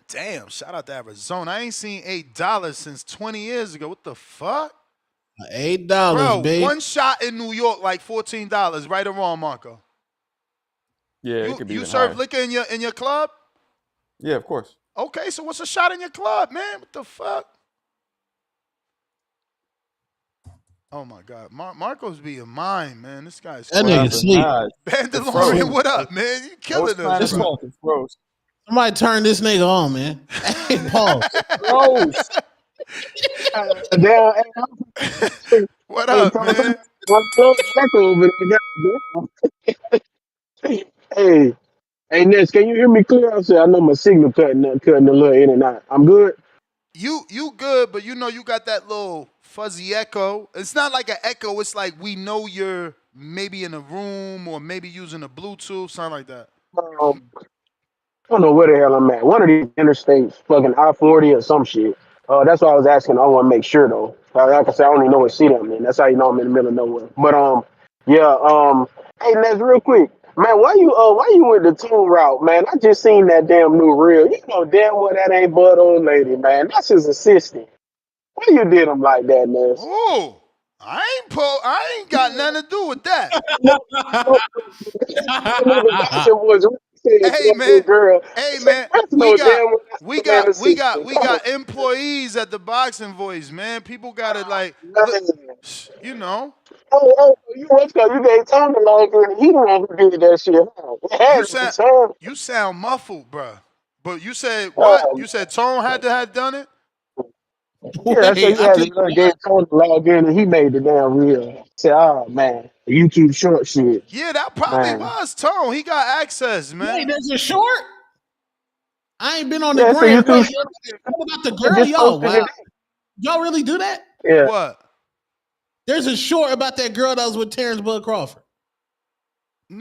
Damn, shout out to Arizona. I ain't seen $8 since 20 years ago. What the fuck?
$8,
bro,
babe.
One shot in New York $14. Right or wrong, Marco?
Yeah, it could be.
You serve liquor in your club?
Yeah, of course.
Okay, so what's a shot in your club, man? What the fuck? Oh my God, Marco's being mine, man. This guy's
that nigga sleep.
Bandalorian, what up, man? You killing us.
Somebody turn this nigga on, man. Hey, Paul.
What up, man?
Hey, Ness, can you hear me clear? I know my signal cutting a little in and out. I'm good.
You good, but you got that little fuzzy echo. It's not like an echo. It's like we know you're maybe in a room or maybe using a Bluetooth, something like that.
I don't know where the hell I'm at. One of these interstates, fucking I-40 or some shit. That's why I was asking. I want to make sure though. Like I said, I don't even know what seat I'm in. That's how you know I'm in the middle of nowhere. But hey, Ness, real quick, man, why you went the tool route, man? I just seen that damn new reel. You know damn well that ain't Bud Old Lady, man. That's his assistant. Why you did him like that, Ness?
Oh, I ain't got nothing to do with that. Hey man,
Girl,
hey man,
that's no damn fantasy shit.
we got employees at the Boxing Voice, man. People gotta like look, you know.
You what's called you gave Tom the log and he the one who did that shit. Huh? It
You
had to be
sound
Tom.
you sound muffled, bruh. But you said what?
Um,
You said Tone had to have done it?
yeah, I said
Wait,
you
I
had
tell
to
you
gave Tom the log in and he made the damn reel. I said, oh man, YouTube short shit.
Yeah, that probably
Man.
was Tone. He got access,
wait,
man.
there's a short. I ain't been on the
Yeah, it's a
gram.
YouTube
Wait,
short.
what about the
I
girl?
just
Y'all,
posted
wow,
it.
y'all really do that?
Yeah.
What?
There's a short about that girl that was with Terrence Bud Crawford.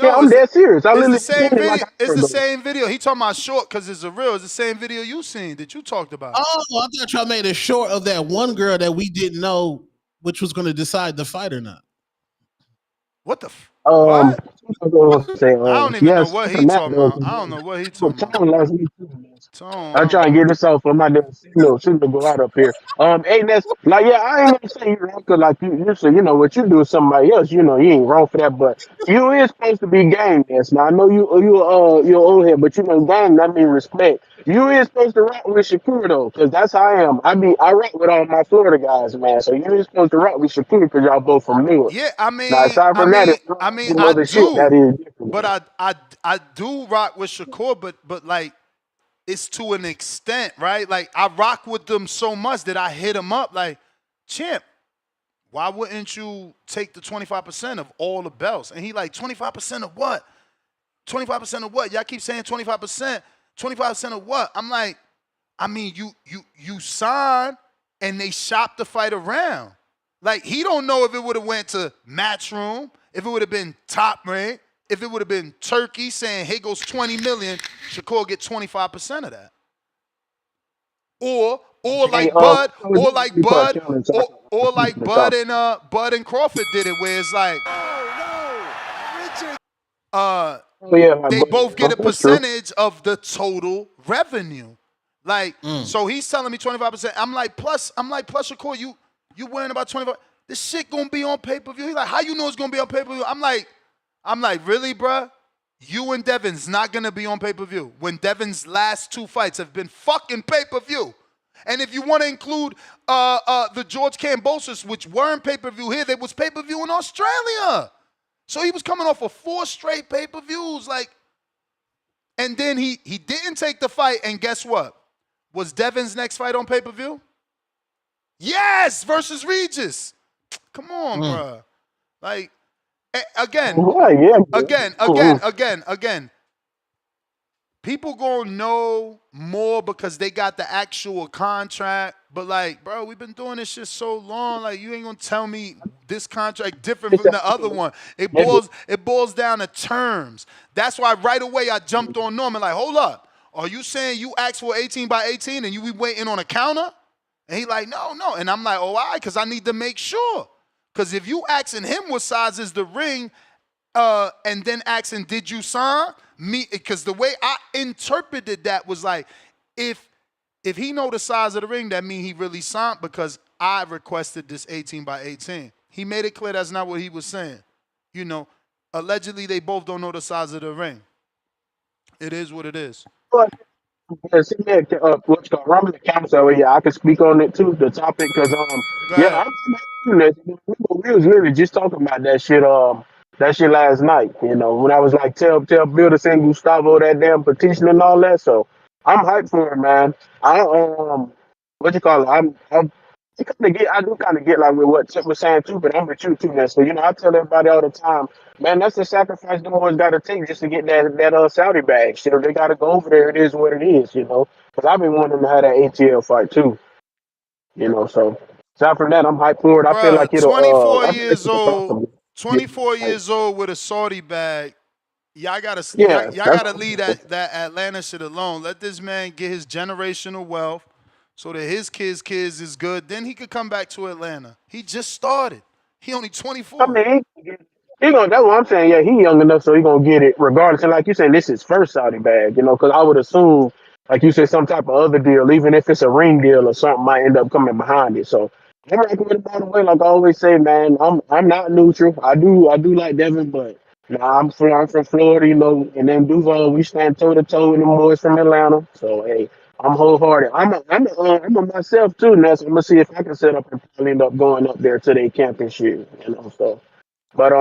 Yeah,
No,
I'm dead serious. I
it's the
literally seen
same
it like
video.
an
It's
hour
the
ago.
same video. He talking about short because it's a real. It's the same video you seen that you talked about.
Oh, I thought y'all made a short of that one girl that we didn't know which was going to decide the fight or not.
What the?
Um,
What?
I was gonna say,
I don't even
yeah,
know what
aside
he
from that
talking
though,
about. I don't know what he
but
talking about.
Tom lost me too.
Tone.
I'm trying to get this off for my damn signal go out up here. Hey, that's like, yeah, I ain't gonna say you wrong, cause like you say, you know what you do with somebody else, you know, you ain't wrong for that, but you is supposed to be gang this. Now I know you're old head, but you know, gang that mean respect. You is supposed to rock with Shakur though, cause that's how I am. I rock with all my Florida guys, man. So you is supposed to rock with Shakur, cause y'all both from Newark.
Yeah, I
Now
mean,
aside
I
from that,
mean,
if you
I
want
mean,
some
I
other shit, that
do,
is different.
but I do rock with Shakur, but like it's to an extent, right? Like I rock with them so much that I hit him up like, champ, why wouldn't you take the 25% of all the belts? And he like, 25% of what? 25% of what? Y'all keep saying 25%. 25% of what? I'm like, I mean, you sign and they shop the fight around. Like he don't know if it would have went to Matchroom, if it would have been Top Rank, if it would have been Turkey saying, "Here goes 20 million," Shakur get 25% of that. Or
Hey,
like Bud, or like
let
Bud,
me so I
or
can
like
finish up.
Bud and Crawford did it, where it's like,
Oh yeah, my
they
buddy.
both get a
That's true.
percentage of the total revenue. Like, so he's telling me 25%. I'm like, plus Shakur, you worrying about 25? This shit gonna be on pay-per-view. He's like, how you know it's gonna be on pay-per-view? I'm like, really, bruh? You and Devin's not gonna be on pay-per-view when Devin's last two fights have been fucking pay-per-view. And if you want to include the George Kambosos, which weren't pay-per-view here, they was pay-per-view in Australia. So he was coming off of 4 straight pay-per-views, like, and then he didn't take the fight, and guess what? Was Devin's next fight on pay-per-view? Yes, versus Regis. Come on, bruh. Like, again, again. People gonna know more because they got the actual contract. But like, bro, we've been doing this shit so long. Like, you ain't gonna tell me this contract different from the other one. It boils down to terms. That's why right away I jumped on Norman. Like, hold up. Are you saying you asked for 18 by 18 and you be waiting on a counter? And he like, no. And I'm like, oh, why? Because I need to make sure. Because if you asking him what size is the ring, and then asking, did you sign? Me, because the way I interpreted that was like, if he know the size of the ring, that means he really signed because I requested this 18 by 18. He made it clear that's not what he was saying. You know, allegedly they both don't know the size of the ring. It is what it is.
Yeah, see that what's called Robert the Council. Yeah, I can speak on it too. The topic, because
Go
yeah,
ahead.
we was literally just talking about that shit last night. You know, when I was like, tell Bill to send Gustavo that damn petition and all that. So I'm hyped for it, man. What you call it? I do kind of get like with what Tip was saying too, but I'm with you too, man. So you know, I tell everybody all the time, man, that's the sacrifice them boys got to take just to get that Saudi bag. You know, they got to go over there. It is what it is, you know. Because I've been wanting to have that ATL fight too, you know. So aside from that, I'm hyped for it. I feel
Bruh,
like it'll.
24
I feel like
years
it'll
old,
possibly. Yeah,
24 years old with a Saudi bag. Y'all
yeah, that's.
gotta leave that Atlanta shit alone. Let this man get his generational wealth so that his kids is good. Then he could come back to Atlanta. He just started. He only
I
24.
mean, he gonna. That's what I'm saying. Yeah, he young enough, so he gonna get it regardless. And like you said, this is first Saudi bag, you know. Because I would assume
like you said, some type of other deal, even if it's a ring deal or something, might end up coming behind it. So I'm rocking with him all the way. Like I always say, man, I'm not neutral. I do like Devin, but nah, I'm from Florida, you know, and then Duval, we stand toe to toe with them boys from Atlanta. So hey, I'm wholehearted. I'm a myself too, Ness. I'm gonna see if I can set up and probably end up going up there to their camp and shit, you know. So, but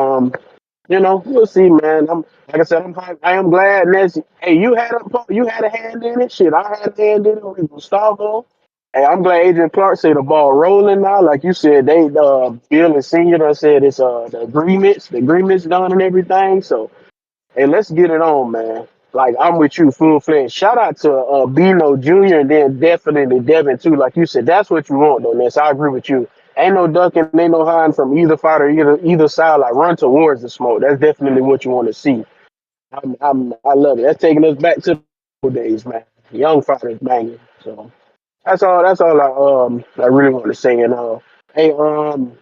we'll see, man. I'm like I said, I'm hyped. I am glad, Nancy. Hey, you had a hand in it. Shit, I had a hand in it with Gustavo. Hey, I'm glad Adrian Clark said the ball rolling now. Like you said, they Bill and Senior done said it's the agreements done and everything. So hey, let's get it on, man. Like I'm with you, full fledged. Shout out to Bino Jr. and then definitely Devin too. Like you said, that's what you want, though, Ness. I agree with you. Ain't no ducking, ain't no hiding from either fighter, either side. Like run towards the smoke. That's definitely what you want to see. I love it. That's taking us back to the old days, man. Young fighters banging. So that's all I really want to say. And hey oh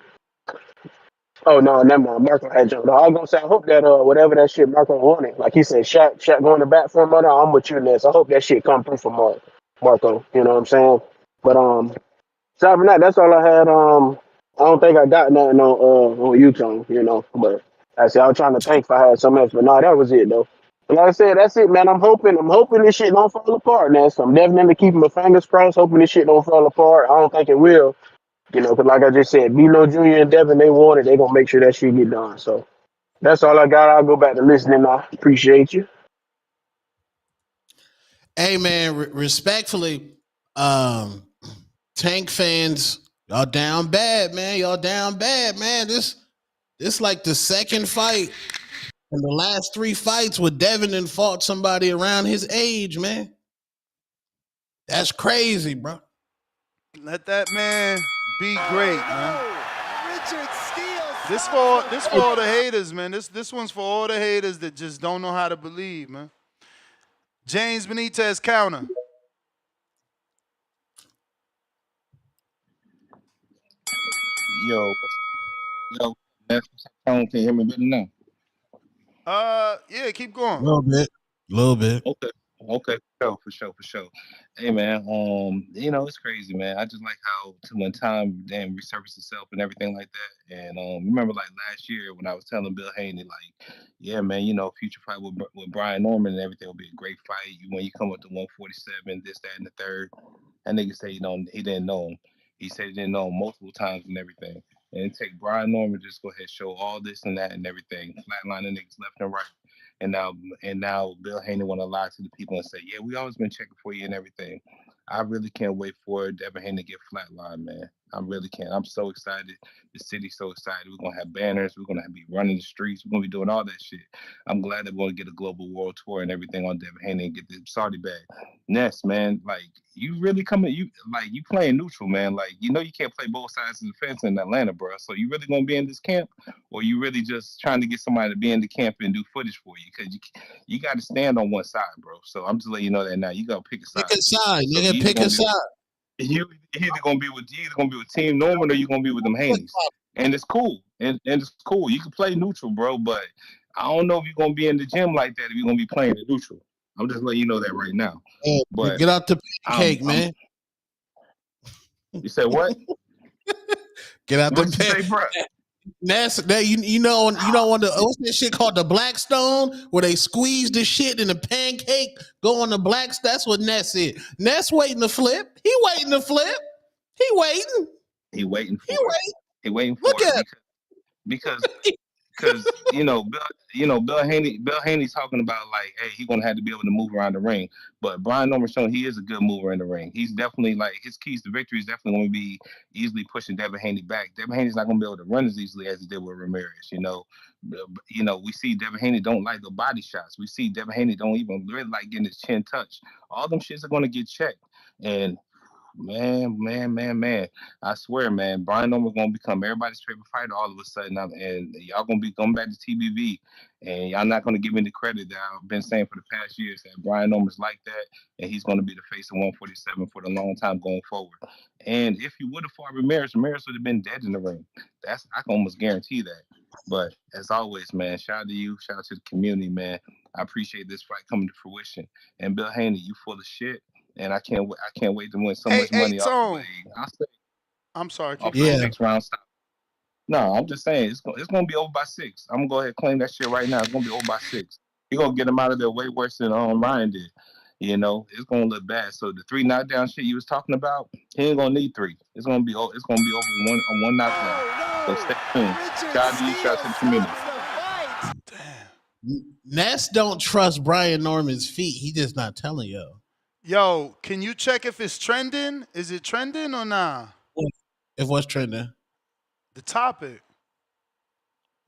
no, never mind. Marco had jumped. I was gonna say I hope that whatever that shit Marco wanted, like he said, shot going to bat for him. I'm with you, Ness. I hope that shit come through for Marco. You know what I'm saying? But aside from that, that's all I had. I don't think I got nothing on YouTube, you know. But I said I was trying to think if I had something else, but no, that was it though. And like I said, that's it, man. I'm hoping this shit don't fall apart, Ness. I'm definitely keeping my fingers crossed, hoping this shit don't fall apart. I don't think it will. You know, because like I just said, Bino Jr. and Devin, they want it. They gonna make sure that shit get done. So that's all I got. I'll go back to listening. I appreciate you.
Hey man, respectfully, Tank fans, y'all down bad, man. Y'all down bad, man. This like the second fight in the last 3 fights where Devin and fought somebody around his age, man. That's crazy, bro.
Let that man be great, man. This for all the haters, man. This one's for all the haters that just don't know how to believe, man. James Benitez counter.
Yo, that's can you hear me better now?
Yeah, keep going.
A little bit.
Okay, for sure. Hey man, it's crazy, man. I just like how when time then resurfaces itself and everything like that. And remember like last year when I was telling Bill Haney, like, yeah, man, future fight with Brian Norman and everything will be a great fight. When you come up to 147, this, that, and the third. That nigga said, he didn't know him. He said he didn't know him multiple times and everything. And it take Brian Norman just go ahead show all this and that and everything, flatlining niggas left and right. And now Bill Haney want to lie to the people and say, yeah, we always been checking for you and everything. I really can't wait for Devin Haney to get flatlined, man. I really can't. I'm so excited. The city's so excited. We're gonna have banners. We're gonna be running the streets. We're gonna be doing all that shit. I'm glad that we're gonna get a global world tour and everything on Devin Haney and get the Saudi bag. Ness, man, like you really coming? You playing neutral, man. Like you can't play both sides of the fence in Atlanta, bro. So you really gonna be in this camp, or you really just trying to get somebody to be in the camp and do footage for you? Because you got to stand on one side, bro. So I'm just letting you know that now. You gotta pick a side.
Pick a side,
So
nigga. Pick a side.
You either gonna be with Team Norman or you gonna be with them Haneys, and it's cool. And it's cool. You can play neutral, bro. But I don't know if you're gonna be in the gym like that if you're gonna be playing the neutral. I'm just letting you know that right now.
Hey,
But
get out the pancake, man.
You said what?
Get out
What'd
the
you say, bro?
That's that you know on the what's that shit called the Blackstone where they squeeze the shit in the pancake go on the blacks. That's what Ness is. Ness waiting to flip. He waiting to flip. He waiting.
He waiting for
He
it.
waiting.
He waiting for
Look
it
at
because Bill Haney's talking about like, hey, he's gonna have to be able to move around the ring. But Brian Norman showing he is a good mover in the ring. He's definitely like his keys to victory is definitely going to be easily pushing Devin Haney back. Devin Haney's not going to be able to run as easily as he did with Ramirez. We see Devin Haney don't like the body shots. We see Devin Haney don't even really like getting his chin touched. All them shits are going to get checked. And man. I swear, man, Brian Norman's gonna become everybody's favorite fighter all of a sudden. And y'all gonna be going back to TBV, and y'all not gonna give me the credit that I've been saying for the past years that Brian Norman's like that, and he's gonna be the face of 147 for the long time going forward. And if he would have fought Ramirez would have been dead in the ring. I can almost guarantee that. But as always, man, shout out to you, shout out to the community, man. I appreciate this fight coming to fruition. And Bill Haney, you full of shit, and I can't wait to win so
Hey,
much
hey,
money off you.
Tone.
I say
I'm sorry.
off
Keep
this
going.
Yeah.
6 round stop. No, I'm just saying it's gonna be over by 6. I'm gonna go ahead and claim that shit right now. It's gonna be over by 6. You're gonna get him out of there way worse than Ryan did. It's gonna look bad. So the 3 knockdown shit you was talking about, he ain't gonna need 3. It's gonna be over one knockdown. So stay tuned. Shout out to you, shout out to the community.
Ness don't trust Brian Norman's feet. He just not telling y'all.
Yo, can you check if it's trending? Is it trending or nah?
If what's trending?
The topic.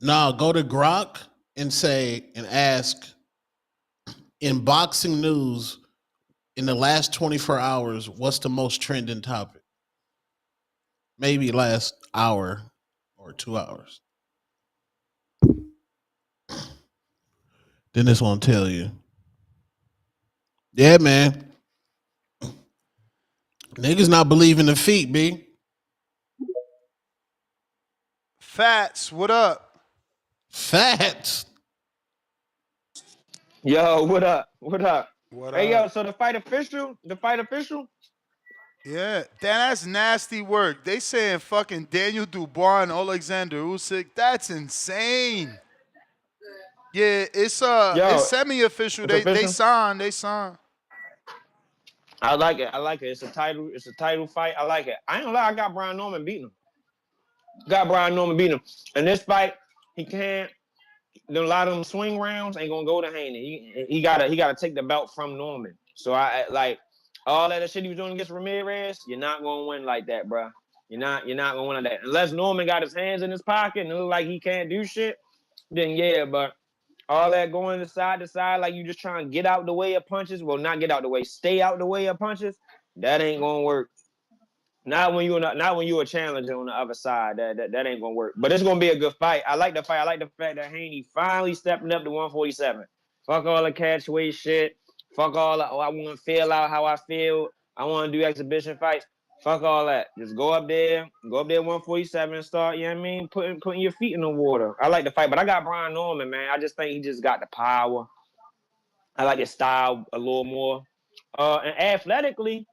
No, go to Grok and ask in boxing news in the last 24 hours, what's the most trending topic? Maybe last hour or 2 hours. Then this won't tell you. Yeah, man. Niggas not believing the feet, B.
Fats, what up?
Fats.
Yo, what up? What up?
What
Hey, yo,
up?
so the fight official? The fight official?
Yeah, that's nasty work. They saying fucking Daniel Dubois and Alexander Usyk. That's insane. Yeah, it's
Yo,
semi-official.
it's
They
official?
signed.
I like it. I like it. It's a title fight. I like it. I ain't gonna lie, I got Brian Norman beating him. In this fight, he can't. A lot of them swing rounds ain't gonna go to Haney. He gotta take the belt from Norman. So I like all that shit he was doing against Ramirez. You're not gonna win like that, bro. You're not gonna win like that unless Norman got his hands in his pocket and look like he can't do shit. Then yeah, but all that going to side, like you just trying to get out the way of punches. Well, not get out the way, stay out the way of punches. That ain't gonna work. Not when you a challenger on the other side. That ain't gonna work. But it's gonna be a good fight. I like the fight. I like the fact that Haney finally stepping up to 147. Fuck all the catch weight shit. Fuck all the, I want to feel out how I feel. I want to do exhibition fights. Fuck all that. Just go up there 147 and start, you know what I mean? Putting your feet in the water. I like the fight, but I got Brian Norman, man. I just think he just got the power. I like his style a little more. And athletically,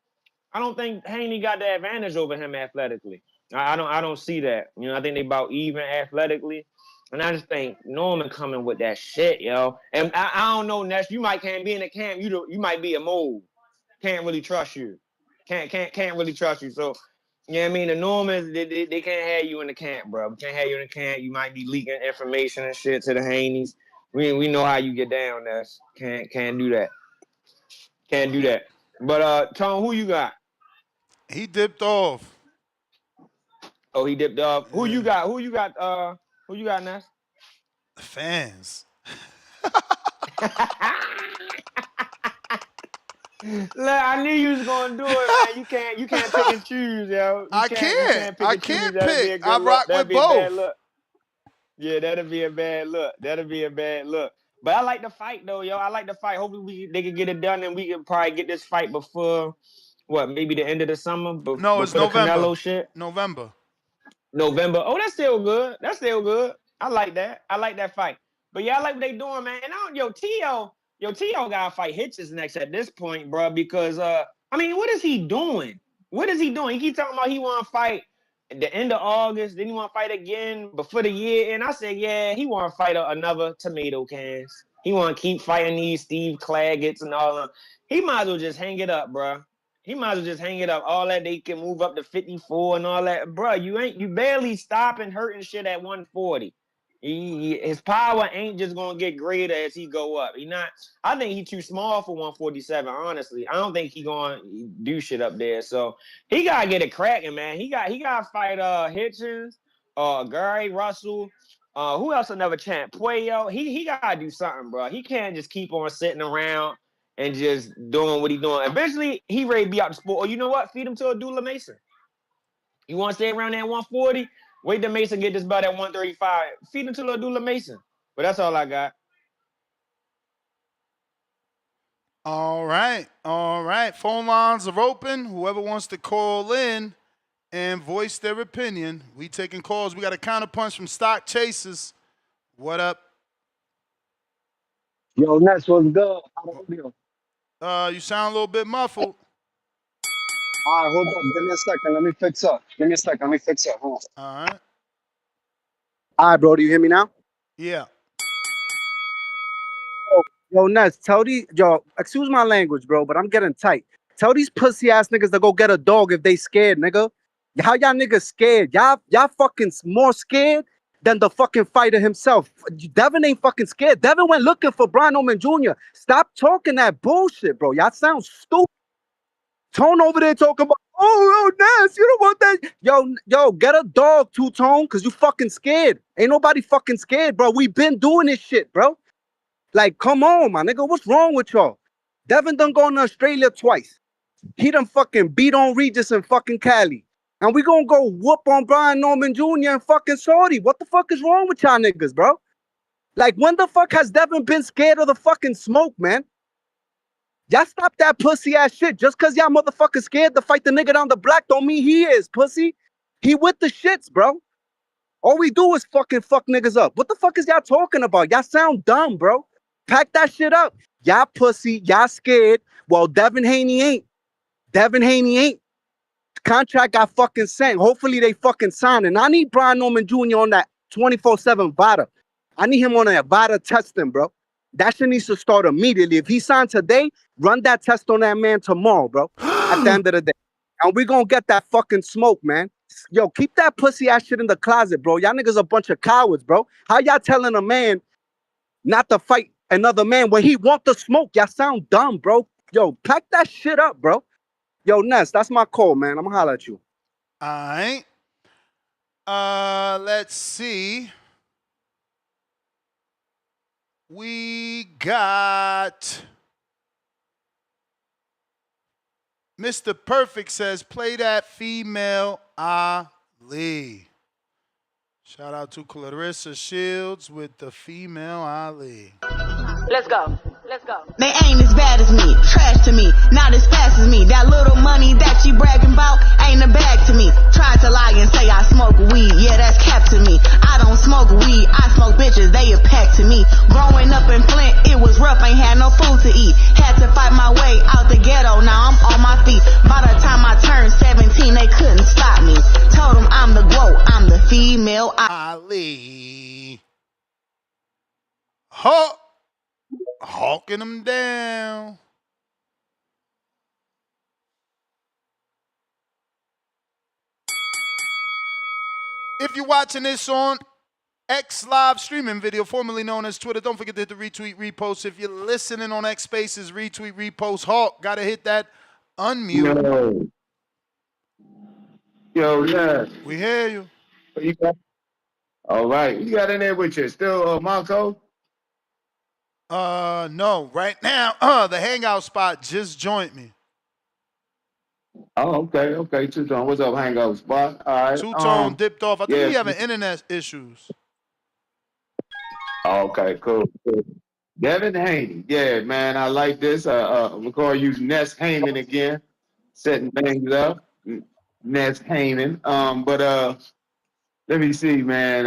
I don't think Haney got the advantage over him athletically. I don't see that. I think they about even athletically. And I just think Norman coming with that shit, yo. And I don't know, Ness. You can't be in the camp. You might be a mole. Can't really trust you. Can't really trust you. So, you know what I mean? The Normans, they can't have you in the camp, bro. We can't have you in the camp. You might be leaking information and shit to the Haneys. We know how you get down, Ness. Can't do that. Can't do that. But Tone, who you got?
He dipped off.
Oh, he dipped off.
Yeah.
Who you got? Who you got, Ness?
The fans.
Look, I knew you was gonna do it, man. You can't pick and choose, yo.
I can't pick. I rock with both.
Yeah, that'd be a bad look. But I like the fight though, yo. I like the fight. Hopefully they can get it done and we can probably get this fight before maybe the end of the summer. But
No, it's
before the
November.
Canelo shit.
November.
Oh, that's still good. I like that. I like that fight. But yeah, I like what they doing, man. And T.O. gotta fight Hitches next at this point, bro. Because what is he doing? He keep talking about he want to fight at the end of August. Then he want to fight again before the year. And I said, yeah, he want to fight another tomato cans. He want to keep fighting these Steve Claggets and all of them. He might as well just hang it up, bro. He might as well just hang it up. All that they can move up to 54 and all that, bro. You barely stopping hurting shit at 140. His power ain't just gonna get greater as he go up. I think he's too small for 147. Honestly, I don't think he gonna do shit up there. So he gotta get it cracking, man. He gotta fight Hitchens, Gary Russell. Who else another champ? Puello. He gotta do something, bro. He can't just keep on sitting around and just doing what he's doing. Eventually, he ready to be out the sport. Or you know what? Feed him to Abdullah Mason. You want to stay around that 140? Wait till Mason get this belt at 135. Feed him to Abdullah Mason. But that's all I got.
All right. Phone lines are open. Whoever wants to call in and voice their opinion, we taking calls. We got a counterpunch from Stock Chasers. What up?
Yo, Ness, what's good? How the audio?
You sound a little bit muffled.
All right, hold up. Give me a second. Let me fix up. Give me a second. Let me fix up. Hold
All right.
on. All right, bro. Do you hear me now?
Yeah.
Yo, Ness, tell these, yo, excuse my language, bro, but I'm getting tight. Tell these pussy ass niggas to go get a dog if they scared, nigga. How y'all niggas scared? Y'all fucking more scared than the fucking fighter himself. Devin ain't fucking scared. Devin went looking for Brian Oman Jr. Stop talking that bullshit, bro. Y'all sound stupid. Tone over there talking about, oh, Ness, you don't want that. Yo, get a dog, Two-Tone, because you fucking scared. Ain't nobody fucking scared, bro. We been doing this shit, bro. Like, come on, my nigga. What's wrong with y'all? Devin done gone to Australia twice. He done fucking beat on Regis in fucking Cali. And we gonna go whoop on Brian Norman Jr. and fucking Saudi. What the fuck is wrong with y'all niggas, bro? Like, when the fuck has Devin been scared of the fucking smoke, man? Y'all stop that pussy ass shit. Just cause y'all motherfuckers scared to fight the nigga down the block don't mean he is, pussy. He with the shits, bro. All we do is fucking fuck niggas up. What the fuck is y'all talking about? Y'all sound dumb, bro. Pack that shit up. Y'all pussy, y'all scared. Well, Devin Haney ain't. Devin Haney ain't. Contract got fucking sent. Hopefully they fucking sign. And I need Brian Norman Jr. on that 24/7 VADA. I need him on that VADA testing, bro. That shit needs to start immediately. If he signed today, run that test on that man tomorrow, bro. At the end of the day. And we gonna get that fucking smoke, man. Yo, keep that pussy ass shit in the closet, bro. Y'all niggas a bunch of cowards, bro. How y'all telling a man not to fight another man when he want the smoke? Y'all sound dumb, bro. Yo, pack that shit up, bro. Yo, Ness, that's my call, man. I'm gonna holler at you.
All right. Let's see. We got Mr. Perfect says, play that female Ali. Shout out to Clarissa Shields with the female Ali.
Let's go. Let's go. They ain't as bad as me, trash to me, not as fast as me. That little money that you bragging about ain't a bag to me. Tried to lie and say I smoke weed, yeah, that's cap to me. I don't smoke weed, I smoke bitches, they a pack to me. Growing up in Flint, it was rough, ain't had no food to eat. Had to fight my way out the ghetto, now I'm on my feet. By the time I turned 17, they couldn't stop me. Told them I'm the GOAT, I'm the female
Ali. Hawking them down. If you're watching this on X live streaming video, formerly known as Twitter, don't forget to hit the retweet, repost. If you're listening on X Spaces, retweet, repost. Hawk, gotta hit that unmute.
Yo, Ness.
We hear you.
All right. You got in there with you. Still Monco?
No. Right now, the hangout spot just joined me.
Oh, okay. Two-Tone. What's up, hangout spot? All right.
Two-Tone dipped off. I think
yeah.
he having internet issues.
Okay, cool. Devin Haney. Yeah, man, I like this. I'm going to call you Ness Heyman again. Setting things up. Ness Heyman. But let me see, man.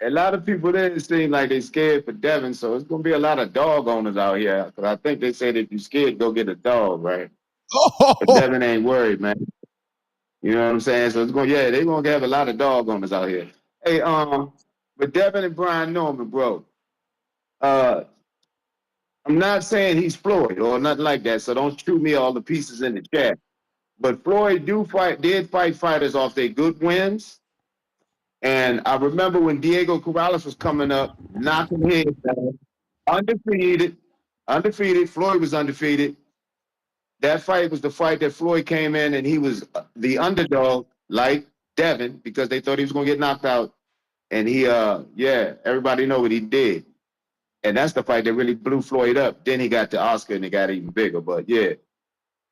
A lot of people there seem like they scared for Devin, so it's going to be a lot of dog owners out here. Because I think they said if you're scared, go get a dog, right? But Devin ain't worried, man. You know what I'm saying? So it's going, yeah, they're going to have a lot of dog owners out here. Hey, but Devin and Brian Norman, bro. I'm not saying he's Floyd or nothing like that, so don't shoot me all the pieces in the chat. But Floyd did fight fighters off their good wins. And I remember when Diego Corrales was coming up, knocking heads down, undefeated. Floyd was undefeated. That fight was the fight that Floyd came in and he was the underdog, like Devin, because they thought he was going to get knocked out. And he, everybody know what he did. And that's the fight that really blew Floyd up. Then he got to Oscar and it got even bigger. But yeah.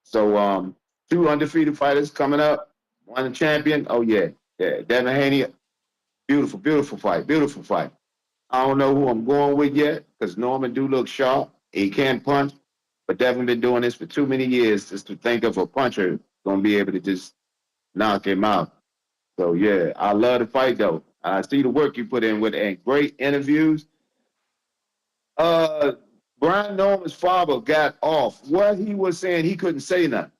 So 2 undefeated fighters coming up. One a champion. Oh yeah. Yeah. Devin Haney. Beautiful fight. I don't know who I'm going with yet, because Norman do look sharp. He can punch. But Devin been doing this for too many years just to think of a puncher gonna be able to just knock him out. So yeah, I love the fight though. I see the work you put in with and great interviews. Brian Norman's father got off. What he was saying, he couldn't say nothing.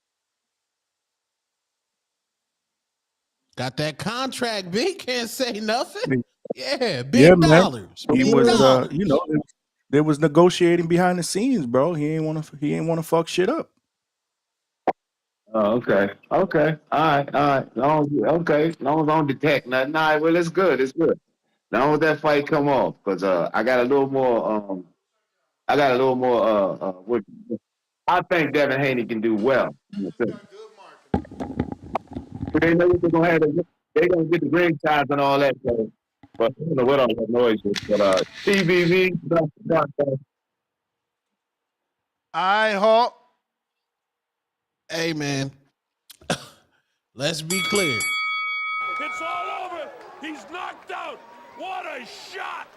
Got that contract, B. Can't say nothing. Yeah, big
Yeah, man.
dollars.
He
Big
was,
dollars.
there was negotiating behind the scenes, bro. He ain't want to fuck shit up.
Oh, okay. Okay. All right. Okay. Long as I don't detect nothing. All right, well, it's good. It's good. Long as that fight come off, because I got a little more what I think Devin Haney can do well. But they know what they're gonna have. They're gonna get the ring ties and all that. So, but I don't know what all that noise is. But TBV.
I Hawk.
Hey, man. Let's be clear.
It's all over. He's knocked out. What a shot.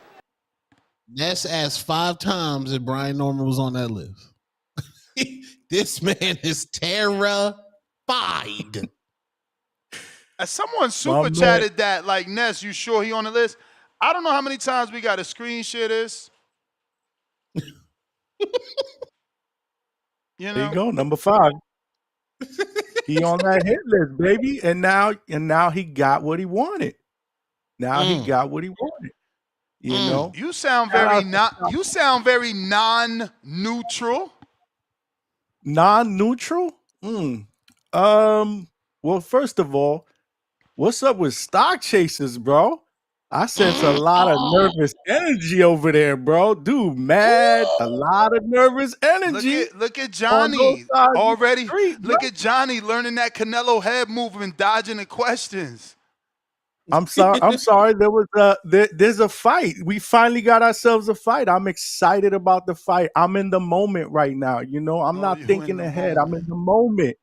Ness asked 5 times if Brian Norman was on that list. This man is terrified.
As someone super chatted that, like, Ness, you sure he on the list? I don't know how many times we got to screen share this.
There you go, number 5. He on that hit list, baby, and now he got what he wanted. Now he got what he wanted. You know,
You sound very non-neutral.
Non-neutral. Well, first of all, what's up with stock chasers, bro? I sense a lot of nervous energy over there, bro. Dude, mad. A lot of nervous energy.
Look at Johnny already. Look at Johnny learning that Canelo head movement, dodging the questions.
I'm sorry. There's a fight. We finally got ourselves a fight. I'm excited about the fight. I'm in the moment right now. You know, I'm not thinking ahead. I'm in the moment.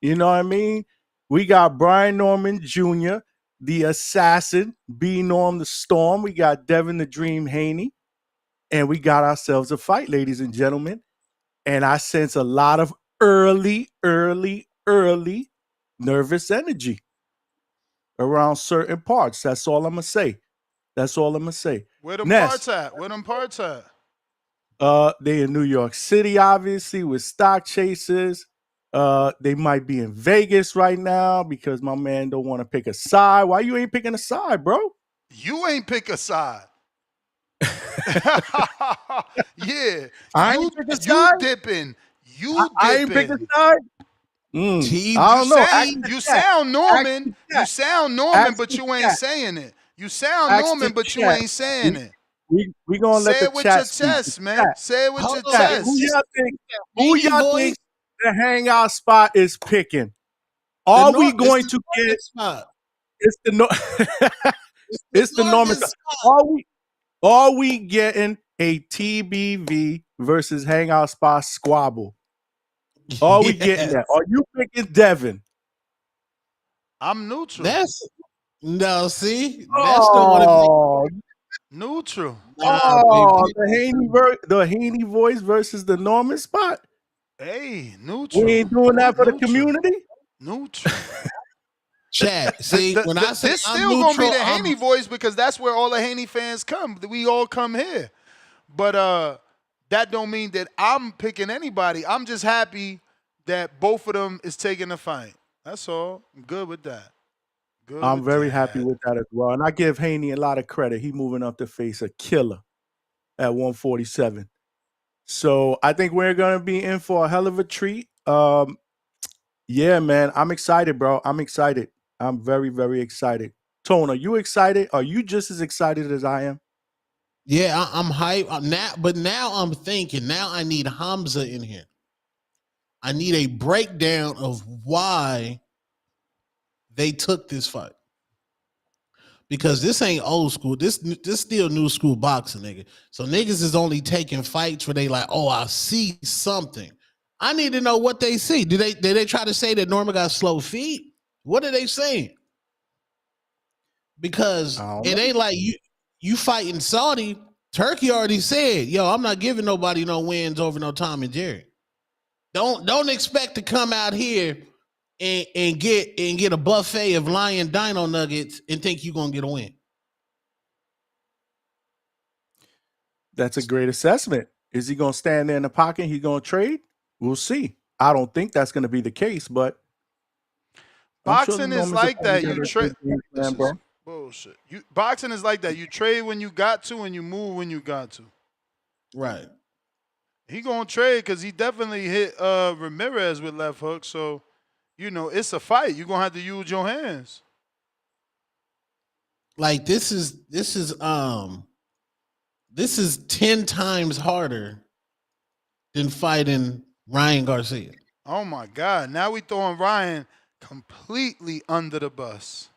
You know what I mean? We got Brian Norman Jr., the assassin, B Norm the Storm. We got Devin the Dream Haney. And we got ourselves a fight, ladies and gentlemen. And I sense a lot of early nervous energy around certain parts. That's all I'm going to say.
Where them
Ness,
parts at? Where them parts at?
they in New York City, obviously, with stock chasers. They might be in Vegas right now because my man don't want to pick a side. Why you ain't picking a side, bro?
You ain't pick a side. Yeah.
I ain't pick a side?
You dipping.
I ain't pick a side? I don't know.
You sound Norman. You sound Norman, but you ain't saying it. You sound Norman, but you ain't saying it.
We gonna let the chat speak.
Say it with your chest, man. Say it with your chest.
Who y'all think the hangout spot is picking? Are we going to get? It's the Norman spot. Are we getting a TBV versus hangout spot squabble? Are we getting that? Are you picking Devin?
I'm neutral.
Ness don't want to be
neutral.
The Haney voice versus the Norman spot.
Hey, neutral.
We ain't doing that for the community.
Neutral.
Chat. See, when I say
this
I'm
still
neutral,
gonna be the Haney voice because that's where all the Haney fans come. We all come here, but that don't mean that I'm picking anybody. I'm just happy that both of them is taking the fight. That's all. I'm good with that.
I'm very happy with that as well. And I give Haney a lot of credit. He moving up to face a killer at 147. So I think we're going to be in for a hell of a treat. Yeah, man. I'm excited, bro. I'm excited. I'm very, very excited. Tone, are you excited? Are you just as excited as I am?
Yeah, I'm hyped now. But now I'm thinking, now I need Hamza in here. I need a breakdown of why they took this fight. Because this ain't old school. This still new school boxing, nigga. So niggas is only taking fights where they like, oh, I see something. I need to know what they see. Did they try to say that Norman got slow feet? What are they saying? Because it ain't like you fighting Saudi. Turkey already said, yo, I'm not giving nobody no wins over no Tom and Jerry. Don't expect to come out here and get a buffet of Lion Dino nuggets and think you're gonna get a win.
That's a great assessment. Is he going to stand there in the pocket? He going to trade? We'll see. I don't think that's going to be the case, but I'm sure the
Boxing is
Normans are
like
putting
that.
together
You
a
trade.
good game
This
plan,
is
bro.
bullshit. Boxing is like that. You trade when you got to, and you move when you got to.
Right.
He gonna trade because he definitely hit Ramirez with left hook. So, it's a fight. You gonna have to use your hands.
Like this is 10 times harder than fighting Ryan Garcia.
Oh my God! Now we throwing Ryan completely under the bus.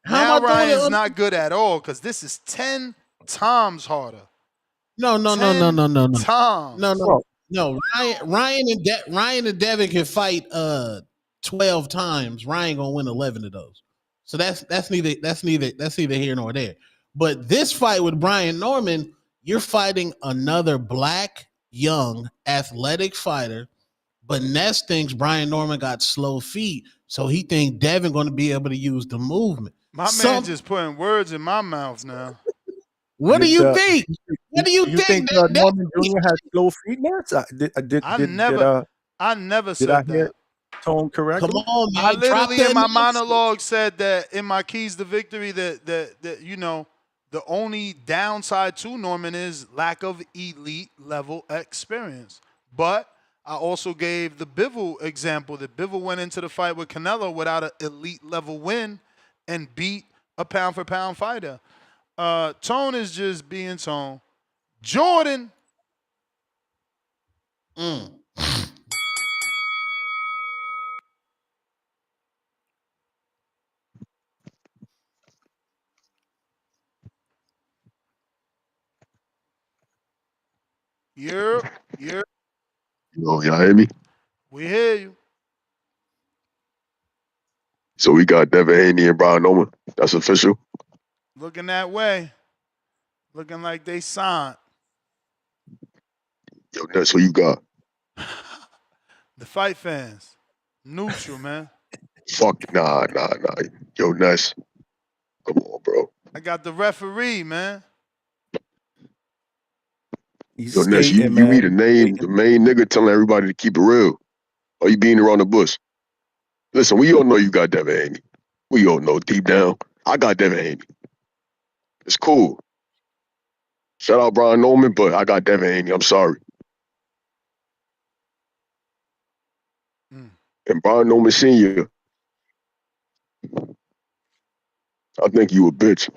How
Now
am I throwing
Ryan's
it?
not good at all because this is 10 times harder.
No.
10 times.
No. Ryan and Devin can fight 12 times. Ryan gonna win 11 of those. So that's neither here nor there. But this fight with Brian Norman, you're fighting another black, young, athletic fighter. But Ness thinks Brian Norman got slow feet, so he thinks Devin going to be able to use the movement.
My man just putting words in my mouth now.
What do you think? What do you think?
Norman Jr. has slow feet, Nance?
I never said that.
Tone correct?
Come on, man.
I literally in my monologue said that in my keys to victory that the only downside to Norman is lack of elite level experience. But I also gave the Bivol example that Bivol went into the fight with Canelo without an elite level win and beat a pound for pound fighter. Tone is just being Tone. Jordan. You're.
Y'all hear me?
We hear you.
So we got Devin Haney and Brian Norman. That's official.
Looking that way. Looking like they signed.
Yo, that's who you got.
The fight fans. Neutral, man.
Fuck, nah. Yo, Ness. Come on, bro.
I got the referee, man.
Yo, Ness, you be the main nigga telling everybody to keep it real. Or you being around the bush? Listen, we all know you got Devin Haney. We all know deep down. I got Devin Haney. It's cool. Shout out Brian Norman, but I got Devin Haney. I'm sorry. And Brian Norman Sr., I think you a bitch.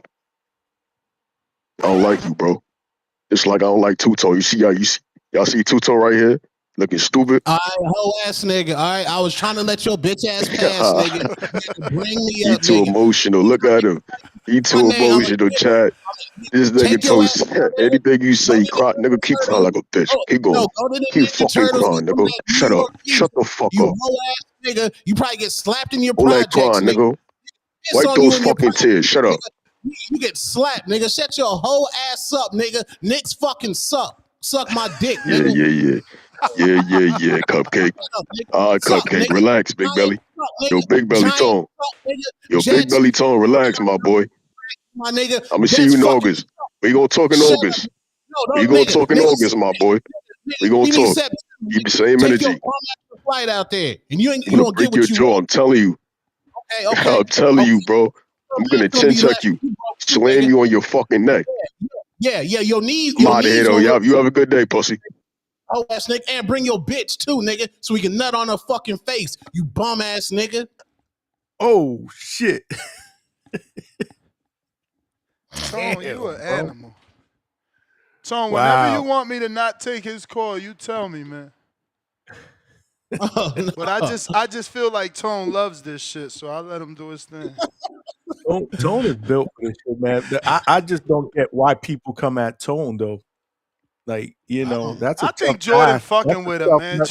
I don't like you, bro. It's like I don't like Two-Tone. Y'all see Two-Tone right here? Looking stupid.
All right, whole ass nigga. All right, I was trying to let your bitch ass pass, nigga. Bring me up,
He too
nigga.
emotional. Look at him. He too emotional, Chad. This nigga toast. Anything you say, cry, nigga, keep crying like a bitch. Keep going. Keep fucking crying, nigga. Shut up. Shut the fuck
You
up.
whole ass nigga. You probably get slapped in your
All that
projects,
crying,
nigga.
nigga. Wipe those fucking tears. Shut up.
You get slapped, nigga. Shut your whole ass up, nigga. Knicks fucking suck. Suck my dick, nigga.
Yeah, Cupcake. Cupcake, relax, Big Belly. Yo, Big Belly Tone. Yo, Big Belly Tone, relax, my boy.
My nigga.
I'm gonna see you in August. We gonna talk in August. We gonna talk in August, my boy. We gonna talk. Keep the same energy.
Flight out there, and you
I'm gonna break your jaw. I'm telling you.
Okay.
I'm telling you, bro. I'm gonna chin check you, slam you on your fucking neck.
Yeah. Your knees.
I'm out of here though. You have a good day, pussy.
Oh ass nigga, and bring your bitch too, nigga, so we can nut on her fucking face. You bum ass nigga.
Oh shit.
Tone, you an animal. Tone, whenever you want me to not take his call, you tell me, man.
Oh, no.
But I just feel like Tone loves this shit, so I let him do his thing.
Tone is built for this shit, man. I just don't get why people come at Tone though. Like, that's
I think Jordan fucking with him, man.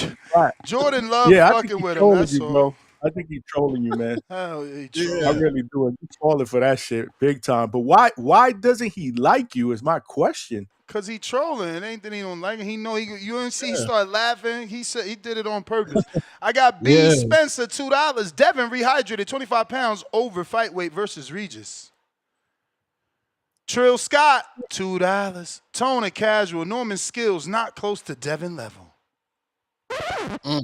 Jordan loves fucking with him. That's all.
Bro. I think he's trolling you, man.
Hell,
I really do. He's falling for that shit big time. But why doesn't he like you is my question.
Cause he trolling. It ain't that he don't like it. He know you didn't see he started laughing. He said he did it on purpose. I got B Spencer $2. Devin rehydrated 25 pounds over fight weight versus Regis. Trill Scott, $2. Tone and casual. Norman Skills, not close to Devin level.
I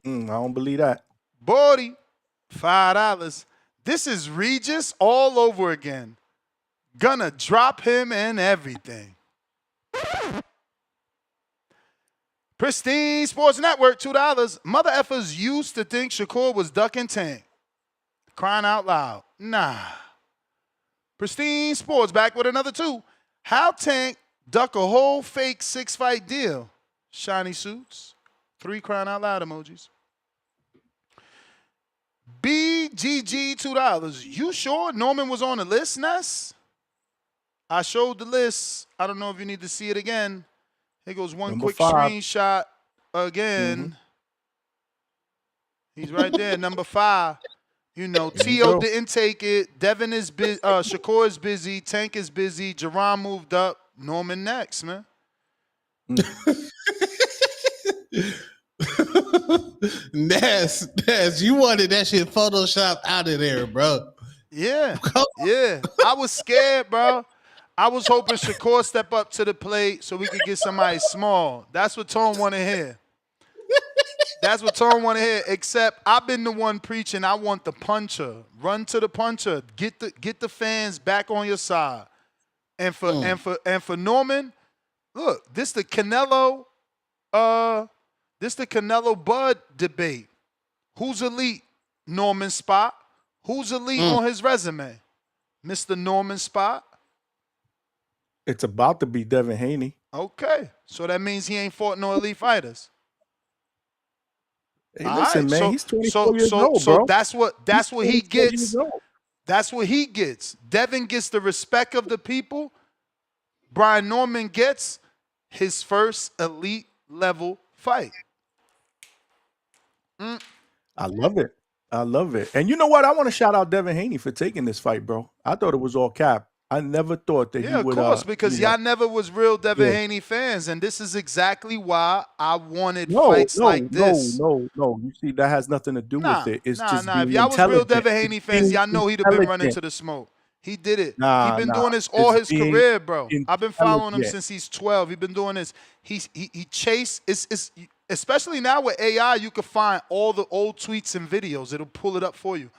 don't believe that.
Bordy, $5. This is Regis all over again. Gonna drop him and everything. Pristine Sports Network, $2. Mother effers used to think Shakur was ducking Tank. Crying out loud. Nah. Pristine Sports back with another 2. How Tank duck a whole fake 6-fight deal? Shiny suits. 3 crying out loud emojis. BGG, $2. You sure Norman was on the list, Ness? I showed the list. I don't know if you need to see it again. Here goes one
Number
quick
5.
screenshot again. He's right there, number 5. You know, T.O. didn't take it. Devin is busy. Shakur is busy. Tank is busy. Jerron moved up. Norman next, man.
Ness, you wanted that shit Photoshop out of there, bro.
Yeah, yeah. I was scared, bro. I was hoping Shakur step up to the plate so we could get somebody small. That's what Tone want to hear. That's what Tone want to hear. Except I've been the one preaching. I want the puncher. Run to the puncher. Get the fans back on your side. And for Norman, look, this the Canelo Bud debate. Who's elite? Norman Spot. Who's elite on his resume? Mr. Norman Spot.
It's about to be Devin Haney.
Okay, so that means he ain't fought no elite fighters.
Hey, listen, man,
so,
he's 24 years old,
so
bro.
that's what he gets.
Years old.
That's what he gets. Devin gets the respect of the people. Brian Norman gets his first elite level fight.
I love it. I love it. And you know what? I want to shout out Devin Haney for taking this fight, bro. I thought it was all cap. I never thought that he would.
Yeah, of course, because y'all never was real Devin Haney fans, and this is exactly why I wanted fights like this.
No. You see, that has nothing to do with it. It's just
If
being
y'all was real Devin
intelligent.
Haney fans, y'all know he'd have been running to the smoke. He did it.
Nah,
He's been doing this all his career, bro. I've been following him
intelligent.
since he's 12. He's been doing this. He chased. It's especially now with AI, you can find all the old tweets and videos. It'll pull it up for you.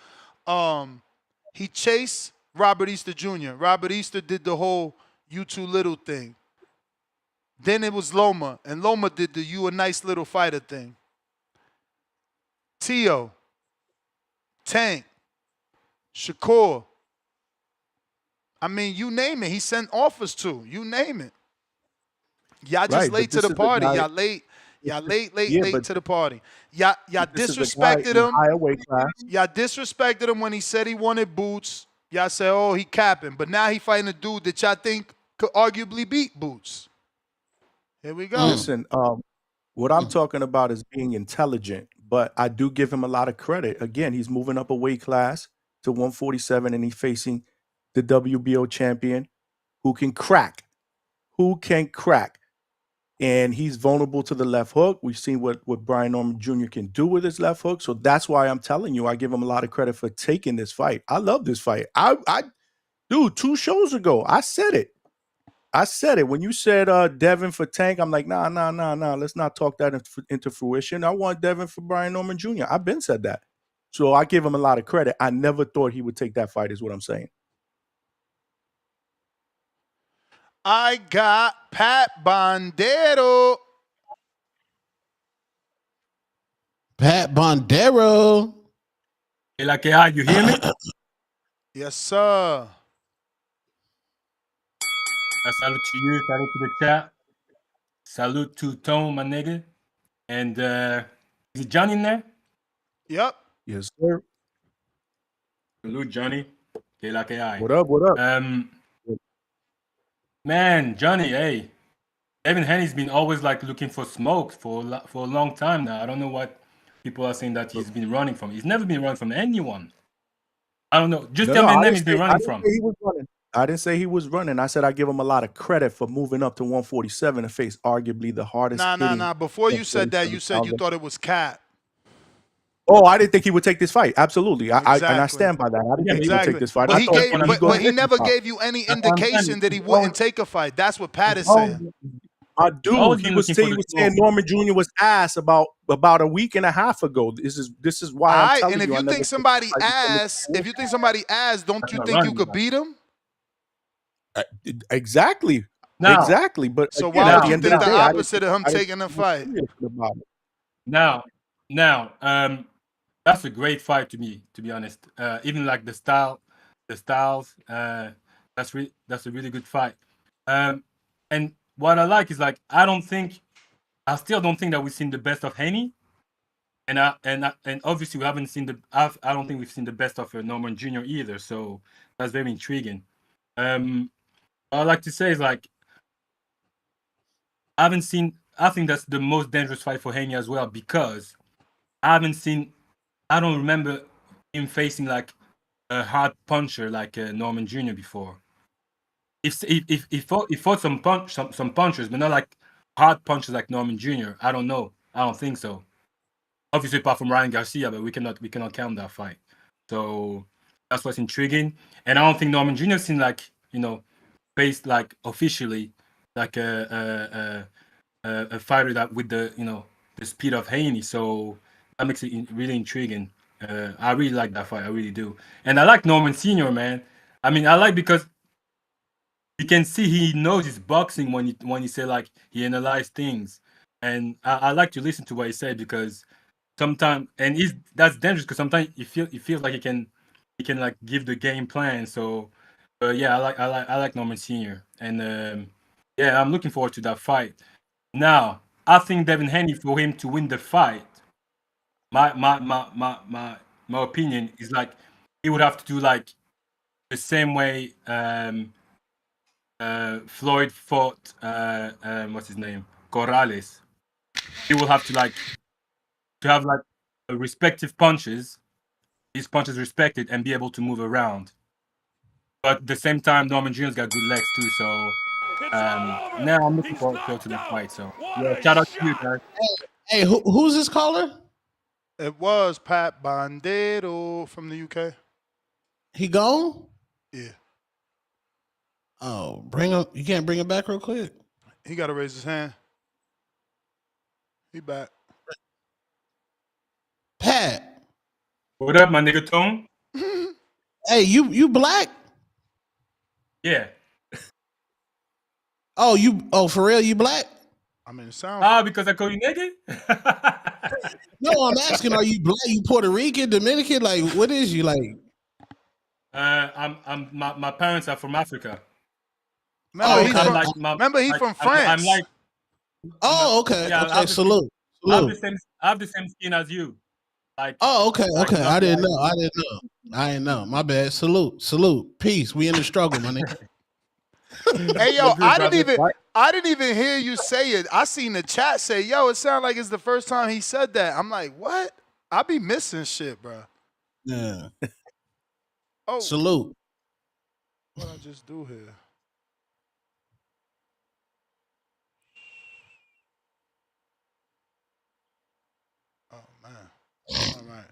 He chased Robert Easter Jr. Robert Easter did the whole "you too little" thing. Then it was Loma, and Loma did the "you a nice little fighter" thing. T.O., Tank, Shakur. I mean, you name it. He sent offers to. You name it. Y'all just late to the party. Y'all late. Y'all late to the party. Y'all disrespected him. Y'all disrespected him when he said he wanted Boots. Y'all said, oh, he capping. But now he fighting a dude that y'all think could arguably beat Boots. Here we go.
Listen, what I'm talking about is being intelligent, but I do give him a lot of credit. Again, he's moving up a weight class to 147, and he's facing the WBO champion who can crack. And he's vulnerable to the left hook. We've seen what Brian Norman Jr. can do with his left hook. So that's why I'm telling you, I give him a lot of credit for taking this fight. I love this fight. Dude, 2 shows ago, I said it. When you said Devin for Tank, I'm like, nah. Let's not talk that into fruition. I want Devin for Brian Norman Jr. I've been said that. So I give him a lot of credit. I never thought he would take that fight is what I'm saying.
I got Pat Bondero.
Pat Bondero.
Like, you hear me?
Yes, sir.
Salute to you, salute to the chat. Salute to Tone, my nigga. And is it Johnny in there?
Yep.
Yes, sir.
Salute, Johnny.
What up?
Man, Johnny, hey. Devin Haney's been always like looking for smoke for a long time now. I don't know what people are saying that he's been running from. He's never been running from anyone. I don't know. Just tell me the name he's been running from.
I didn't say he was running. I said I give him a lot of credit for moving up to 147 and face arguably the hardest.
Nah. Before you said that, you said you thought it was cap.
Oh, I didn't think he would take this fight. Absolutely, and I
Exactly.
stand by that. I didn't think he would take
Exactly.
this fight.
But
I
he
thought
gave,
when he
but he
goes,
never gave you any
That's what I'm saying.
indication that he wouldn't take a fight. That's what Pat is
oh,
saying.
I
He's
do.
always
He
been
was
looking
saying
for
he
the
was saying
smoke.
Norman Jr. was ass about a week and a half ago. This is why
All
I'm
right,
telling
and if
you. I
you
never
think
took the
somebody
fight until it
ass, if you think somebody ass, don't
That's
you
not
think you
running
could
back.
beat him?
exactly,
Now,
exactly. But
So
again,
why
at
would
the
you
end of
think
the
the
day,
opposite of him
I didn't
taking a
think he was
fight?
serious about it.
now, that's a great fight to me, to be honest. Even like the styles, that's a really good fight. And what I like is like I still don't think that we've seen the best of Haney, and obviously we haven't seen I don't think we've seen the best of Norman Jr. either. So that's very intriguing. What I like to say is like I think that's the most dangerous fight for Haney as well because I don't remember him facing like a hard puncher like Norman Jr. before. If he fought some punchers, but not like hard punches like Norman Jr. I don't know. I don't think so. Obviously, apart from Ryan Garcia, but we cannot count that fight. So that's what's intriguing. And I don't think Norman Jr. seen like faced like officially like a fighter that with the speed of Haney. So that makes it really intriguing. I really like that fight. I really do. And I like Norman Senior, man. I mean, I like because you can see he knows his boxing when he say like he analyzed things, and I like to listen to what he said because sometimes that's dangerous because sometimes he feels like he can like give the game plan. So, yeah, I like Norman Senior, and yeah, I'm looking forward to that fight. Now, I think Devin Haney for him to win the fight, my opinion is like he would have to do like the same way Floyd fought what's his name? Corrales. He will have to have like respective punches, his punches respected, and be able to move around. But at the same time, Norman Jr.'s got good legs too, so now I'm looking forward to the fight. So yeah, shout out to you guys.
Hey, who's this caller?
It was Pat Bandero from the UK.
He gone?
Yeah.
Oh, bring him. You can't bring him back real quick.
He got to raise his hand. He back.
Pat.
What up, my nigga Tone?
Hey, you black?
Yeah.
Oh, for real, you black?
I mean, it sounds.
Because I call you nigga?
No, I'm asking, are you black? You Puerto Rican, Dominican? Like, what is you like?
My parents are from Africa.
Remember, he's from France.
I'm like. Oh, okay.
Yeah,
okay. Salute.
I have the same skin as you. Like.
Oh, okay.
Like,
okay. I didn't know. My bad. Salute. Peace. We in the struggle, my nigga.
Hey yo, I didn't even hear you say it. I seen the chat say, "Yo, it sounded like it's the first time he said that." I'm like, "What?" I be missing shit, bro.
Yeah.
Oh,
salute.
What I just do here? Oh man. All right.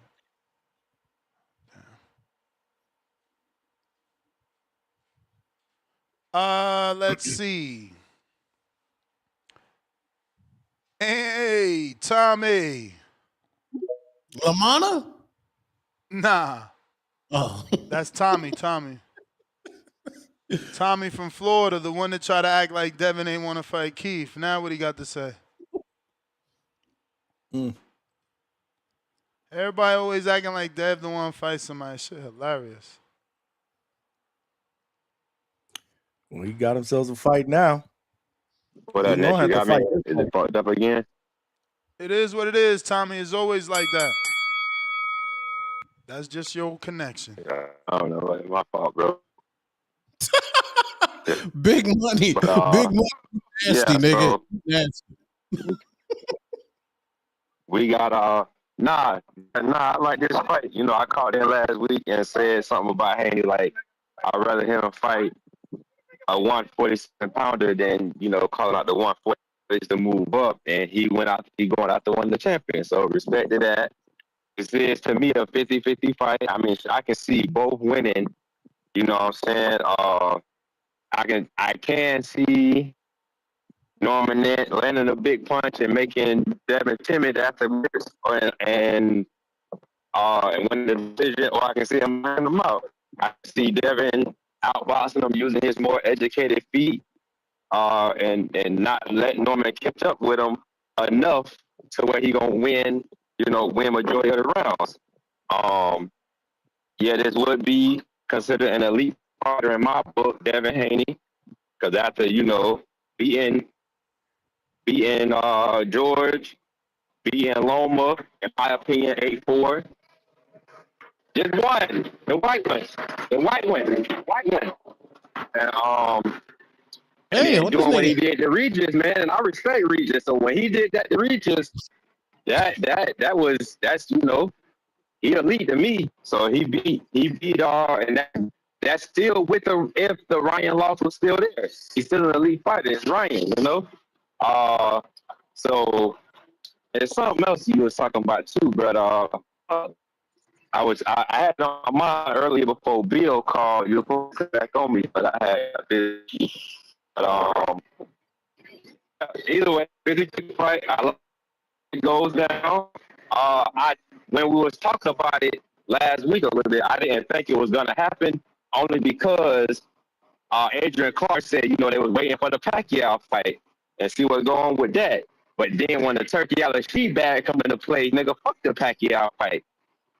Let's see. Hey, Tommy.
Lamana?
Nah.
Oh.
That's Tommy. Tommy from Florida, the one that tried to act like Devin ain't want to fight Keith. Now what he got to say? Everybody always acting like Dev don't want to fight somebody. Shit hilarious.
Well, he got himself a fight now.
What up, Ness? You got me? Is it fucked up again?
It is what it is, Tommy. It's always like that. That's just your connection.
I don't know. My fault, bro.
Big money. Big money. Nasty,
yeah,
nigga.
Nasty. We got Nah, I like this fight. You know, I called in last week and said something about Haney, like I'd rather him fight a 147-pounder than, calling out the 140 to move up. And he going out to one of the champions. So respect to that.
This is to me a 50-50 fight. I mean, I can see both winning. You know what I'm saying? I can see Norman landing a big punch and making Devin timid after this, and win the decision, or I can see him knocking him out. I see Devin outboxing him using his more educated feet, and not letting Norman catch up with him enough to where he gonna win. Win majority of the rounds. Yeah, this would be considered an elite fighter in my book, Devin Haney, because after beating George, beating Loma, in my opinion, 8-4. Just one, the white one, and
Hey,
then
what this
doing what he
nigga?
did to Regis, man, and I respect Regis. So when he did that to Regis, that's he elite to me. So he beat and that's still with if the Ryan loss was still there. He's still an elite fighter. It's Ryan, So there's something else you was talking about too, but I had it on my mind earlier before Bill called. You were supposed to come back on me, but I had a busy. But either way, busy fight. I love it goes down. When we was talking about it last week a little bit, I didn't think it was gonna happen only because Adrian Clark said they was waiting for the Pacquiao fight and see what's going on with that. But then when the Turkey LSG bag come into play, nigga, fuck the Pacquiao fight.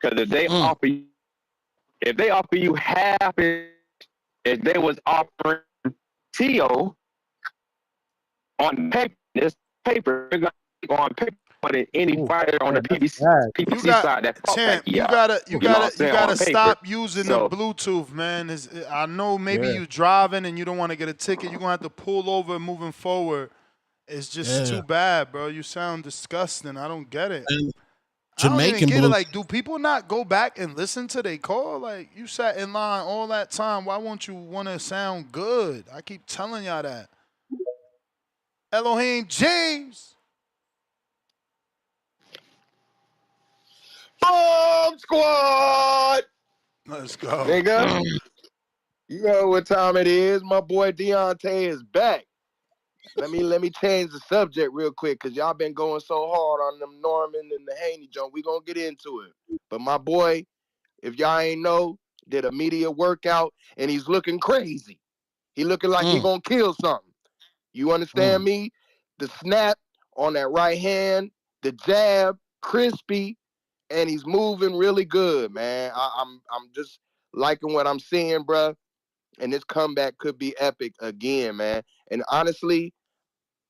Because if they offer you half, if they was offering Tio on paper, this paper, they're gonna go on paper more than any fighter on the PBC side that fought
Champ, you
Pacquiao.
gotta
On paper.
stop using the
So
Bluetooth, man. I know maybe you driving and you don't want to get a ticket. You're gonna have to pull over moving forward. It's just too bad, bro. You sound disgusting. I don't get it.
And
I don't even
Jamaican
get it.
blue.
Like, do people not go back and listen to their call? Like, you sat in line all that time. Why won't you want to sound good? I keep telling y'all that. Elohim James.
Bomb Squad!
Let's go.
Nigga, you know what time it is. My boy Deontay is back. Let me change the subject real quick because y'all been going so hard on them Norman and the Haney joint. We gonna get into it. But my boy, if y'all ain't know, did a media workout and he's looking crazy. He looking like he gonna kill something. You understand me? The snap on that right hand, the jab, crispy, and he's moving really good, man. I'm just liking what I'm seeing, bruh. And this comeback could be epic again, man. And honestly,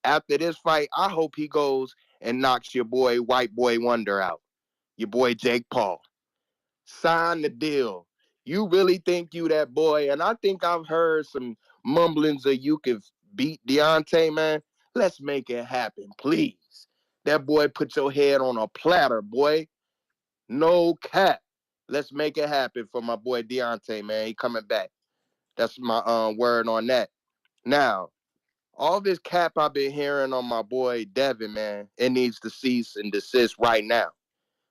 after this fight, I hope he goes and knocks your boy White Boy Wonder out. Your boy Jake Paul. Sign the deal. You really think you that boy? And I think I've heard some mumblings that you could beat Deontay, man. Let's make it happen, please. That boy put your head on a platter, boy. No cap. Let's make it happen for my boy Deontay, man. He coming back. That's my word on that. Now, all this cap I've been hearing on my boy Devin, man, it needs to cease and desist right now.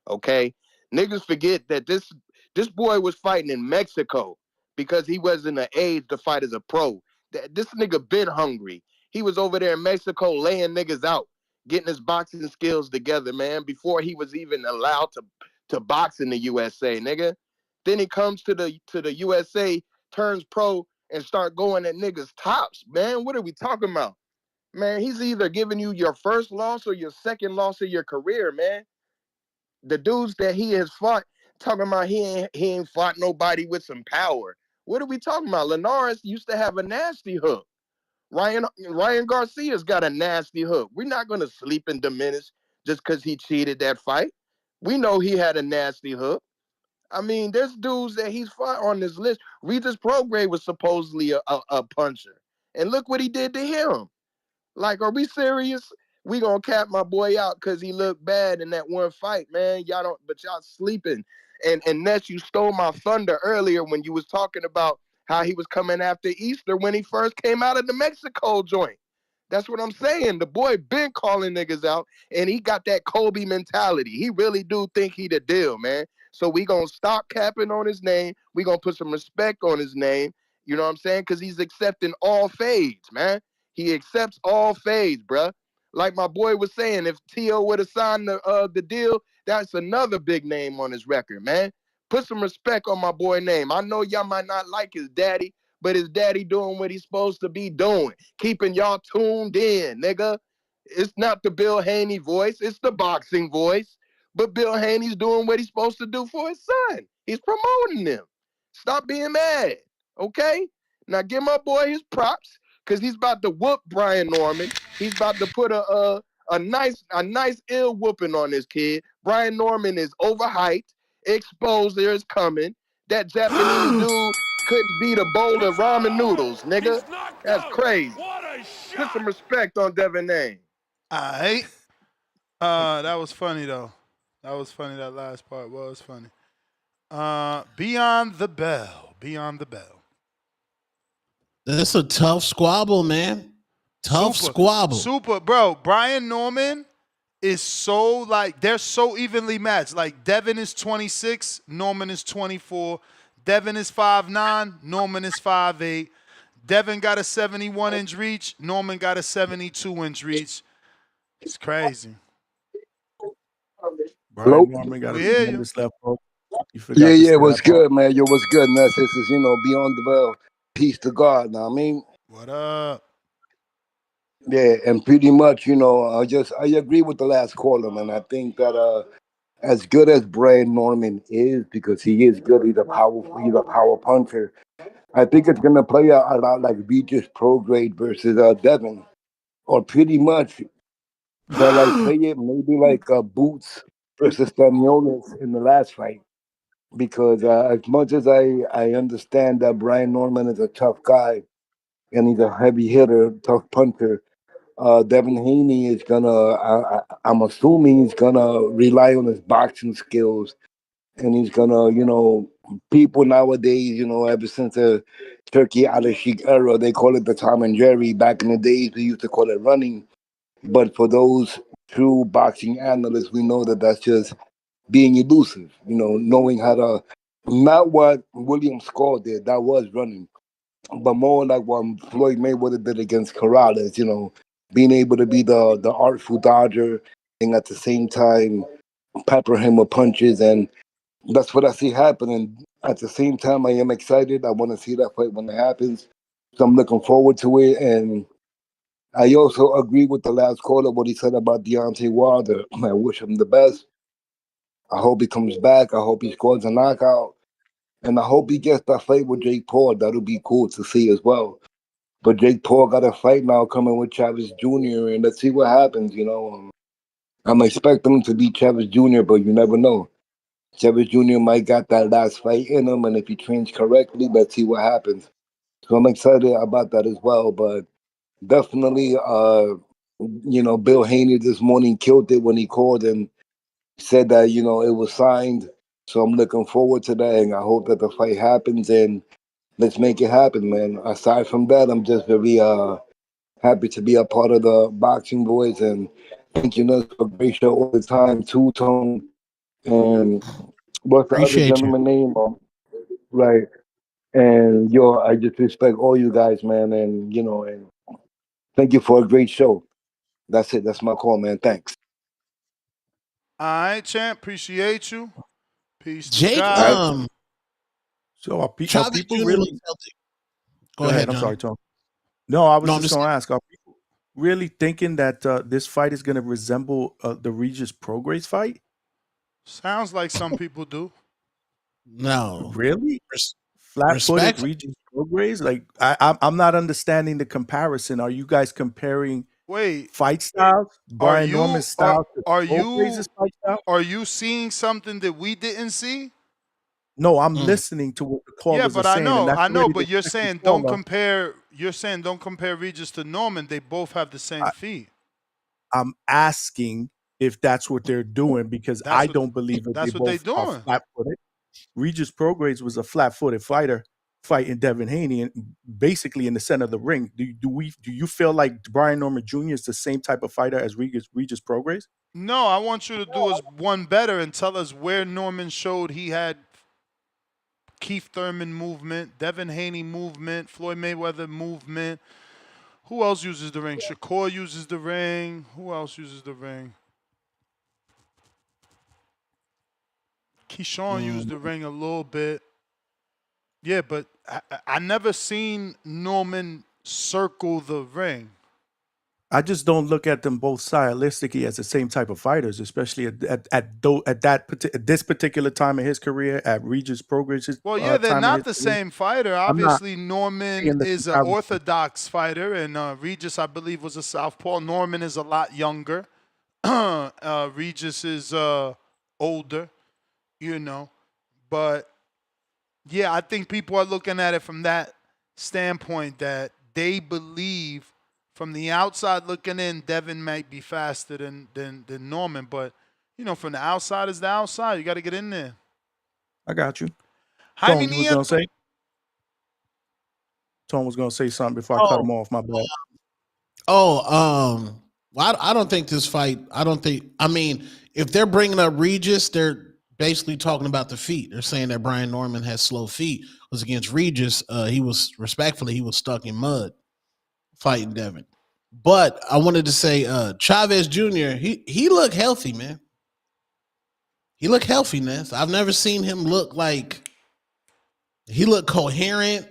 Okay? Niggas forget that this boy was fighting in Mexico because he wasn't an age to fight as a pro. This nigga been hungry. He was over there in Mexico laying niggas out, getting his boxing skills together, man, before he was even allowed to box in the USA, nigga. Then he comes to the USA, turns pro, and start going at niggas' tops, man. What are we talking about? Man, he's either giving you your first loss or your second loss of your career, man. The dudes that he has fought, talking about he ain't fought nobody with some power. What are we talking about? Linares used to have a nasty hook. Ryan Garcia's got a nasty hook. We're not going to sleep and diminish just because he cheated that fight. We know he had a nasty hook. I mean, there's dudes that he's fought on this list. Regis Prograis was supposedly a puncher. And look what he did to him. Like, are we serious? We gonna cap my boy out because he looked bad in that one fight, man. Y'all sleeping. And Ness, you stole my thunder earlier when you was talking about how he was coming after Easter when he first came out of the Mexico joint. That's what I'm saying. The boy been calling niggas out, and he got that Kobe mentality. He really do think he the deal, man. So we gonna stop capping on his name. We gonna put some respect on his name. You know what I'm saying? Because he's accepting all fades, man. He accepts all fades, bruh. Like my boy was saying, if T.O. would have signed the deal, that's another big name on his record, man. Put some respect on my boy name. I know y'all might not like his daddy, but his daddy doing what he's supposed to be doing, keeping y'all tuned in, nigga. It's not the Bill Haney voice, it's the boxing voice. But Bill Haney's doing what he's supposed to do for his son. He's promoting him. Stop being mad, okay? Now give my boy his props, because he's about to whoop Brian Norman. He's about to put a nice ill whooping on this kid. Brian Norman is overhyped. Exposure is coming. That Japanese dude couldn't beat a bowl of ramen noodles, nigga. That's crazy. Put some respect on Devin Haney.
All right. That was funny though. That was funny. That last part was funny. Beyond the bell. Beyond the bell.
That's a tough squabble, man. Tough squabble.
Super, bro. Brian Norman is so like they're so evenly matched. Like Devin is 26, Norman is 24. Devin is 5'9", Norman is 5'8". Devin got a 71-inch reach, Norman got a 72-inch reach. It's crazy.
Brian Norman got a tremendous left hook. You forgot
Yeah,
to
yeah,
say
what's
that part.
good, man? Yo, what's good, Ness? This is, Beyond the Bell. Peace to God, know what I mean?
What up?
Yeah, and pretty much, I agree with the last caller, man. I think that as good as Brian Norman is, because he is good, he's a power puncher. I think it's gonna play a lot like Regis Prograde versus Devin, or pretty much that I say it maybe like Boots versus Stanionis in the last fight. Because as much as I understand that Brian Norman is a tough guy and he's a heavy hitter, tough puncher, Devin Haney is I'm assuming he's gonna rely on his boxing skills, and he's gonna, people nowadays, ever since the Turkey out of Sheik era, they call it the Tom and Jerry. Back in the days, we used to call it running. But for those true boxing analysts, we know that that's just being elusive, knowing how to, not what William Skull did, that was running, but more like what Floyd Mayweather did against Corrales, being able to be the artful dodger and at the same time pepper him with punches. And that's what I see happening. At the same time, I am excited. I want to see that fight when it happens. So I'm looking forward to it. And I also agree with the last caller, what he said about Deontay Wilder. I wish him the best. I hope he comes back. I hope he scores a knockout. And I hope he gets that fight with Jake Paul. That'll be cool to see as well. But Jake Paul got a fight now coming with Chavez Jr. And let's see what happens, I'm expecting him to beat Chavez Jr., but you never know. Chavez Jr. might got that last fight in him, and if he trains correctly, let's see what happens. So I'm excited about that as well. But definitely, Bill Haney this morning killed it when he called and said that, it was signed. So I'm looking forward to that, and I hope that the fight happens, and let's make it happen, man. Aside from that, I'm just very happy to be a part of the Boxing Voice, and thank you, Nuts, for a great show all the time. Two Tone, and what's the other
Appreciate you.
gentleman name? Right. And I just respect all you guys, man, and and thank you for a great show. That's it. That's my call, man. Thanks.
All right, champ. Appreciate you. Peace to
Jake,
God.
So are
Chavez
people
Jr.
really?
was healthy. Go ahead,
I'm
John.
sorry, Tom. No, I was
I'm
just going to ask: are people really thinking that this fight is going to resemble the Regis Prograis fight?
Sounds like some people do.
No,
Really? Flat-footed
respect.
Regis Prograis? Like I'm not understanding the comparison. Are you guys comparing fight styles, Brian Norman's style to Prograis' fight style?
Are you seeing something that we didn't see?
No, I'm listening to what the callers
but
are saying, and that's
I know,
already
but
the
you're
second
saying
caller.
don't compare Regis to Norman. They both have the same feet.
I'm asking if that's what they're doing because
That's
I
what
don't believe that they
that's what they
both are
doing.
flat-footed. Regis Prograis was a flat-footed fighter fighting Devin Haney and basically in the center of the ring. Do you feel like Brian Norman Jr. is the same type of fighter as Regis Prograis?
No, I want you to do us one better and tell us where Norman showed he had Keith Thurman movement, Devin Haney movement, Floyd Mayweather movement. Who else uses the ring? Shakur uses the ring. Who else uses the ring? Keyshawn used the ring a little bit. Yeah, but I never seen Norman circle the ring.
I just don't look at them both stylistically as the same type of fighters, especially at this particular time in his career, at Regis Prograis'
Well, yeah, they're
time in
not
his
the
career.
same fighter.
I'm not
Obviously, Norman
seeing the
is an
comparison.
orthodox fighter, and Regis, I believe, was a southpaw. Norman is a lot younger. Regis is older, you know. But, yeah, I think people are looking at it from that standpoint that they believe from the outside looking in, Devin might be faster than Norman. But, you know, from the outside is the outside. You got to get in there.
I got you.
Jaime
Tone, you was gonna
Nieto.
say? Tone was gonna say something before I cut him off. My bad.
Well, I don't think this fight. I mean, if they're bringing up Regis, they're basically talking about the feet. They're saying that Brian Norman has slow feet. It was against Regis. He was stuck in mud fighting Devin. But I wanted to say, Chavez Jr. He looked healthy, man. He looked healthy, man. I've never seen him look like he looked coherent.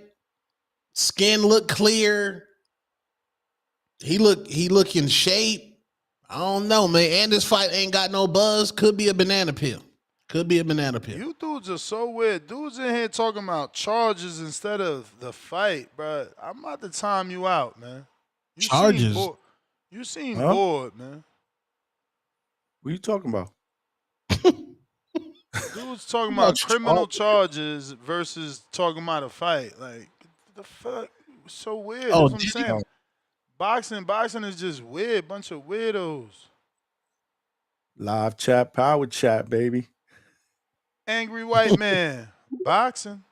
Skin looked clear. He look in shape. I don't know, man. And this fight ain't got no buzz. Could be a banana peel.
You dudes are so weird. Dudes in here talking about charges instead of the fight, bro. I'm about to time you out, man.
Charges?
You seem
Huh?
bored, man.
What are you talking about?
Dudes talking about criminal charges versus talking about a fight. Like, the fuck? So weird. That's what I'm saying. Boxing is just weird. Bunch of weirdos.
Live chat, power chat, baby.
Angry white man. Boxing.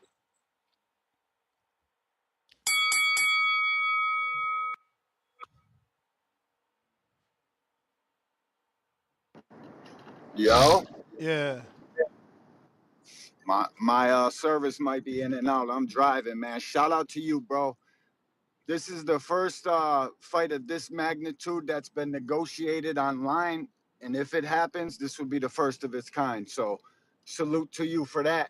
Yo,
Yeah.
my service might be in and out. I'm driving, man. Shout out to you, bro. This is the first fight of this magnitude that's been negotiated online, and if it happens, this will be the first of its kind. So, salute to you for that.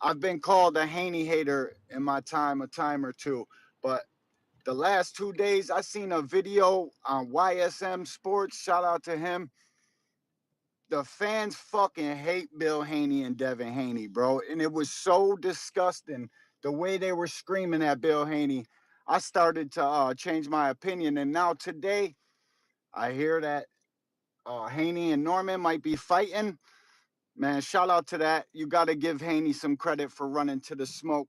I've been called a Haney hater in my time, a time or two, but the last 2 days, I seen a video on YSM Sports. Shout out to him. The fans fucking hate Bill Haney and Devin Haney, bro. And it was so disgusting the way they were screaming at Bill Haney. I started to change my opinion. And now today, I hear that Haney and Norman might be fighting. Man, shout out to that. You got to give Haney some credit for running to the smoke.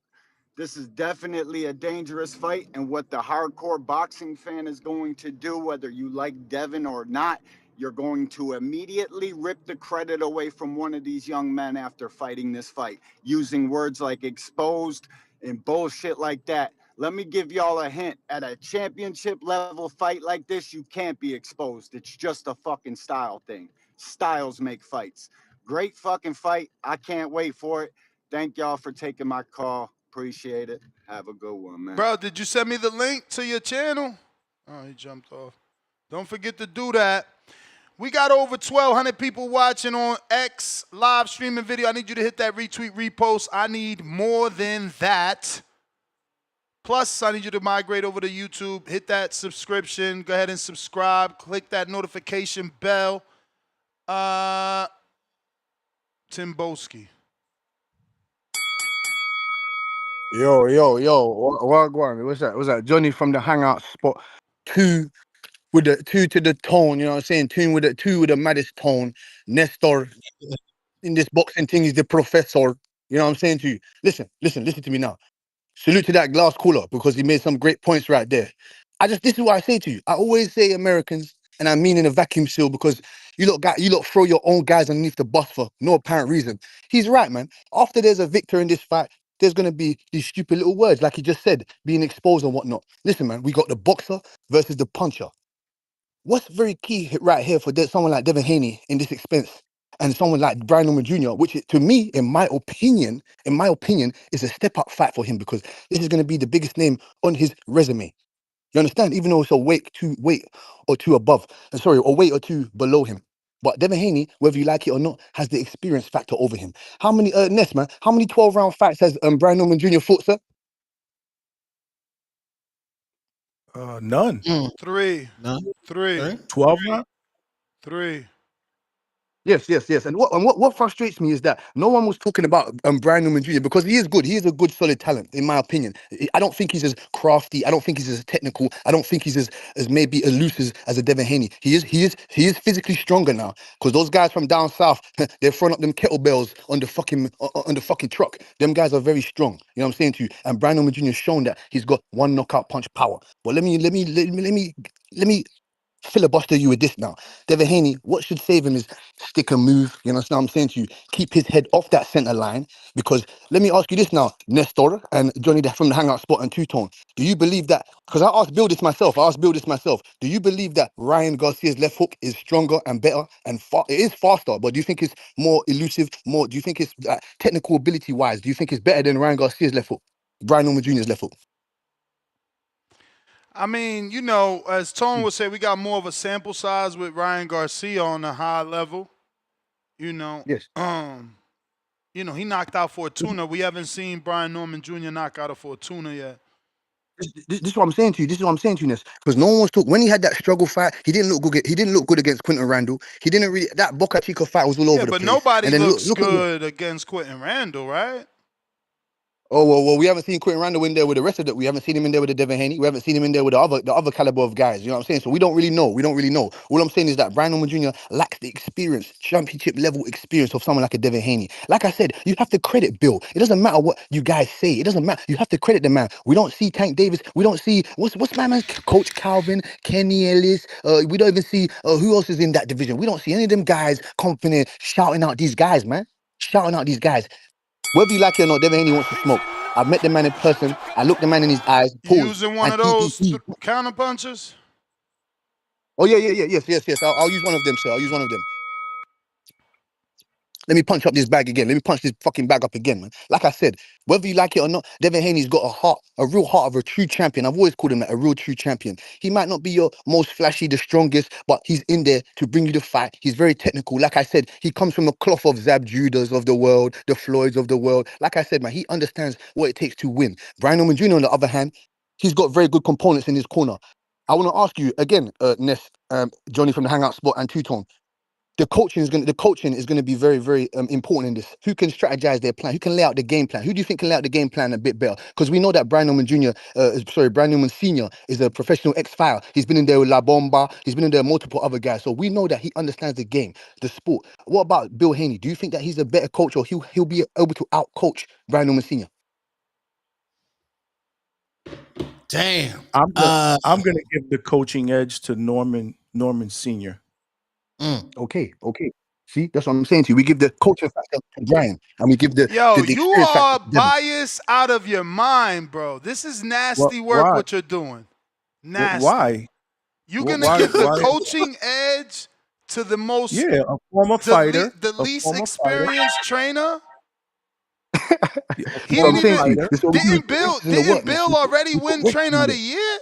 This is definitely a dangerous fight, and what the hardcore boxing fan is going to do, whether you like Devin or not, you're going to immediately rip the credit away from one of these young men after fighting this fight, using words like exposed and bullshit like that. Let me give y'all a hint. At a championship level fight like this, you can't be exposed. It's just a fucking style thing. Styles make fights. Great fucking fight. I can't wait for it. Thank y'all for taking my call. Appreciate it. Have a good one, man.
Bro, did you send me the link to your channel? Oh, he jumped off. Don't forget to do that. We got over 1,200 people watching on X live streaming video. I need you to hit that retweet, repost. I need more than that. Plus, I need you to migrate over to YouTube. Hit that subscription. Go ahead and subscribe. Click that notification bell. Tim Boski.
Yo, Wagwan. What's that? What's that? Johnny from the hangout spot. Two to the tone, you know what I'm saying? Two with the maddest tone. Nestor in this boxing thing is the professor. You know what I'm saying to you? Listen to me now. Salute to that glass cooler because he made some great points right there. This is what I say to you. I always say Americans, and I mean in a vacuum seal because you lot throw your own guys underneath the bus for no apparent reason. He's right, man. After there's a victor in this fight, there's going to be these stupid little words, like he just said, being exposed and whatnot. Listen, man, we got the boxer versus the puncher. What's very key right here for someone like Devin Haney in this expense and someone like Brian Norman Jr., which to me, in my opinion, is a step up fight for him because this is going to be the biggest name on his resume. You understand? Even though it's a weight or two above, or weight or two below him. But Devin Haney, whether you like it or not, has the experience factor over him. How many Ness, man? How many 12-round fights has Brian Norman Jr. fought, sir?
None.
Three.
None.
12 round?
3.
Yes. And what frustrates me is that no one was talking about Brian Newman Jr. because he is good. He is a good, solid talent, in my opinion. I don't think he's as crafty. I don't think he's as technical. I don't think he's as maybe elusive as a Devin Haney. He is physically stronger now because those guys from down south, they're throwing up them kettlebells on the fucking truck. Them guys are very strong. You know what I'm saying to you? And Brian Newman Jr. has shown that he's got one knockout punch power. But let me filibuster you with this now. Devin Haney, what should save him is stick and move. You understand what I'm saying to you? Keep his head off that center line. Because let me ask you this now, Nestor and Johnny from the Hangout Spot and Two Tone. Do you believe that? Because I asked Bill this myself. Do you believe that Ryan Garcia's left hook is stronger and better and it is faster? But do you think it's more elusive? Do you think it's technical ability wise? Do you think it's better than Ryan Garcia's left hook? Brian Norman Jr.'s left hook?
I mean, as Tone would say, we got more of a sample size with Ryan Garcia on the high level.
Yes.
He knocked out Fortuna. We haven't seen Brian Norman Jr. knock out a Fortuna yet.
This is what I'm saying to you. Ness. Because no one was talking when he had that struggle fight. He didn't look good. He didn't look good against Quinton Randall. He didn't really. That Boca Chica fight was all over the place.
But nobody
and then
looks
look
good against Quinton Randall, right?
Oh well, we haven't seen Quinton Randall in there with the rest of it. We haven't seen him in there with the Devin Haney. We haven't seen him in there with the other caliber of guys. You know what I'm saying? So we don't really know. All I'm saying is that Brian Norman Jr. lacks the experience, championship level experience of someone like a Devin Haney. Like I said, you have to credit Bill. It doesn't matter what you guys say. It doesn't matter. You have to credit the man. We don't see Tank Davis. We don't see what's my man, Coach Calvin, Kenny Ellis. We don't even see who else is in that division. We don't see any of them guys confident shouting out these guys, man. Whether you like it or not, Devin Haney wants to smoke. I've met the man in person. I looked the man in his eyes. Pause.
Using one of those counter punches?
Oh, yes. I'll use one of them, sir. I'll use one of them. Let me punch up this bag again. Let me punch this fucking bag up again, man. Like I said, whether you like it or not, Devin Haney's got a real heart of a true champion. I've always called him that, a real true champion. He might not be your most flashy, the strongest, but he's in there to bring you the fight. He's very technical. Like I said, he comes from a cloth of Zab Judas of the world, the Floyds of the world. Like I said, man, he understands what it takes to win. Brian Norman Jr., on the other hand, he's got very good components in his corner. I want to ask you again, Ness, Johnny from the Hangout Spot and Two Tone. The coaching is going to be very, very important in this. Who can strategize their plan? Who can lay out the game plan? Who do you think can lay out the game plan a bit better? Because we know that Brian Norman Sr. is a professional ex-file. He's been in there with La Bomba. He's been in there with multiple other guys. So we know that he understands the game, the sport. What about Bill Haney? Do you think that he's a better coach or he'll be able to out-coach Brian Norman Sr.?
Damn.
I'm gonna give the coaching edge to Norman Sr.
Okay. See, that's what I'm saying to you. We give the coaching factor to Brian, and we give the
you are biased out of your mind, bro. This is nasty work. What you're doing, nasty.
Why?
You're gonna give the coaching edge to the most
a former fighter,
the least experienced trainer.
Didn't
Bill already win Trainer of the Year?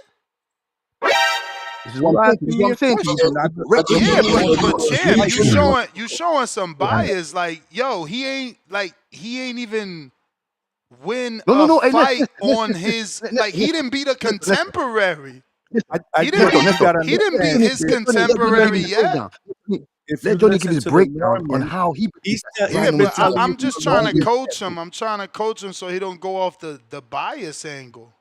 This is what I'm saying to you.
But Champ, you showing some bias. Like, yo, he ain't even win a fight on his. Like, he didn't beat a contemporary. He didn't beat his contemporary yet.
Let Johnny give his breakdown on how he.
But I'm just trying to coach him. I'm trying to coach him so he don't go off the bias angle.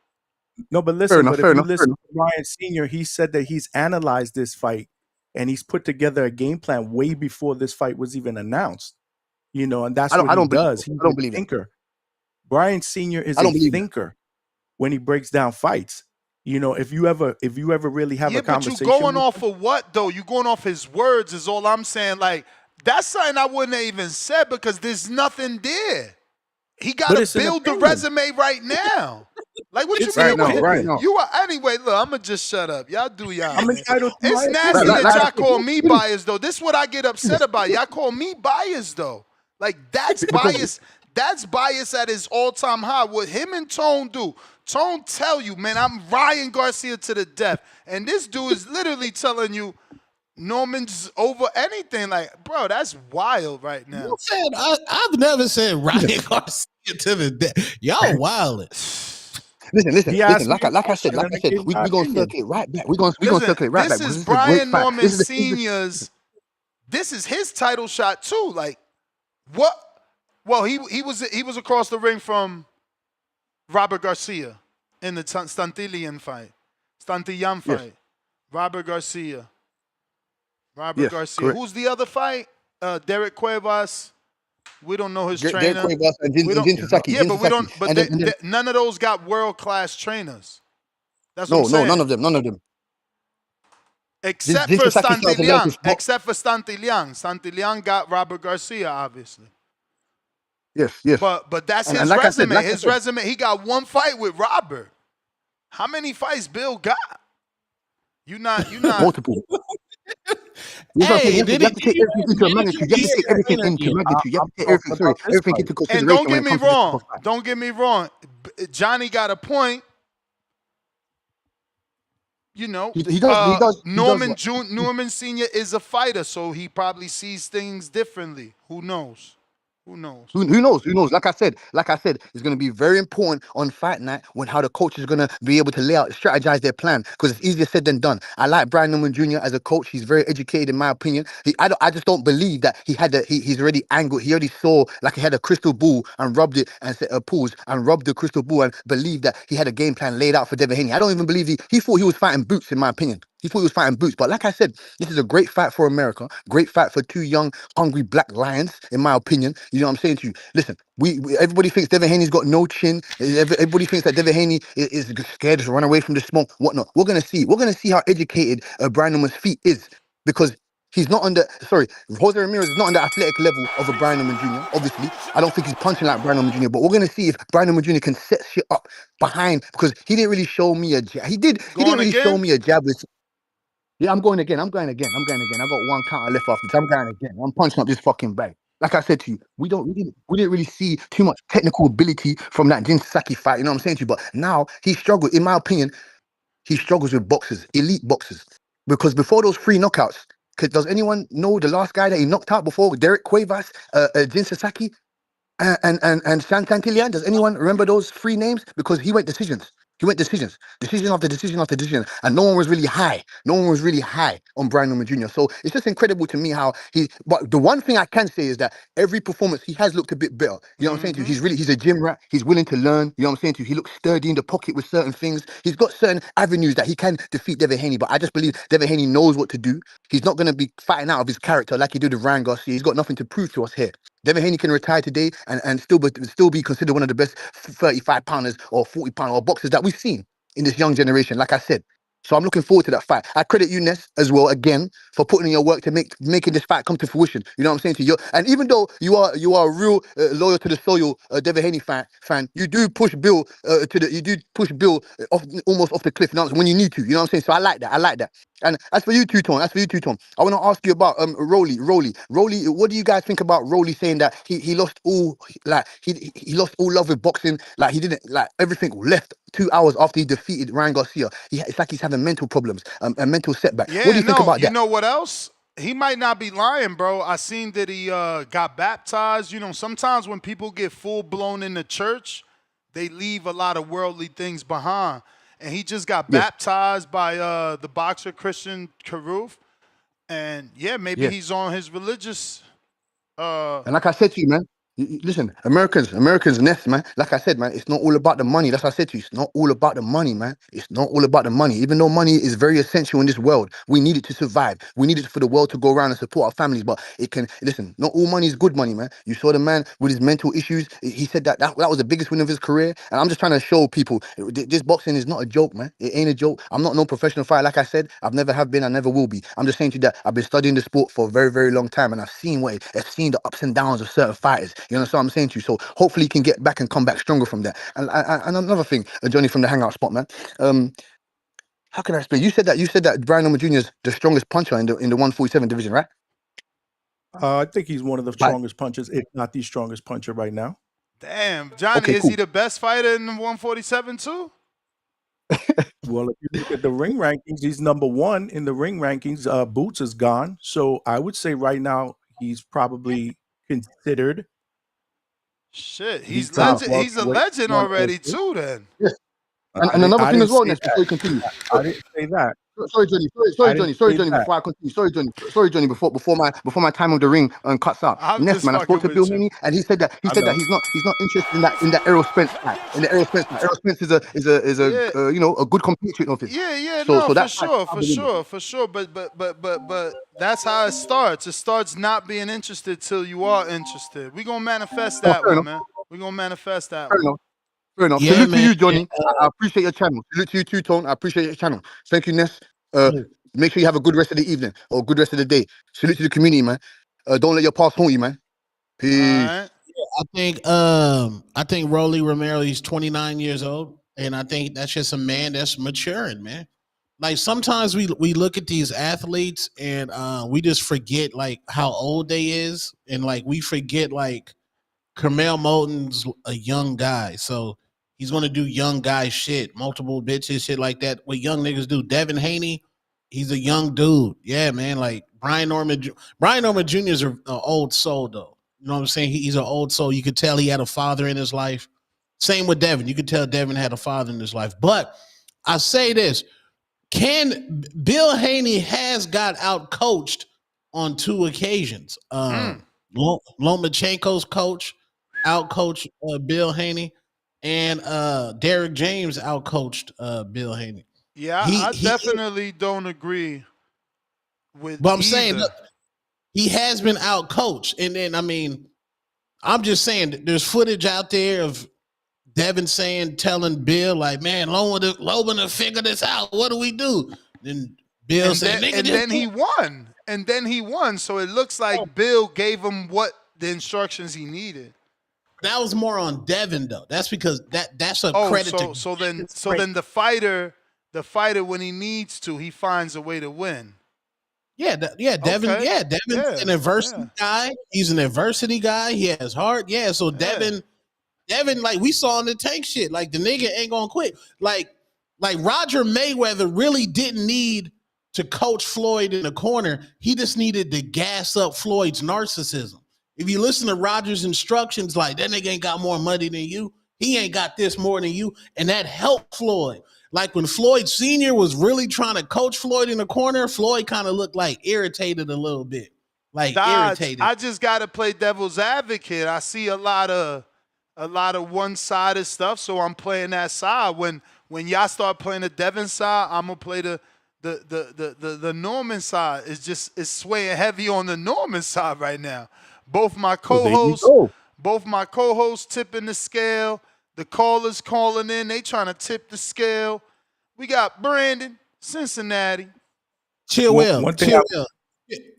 No, but listen, if you listen to Ryan Sr., he said that he's analyzed this fight and he's put together a game plan way before this fight was even announced. And that's what he does. He's a thinker. Brian Sr. is a thinker when he breaks down fights. If you ever really have a conversation.
But you going off of what though? You going off his words is all I'm saying. Like, that's something I wouldn't have even said because there's nothing there. he got
But
to
it's an
build the
opinion.
resume right now. Like, what you
It's an
mean?
Right
opinion.
now.
You are anyway. Look, I'm gonna just shut up. Y'all do y'all,
I'm
man.
entitled to my
It's nasty
opinion.
that
Like I
y'all
said,
call me biased though. This is what I get upset about. Y'all call me biased though. Like that's
because
bias. That's bias at his all-time high. What him and Tone do. Tone tell you, man, I'm Ryan Garcia to the death, and this dude is literally telling you Norman's over anything. Like, bro, that's wild right
You
now.
said I've never said Ryan Garcia to the death. Y'all wildin'.
listen.
He asked me
Like
a
I said,
question and I gave
we
my
gonna
opinion.
circulate right back. We gonna
Listen,
circulate right back
this
because
is
this is a great
Brian
fight.
Norman Sr.'s. This is his title shot too. Like, what? Well, he was across the ring from Robert Garcia in the Stantillian fight. Stantillan
Yes,
fight. Robert Garcia. Robert
yes,
Garcia.
correct.
Who's the other fight? Derek Cuevas. We don't know his
Derek
trainer.
Cuevas and
We don't.
Jin Sasaki,
Yeah, but we don't. But
and then
none of those got world class trainers. That's what I'm
no,
saying.
none of them.
Except
Jin
for
Sasaki starts American
Stantillan.
sport.
Except for Stantillan. Stantillan got Robert Garcia, obviously.
Yes,
But that's
and
his
like I said,
resume. His resume. He got one fight with Robert. How many fights Bill got? You not.
multiple. You know what I'm saying?
Hey,
You have to take everything into a
did
magnitude. You have
he
to take everything
trainer
into
you?
magnitude. You have
I'm
to take
talking
everything,
about this
everything
fight.
into
And don't
consideration when
get
it
me
comes to this type
wrong.
of fight.
Don't get me wrong. Johnny got a point. You know,
He does what?
Norman Sr. is a fighter, so he probably sees things differently. Who knows? Who knows?
Who knows? Who knows? Like I said, it's going to be very important on fight night when how the coach is going to be able to lay out, strategize their plan because it's easier said than done. I like Brian Norman Jr. as a coach. He's very educated, in my opinion. I just don't believe that he's already angled. He already saw like he had a crystal ball and rubbed it and said pause and rubbed the crystal ball and believed that he had a game plan laid out for Devin Haney. I don't even believe he thought he was fighting Boots, in my opinion. He thought he was fighting Boots. But like I said, this is a great fight for America. Great fight for two young, hungry black lions, in my opinion. You know what I'm saying to you? Listen, everybody thinks Devin Haney's got no chin. Everybody thinks that Devin Haney is scared to run away from the smoke, whatnot. We're gonna see. We're gonna see how educated Brian Norman's feet is because he's not under. Sorry, Jose Ramirez is not on the athletic level of a Brian Norman Jr. Obviously, I don't think he's punching like Brian Norman Jr. But we're gonna see if Brian Norman Jr. can set shit up behind because he didn't really show me a jab. He didn't
Going
really show
again?
me a jab with. Yeah, I'm going again. I'm going again. I'm going again. I got one counter left after this. I'm going again. I'm punching up this fucking bag. Like I said to you, we didn't really see too much technical ability from that Jin Sasaki fight. You know what I'm saying to you? But now he struggled. In my opinion, he struggles with boxers, elite boxers, because before those three knockouts, does anyone know the last guy that he knocked out before Derek Cuevas, Jin Sasaki, and Santillan? Does anyone remember those three names? Because he went decisions. He went decision after decision after decision, and no one was really high. No one was really high on Brian Norman Jr. So it's just incredible to me how he. But the one thing I can say is that every performance he has looked a bit better. You know what I'm saying to you? He's a gym rat. He's willing to learn. You know what I'm saying to you? He looks sturdy in the pocket with certain things. He's got certain avenues that he can defeat Devin Haney. But I just believe Devin Haney knows what to do. He's not going to be fighting out of his character like he did with Ryan Garcia. He's got nothing to prove to us here. Devin Haney can retire today and still be considered one of the best 35 pounders or 40 pounder or boxers that we've seen in this young generation, like I said. So I'm looking forward to that fight. I credit you, Ness, as well, again, for putting in your work to making this fight come to fruition. You know what I'm saying to you? And even though you are real loyal to the soil Devin Haney fan, you do push Bill almost off the cliff, you know, when you need to. You know what I'm saying? So I like that. I like that. And as for you two, Tom, I want to ask you about Rolly. What do you guys think about Rolly saying that he lost all he lost all love with boxing? Like he didn't like everything left 2 hours after he defeated Ryan Garcia. It's like he's having mental problems, a mental setback. What do
Yeah,
you think
no.
about
You
that?
know what else? He might not be lying, bro. I seen that he got baptized. You know, sometimes when people get full blown in the church, they leave a lot of worldly things behind. And he just got
Yes,
baptized by the boxer Christian Carruth. And yeah, maybe
yes.
he's on his religious. Uh,
And like I said to you, man, listen, Americans nest, man. Like I said, man, it's not all about the money. That's what I said to you. It's not all about the money, man. It's not all about the money. Even though money is very essential in this world, we need it to survive. We need it for the world to go around and support our families. But it can, listen, not all money is good money, man. You saw the man with his mental issues. He said that was the biggest win of his career. And I'm just trying to show people this boxing is not a joke, man. It ain't a joke. I'm not no professional fighter. Like I said, I've never have been. I never will be. I'm just saying to you that I've been studying the sport for a very, very long time. And I've seen the ups and downs of certain fighters. You understand what I'm saying to you? So hopefully he can get back and come back stronger from that. And another thing, Johnny from the Hangout Spot, man. How can I explain? You said that Brian Norman Jr. is the strongest puncher in the 147 division, right?
I think he's one of the
Right.
strongest punchers, if not the strongest puncher right now.
Damn, Johnny,
Okay,
is he
cool.
the best fighter in the 147 too?
Well, if you look at the ring rankings, he's number one in the ring rankings. Boots is gone, so I would say right now he's probably considered
Shit,
the
he's
top
legend. He's a
welterweight
legend already
106.
too. Then
Yes.
I
And
didn't.
another
I
thing
didn't
as well,
say
Ness,
that.
before you continue.
I didn't say that.
Sorry, Johnny.
I didn't
Sorry,
say
Johnny.
that.
Before I continue, sorry, Johnny. Before my time of the ring cuts out.
I'm
Ness,
just
man, I spoke
fucking
to Bill
with you.
Haney, and he said that
I know.
he's not interested in that Errol Spence fight. In the Errol Spence fight. Errol Spence is a
Yeah,
a good compatriot of his.
yeah,
So
no,
so
for
that fight
sure,
out the window.
for sure. But that's how it starts. It starts not being interested till you are interested. We gonna manifest
Oh,
that
fair
one,
enough.
man. We gonna manifest that
Fair
one.
enough. Fair enough.
Yeah,
Salute to
man.
you, Johnny. I appreciate your channel. Salute to you too, Tone. I appreciate your channel. Thank you, Ness. Make sure you have a good rest of the evening or good rest of the day. Salute to the community, man. Don't let your past haunt you, man.
All
Peace.
right.
I think Rolly Romero, he's 29 years old, and I think that's just a man that's maturing, man. Like sometimes we look at these athletes and we just forget like how old they is, and like we forget like Carmel Moulton's a young guy, so he's gonna do young guy shit, multiple bitches, shit like that. What young niggas do. Devin Haney, he's a young dude. Yeah, man. Like Brian Norman Jr. is an old soul though. You know what I'm saying? He's an old soul. You could tell he had a father in his life. Same with Devin. You could tell Devin had a father in his life. But I say this: Bill Haney has got out coached on 2 occasions. Lomachenko's coach outcoached Bill Haney, and Derek James outcoached Bill Haney.
Yeah, I
He
definitely don't agree with
But I'm saying,
either.
look, he has been outcoached, and then I mean, I'm just saying that there's footage out there of Devin telling Bill like, "Man, Loban to figure this out. What do we do?" Then Bill said, "Nigga,
And then he won. And then he won. So it looks like Bill gave him what the instructions he needed.
That was more on Devin though. That's because that's a
Oh,
credit to
so then
Devin's
the fighter when he needs to, he finds a way to win.
Devin.
Okay.
Yeah, Devin's an adversity guy. He's an adversity guy. He has heart. Yeah, so Devin, like we saw in the tank shit, like the nigga ain't gonna quit. Like Roger Mayweather really didn't need to coach Floyd in the corner. He just needed to gas up Floyd's narcissism. If you listen to Roger's instructions, like that nigga ain't got more money than you. He ain't got this more than you. And that helped Floyd. Like when Floyd Sr. was really trying to coach Floyd in the corner, Floyd kind of looked like irritated a little bit. Like
Dodge,
irritated.
I just gotta play devil's advocate. I see a lot of one-sided stuff, so I'm playing that side. When y'all start playing the Devin side, I'm gonna play the Norman side. It's swaying heavy on the Norman side right now. Both my co-hosts tipping the scale. The callers calling in, they trying to tip the scale. We got Brandon, Cincinnati.
Chill Will.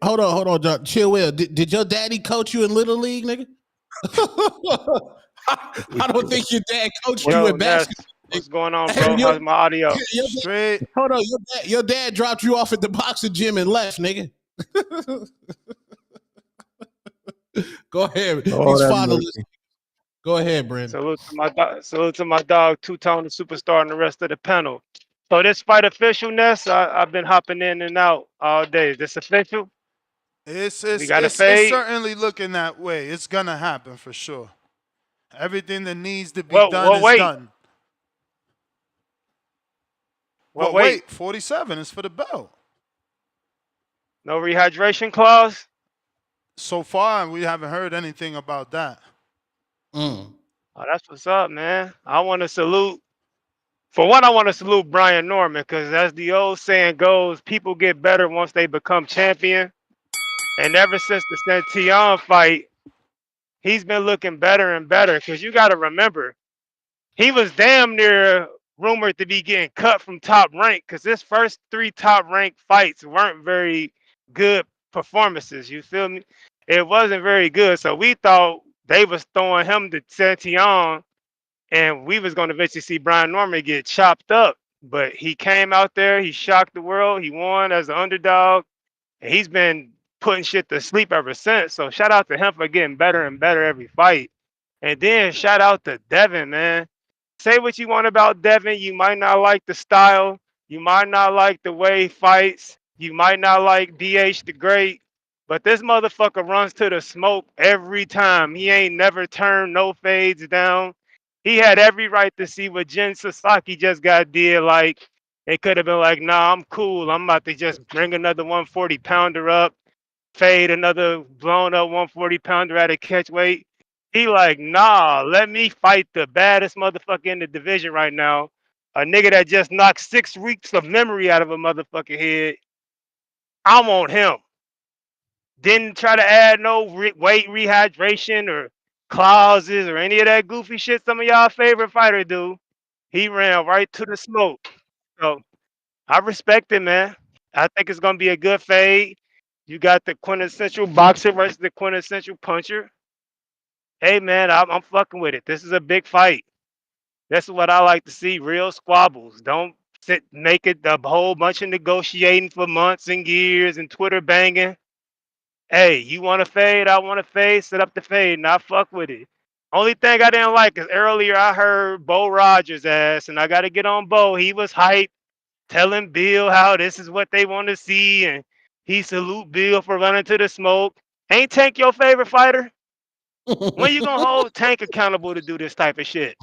Hold on, John. Chill Will. Did your daddy coach you in Little League, nigga? I don't think your dad coached you in basketball.
What's going on, bro? How's my audio?
Straight.
Hold on, your dad dropped you off at the boxing gym and left, nigga. Go ahead. He's fatherless. Go ahead, Brandon.
Salute to my dog, Two-Tone, the superstar, and the rest of the panel. So this fight official, Ness, I've been hopping in and out all day. Is this official?
It's certainly looking that way. It's gonna happen for sure. Everything that needs to be done is done. Wait, 47 is for the belt.
No rehydration clause?
So far, we haven't heard anything about that.
Oh, that's what's up, man. I want to salute. For one, I want to salute Brian Norman because, as the old saying goes, people get better once they become champion. And ever since the Santillan fight, he's been looking better and better. Because you got to remember, he was damn near rumored to be getting cut from Top Rank because his first 3 Top Rank fights weren't very good performances. You feel me? It wasn't very good. So we thought they was throwing him to Santion, and we was gonna eventually see Brian Norman get chopped up. But he came out there, he shocked the world, he won as an underdog, and he's been putting shit to sleep ever since. So shout out to him for getting better and better every fight. And then shout out to Devin, man. Say what you want about Devin. You might not like the style. You might not like the way he fights. You might not like DH the Great. But this motherfucker runs to the smoke every time. He ain't never turned no fades down. He had every right to see what Jen Sasaki just got did. Like, it could have been like, nah, I'm cool. I'm about to just bring another 140 pounder up, fade another blown up 140 pounder at a catch weight. He like, nah, let me fight the baddest motherfucker in the division right now. A nigga that just knocked 6 weeks of memory out of a motherfucking head. I want him. Didn't try to add no weight rehydration or clauses or any of that goofy shit some of y'all favorite fighter do. He ran right to the smoke. So I respect it, man. I think it's gonna be a good fade. You got the quintessential boxer versus the quintessential puncher. Hey, man, I'm fucking with it. This is a big fight. This is what I like to see, real squabbles. Don't make it a whole bunch of negotiating for months and years and Twitter banging. Hey, you want to fade? I want to fade. Set up the fade, and I fuck with it. Only thing I didn't like is earlier I heard Bo Rogers ass, and I got to get on Bo. He was hyped, telling Bill how this is what they want to see, and he salute Bill for running to the smoke. Ain't Tank your favorite fighter? When you gonna hold Tank accountable to do this type of shit?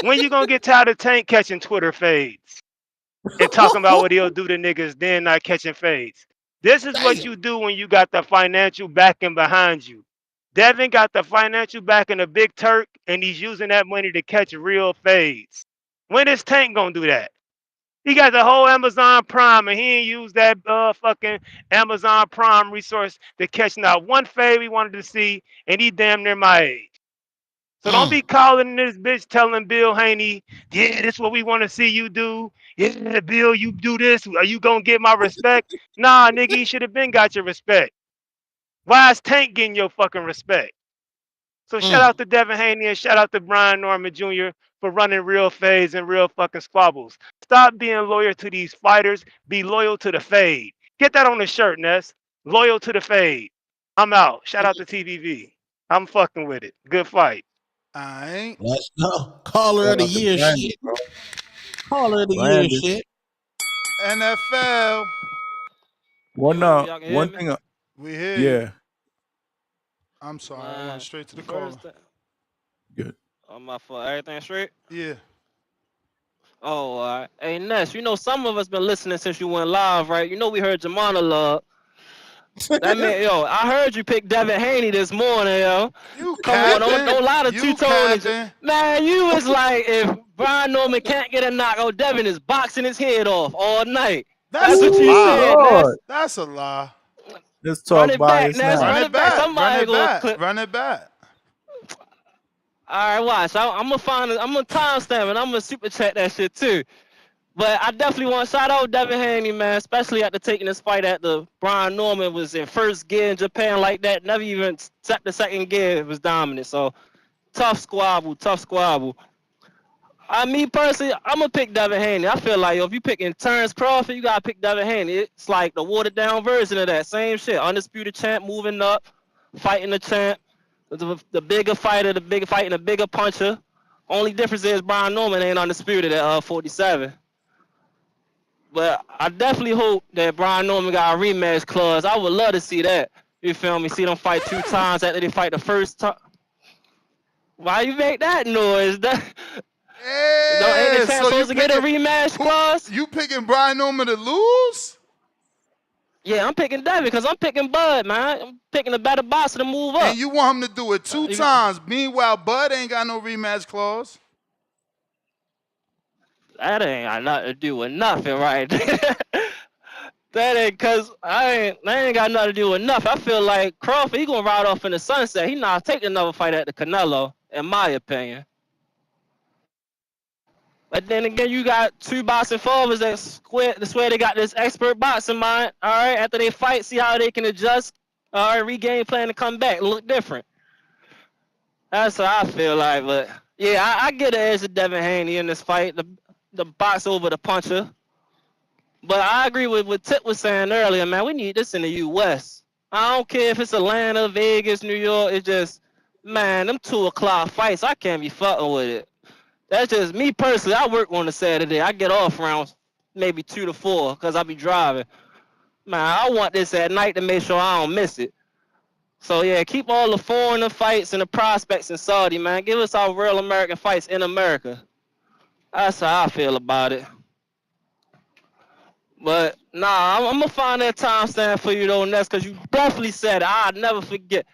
When you gonna get tired of Tank catching Twitter fades and talking about what he'll do to niggas, then not catching fades? This is what you do when you got the financial backing behind you. Devin got the financial backing of Big Turk, and he's using that money to catch real fades. When is Tank gonna do that? He got the whole Amazon Prime, and he ain't used that fucking Amazon Prime resource to catch not one fade we wanted to see, and he damn near my age. So don't be calling this bitch telling Bill Haney, yeah, this is what we want to see you do. Yeah, Bill, you do this. Are you going to get my respect? Nah, nigga, you should have been got your respect. Why is Tank getting your fucking respect? So shout out to Devin Haney and shout out to Brian Norman Jr. for running real fades and real fucking squabbles. Stop being loyal to these fighters. Be loyal to the fade. Get that on the shirt, Ness. Loyal to the fade. I'm out. Shout out to TVV. I'm fucking with it. Good fight.
I ain't.
Let's go. Caller of the year shit. Caller of the year
Brandon.
shit.
NFL.
Yo, y'all can hear
One
me?
thing.
We hear you.
Yeah.
I'm sorry. I went
Man,
straight to the caller.
first,
Good.
my fault. Everything straight?
Yeah.
Oh, all right. Hey, Ness, you know some of us been listening since you went live, right? You know we heard your monologue. That man, yo, I heard you pick Devin Haney this morning, yo.
You
Come on,
capping.
don't lie to
You
two-tone.
capping.
Man, you was like, if Brian Norman can't get a knockout, Devin is boxing his head off all night.
That's
That's
a
what you
lie.
said, Ness.
That's a lie.
Let's
Run
talk
it back,
bias
Ness.
now.
Run it back.
Run
Somebody
it
gonna
back.
clip.
Run it back.
All right, watch. I'm gonna find it. I'm gonna timestamp it. I'm gonna super chat that shit too. But I definitely want to shout out Devin Haney, man, especially after taking this fight at the Brian Norman was in first gear in Japan like that. Never even set the second gear. It was dominant. So tough squabble, tough squabble. Me personally, I'm gonna pick Devin Haney. I feel like, yo, if you picking Terrence Crawford, you gotta pick Devin Haney. It's like the watered down version of that. Same shit. Undisputed champ, moving up, fighting the champ. The bigger fighter, the bigger fighting, the bigger puncher. Only difference is Brian Norman ain't undisputed at 47. But I definitely hope that Brian Norman got a rematch clause. I would love to see that. You feel me? See them fight 2 times after they fight the first time. Why you make that noise? Ain't the champ supposed to get a rematch clause?
You picking Brian Norman to lose?
Yeah, I'm picking Devin because I'm picking Bud, man. I'm picking a better boxer to move up.
And you want him to do it 2 times. Meanwhile, Bud ain't got no rematch clause.
That ain't got nothing to do with nothing right there. That ain't got nothing to do with nothing. I feel like Crawford, he gonna ride off in the sunset. He not taking another fight at the Canelo, in my opinion. But then again, you got 2 boxing forwards that swear they got this expert boxing mind. All right, after they fight, see how they can adjust. All right, regain plan to come back, look different. That's how I feel like, but yeah, I get an edge to Devin Haney in this fight. The box over the puncher. But I agree with what Tip was saying earlier, man. We need this in the U.S. I don't care if it's Atlanta, Vegas, New York. It's just, man, them 2 o'clock fights, I can't be fucking with it. That's just me personally. I work on a Saturday. I get off around maybe 2 to 4 because I be driving. Man, I want this at night to make sure I don't miss it. So, yeah, keep all the foreigner fights and the prospects in Saudi, man. Give us our real American fights in America. That's how I feel about it. But nah, I'm gonna find that timestamp for you though, Ness, because you definitely said it. I'll never forget.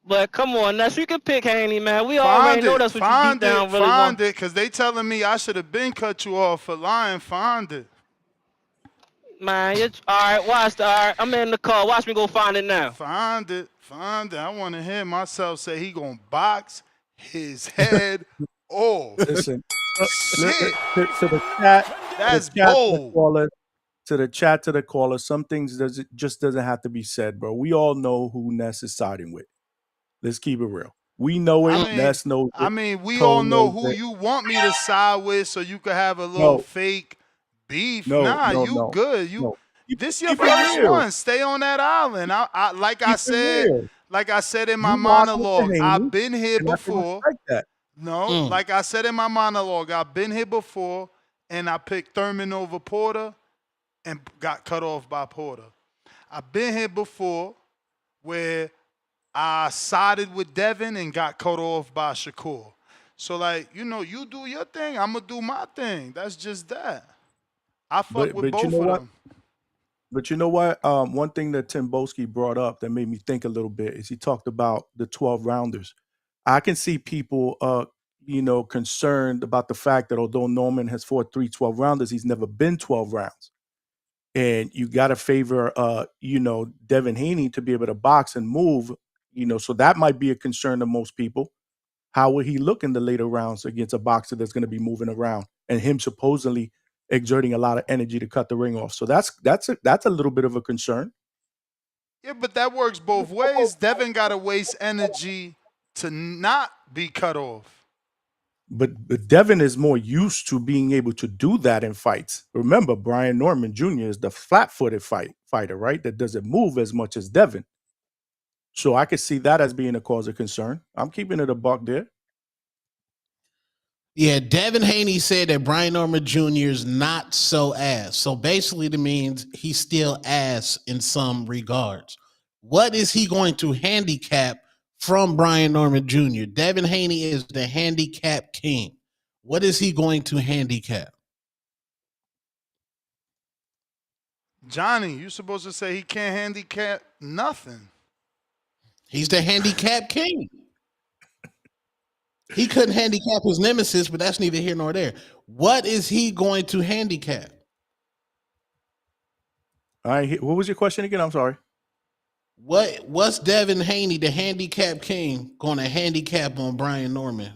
But come on, Ness, you can pick Haney, man. We already know that's what you deep down really want.
Find it, because they telling me I should have been cut you off for lying. Find it.
Man, all right, all right, I'm in the car. Watch me go find it now.
Find it. I want to hear myself say he gonna box his head off.
Listen,
Shit.
to the chat,
That's
bold.
bold.
To the caller, some things just doesn't have to be said, bro. We all know who Ness is siding with. Let's keep it real. We know it. Ness knows it.
We
Cole
all know
knows
who
it.
you want me to side with, so you could have a little fake beef.
No.
Good. This your
Keep it
first
real.
one. Stay on that island. Like I said in my
You rock with the
monologue,
Haney,
I've been here
and I can
before.
respect that.
No, like I said in my monologue, I've been here before, and I picked Thurman over Porter and got cut off by Porter. I've been here before where I sided with Devin and got cut off by Shakur. So, like, you do your thing, I'm going to do my thing. That's just that. I fuck with both of them.
But you know what? One thing that Tim Boski brought up that made me think a little bit is he talked about the 12 rounders. I can see people, concerned about the fact that although Norman has fought 3 12 rounders, he's never been 12 rounds. And you got to favor, Devin Haney to be able to box and move, so that might be a concern to most people. How will he look in the later rounds against a boxer that's going to be moving around and him supposedly exerting a lot of energy to cut the ring off? So that's a little bit of a concern.
Yeah, but that works both ways. Devin got to waste energy to not be cut off.
But Devin is more used to being able to do that in fights. Remember, Brian Norman Jr. is the flat-footed fighter, right? That doesn't move as much as Devin. So I could see that as being a cause of concern. I'm keeping it a buck there.
Yeah, Devin Haney said that Brian Norman Jr. is not so ass. So basically that means he's still ass in some regards. What is he going to handicap from Brian Norman Jr.? Devin Haney is the handicap king. What is he going to handicap?
Johnny, you supposed to say he can't handicap nothing.
He's the handicap king. He couldn't handicap his nemesis, but that's neither here nor there. What is he going to handicap?
All right, what was your question again? I'm sorry.
What's Devin Haney, the handicap king, going to handicap on Brian Norman?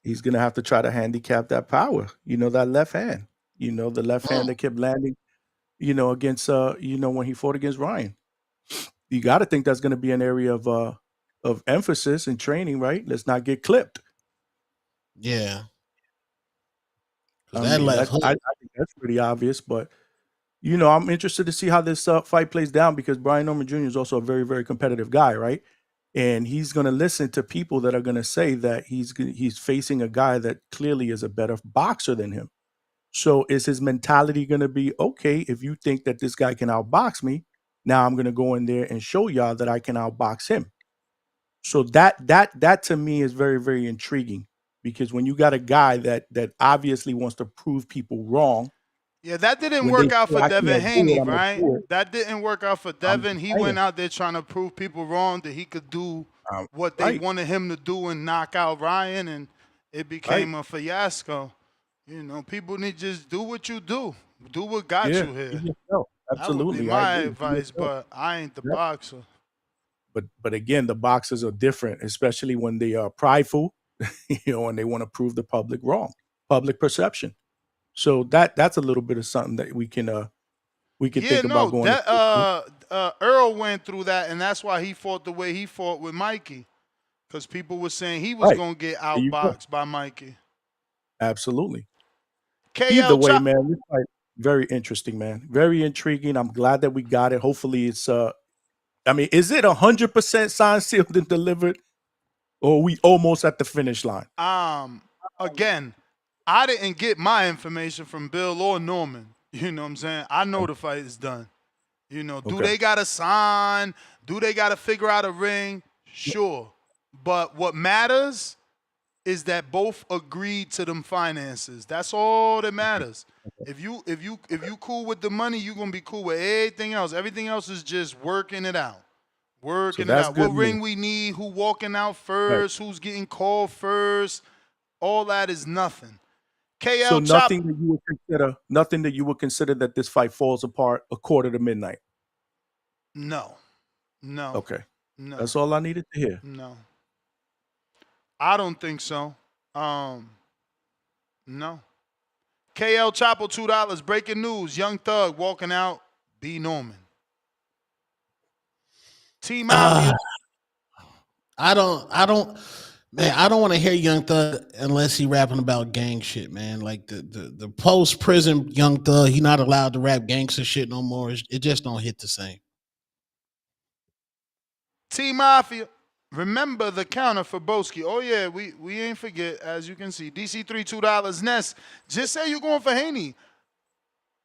He's going to have to try to handicap that power. That left hand. The left hand that kept landing, against when he fought against Ryan. You got to think that's going to be an area of emphasis and training, right? Let's not get clipped.
Yeah.
I think that's pretty obvious, but I'm interested to see how this fight plays down because Brian Norman Jr. is also a very, very competitive guy, right? And he's going to listen to people that are going to say that he's facing a guy that clearly is a better boxer than him. So is his mentality going to be, okay, if you think that this guy can outbox me, now I'm going to go in there and show y'all that I can outbox him. So that to me is very, very intriguing because when you got a guy that obviously wants to prove people wrong.
Yeah, that didn't work out for Devin Haney, right? That didn't work out for Devin. He went out there trying to prove people wrong that he could do what they wanted him to do and knock out Ryan, and it became a fiasco. People need to just do what you do. Do what got you here.
Absolutely.
That would be my advice, but I ain't the boxer.
But again, the boxers are different, especially when they are prideful, and they want to prove the public wrong, public perception. So that's a little bit of something that we can think about going.
Earl went through that, and that's why he fought the way he fought with Mikey, Because people were saying he was
Right.
going to get
There you go.
outboxed by Mikey.
Absolutely. Either
KL
way,
Chop.
man, this fight very interesting, man. Very intriguing. I'm glad that we got it. Hopefully, it's I mean, is it 100% signed, sealed, and delivered, or are we almost at the finish line?
Again, I didn't get my information from Bill or Norman. You know what I'm saying? I know the fight is done. You know, do
Okay.
they got to sign? Do they got to figure out a ring? Sure. But what matters is that both agreed to them finances. That's all that matters. If you cool with the money, you're gonna be cool with everything else. Everything else is just working it out.
So
Working it
that's
out. What
good news.
ring we need, who walking out
Right.
first, who's getting called first, all that is nothing.
So
KL Chop.
nothing that you would consider that this fight falls apart a quarter to midnight.
No. No.
Okay.
No.
That's all I needed to hear.
No. I don't think so. No. KL Chapo, $2. Breaking news. Young Thug walking out. B. Norman. T Mafia.
I don't man, I don't want to hear Young Thug unless he rapping about gang shit, man. Like the post prison Young Thug, he not allowed to rap gangster shit no more. It just don't hit the same.
T Mafia. Remember the counter for Boski. Oh yeah, we ain't forget, as you can see. DC3 $2. Ness. Just say you're going for Haney.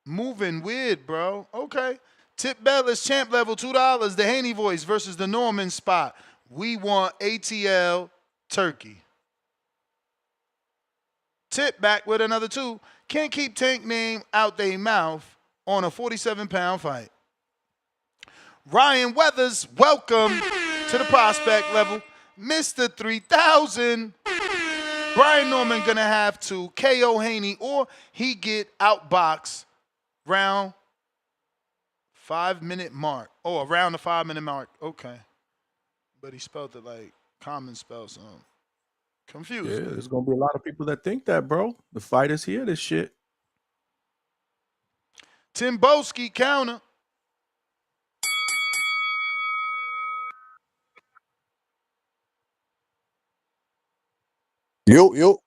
Moving weird, bro. Okay. Tip Bell is champ level $2. The Haney voice versus the Norman spot. We want ATL Turkey. Tip back with another 2. Can't keep Tank name out they mouth on a 47-pound fight. Ryan Weathers, welcome to the prospect level. Mr. 3000. Brian Norman gonna have to KO Haney or he get outboxed round 5-minute mark. Oh, around the 5-minute mark. Okay. But he spelled it like common spell, so I'm confused.
Yeah, there's gonna be a lot of people that think that, bro. The fight is here, this shit.
Tim Boski counter.
Yo.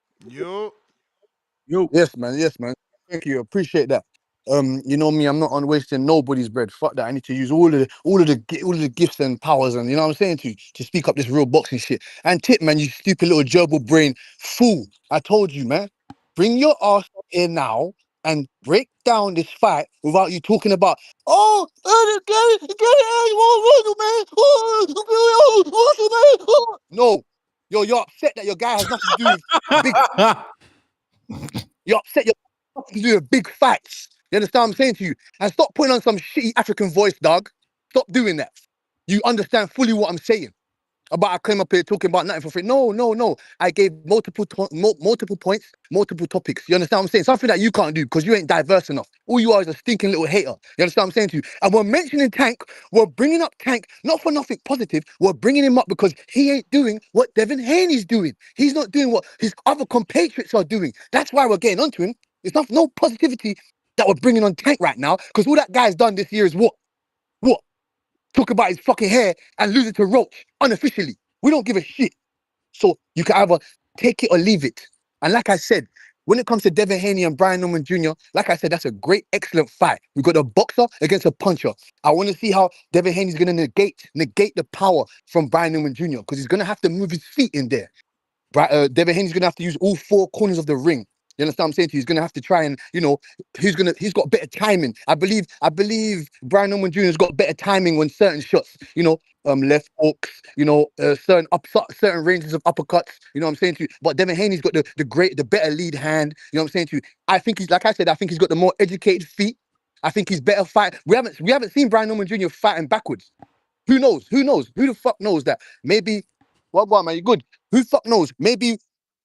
Yes,
man. Thank you. Appreciate that. You know me, I'm not on wasting nobody's bread. Fuck that. I need to use all of the gifts and powers, and you know what I'm saying, to speak up this real boxing shit. And Tip, man, you stupid little gerbil brain fool. I told you, man. Bring your ass up here now and break down this fight without you talking about, no. You're upset that your guy has nothing to do with big. You're upset you're nothing to do with big fights. You understand what I'm saying to you? And stop putting on some shitty African voice, dog. Stop doing that. You understand fully what I'm saying. About I came up here talking about nothing for free. No. I gave multiple points, multiple topics. You understand what I'm saying? Something that you can't do because you ain't diverse enough. All you are is a stinking little hater. You understand what I'm saying to you? And we're mentioning Tank. We're bringing up Tank, not for nothing positive. We're bringing him up because he ain't doing what Devin Haney's doing. He's not doing what his other compatriots are doing. That's why we're getting onto him. It's not no positivity that we're bringing on Tank right now because all that guy's done this year is what? Talk about his fucking hair and lose it to Roach unofficially. We don't give a shit. So you can either take it or leave it. And like I said, when it comes to Devin Haney and Brian Norman Jr., like I said, that's a great, excellent fight. We got a boxer against a puncher. I want to see how Devin Haney's going to negate the power from Brian Norman Jr. because he's going to have to move his feet in there. Devin Haney's going to have to use all 4 corners of the ring. You understand what I'm saying to you? He's going to have to try and, he's got better timing. I believe Brian Norman Jr.'s got better timing on certain shots, left hooks, certain ranges of uppercuts, you know what I'm saying to you? But Devin Haney's got the better lead hand, you know what I'm saying to you? I think he's got the more educated feet. I think he's better fight. We haven't seen Brian Norman Jr. fighting backwards. Who knows? Who the fuck knows that? Maybe, man, you good? Who the fuck knows? Maybe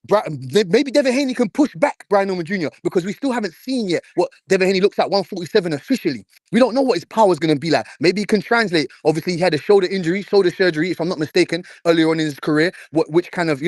Devin Haney can push back Brian Norman Jr. because we still haven't seen yet what Devin Haney looks at 147 officially. We don't know what his power is going to be like. Maybe he can translate. Obviously, he had a shoulder surgery, if I'm not mistaken, earlier on in his career, which kind of,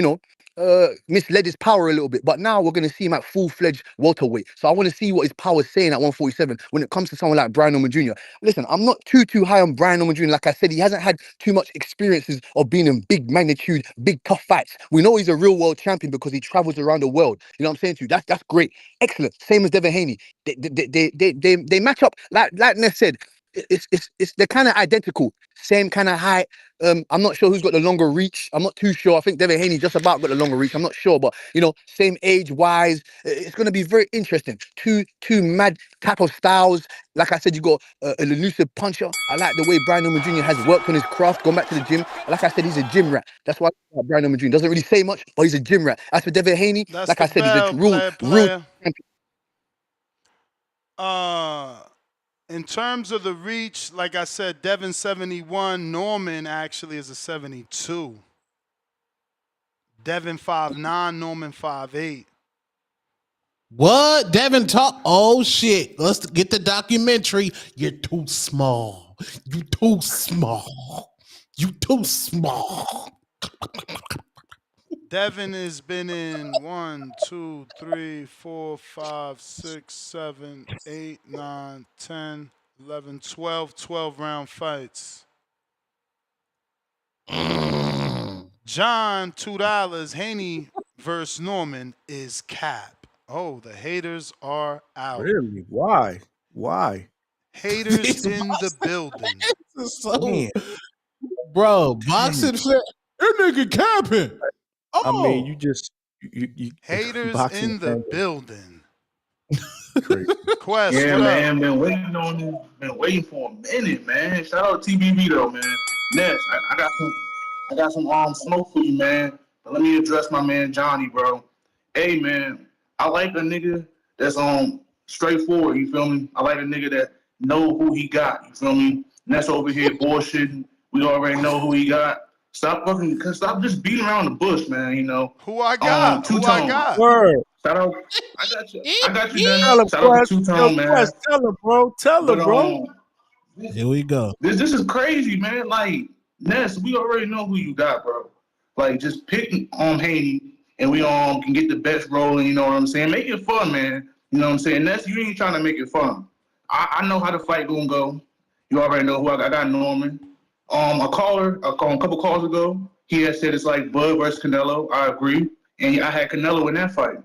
misled his power a little bit. But now we're going to see him at full-fledged welterweight. So I want to see what his power is saying at 147 when it comes to someone like Brian Norman Jr. Listen, I'm not too high on Brian Norman Jr. Like I said, he hasn't had too much experiences of being in big magnitude, big tough fights. We know he's a real world champion because he travels around the world. You know what I'm saying to you? That's great. Excellent. Same as Devin Haney. They match up like Ness said. It's they're kind of identical, same kind of height. I'm not sure who's got the longer reach. I'm not too sure. I think Devin Haney just about got the longer reach. I'm not sure, but you know, same age wise, it's going to be very interesting. Two mad type of styles. Like I said, you got an elusive puncher. I like the way Brian Norman Jr. has worked on his craft, gone back to the gym. Like I said, he's a gym rat. That's why Brian Norman Jr. doesn't really say much, but he's a gym rat. As for Devin Haney,
That's
like
the
I said, he's a
bell,
real
player.
champion.
In terms of the reach, like I said, Devin 71, Norman actually is a 72. Devin 5'9", Norman 5'8".
What? Devin talk? Oh shit! Let's get the documentary. You're too small. You too small. You too small.
Devin has been in 1, 2, 3, 4, 5, 6, 7, 8, 9, 10, 11, 12 round fights. John, $2. Haney versus Norman is cap. Oh, the haters are out.
Really? Why? Why?
Haters in the building.
So, bro, boxing fan, that nigga capping. Oh.
I mean, you
haters
boxing
in the
fans.
building.
Crazy.
Quest,
Yeah,
what
man,
up?
been waiting on this, been waiting for a minute, man. Shout out to TBV though, man. Ness, I got some smoke for you, man. But let me address my man Johnny, bro. Hey, man, I like a nigga that's straightforward. You feel me? I like a nigga that know who he got. You feel me? Ness over here bullshitting. We already know who he got. Stop just beating around the bush, man. You know.
Who I got? Who I got?
Word.
Shout out. I got you,
Tell
Dennis.
him,
Shout out
Quest.
to Two-Tone, man.
Quest, tell him, bro. Tell him, bro.
Here we go.
This is crazy, man. Like, Ness, we already know who you got, bro. Like, just pick Haney, and we can get the best rolling. You know what I'm saying? Make it fun, man. You know what I'm saying? Ness, you ain't trying to make it fun. I know how the fight gonna go. You already know who I got. I got Norman. A couple calls ago, he had said it's like Bud versus Canelo. I agree, and I had Canelo in that fight.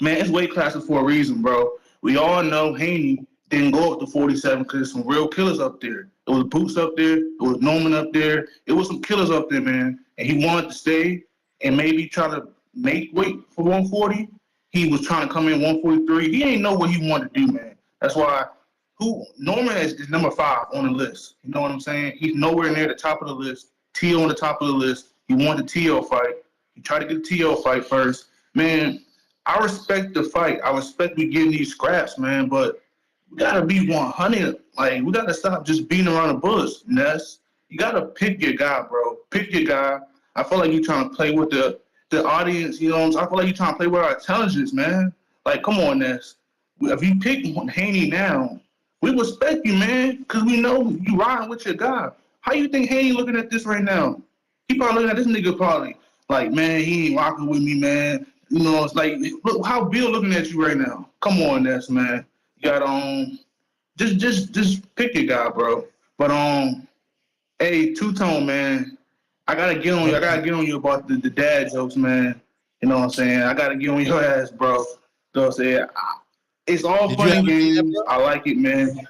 Man, it's weight classes for a reason, bro. We all know Haney didn't go up to 47 because there's some real killers up there. It was Boots up there. It was Norman up there. It was some killers up there, man. And he wanted to stay and maybe try to make weight for 140. He was trying to come in 143. He didn't know what he wanted to do, man. That's why Norman is number 5 on the list. You know what I'm saying? He's nowhere near the top of the list. T.O. on the top of the list. He wanted the T.O. fight. He tried to get the T.O. fight first. Man, I respect the fight. I respect we getting these scraps, man, but we gotta be 100. Like, we gotta stop just beating around the bush, Ness. You gotta pick your guy, bro. Pick your guy. I feel like you're trying to play with the audience, you know what I'm saying? I feel like you're trying to play with our intelligence, man. Like, come on, Ness. If you pick Haney now, we respect you, man, because we know you riding with your guy. How you think Haney looking at this right now? He probably looking at this nigga probably like, man, he ain't rocking with me, man. You know, it's like, look how Bill looking at you right now. Come on, Ness, man. You got just pick your guy, bro. But hey, Two-Tone, man, I gotta get on you. I gotta get on you about the dad jokes, man. You know what I'm saying? I gotta get on your ass, bro. You know what I'm saying? It's all fun and games. I like it, man.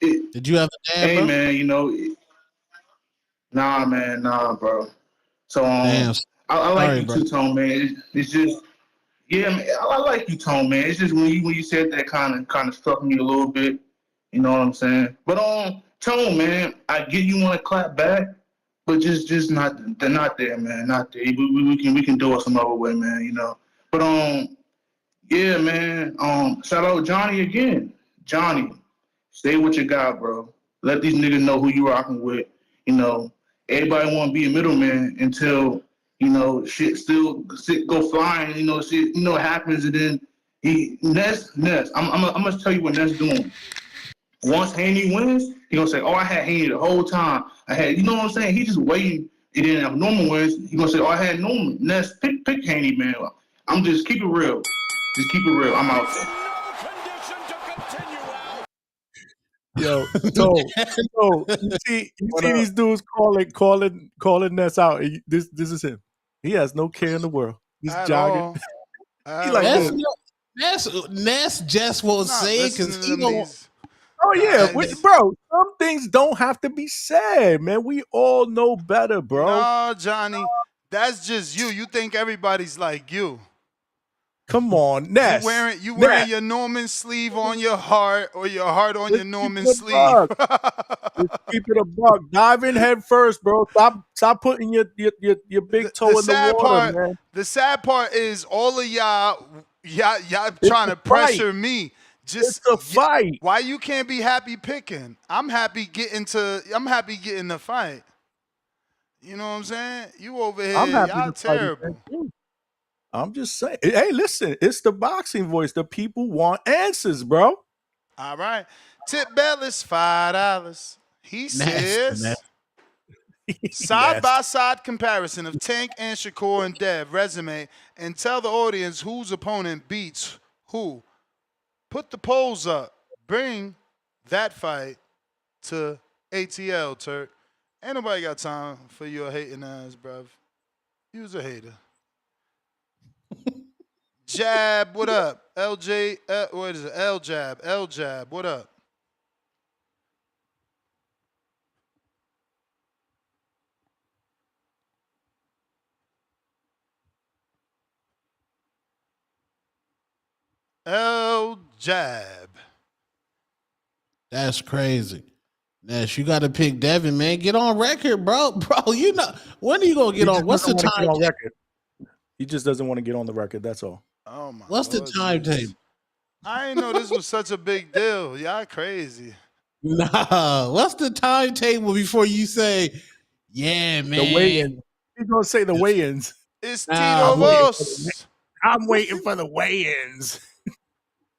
Did you have a dad,
hey,
bro?
man, you know, nah, bro. So
Damn.
I like
Sorry,
you,
bro.
Two-Tone, man. It's just, yeah, man, I like you, Tone, man. It's just when you said that kind of struck me a little bit. You know what I'm saying? But Tone, man, I get you want to clap back, but just not there, man. Not there. We can do it some other way, man. You know. But yeah, man. Shout out Johnny again. Johnny, stay with your guy, bro. Let these niggas know who you rocking with. You know, everybody want to be a middleman until, you know, shit go flying. You know, shit, you know what happens, and then Ness. I'm gonna tell you what Ness doing. Once Haney wins, he gonna say, "Oh, I had Haney the whole time. I had," you know what I'm saying? He just waiting
And then if Norman wins, you're gonna say, "Oh, I had Norman." Ness, pick Haney, man. I'm just keep it real. Just keep it real. I'm out there.
Yo, you see these dudes calling Ness out. This is him. He has no care in the world. He's
At
jogging.
all.
He like this.
Ness just won't say it because he don't.
Oh yeah,
guys.
bro. Some things don't have to be said, man. We all know better, bro.
No, Johnny, that's just you. You think everybody's like you.
Come on, Ness.
You wearing your Norman sleeve on your heart or your heart on your Norman sleeve.
Just keep it a buck. Dive in head first, bro. Stop putting your big toe in the water, man.
The sad part is all of y'all trying to pressure me.
It's a fight.
Why you can't be happy picking? I'm happy getting the fight. You know what I'm saying? You over here, y'all terrible.
I'm just saying. Hey, listen, it's the boxing voice. The people want answers, bro.
All right. Tip Bell is $5. He says side-by-side comparison of Tank and Shakur and Dev resume and tell the audience whose opponent beats who. Put the polls up. Bring that fight to ATL, Turk. Ain't nobody got time for your hating ass, bruv. You's a hater. Jab, what up? LJ, what is it? L Jab, what up? L Jab.
That's crazy. Nash, you got to pick Devin, man. Get on record, bro. Bro, you know when are you gonna get on? What's the time?
On record. He just doesn't want to get on the record. That's all.
Oh my.
What's the timetable?
I didn't know this was such a big deal. Y'all crazy.
Nah. What's the timetable before you say, yeah, man?
The weigh-in. He's gonna say the weigh-ins.
It's Tito Vos.
I'm waiting for the weigh-ins.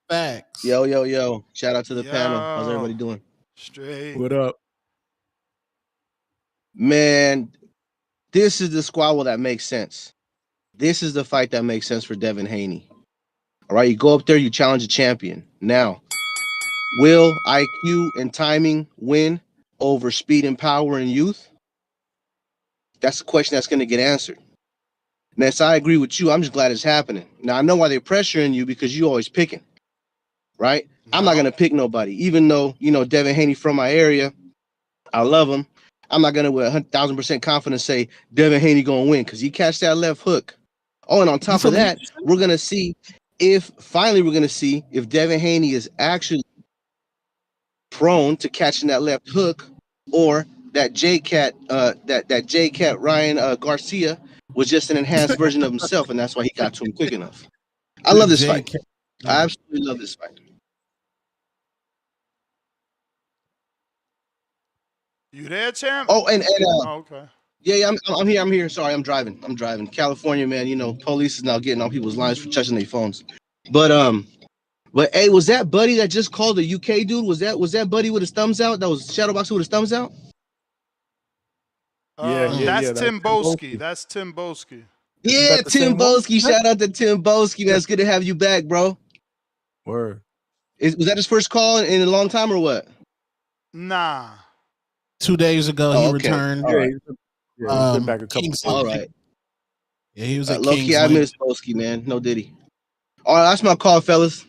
Facts.
Yo. Shout out to the panel. How's everybody doing?
Straight.
What up?
Man, this is the squabble that makes sense. This is the fight that makes sense for Devin Haney. All right, you go up there, you challenge a champion. Now, will IQ and timing win over speed and power and youth? That's the question that's going to get answered. Ness, I agree with you. I'm just glad it's happening. Now, I know why they're pressuring you because you always picking, right? No. I'm not going to pick nobody, even though, Devin Haney from my area. I love him. I'm not going to with 1,000% confidence say Devin Haney going to win because he catch that left hook. Oh, and on top of that, we're going to see if Devin Haney is actually prone to catching that left hook or that J-Cat, that J-Cat Ryan Garcia was just an enhanced version of himself, and that's why he got to him quick enough. I love this fight. I absolutely love this fight.
You there, champ?
Oh, and
okay.
Yeah, I'm here. Sorry, I'm driving. California, man, police is now getting on people's lines for touching their phones. But hey, was that Buddy that just called the UK dude? Was that Buddy with his thumbs out? That was Shadowboxer with his thumbs out?
That's Tim Boski. That's Tim Boski.
Yeah, Tim Boski. Shout out to Tim Boski, man. It's good to have you back, bro.
Word.
Was that his first call in a long time or what?
Nah.
2 days ago, he returned.
All right.
Yeah, been back a couple.
All right.
Yeah, he was at
low-key, I miss Boski, man. No diddy. All right, that's my call, fellas.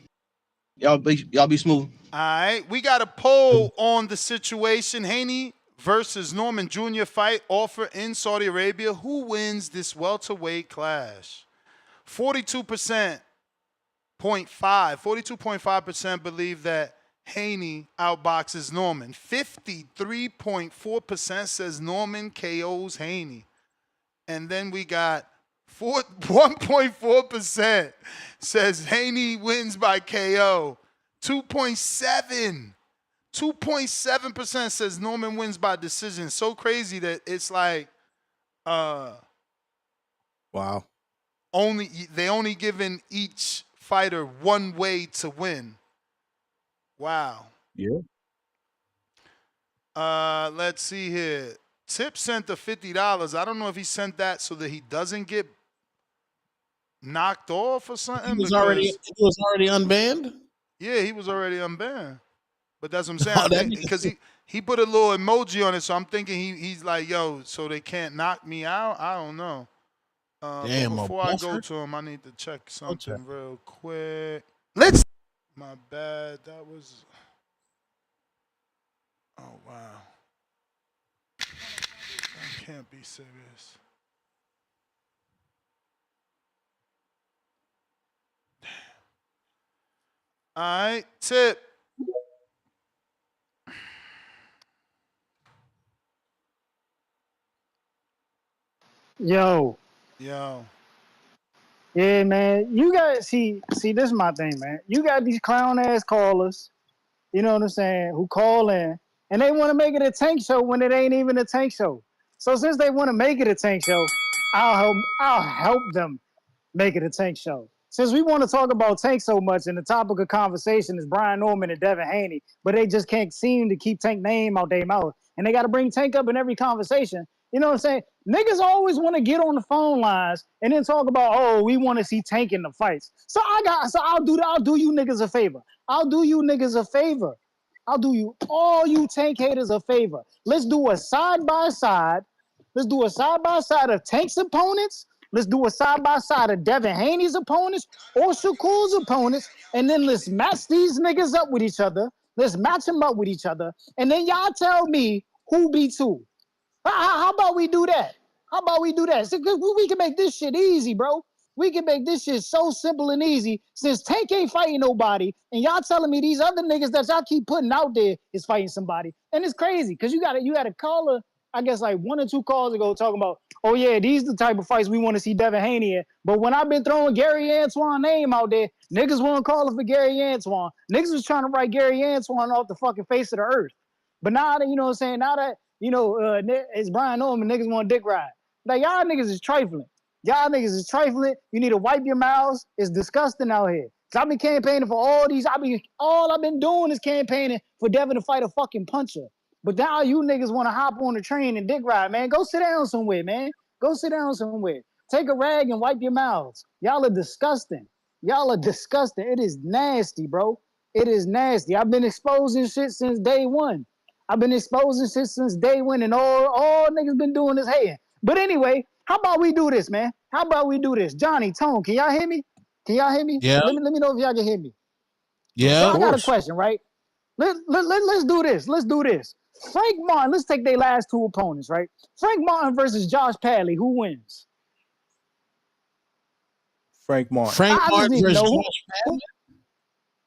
Y'all be smooth.
All right, we got a poll on the situation. Haney versus Norman Jr. fight offer in Saudi Arabia. Who wins this welterweight clash? 42.5% believe that Haney outboxes Norman. 53.4% says Norman KOs Haney. And then we got 1.4% says Haney wins by KO. 2.7% says Norman wins by decision. So crazy that it's like
wow.
They only giving each fighter one way to win. Wow.
Yeah.
Let's see here. Tip sent the $50. I don't know if he sent that so that he doesn't get knocked off or something.
He was already unbanned.
Yeah, he was already unbanned. But that's what I'm saying.
Oh,
I
that
think
nigga
because he put a little emoji on it, so I'm thinking he's like, yo, so they can't knock me out. I don't know.
damn,
But
a
before I go
buffer.
to him, I need to check
Okay.
something real quick. My bad. That was. Oh wow. That can't be serious. All right, Tip.
Yo,
Yo.
yeah, man. You got see. This is my thing, man. You got these clown ass callers. You know what I'm saying? Who call in and they want to make it a tank show when it ain't even a tank show. So since they want to make it a tank show, I'll help them make it a tank show. Since we want to talk about Tank so much and the topic of conversation is Brian Norman and Devin Haney, but they just can't seem to keep Tank name out their mouth. And they got to bring Tank up in every conversation. You know what I'm saying? Niggas always want to get on the phone lines and then talk about, oh, we want to see Tank in the fights. So I'll do you niggas a favor. I'll do you niggas a favor. I'll do you all you Tank haters a favor. Let's do a side by side. Let's do a side by side of Tank's opponents. Let's do a side by side of Devin Haney's opponents or Shakur's opponents, and then let's match these niggas up with each other. Let's match them up with each other, and then y'all tell me who beats who. How about we do that? How about we do that? So, we can make this shit easy, bro. We can make this shit so simple and easy. Since Tank ain't fighting nobody, and y'all telling me these other niggas that y'all keep putting out there is fighting somebody, and it's crazy because you had a caller, I guess like 1 or 2 calls ago talking about, oh yeah, these the type of fights we want to see Devin Haney in. But when I've been throwing Gary Antoine name out there, niggas won't call it for Gary Antoine. Niggas was trying to write Gary Antoine off the fucking face of the earth. But now that, you know what I'm saying, now that, it's Brian Norman, niggas want dick ride. Like, y'all niggas is trifling. Y'all niggas is trifling. You need to wipe your mouths. It's disgusting out here. Cause I've been campaigning for all these. All I've been doing is campaigning for Devin to fight a fucking puncher. But now you niggas want to hop on the train and dick ride, man. Go sit down somewhere, man. Go sit down somewhere. Take a rag and wipe your mouths. Y'all are disgusting. Y'all are disgusting. It is nasty, bro. It is nasty. I've been exposing shit since day one. I've been exposing shit since day one, and all niggas been doing is hating. But anyway, how about we do this, man? How about we do this? Johnny, Tone, can y'all hear me? Can y'all hear me?
Yeah.
Let me know if y'all can hear me. So
Yeah.
I got a question, right? Let's do this. Let's do this. Frank Martin, let's take their last 2 opponents, right? Frank Martin versus Josh Padley. Who wins?
Frank Martin.
Frank
I just
Martin
need to
versus
know
Josh
who.
Padley.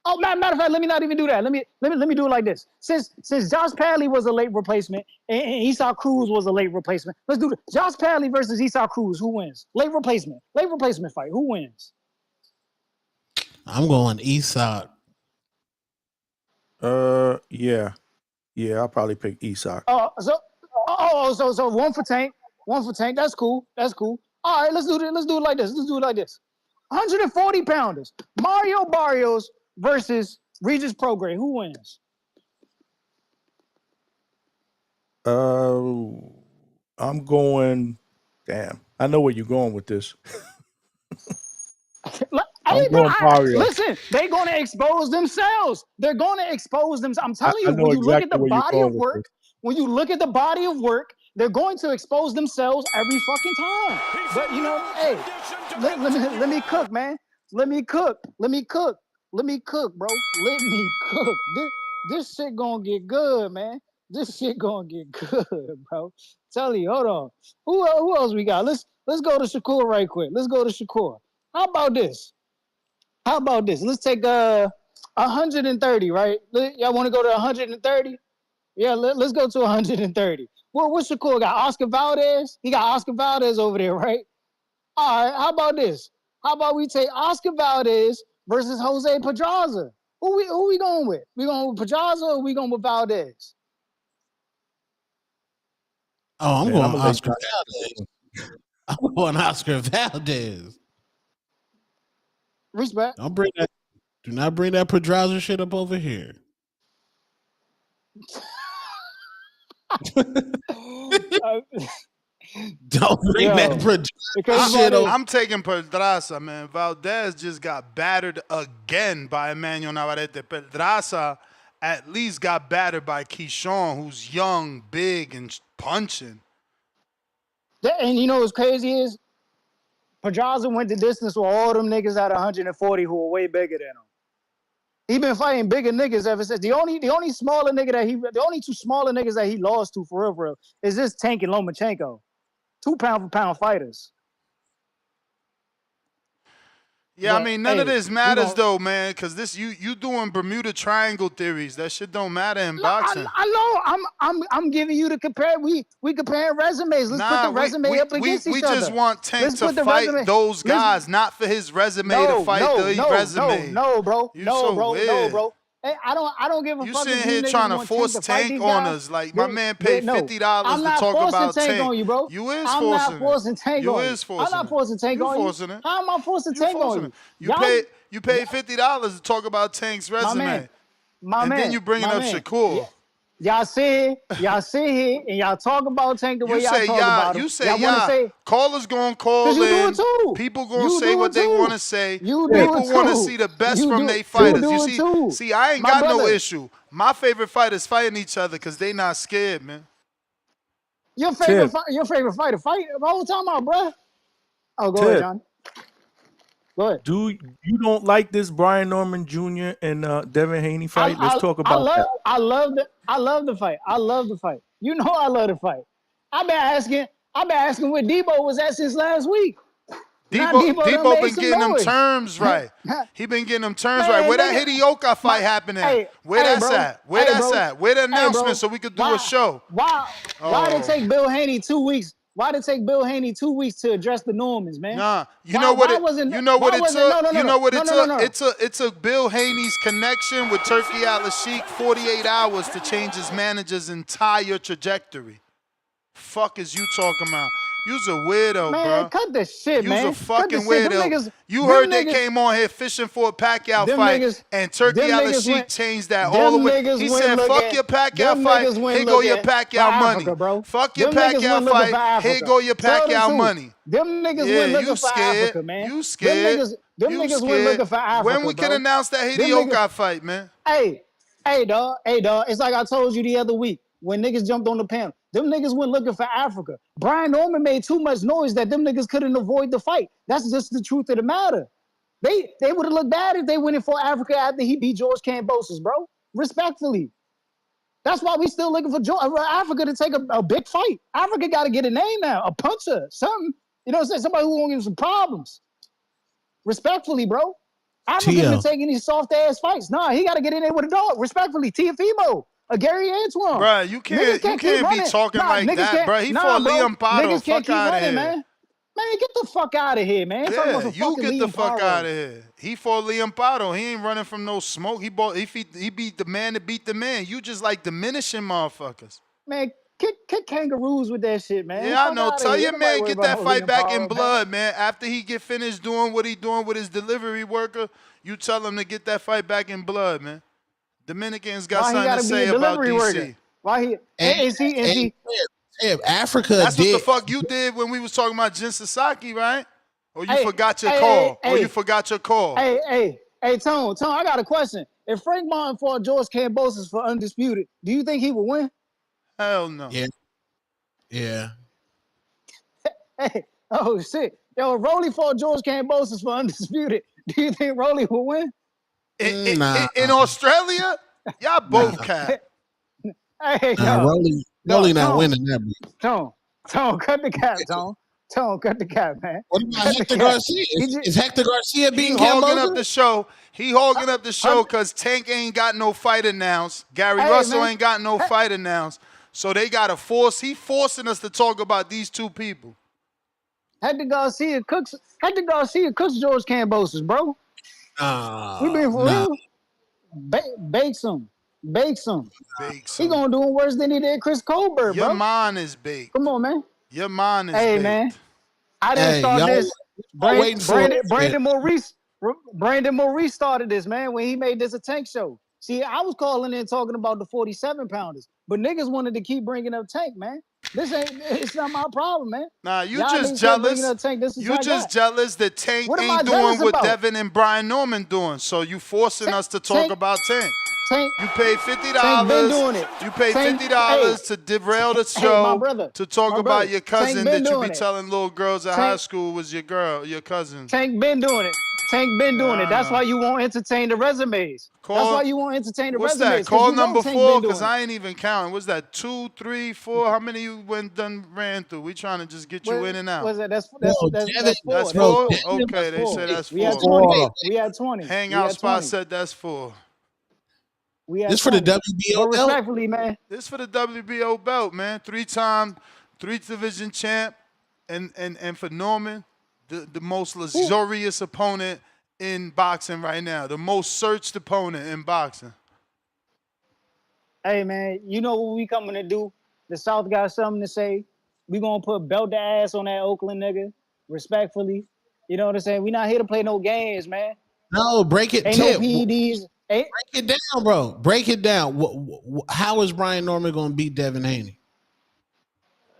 Oh, matter of fact, let me not even do that. Let me do it like this. Since Josh Padley was a late replacement and Esau Cruz was a late replacement, let's do it. Josh Padley versus Esau Cruz. Who wins? Late replacement fight. Who wins?
I'm going Eastside.
Yeah, I'll probably pick Isak.
So one for Tank. That's cool. All right, let's do it like this. 140 pounders. Mario Barrios versus Regis Prograis. Who wins?
I'm going. Damn, I know where you're going with this. I'm going Mario.
Listen, they're going to expose themselves. I'm telling you,
I know
when you look at
exactly
the
where you're
body
going
of
with
work, they're going to expose themselves every fucking time. But hey, let me cook, man. Let me cook, bro. Let me cook. This shit gonna get good, man. This shit gonna get good, bro. Tell you, hold on. Who else we got? Let's go to Shakur right quick. Let's go to Shakur. How about this? Let's take 130, right? Y'all want to go to 130? Yeah, let's go to 130. Well, what's Shakur got? Oscar Valdez? He got Oscar Valdez over there, right? All right, how about this? How about we take Oscar Valdez versus Jose Pedraza? Who we going with? We going with Pedraza or we going with Valdez?
Oh, I'm going Oscar
you-
Valdez. I'm going Oscar Valdez.
Respect.
Do not bring that Pedraza shit up over here. Don't bring that shit over.
I'm taking Pedraza, man. Valdez just got battered again by Emmanuel Navarrete. Pedraza at least got battered by Keyshawn, who's young, big, and punching.
And you know what's crazy is Pedraza went the distance with all them niggas at 140 who were way bigger than him. He been fighting bigger niggas ever since. The only smaller nigga the only two smaller niggas that he lost to for real is this Tank and Lomachenko. 2 pound for pound fighters.
Yeah, but, I mean, none of this matters though, man, because this you doing Bermuda Triangle theories. That shit don't matter in boxing.
I know. I'm giving you to compare. We comparing resumes. Let's put the resume up against each other.
We just want Tank to fight those guys, not for his resume to fight the resume.
No, bro.
No,
bro. Hey, I don't give a fuck.
You sitting here trying to force Tank on us like my man paid $50 to talk about Tank.
On you, bro.
You is
I'm not forcing Tank on you.
I'm
not forcing Tank on you. How am I forcing Tank on you?
You paid $50 to talk about Tank's resume.
My man.
Then you bringing up Shakur.
Y'all sit here and y'all talk about Tank the way y'all talk about him.
You say y'all. Callers gonna call in.
You do it too.
People gonna say what they want to say. People want to see the best from their fighters. You see, I ain't got no issue. My favorite fighters fighting each other because they not scared, man.
Your favorite fighter fight the whole time out, bro. Oh, go ahead, John. Go ahead.
You don't like this Brian Norman Jr. and Devin Haney fight? Let's talk about that.
I love the fight. I love the fight. You know I love the fight. I've been asking where Debo was at since last week.
Debo been getting them terms right. He been getting them terms right. Where that Hidioka fight happening at? Where that's at? Where that's at? Where the announcement so we could do a show?
Why did it take Bill Haney 2 weeks? Why did it take Bill Haney 2 weeks to address the Normans, man?
Nah, you know what it took? It took Bill Haney's connection with Turki Al-Sheikh 48 hours to change his manager's entire trajectory. Fuck is you talking about? You's a weirdo,
man,
bro.
Cut the shit, man.
You's a fucking weirdo. You heard they came on here fishing for a Pacquiao fight, and Turki Al-Sheikh changed that all the way. He said, fuck your Pacquiao fight, here go your Pacquiao money. Fuck your Pacquiao fight, here go your Pacquiao money.
Them niggas went looking for Africa, man.
You scared.
Them niggas went looking for Africa,
when we can announce that Hidioka fight, man?
Hey, dog. It's like I told you the other week when niggas jumped on the panel. Them niggas went looking for Africa. Brian Norman made too much noise that them niggas couldn't avoid the fight. That's just the truth of the matter. They would have looked bad if they went in for Africa after he beat George Kambosos, bro. Respectfully. That's why we still looking for Africa to take a big fight. Africa got to get a name now, a puncher, something. You know what I'm saying? Somebody who won't give some problems. Respectfully, bro. Africa's been taking these soft-ass fights. Nah, he got to get in there with a dog. Respectfully,
Tiafimo.
Gary Antoine.
Bro, you can't be talking like that, bro. He fought Liam Pato. Fuck out of here.
Man, get the fuck out of here, man.
Yeah, you get the fuck out of here. He fought Liam Pato. He ain't running from no smoke. He beat the man that beat the man. You just like diminishing motherfuckers.
Man, kick kangaroos with that shit, man.
Yeah, I know. Tell your man get that fight back in blood, man. After he get finished doing what he doing with his delivery worker, you tell him to get that fight back in blood, man. Dominicans got something to say about DC.
Worker? Why he? Is he?
Africa.
That's what the fuck you did when we was talking about Jin Sasaki, right? Or you forgot your call. Or you forgot your call.
Hey, Tone, I got a question. If Frank Martin fought George Kambosos for undisputed, do you think he would win?
Hell no.
Yeah.
Hey, oh shit. Yo, if Rolly fought George Kambosos for undisputed, do you think Rolly would win?
In Australia, y'all both cap.
Hey,
Rolly not winning that.
Tone, cut the cap, Tone. Tone, cut the cap, man.
What about Hector Garcia? Is Hector Garcia beating Kambosos?
He hogging up the show because Tank ain't got no fight announced. Gary Russell ain't got no fight announced. So they got to he forcing us to talk about these two people.
Hector Garcia cooks George Kambosos, bro. We been for real. Bake some. He gonna do him worse than he did Chris Colbert, bro.
Your mind is baked.
Come on, man.
Your mind is baked.
Hey, man. I didn't start this. Brandon Maurice started this, man, when he made this a Tank show. See, I was calling in talking about the 47-pounders, but niggas wanted to keep bringing up Tank, man. It's not my problem, man.
Nah, you
Y'all
just
niggas kept bringing
jealous.
up Tank. This is
You
what I
just
got.
jealous that Tank
What am I
ain't
jealous
doing what
about?
Devin and Brian Norman doing. So you forcing us to talk about Tank.
Tank.
You paid $50.
Tank been doing it.
You paid
Tank,
$50 to derail the
hey, my
show
brother.
to talk
My
about
brother.
your
Tank
cousin
been
that you be
doing it.
telling little girls at high school was your cousin.
Tank been doing it. Tank been doing
Yeah,
it.
I
That's
know.
why you won't entertain the resumes. That's why you won't entertain the
What's that?
resumes, because
Call
you know
number
Tank
4,
been
because
doing it.
I ain't even counting. What's that? 2, 3, 4? How many you ran through? We trying to just get you in and out.
Was it? That's
Bro,
four.
That's
That's
4?
four.
Okay,
That's
they
four.
say that's
We had
4.
20.
Wait.
We had 20.
Hangout Spot said that's 4.
We had
This for the
20.
WBO
But
belt?
respectfully, man.
This for the WBO belt, man. 3-time, 3-division champ. And for Norman, the most luxurious opponent in boxing right now. The most searched opponent in boxing.
Hey, man, you know what we coming to do? The South got something to say. We gonna put belt the ass on that Oakland nigga, respectfully. You know what I'm saying? We not here to play no games, man.
No, break it.
Ain't
Tip.
no PEDs.
Break it down, bro. Break it down. How is Brian Norman going to beat Devin Haney?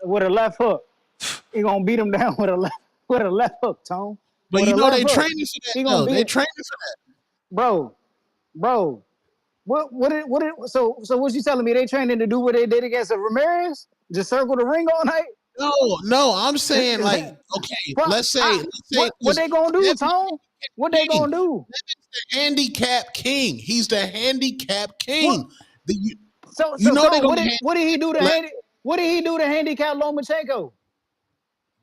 With a left hook. He gonna beat him down with a left hook, Tone.
But
with
you
a
know
left
they
hook.
training for that.
He gonna beat
They
it.
training for that.
Bro. So what you telling me? They training to do what they did against Ramirez? Just circle the ring all night?
No, I'm saying like, okay, let's say
what they gonna do, Tone? What they gonna do?
Devin's the handicap king. He's the handicap king.
So what did he do to handicap Lomachenko?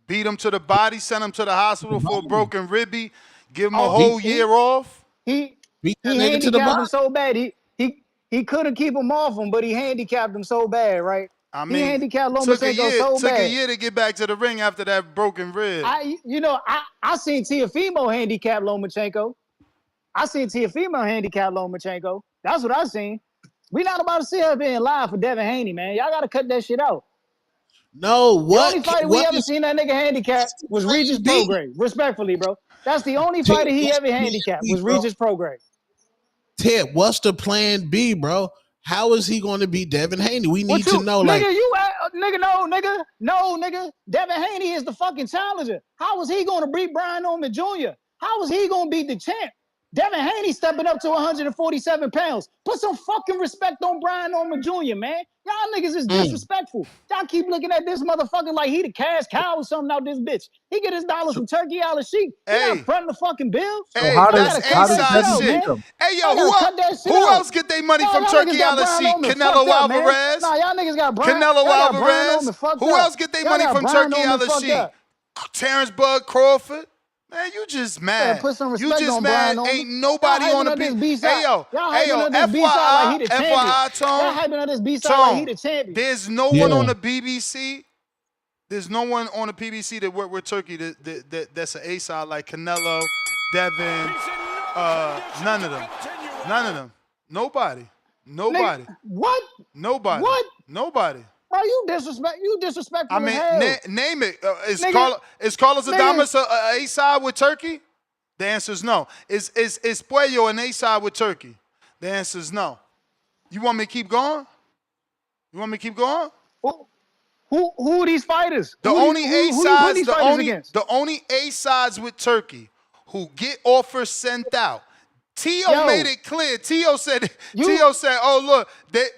Beat him to the body, sent him to the hospital for a broken ribby, give him a whole year off.
He handicapped him so bad. He couldn't keep him off him, but he handicapped him so bad, right?
I
He
mean,
handicapped Lomachenko so bad.
Took a year to get back to the ring after that broken rib.
I seen Tiafimo handicap Lomachenko. That's what I seen. We not about to sit up here and lie for Devin Haney, man. Y'all gotta cut that shit out.
No,
the only fighter we ever seen that nigga handicap was Regis Prograis. Respectfully, bro. That's the only fighter he ever handicapped was Regis Prograis.
Tip, what's the plan B, bro? How is he going to beat Devin Haney? We need to know,
nigga, nigga. Devin Haney is the fucking challenger. How is he going to beat Brian Norman Jr.? How is he going to beat the champ? Devin Haney stepping up to 147 pounds. Put some fucking respect on Brian Norman Jr., man. Y'all niggas is disrespectful. Y'all keep looking at this motherfucker like he the cash cow or something out this bitch. He get his dollars from Turkey out of sheep. He not fronting the fucking bill.
Hey, that's A-side shit. Hey, yo, who else get their money from Turkey out of sheep? Canelo Alvarez?
Nah, y'all niggas got Brian.
Canelo Alvarez? Who else get their money from Turkey out of sheep? Terrence Bud Crawford? Man, you just mad.
Put some
You
respect
just
on
mad.
Brian
Ain't nobody on the beat. Hey, yo, FYI, Tone. There's no one on the BBC. There's no one on the BBC that worked with Turkey that's an A-side like Canelo, Devin, none of them. Nobody.
Nigga, what?
Nobody.
What?
Nobody.
Bro, you disrespectful.
I mean, name it. Is
Nigga.
Carlos Adames a A-side with Turkey? The answer is no. Is Puello an A-side with Turkey? The answer is no. You want me to keep going?
Who are these fighters?
The only A-sides with Turkey who get offers sent out. Tio made it clear. Tio said, "Oh look,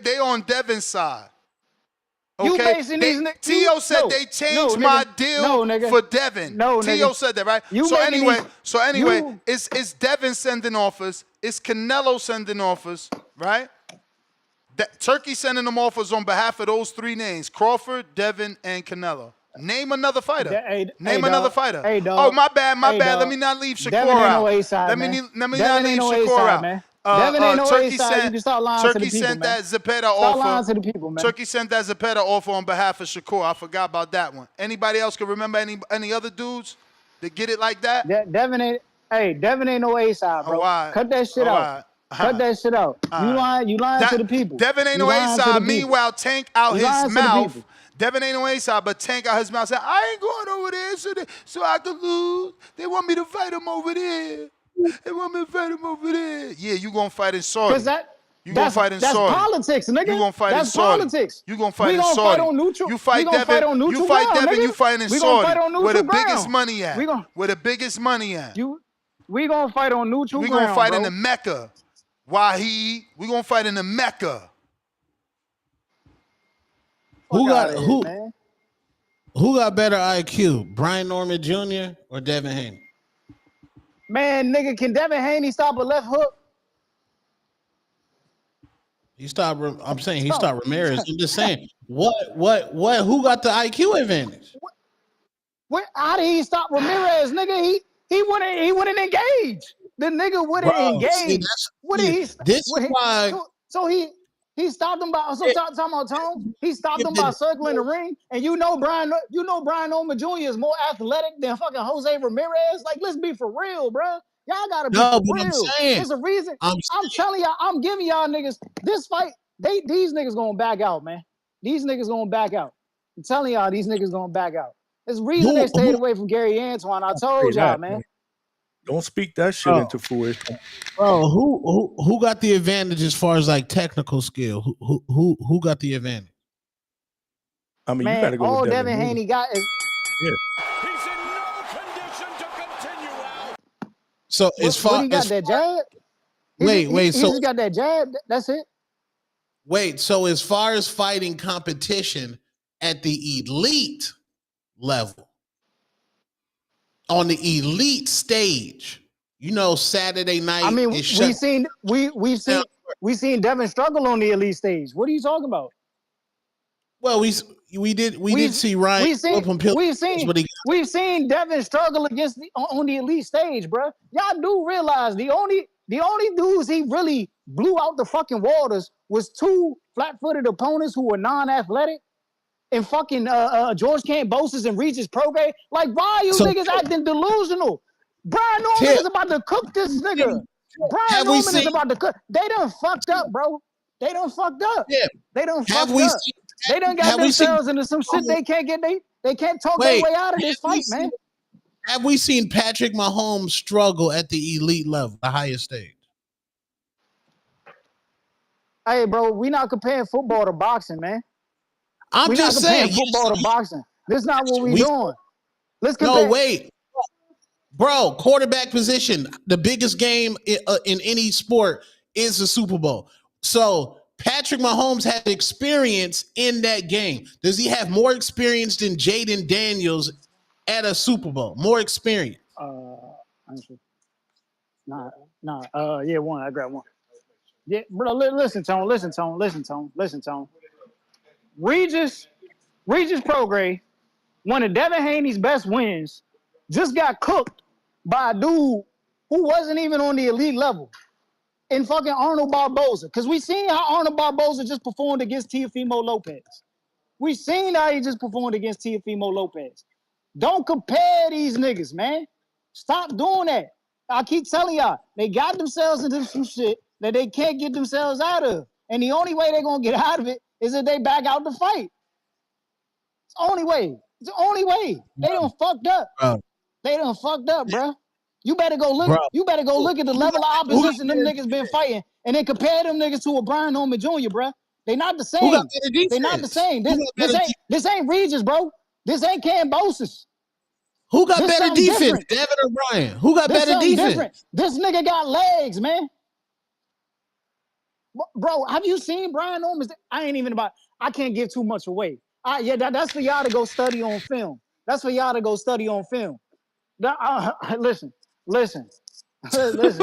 they on Devin's side." Okay. Tio said they changed my deal for Devin. Tio said that, right? So anyway, it's Devin sending offers. It's Canelo sending offers, right? Turkey sending them offers on behalf of those three names: Crawford, Devin, and Canelo. Name another fighter. Name another fighter. Oh, my bad. Let me not leave Shakur out. Let me not leave Shakur out.
Devin ain't no A-side. You can start lying to the people,
sent
man.
that Zepeda offer.
Start lying to the people, man.
Turkey sent that Zepeda offer on behalf of Shakur. I forgot about that one. Anybody else can remember any other dudes that get it like that?
Devin ain't no A-side, bro. Cut that shit out. Cut that shit out. You lying to the people.
Devin ain't no A-side. Meanwhile, Tank out his mouth. Devin ain't no A-side, but Tank out his mouth said, I ain't going over there so I could lose. They want me to fight him over there. Yeah, you gonna fight in Saudi. You gonna fight in Saudi.
Politics, nigga.
You gonna fight
that's
in Saudi.
politics.
You gonna fight
we
in
gonna
Saudi.
Fight on neutral.
You fight Devin.
Fight on neutral
You fight
ground,
Devin.
nigga.
You fight in
we
Saudi.
Gonna fight on
where the
neutral
biggest
ground.
money at? Where the biggest money at?
We gonna fight on neutral
we
ground,
gonna fight
bro.
in the Mecca. We gonna fight in the Mecca.
Who got better IQ, Brian Norman Jr. or Devin Haney?
Man, nigga, can Devin Haney stop a left hook?
He stopped. I'm saying he stopped Ramirez. I'm just saying, what? Who got the IQ advantage?
How did he stop Ramirez, nigga? He wouldn't engage. The nigga wouldn't engage.
This is why.
So he stopped him by talking about Tone. He stopped him by circling the ring. And you know Brian Norman Jr. is more athletic than fucking Jose Ramirez. Like, let's be for real, bro. Y'all gotta be for real. There's a reason. I'm telling y'all, I'm giving y'all niggas this fight. These niggas gonna back out, man. These niggas gonna back out. I'm telling y'all, these niggas gonna back out. There's a reason they stayed away from Gary Antoine. I told y'all, man.
Don't speak that shit into fruition.
Bro, who got the advantage as far as like technical skill? Who got the advantage?
I mean,
man,
you gotta go
all
with
Devin Haney got is
He's in no condition to continue out.
So as far
he got that jab.
Wait.
He
So
just got that jab. That's it.
Wait. So as far as fighting competition at the elite level, on the elite stage, you know, Saturday night.
I mean, we've seen Devin struggle on the elite stage. What are you talking about?
Well, we did see Ryan.
We've seen Devin struggle on the elite stage, bro. Y'all do realize the only dudes he really blew out the fucking waters was two flat-footed opponents who were non-athletic, and fucking George Kambosos and Regis Prograis. Like, why are you niggas acting delusional? Brian Norman is about to cook this nigga. Brian Norman is about to cook. They done fucked up, bro. They done fucked up.
Yeah.
They done fucked up. They done got themselves into some shit they can't get. They can't talk their way out of this fight, man.
Have we seen Patrick Mahomes struggle at the elite level, the highest stage?
Hey, bro, we not comparing football to boxing, man.
I'm just saying,
football to boxing. This is not what we doing. Let's compare.
No, wait. Bro, quarterback position, the biggest game in any sport is the Super Bowl. So Patrick Mahomes had experience in that game. Does he have more experience than Jaden Daniels at a Super Bowl? More experience?
Yeah, one. I grabbed one. Yeah, bro, listen, Tone. Regis Prograis, one of Devin Haney's best wins, just got cooked by a dude who wasn't even on the elite level in fucking Arnold Barboza. Because we seen how Arnold Barboza just performed against Teofimo Lopez. We seen how he just performed against Teofimo Lopez. Don't compare these niggas, man. Stop doing that. I keep telling y'all, they got themselves into some shit that they can't get themselves out of. And the only way they're going to get out of it is if they back out the fight. It's the only way. It's the only way. They done fucked up. They done fucked up, bro. You better go look. You better go look at the level of opposition them niggas been fighting, and then compare them niggas to a Brian Norman Jr., bro. They not the same. They not the same. This ain't Regis, bro. This ain't Kambosos.
Who got better defense, different. Devin or Brian? Who got better defense? Different.
This nigga got legs, man. Bro, have you seen Brian Norman? I can't give too much away. That's for y'all to go study on film. Listen,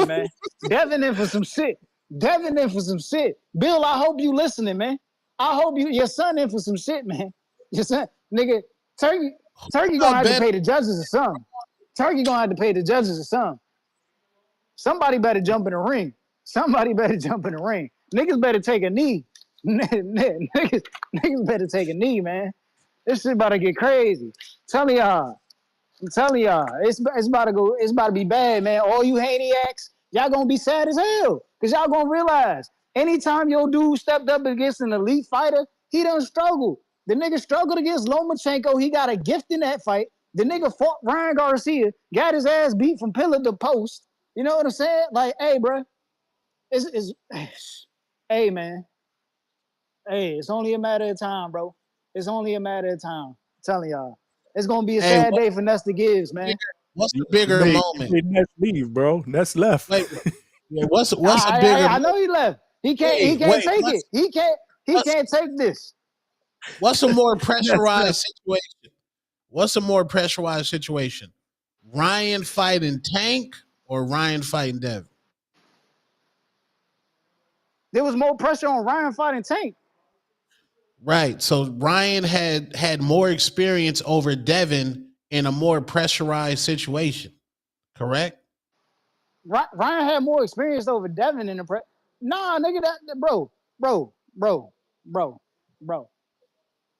man. Devin in for some shit. Bill, I hope you listening, man. I hope your son in for some shit, man. Your son, nigga, Turkey gonna have to pay the judges or something. Somebody better jump in the ring. Niggas better take a knee. Niggas better take a knee, man. This shit about to get crazy. I'm telling y'all, it's about to be bad, man. All you Haneyacks, y'all gonna be sad as hell. Cause y'all gonna realize anytime your dude stepped up against an elite fighter, he done struggled. The nigga struggled against Lomachenko. He got a gift in that fight. The nigga fought Ryan Garcia, got his ass beat from pillar to post. You know what I'm saying? Like, hey, bro, Hey, man. Hey, it's only a matter of time, bro. It's only a matter of time. I'm telling y'all. It's gonna be a
Hey,
sad day for Nesta Gibbs, man.
what's the
You
bigger
made
moment?
Ness leave, bro. Ness left.
Wait, yeah, what's a bigger
I know
moment?
he left. He
Wait,
can't
wait,
take it. He
what's
can't take this.
what's a more
Ness left.
pressurized situation? What's a more pressurized situation? Ryan fighting Tank or Ryan fighting Devin?
There was more pressure on Ryan fighting Tank.
Right. So Ryan had more experience over Devin in a more pressurized situation. Correct?
Ryan had more experience over Devin in the press. Nah, nigga, bro, bro, bro, bro, bro.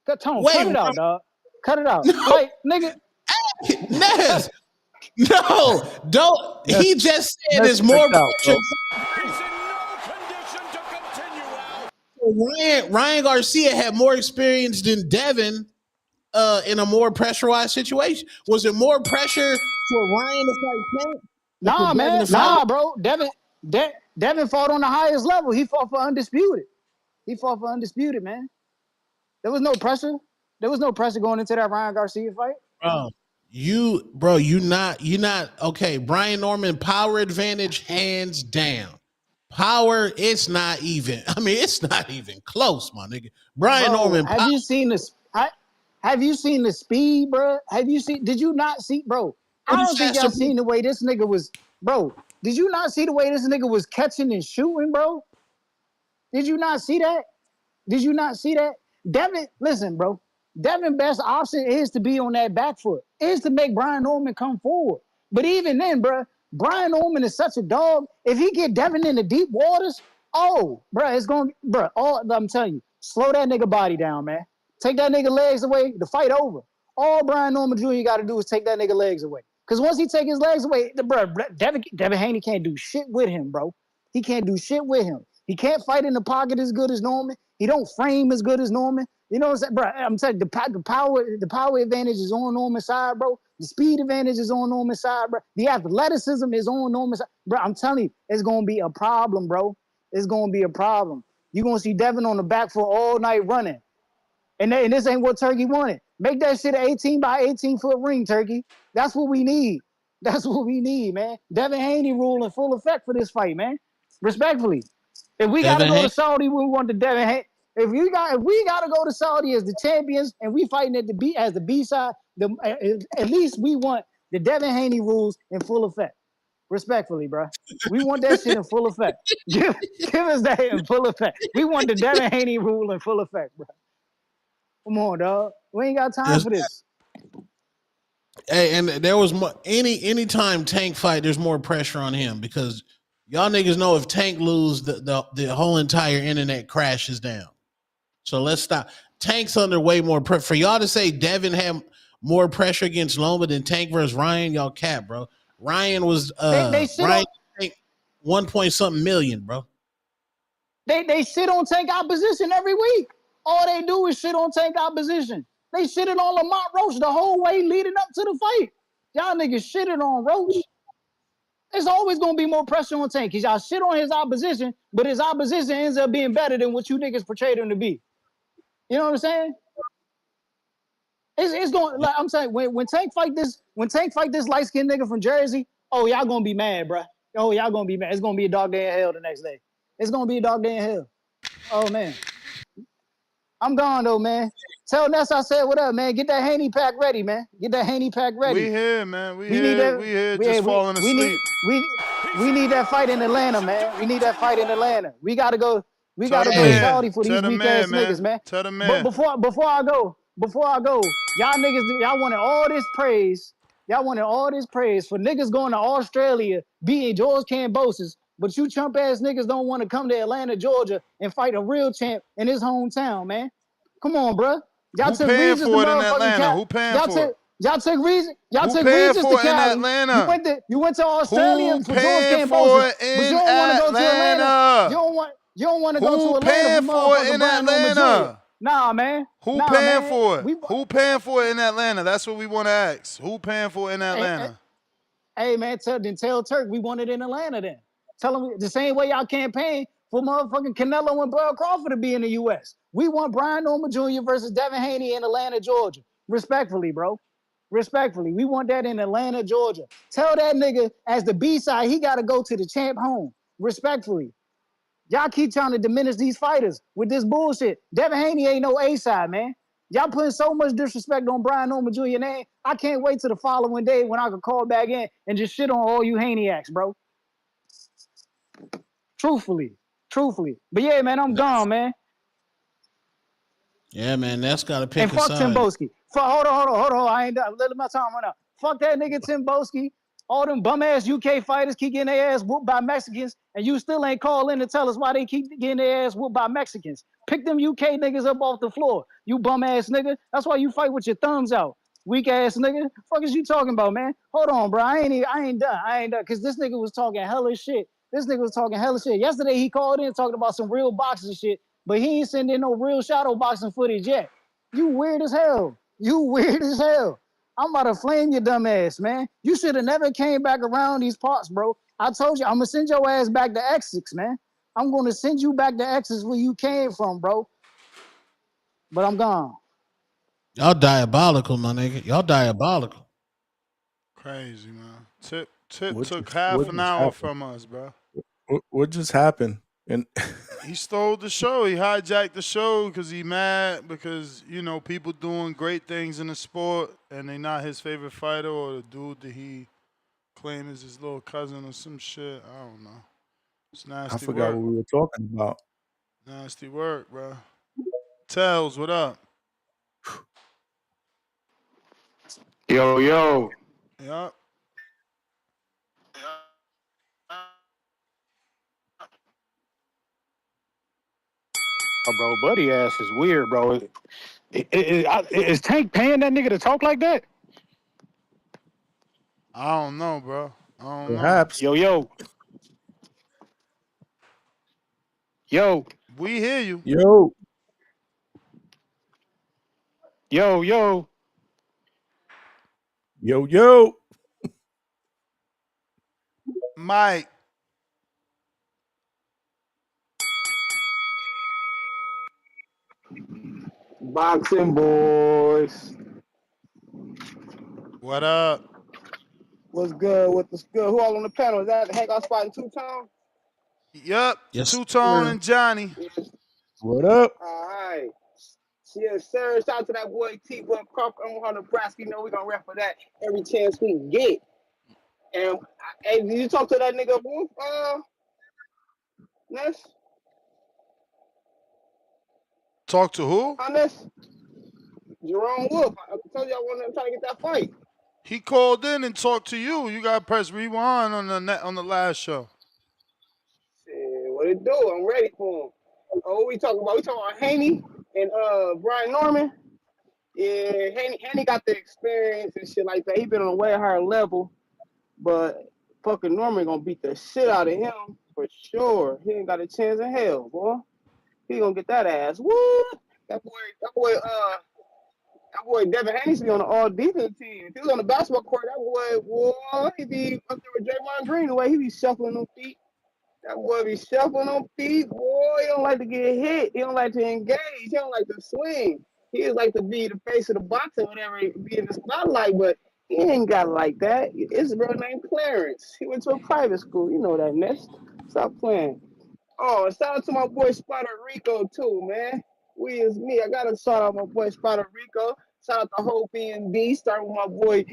Cut
Wait,
it out, dog. Cut it out.
no,
Like, nigga,
Ness. No, don't.
Ness,
He just said
Ness
there's more
checked out,
pressure.
bro.
He's in no condition to continue, Al.
Ryan Garcia had more experience than Devin in a more pressurized situation. Was it more pressure for Ryan to fight Tank or for
nah,
Devin
man,
to fight?
nah, bro. Devin fought on the highest level. He fought for undisputed. He fought for undisputed, man. There was no pressure. There was no pressure going into that Ryan Garcia fight.
You not okay. Brian Norman power advantage hands down. Power, it's not even. I mean, it's not even close, my nigga. Brian
Bro,
Norman power.
have you seen the speed, bro? Did you not see, bro? I
Who's
don't think
faster?
y'all seen the way this nigga was, bro. Did you not see the way this nigga was catching and shooting, bro? Did you not see that? Did you not see that? Devin, listen, bro. Devin best option is to be on that back foot, is to make Brian Norman come forward. But even then, bro, Brian Norman is such a dog. If he get Devin in the deep waters, oh, bro, it's going to, bro, I'm telling you, slow that nigga body down, man. Take that nigga legs away, the fight over. All Brian Norman Jr. got to do is take that nigga legs away. Because once he take his legs away, Devin Haney can't do shit with him, bro. He can't do shit with him. He can't fight in the pocket as good as Norman. He don't frame as good as Norman. You know what I'm saying, bro? I'm telling you, the power advantage is on Norman's side, bro. The speed advantage is on Norman's side, bro. The athleticism is on Norman's side, bro. I'm telling you, it's gonna be a problem, bro. It's gonna be a problem. You're gonna see Devin on the back foot all night running, and this ain't what Turkey wanted. Make that shit an 18 by 18 foot ring, Turkey. That's what we need. That's what we need, man. Devin Haney rule in full effect for this fight, man. Respectfully. If we got to
Devin
go to
Haney.
Saudi, we want the Devin Haney. If we got to go to Saudi as the champions and we fighting at the B as the B side, at least we want the Devin Haney rules in full effect. Respectfully, bro. We want that shit in full effect. Give us that in full effect. We want the Devin Haney rule in full effect, bro. Come on, dog. We ain't got time for this.
Hey, and there was more, any time Tank fight, there's more pressure on him because y'all niggas know if Tank lose, the whole entire internet crashes down. So let's stop. Tank's under way more pressure. For y'all to say Devin had more pressure against Loma than Tank versus Ryan, y'all cap, bro. Ryan was
They sit
Ryan
on
1 point something million, bro.
they sit on Tank opposition every week. All they do is shit on Tank opposition. They shitted on Lamont Roach the whole way leading up to the fight. Y'all niggas shitted on Roach. There's always gonna be more pressure on Tank because y'all shit on his opposition, but his opposition ends up being better than what you niggas portrayed him to be. You know what I'm saying? It's going like I'm saying when Tank fight this light skinned nigga from Jersey, oh y'all gonna be mad, bro. Oh y'all gonna be mad. It's gonna be a dog day in hell the next day. It's gonna be a dog day in hell. Oh man, I'm gone though, man. Tell Ness I said what up, man. Get that Haney pack ready, man. Get that Haney pack ready.
We here, man. We
We need
here.
that.
We here. Just falling asleep.
We need that fight in Atlanta, man. We need that fight in Atlanta. We gotta go. We
Tell
gotta
the
go to
man.
Saudi for
Tell
these
the
weak ass
man,
niggas,
man.
man.
Tell the
But
man.
before I go, y'all niggas, y'all wanted all this praise. Y'all wanted all this praise for niggas going to Australia beating George Kambosos, but you chump ass niggas don't want to come to Atlanta, Georgia, and fight a real champ in his hometown, man. Come on, bro. Y'all
Who
took
paying
Regis to
for it in
motherfucking
Atlanta?
Cat.
Who paying
Y'all
for
took
it? Who
Y'all took
paying
Regis to
for it in
Cali.
Atlanta?
You went to Australia
Who
for George
paying for
Kambosos,
it
but you
in
don't want to go to Atlanta.
Atlanta?
You don't want to go to
Who
Atlanta for
paying for it
motherfucking
in
Brian Norman Jr.
Atlanta?
Nah, man.
Who
Nah,
paying
man.
for it? Who paying for it in Atlanta? That's what we want to ask. Who paying for it in Atlanta?
Hey man, tell Turk we want it in Atlanta then. Tell him the same way y'all campaign for motherfucking Canelo and Bud Crawford to be in the U.S. We want Brian Norman Jr. versus Devin Haney in Atlanta, Georgia. Respectfully, bro. Respectfully, we want that in Atlanta, Georgia. Tell that nigga as the B-side, he got to go to the champ home. Respectfully. Y'all keep trying to diminish these fighters with this bullshit. Devin Haney ain't no A-side, man. Y'all putting so much disrespect on Brian Norman Jr. name. I can't wait till the following day when I can call back in and just shit on all you Haneyacks, bro. Truthfully. But yeah, man, I'm gone, man.
Yeah, man, that's got to pick
and
a
fuck
side.
Tim Boski. Hold on. I ain't done. Let my time run out. Fuck that nigga Tim Boski. All them bum ass UK fighters keep getting their ass whooped by Mexicans, and you still ain't call in to tell us why they keep getting their ass whooped by Mexicans. Pick them UK niggas up off the floor, you bum ass nigga. That's why you fight with your thumbs out, weak ass nigga. Fuck is you talking about, man? Hold on, bro. I ain't done. Cause this nigga was talking hella shit. Yesterday he called in talking about some real boxing shit, but he ain't sending no real shadow boxing footage yet. You weird as hell. I'm about to flame your dumb ass, man. You should have never came back around these parts, bro. I told you, I'm going to send your ass back to Essex, man. I'm going to send you back to Essex where you came from, bro. But I'm gone.
Y'all diabolical, my nigga. Y'all diabolical.
Crazy, man. Tip took
What
half an
just
hour
happened?
from us, bro.
What just happened? And
He stole the show. He hijacked the show because he mad because, people doing great things in the sport and they not his favorite fighter or the dude that he claim is his little cousin or some shit. I don't know. It's
I
nasty
forgot
work.
what we were talking about.
Nasty work, bro. Tells, what up?
Yo.
Yup.
Oh, bro, Buddy ass is weird, bro. Is Tank paying that nigga to talk like that?
I don't know, bro. I don't know.
Perhaps.
Yo.
We hear you.
Yo.
Mike.
Boxing boys.
What up?
What's good? What's good? Who all on the panel? Is that the Hangout Spot in Two-Tone?
Yup.
Yes,
Two-Tone
sir.
and Johnny.
What up?
All right. Yes, sir. Shout out to that boy T-Buck Crawford on Nebraska. You know we're going to rap for that every chance we get. And, hey, did you talk to that nigga, Wolf, Ness?
Talk to who?
Ness? Jerome Wolf. I told you I wanted to try to get that fight.
He called in and talked to you. You got to press rewind on the last show.
Shit, what it do? I'm ready for him. Oh, what we talking about? We talking about Haney and Brian Norman. Yeah, Haney got the experience and shit like that. He been on a way higher level, but fucking Norman gonna beat the shit out of him for sure. He ain't got a chance in hell, boy. He gonna get that ass. What? That boy Devin Haney be on the all defense team. If he was on the basketball court, that boy, he be up there with Draymond Green the way he be shuffling them feet. That boy be shuffling on feet. Boy, he don't like to get hit. He don't like to engage. He don't like to swing. He just like to be the face of the boxing, whatever, be in the spotlight, but he ain't got it like that. His real name Clarence. He went to a private school. You know that, Ness. Stop playing. Oh, shout out to my boy Spider Rico, too, man. We is me. I got to shout out my boy Spider Rico. Shout out to Hope B&B. Starting with my boy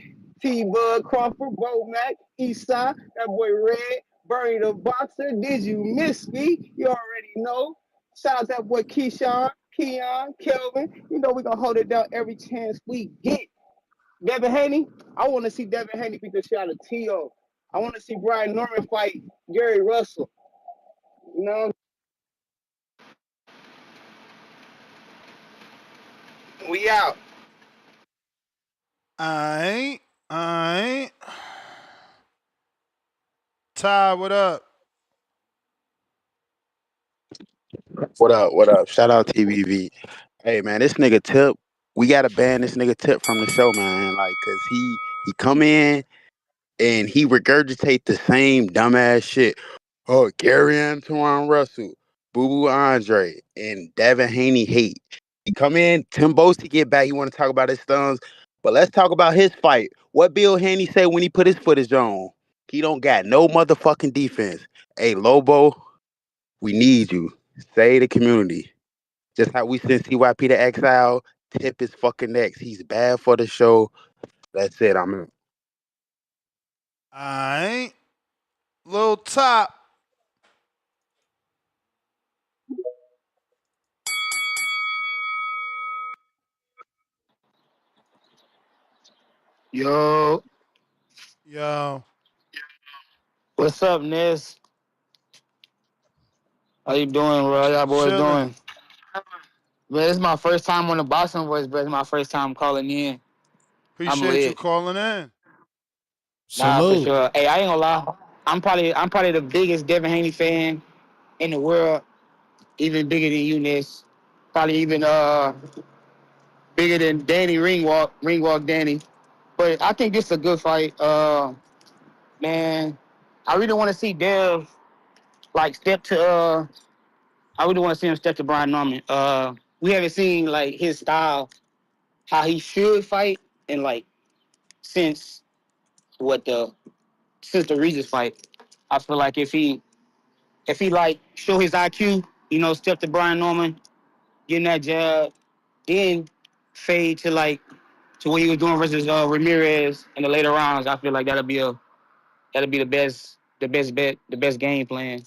T-Bud Crawford, Bo Mac, Eastside, that boy Red. Bernie the Boxer, did you miss me? You already know. Shout out to that boy Keon, Kelvin. You know we're going to hold it down every chance we get. Devin Haney, I want to see Devin Haney beat the shit out of T.O. I want to see Brian Norman fight Gary Russell. You know? We out.
I ain't. Ty, what up?
What up? What up? Shout out TBV. Hey man, this nigga Tip, we gotta ban this nigga Tip from the show, man. Like, cause he come in and he regurgitate the same dumbass shit. Oh, Gary Antoine Russell. Boo Boo Andre, and Devin Haney hate. He come in, Tim Boasty get back. He want to talk about his thumbs, but let's talk about his fight. What Bill Haney said when he put his footage on? He don't got no motherfucking defense. Hey Lobo, we need you. Say the community. Just how we sent CYP to exile. Tip is fucking next. He's bad for the show. That's it. I'm in.
Alright. Little top.
Yo,
Yo.
what's up, Ness? How you doing, bro? How y'all boys
Chilling.
doing? Man, it's my first time on the boxing voice, but it's my first time calling in. I'm
Appreciate you
lit.
calling in.
Nah, for
Salute.
sure. Hey, I ain't gonna lie. I'm probably the biggest Devin Haney fan in the world. Even bigger than you, Ness. Probably even bigger than Danny Ringwalk Danny. But I think this is a good fight. Man, I really want to see Dev like step to I really want to see him step to Brian Norman. We haven't seen like his style, how he should fight, and like since what the since the Regis fight. I feel like if he like show his IQ, step to Brian Norman, getting that jab, then fade to like to what he was doing versus Ramirez in the later rounds. I feel like that'll be the best bet, the best game plan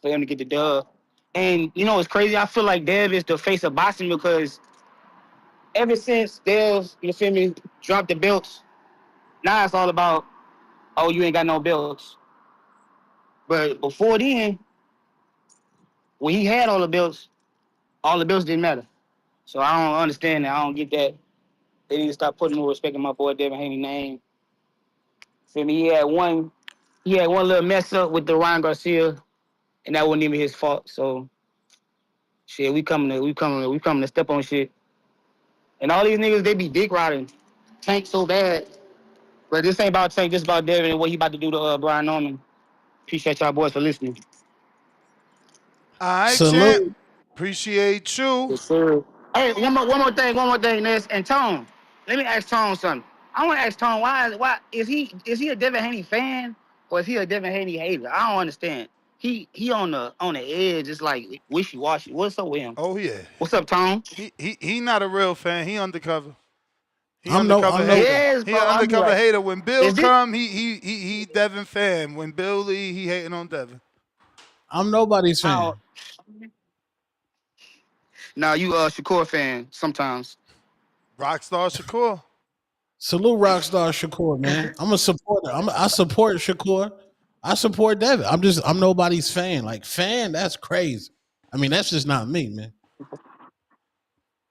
for him to get the dub. And it's crazy. I feel like Dev is the face of boxing because ever since Dev, you feel me, dropped the belts, now it's all about, oh, you ain't got no belts. But before then, when he had all the belts didn't matter. So I don't understand that. I don't get that. They need to stop putting more respect in my boy Devin Haney name. Feel me? He had one little mess up with the Ryan Garcia, and that wasn't even his fault. So shit, we coming to step on shit. And all these niggas, they be dick riding Tank so bad. But this ain't about Tank, this about Devin and what he about to do to Brian Norman. Appreciate y'all boys for listening.
Alright, champ.
Salute.
Appreciate you.
Yes, sir. Hey, one more thing, Ness and Tone. Let me ask Tone something. I want to ask Tone why is he a Devin Haney fan or is he a Devin Haney hater? I don't understand. He on the edge, it's like wishy washy. What's up with him?
Oh yeah.
What's up, Tone?
He not a real fan. He undercover. He
I'm no
undercover
I'm no
hater.
Yes,
He
bro.
an
I be
undercover
like,
hater. When Bill
is it?
come, he Devin fan. When Bill leave, he hating on Devin.
I'm nobody's
I
fan.
don't. Now you Shakur fan sometimes.
Rockstar Shakur.
Salute Rockstar Shakur, man. I'm a supporter. I support Shakur. I support Devin. I'm nobody's fan. Like fan, that's crazy. I mean, that's just not me, man.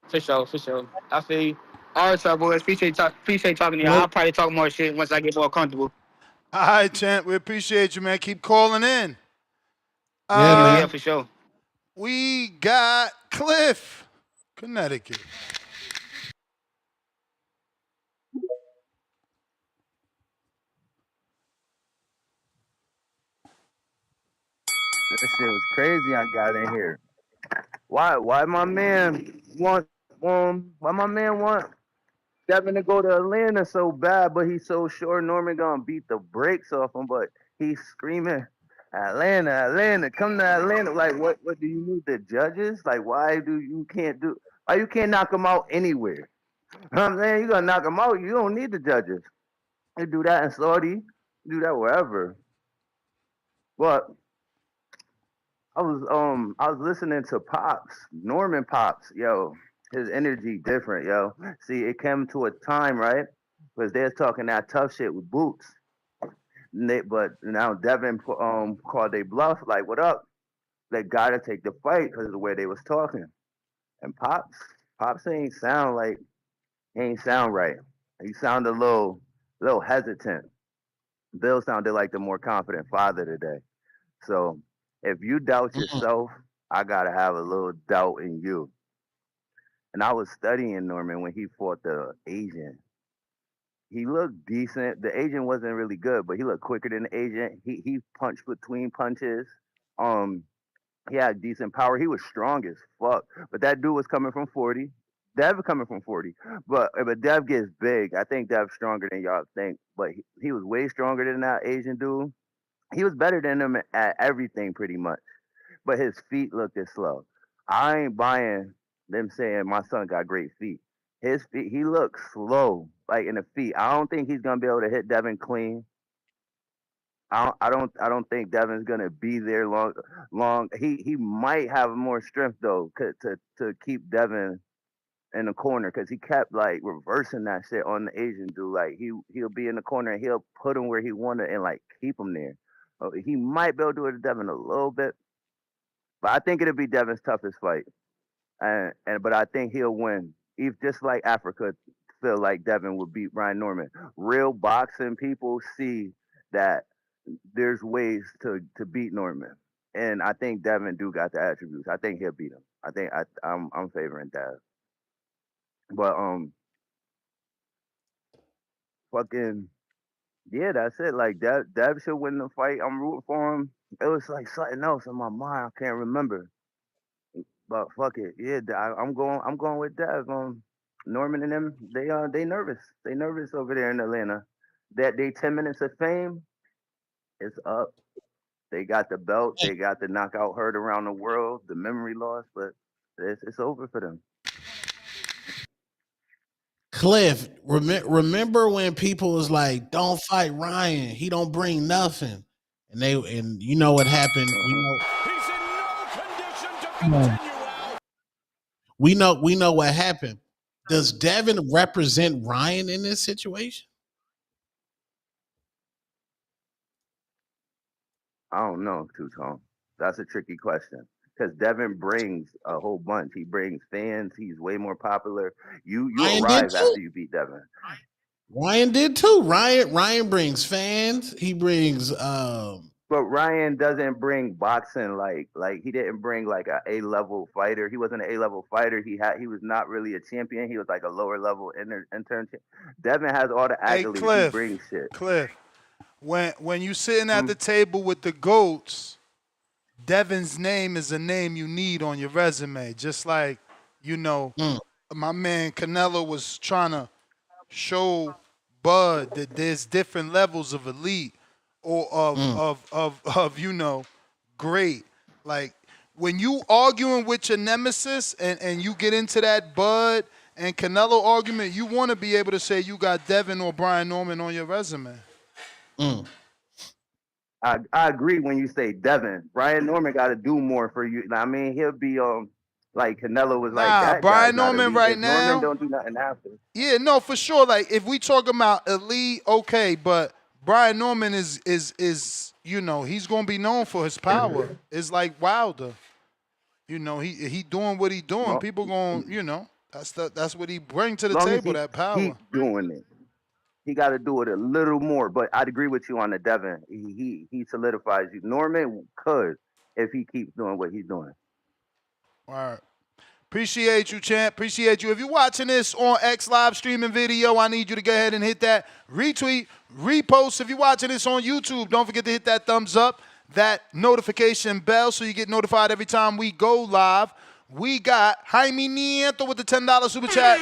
For sure, for sure. I feel you. All right, y'all boys. Appreciate talking to y'all.
Salute.
I'll probably talk more shit once I get more comfortable.
Alright, champ. We appreciate you, man. Keep calling in.
Yeah,
Yeah, yeah,
Uh
man.
for sure.
we got Cliff, Connecticut.
That shit was crazy. I got in here. Why my man want Devin to go to Atlanta so bad, but he's so sure Norman gonna beat the brakes off him, but he's screaming, Atlanta, come to Atlanta. Like what do you need the judges? Like why you can't knock him out anywhere? You know what I'm saying? You gonna knock him out, you don't need the judges. You do that in Saudi, do that wherever. But I was listening to Pops, Norman Pops, yo. His energy different, yo. See, it came to a time, right? Because they're talking that tough shit with Boots. But now Devin called they bluff, like, what up? They gotta take the fight because of the way they was talking. And Pops ain't sound right. He sounded a little hesitant. Bill sounded like the more confident father today. So if you doubt
Mm-mm.
yourself, I gotta have a little doubt in you. And I was studying Norman when he fought the Asian. He looked decent. The Asian wasn't really good, but he looked quicker than the Asian. He punched between punches. Um, He had decent power. He was strong as fuck. But that dude was coming from 40. Dev coming from 40. But Dev gets big. I think Dev's stronger than y'all think. But he was way stronger than that Asian dude. He was better than him at everything pretty much. But his feet looked as slow. I ain't buying them saying my son got great feet. His feet, he looks slow, like in the feet. I don't think he's gonna be able to hit Devin clean. I don't think Devin's gonna be there long. He might have more strength though to keep Devin in the corner because he kept like reversing that shit on the Asian dude. Like he'll be in the corner and he'll put him where he wanted and like keep him there. He might be able to do it to Devin a little bit, but I think it'll be Devin's toughest fight. But I think he'll win. If just like Africa feel like Devin would beat Brian Norman. Real boxing people see that there's ways to beat Norman. And I think Devin do got the attributes. I think he'll beat him. I'm favoring Dev. But fucking yeah, that's it. Like Dev should win the fight. I'm rooting for him. It was like something else in my mind. I can't remember. But fuck it. Yeah, I'm going with Dev. Norman and them, they nervous. They nervous over there in Atlanta. That they 10 minutes of fame is up. They got the belt. They got the knockout heard around the world, the memory loss, but it's over for them.
Cliff, remember when people was like, "Don't fight Ryan. He don't bring nothing," and you know what happened. We know what happened. Does Devin represent Ryan in this situation?
I don't know, Two Tone. That's a tricky question because Devin brings a whole bunch. He brings fans. He's way more popular. You
Ryan
arrive after you beat Devin.
Ryan did too. Ryan brings fans. He brings.
But Ryan doesn't bring boxing like he didn't bring like a level fighter. He wasn't an A-level fighter. He was not really a champion. He was like a lower level intern. Devin has all the accolades.
Hey, Cliff,
he brings shit.
Cliff, when you sitting at the table with the GOATs, Devin's name is a name you need on your resume. Just like, my man Canelo was trying to show Bud that there's different levels of elite or of great. Like when you arguing with your nemesis and you get into that Bud and Canelo argument, you want to be able to say you got Devin or Brian Norman on your resume.
I agree when you say Devin. Brian Norman got to do more for you. I mean, he'll be like Canelo was like that.
Brian Norman right now.
Norman don't do nothing after.
Yeah, no, for sure. Like if we talk about elite, okay, but Brian Norman is he's gonna be known for his power. It's like Wilder. He doing what he doing. People going, that's what he bring to the table. That power.
Keep doing it. He got to do it a little more, but I'd agree with you on the Devin. He solidifies you. Norman could if he keeps doing what he's doing.
All right. Appreciate you, champ. Appreciate you. If you're watching this on X live streaming video, I need you to go ahead and hit that retweet, repost. If you're watching this on YouTube, don't forget to hit that thumbs up, that notification bell so you get notified every time we go live. We got Jaime Nieto with the $10 super chat.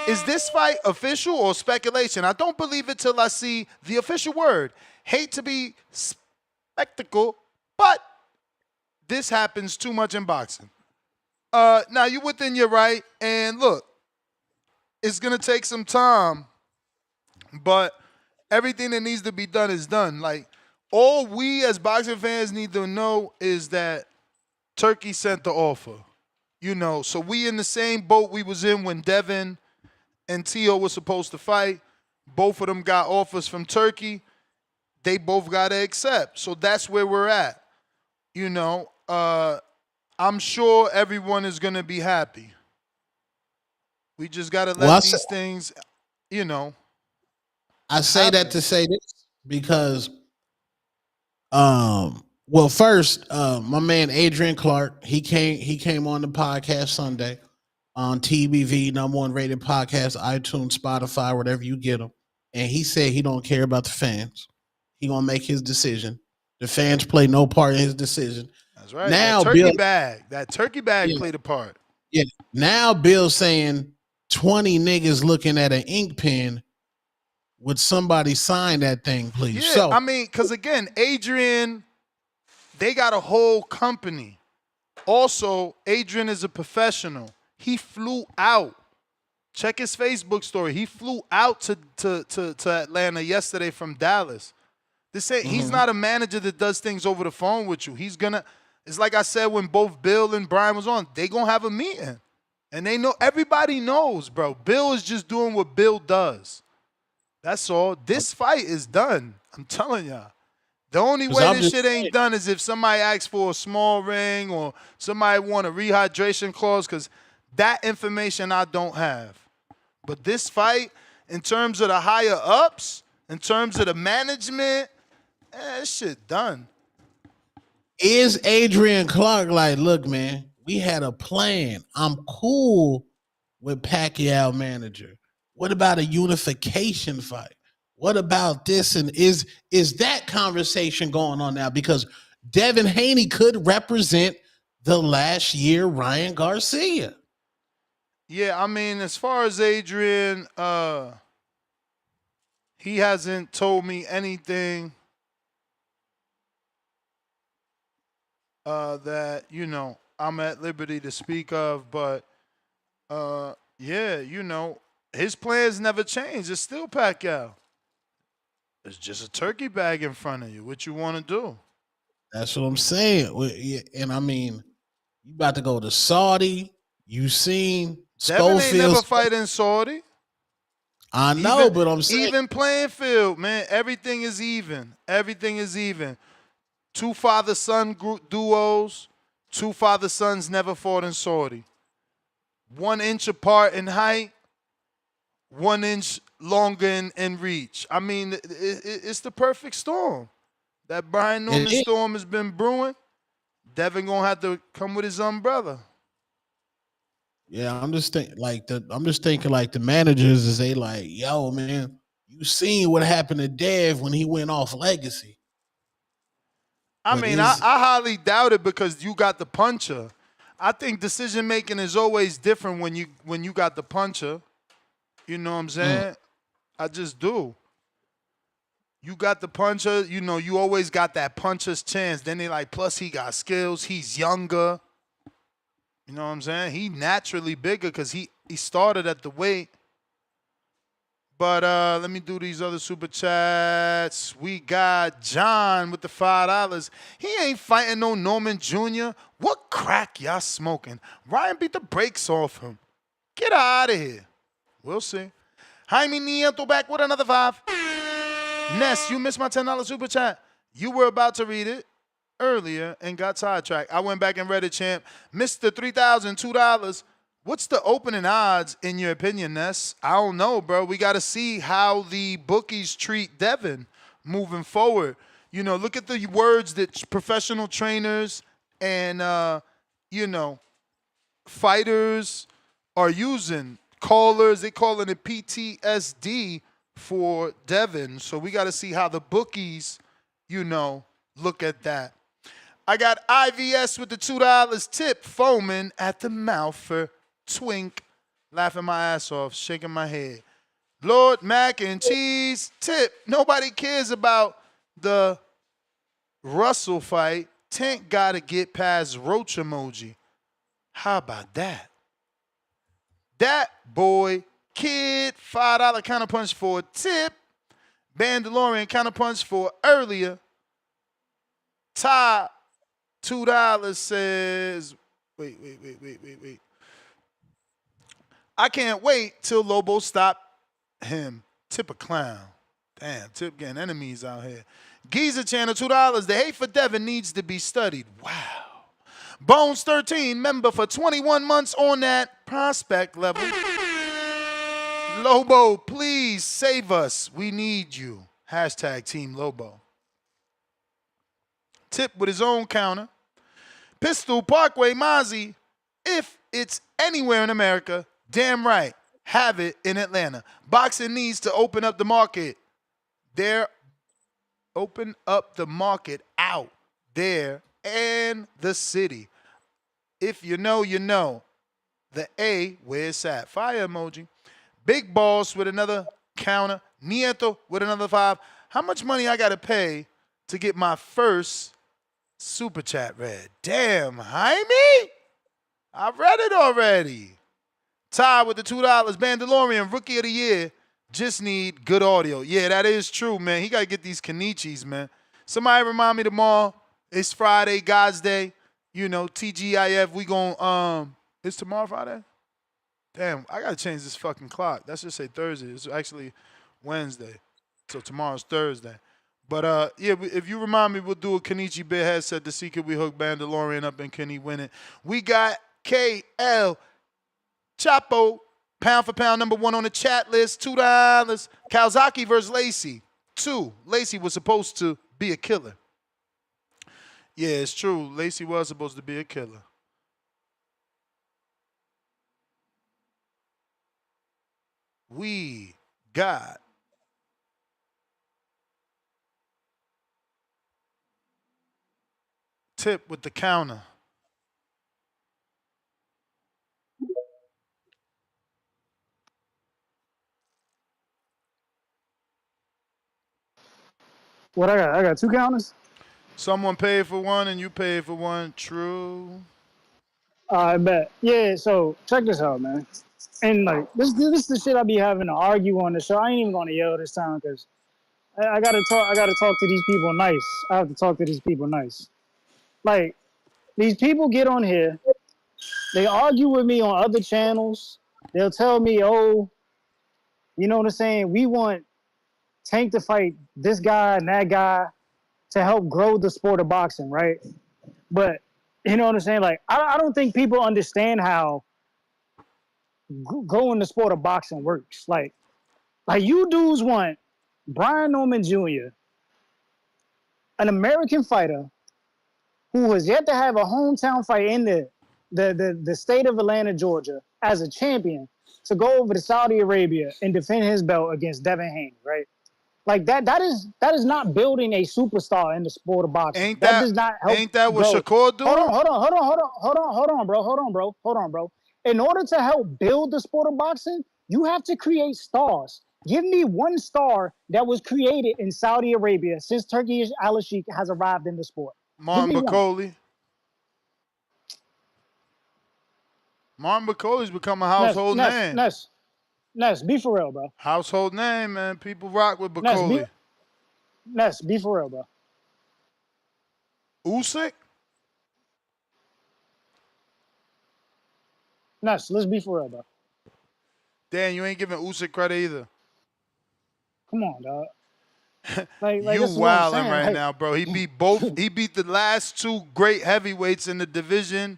Is this fight official or speculation? I don't believe it till I see the official word. Hate to be spectacle, but this happens too much in boxing. Now, you're within your right, and look, it's going to take some time, but everything that needs to be done is done. Like, all we as boxing fans need to know is that Turkey sent the offer. So we in the same boat we was in when Devin and Tio were supposed to fight. Both of them got offers from Turkey. They both got to accept. So that's where we're at. I'm sure everyone is going to be happy. We just got to let these things,
I say happen. That to say this because, first, my man Adrian Clark, he came on the podcast Sunday on TBV, #1 rated podcast, iTunes, Spotify, whatever you get them. And he said he don't care about the fans. He gonna make his decision. The fans play no part in his decision.
That's right.
Now
That turkey bag
yeah,
played a part.
yeah. Now Bill's saying 20 niggas looking at an ink pen. Would somebody sign that thing, please?
Yeah,
So
I mean, because again, Adrian, they got a whole company. Also, Adrian is a professional. He flew out. Check his Facebook story. He flew out to Atlanta yesterday from Dallas. He's not a manager that does things over the phone with you. It's like I said when both Bill and Brian was on, they gonna have a meeting. And everybody knows, bro. Bill is just doing what Bill does. That's all. This fight is done. I'm telling y'all. The only way this shit ain't done is if somebody asks for a small ring or somebody want a rehydration clause, because that information I don't have. But this fight, in terms of the higher ups, in terms of the management, this shit done.
is Adrian Clark like, look, man, we had a plan. I'm cool with Pacquiao manager. What about a unification fight? What about this? And is that conversation going on now? Because Devin Haney could represent the last year Ryan Garcia.
Yeah, I mean, as far as Adrian, he hasn't told me anything that, I'm at liberty to speak of. But, yeah, his plans never changed. It's still Pacquiao. It's just a turkey bag in front of you. What you want to do?
That's what I'm saying. And I mean, you about to go to Saudi. You seen
Devin ain't never
Schofield
fight in Saudi.
I know, but I'm saying
even playing field, man. Everything is even. Everything is even. Two father-son duos. Two father-sons never fought in Saudi. 1 inch apart in height. 1 inch longer in reach. I mean, it's the perfect storm. That Brian Norman storm has been brewing. Devin gonna have to come with his umbrella.
Yeah, I'm just thinking like the managers is they like, yo, man, you seen what happened to Dev when he went off legacy.
I highly doubt it because you got the puncher. I think decision making is always different when you got the puncher. You know what I'm saying? I just do. You got the puncher, you always got that puncher's chance. Then they like, plus he got skills, he's younger. You know what I'm saying? He naturally bigger because he started at the weight. But let me do these other super chats. We got John with the $5. He ain't fighting no Norman Jr. What crack y'all smoking? Ryan beat the brakes off him. Get out of here. We'll see. Jaime Nieto back with another 5. Ness, you missed my $10 super chat. You were about to read it earlier and got sidetracked. I went back and read it, champ. Missed the $3,002. What's the opening odds in your opinion, Ness? I don't know, bro. We got to see how the bookies treat Devin moving forward. Look at the words that professional trainers and, fighters are using. Callers, they calling it PTSD for Devin. So we got to see how the bookies, look at that. I got IVS with the $2 tip, foaming at the mouth for Twink, laughing my ass off, shaking my head. Lord Mac and Cheese tip. Nobody cares about the Russell fight. Tank got to get past Roach emoji. How about that? That boy Kid, $5 counterpunch for a tip. Bandalorian counterpunch for earlier. Ty, $2 says, wait. I can't wait till Lobo stop him. Tip a clown. Damn, Tip getting enemies out here. Giza Channel, $2. The hate for Devin needs to be studied. Wow. Bones 13, member for 21 months on that prospect level. Lobo, please save us. We need you. Hashtag Team Lobo. Tip with his own counter. Pistol Parkway Mozzie. If it's anywhere in America, damn right, have it in Atlanta. Boxing needs to open up the market. Open up the market out there and the city. If you know, you know. The A, where it's at. Fire emoji. Big Boss with another counter. Nieto with another 5. How much money I got to pay to get my first super chat read? Damn, Jaime? I read it already. Ty with the $2. Mandalorian, Rookie of the Year. Just need good audio. Yeah, that is true, man. He got to get these Kenichis, man. Somebody remind me tomorrow. It's Friday, God's Day. You know, TGIF. We gon' it's tomorrow Friday? Damn, I got to change this fucking clock. That should say Thursday. It's actually Wednesday. So tomorrow's Thursday. But, yeah, if you remind me, we'll do a Kenichi Bear headset to see could we hook Mandalorian up and can he win it. We got KL Chapo, pound for pound, #1 on the chat list, $2. Kawasaki versus Lacey, 2. Lacey was supposed to be a killer. Yeah, it's true. Lacey was supposed to be a killer. We got Tip with the counter.
What I got? I got 2 counters.
Someone paid for one and you paid for one. True.
I bet. Yeah. So check this out, man. And like this is the shit I be having to argue on the show. I ain't even gonna yell this time because I gotta talk. I gotta talk to these people nice. I have to talk to these people nice. Like these people get on here, they argue with me on other channels. They'll tell me, "Oh, you know what I'm saying? We want Tank to fight this guy and that guy to help grow the sport of boxing, right?" But you know what I'm saying? Like I don't think people understand how growing the sport of boxing works. Like you dudes want Brian Norman Jr., an American fighter who has yet to have a hometown fight in the state of Atlanta, Georgia, as a champion, to go over to Saudi Arabia and defend his belt against Devin Haney, right? Like that is not building a superstar in the sport of boxing. That does not help.
Ain't that what
bro.
Shakur doing?
Hold on, bro. In order to help build the sport of boxing, you have to create stars. Give me one star that was created in Saudi Arabia since Turkish Al-Sheikh has arrived in the sport.
Martin Bacoli. Martin Bacoli's become a household name.
Ness, be for real, bro.
Household name, man. People rock with Bacoli.
Ness, be for real, bro.
Usyk?
Ness, let's be for real, bro.
Dan, you ain't giving Usyk credit either.
Come on, dog. Like
you wilding right now, bro. He beat both. He beat the last 2 great heavyweights in the division,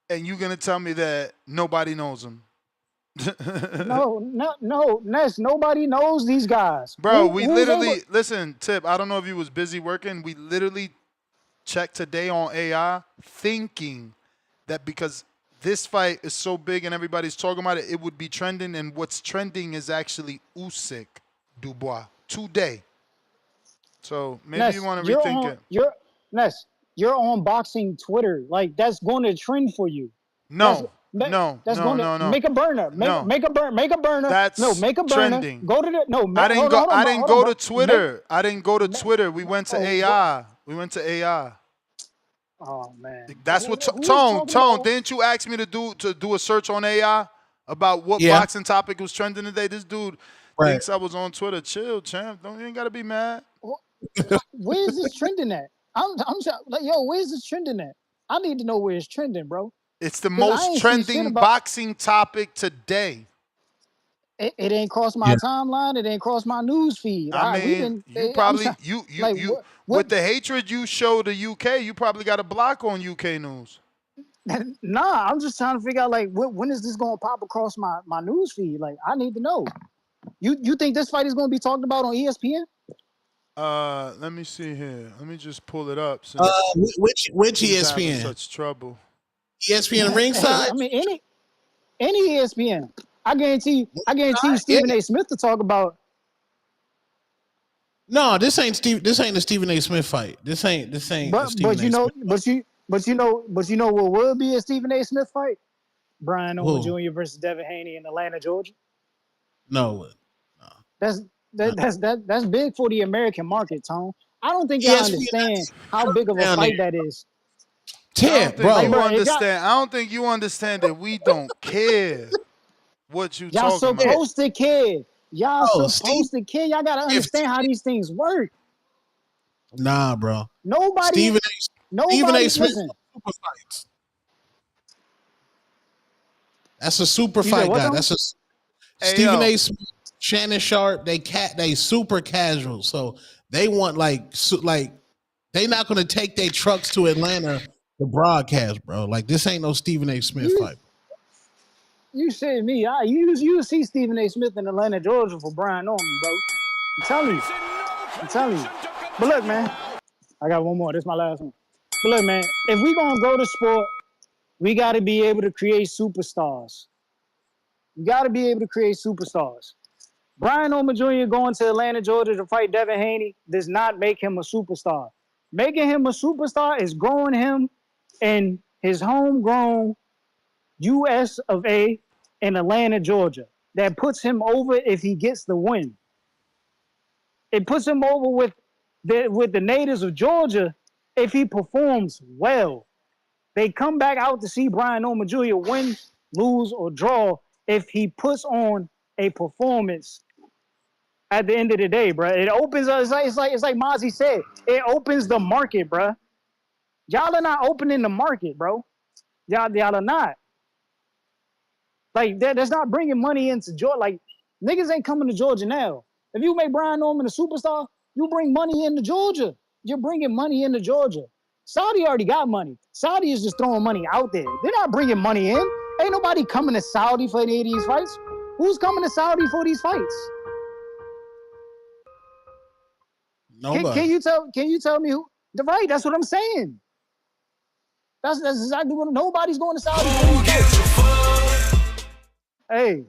and you gonna tell me that nobody knows him?
No, Ness. Nobody knows these guys,
bro. We literally listen, Tip. I don't know if you was busy working. We literally checked today on AI, thinking that because this fight is so big and everybody's talking about it, it would be trending. And what's trending is actually Usyk Dubois today. So maybe
Ness,
you want to rethink it.
Ness, you're on boxing Twitter. Like that's going to trend for you.
No.
That's going to make a burner. Make a burner.
That's
make a burner.
Trending.
Go to the
I didn't go to Twitter. I didn't go to Twitter. We went to AI. We went to AI.
Oh man.
That's what Tone. Didn't you ask me to do a search on AI about what boxing topic was trending today? This dude thinks I was on Twitter. Chill, champ. You ain't gotta be mad.
Where is this trending at? I'm like, yo, where's this trending at? I need to know where it's trending, bro.
It's the most trending boxing topic today.
It ain't crossed my timeline. It ain't crossed my news feed.
I mean, with the hatred you show the UK, you probably got a block on UK news.
Nah, I'm just trying to figure out like when is this going to pop across my news feed? Like I need to know. You think this fight is going to be talked about on ESPN?
Let me see here. Let me just pull it up. Since
which ESPN?
Such trouble.
ESPN ringside.
I mean any ESPN. I guarantee you Stephen A. Smith to talk about.
No, this ain't the Stephen A. Smith fight. This ain't a Stephen
But
A. Smith.
you know what would be a Stephen A. Smith fight? Brian Oma
Who?
Jr. versus Devin Haney in Atlanta, Georgia.
No.
That's
No.
that's big for the American market, Tone. I don't think y'all
ESPN
understand how big of a
down there.
fight that is.
I don't
Ted,
think
Like,
bro.
you
bro, if y'all
understand. I don't think you understand that we don't care what you
y'all
talking about.
supposed to care. Y'all
Bro, Steve.
supposed to care. Y'all gotta
If
understand how these things work.
Nah, bro.
Nobody,
Stephen A.
nobody.
Smith
Listen,
super fights. That's a super
you said
fight
what,
guy.
Tone?
That's a
Hey
Stephen
yo,
A. Smith, Shannon Sharp. They super casual. So they want like they not gonna take their trucks to Atlanta to broadcast, bro. Like this ain't no Stephen A. Smith
You
fight.
you said me. You see Stephen A. Smith in Atlanta, Georgia for Brian Norman, bro. I'm telling you. I'm telling you. But look, man, I got one more. This is my last one. But look, man, if we gonna grow the sport, we got to be able to create superstars. You got to be able to create superstars. Brian Norman Jr. going to Atlanta, Georgia to fight Devin Haney does not make him a superstar. Making him a superstar is growing him in his homegrown US of A in Atlanta, Georgia. That puts him over if he gets the win. It puts him over with the natives of Georgia if he performs well. They come back out to see Brian Norman Jr. win, lose, or draw if he puts on a performance at the end of the day, bro. It opens up. It's like Mozzie said. It opens the market, bro. Y'all are not opening the market, bro. Y'all are not. Like that's not bringing money into Georgia. Like niggas ain't coming to Georgia now. If you make Brian Norman a superstar, you bring money into Georgia. You're bringing money into Georgia. Saudi already got money. Saudi is just throwing money out there. They're not bringing money in. Ain't nobody coming to Saudi for any of these fights. Who's coming to Saudi for these fights?
Nobody.
Can you tell me who? Right, that's what I'm saying. That's exactly what nobody's going to Saudi for these fights. Hey,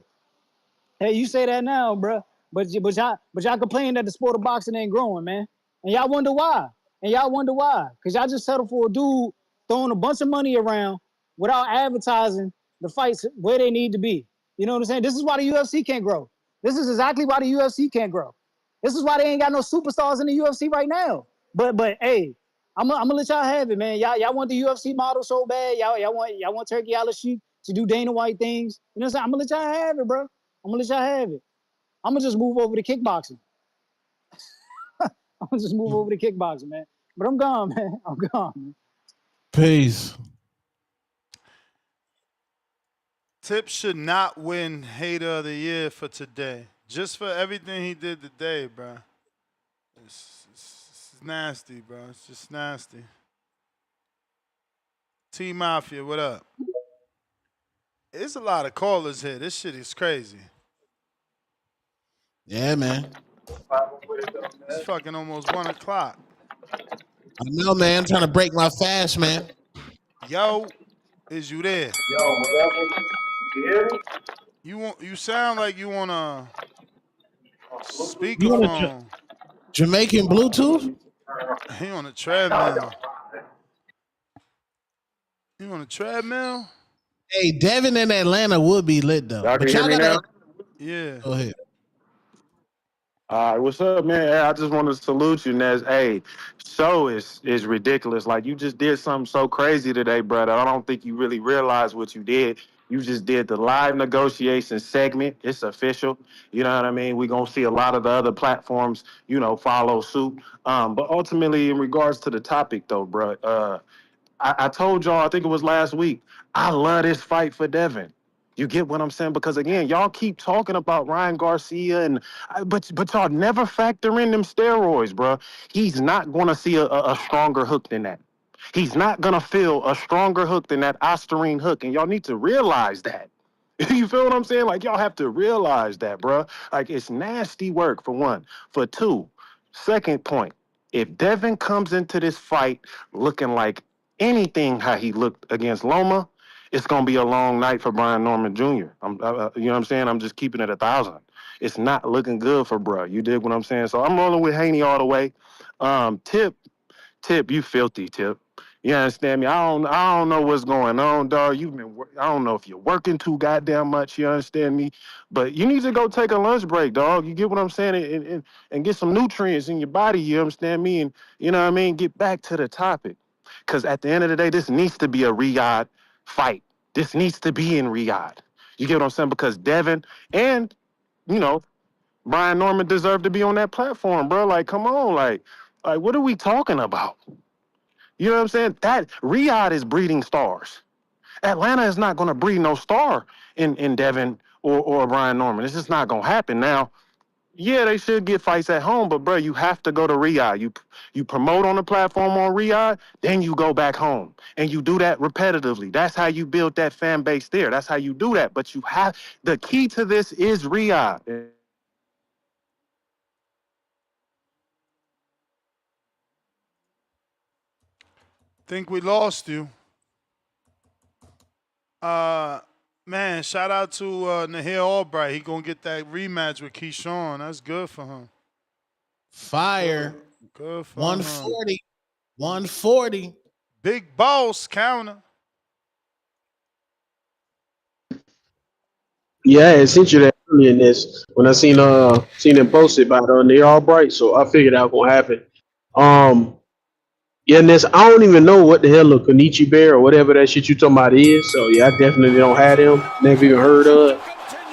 you say that now, bro. But y'all complain that the sport of boxing ain't growing, man. And y'all wonder why. Because y'all just settle for a dude throwing a bunch of money around without advertising the fights where they need to be. You know what I'm saying? This is why the UFC can't grow. This is exactly why the UFC can't grow. This is why they ain't got no superstars in the UFC right now. But hey, I'm gonna let y'all have it, man. Y'all want the UFC model so bad. Y'all want Turkey Al Sheik to do Dana White things. You know what I'm saying? I'm gonna let y'all have it, bro. I'm gonna let y'all have it. I'm gonna just move over to kickboxing. I'm gonna just move over to kickboxing, man. But I'm gone, man. I'm gone. Man.
Peace.
Tip should not win Hater of the Year for today. Just for everything he did today, bro. It's nasty, bro. It's just nasty. T Mafia, what up? It's a lot of callers here. This shit is crazy.
Yeah, man.
It's fucking almost 1 o'clock.
I know, man. I'm trying to break my fast, man.
Yo, is you there?
Yo, what up? You hear me?
You sound like you on a
You want a
speakerphone.
Jamaican Bluetooth?
He on a treadmill. You on a treadmill?
Hey, Devin in Atlanta would be lit though.
Y'all can
But
hear
y'all
me
gotta
now?
Yeah.
go ahead.
All right, what's up, man? Hey, I just want to salute you, Nez. Hey, show is ridiculous. Like you just did something so crazy today, brother. I don't think you really realize what you did. You just did the live negotiation segment. It's official. You know what I mean? We're gonna see a lot of the other platforms, follow suit. But ultimately, in regards to the topic, though, bro, I told y'all, I think it was last week, I love this fight for Devin. You get what I'm saying? Because again, y'all keep talking about Ryan Garcia, but y'all never factor in them steroids, bro. He's not going to see a stronger hook than that. He's not going to feel a stronger hook than that Ostarine hook, and y'all need to realize that. You feel what I'm saying? Like, y'all have to realize that, bro. Like, it's nasty work, for one. For two, second point, if Devin comes into this fight looking like anything how he looked against Loma, it's gonna be a long night for Brian Norman Jr. You know what I'm saying? I'm just keeping it 1,000. it's not looking good for bruh. You dig what I'm saying? So I'm rolling with Haney all the way. Tip, Tip, you filthy Tip. You understand me? I don't know what's going on, dog. I don't know if you're working too goddamn much. You understand me? But you need to go take a lunch break, dog. You get what I'm saying? And get some nutrients in your body. You understand me? And you know what I mean? Get back to the topic. Because at the end of the day, this needs to be a Riyadh fight. This needs to be in Riyadh. You get what I'm saying? Because Devin and, you know, Brian Norman deserve to be on that platform, bro. Like, come on, like, what are we talking about? You know what I'm saying? That Riyadh is breeding stars. Atlanta is not going to breed no star in Devin or Brian Norman. It's just not going to happen. Now, yeah, they should get fights at home, but bro, you have to go to Riyadh. You promote on the platform on Riyadh, then you go back home, and you do that repetitively. That's how you build that fan base there. That's how you do that. But you have the key to this is Riyadh.
Think we lost you. Uh, Man, shout out to Nahir Albright. He gonna get that rematch with Keyshawn. That's good for him.
Fire.
Good for him.
140. 140.
Big boss counter.
Yeah, I had sent you that earlier in this when I seen them posted about they all bright, so I figured out gonna happen. Um yeah, and this I don't even know what the hell a Konichi Bear or whatever that shit you talking about is. So yeah, I definitely don't have them. Never even heard of.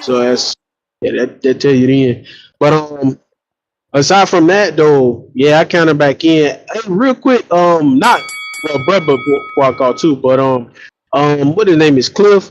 So that's yeah, that tell you then. But aside from that though, yeah, I counted back in. Hey, real quick, not well, brother before I call too, but what his name is Cliff.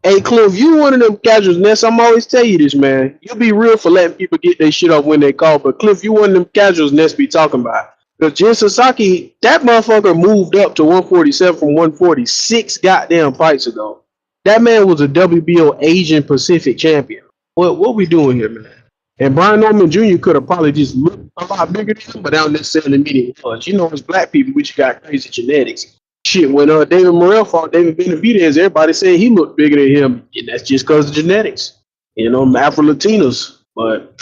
Hey Cliff, you one of them casuals, Ness. I'm always tell you this, man. You be real for letting people get their shit up when they call, but Cliff, you one of them casuals Ness be talking about. Because Jin Sasaki, that motherfucker moved up to 147 from 146 goddamn fights ago. That man was a WBO Asian Pacific champion. What we doing here, man? And Brian Norman Jr. could have probably just looked a lot bigger than him, but that don't necessarily mean he was. You know, as black people, we just got crazy genetics. Shit, when David Morrell fought David Benavidez, everybody said he looked bigger than him. And that's just because of genetics. You know, Afro Latinos. But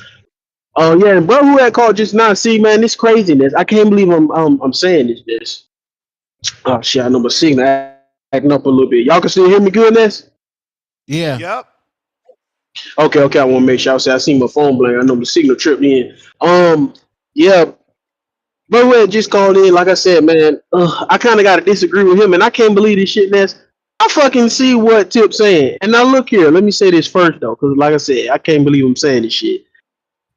yeah, and bro, who had called just now? See, man, this craziness. I can't believe I'm saying this. Oh shit, I know my signal acting up a little bit. Y'all can still hear me good, Ness?
Yeah.
Yep.
Okay. I want to make sure. I see my phone blank. I know the signal tripped in. Yeah, bro, Red just called in. Like I said, man, I kind of got to disagree with him, and I can't believe this shit, Ness. I fucking see what Tip's saying. And now look here, let me say this first though, because like I said, I can't believe I'm saying this shit.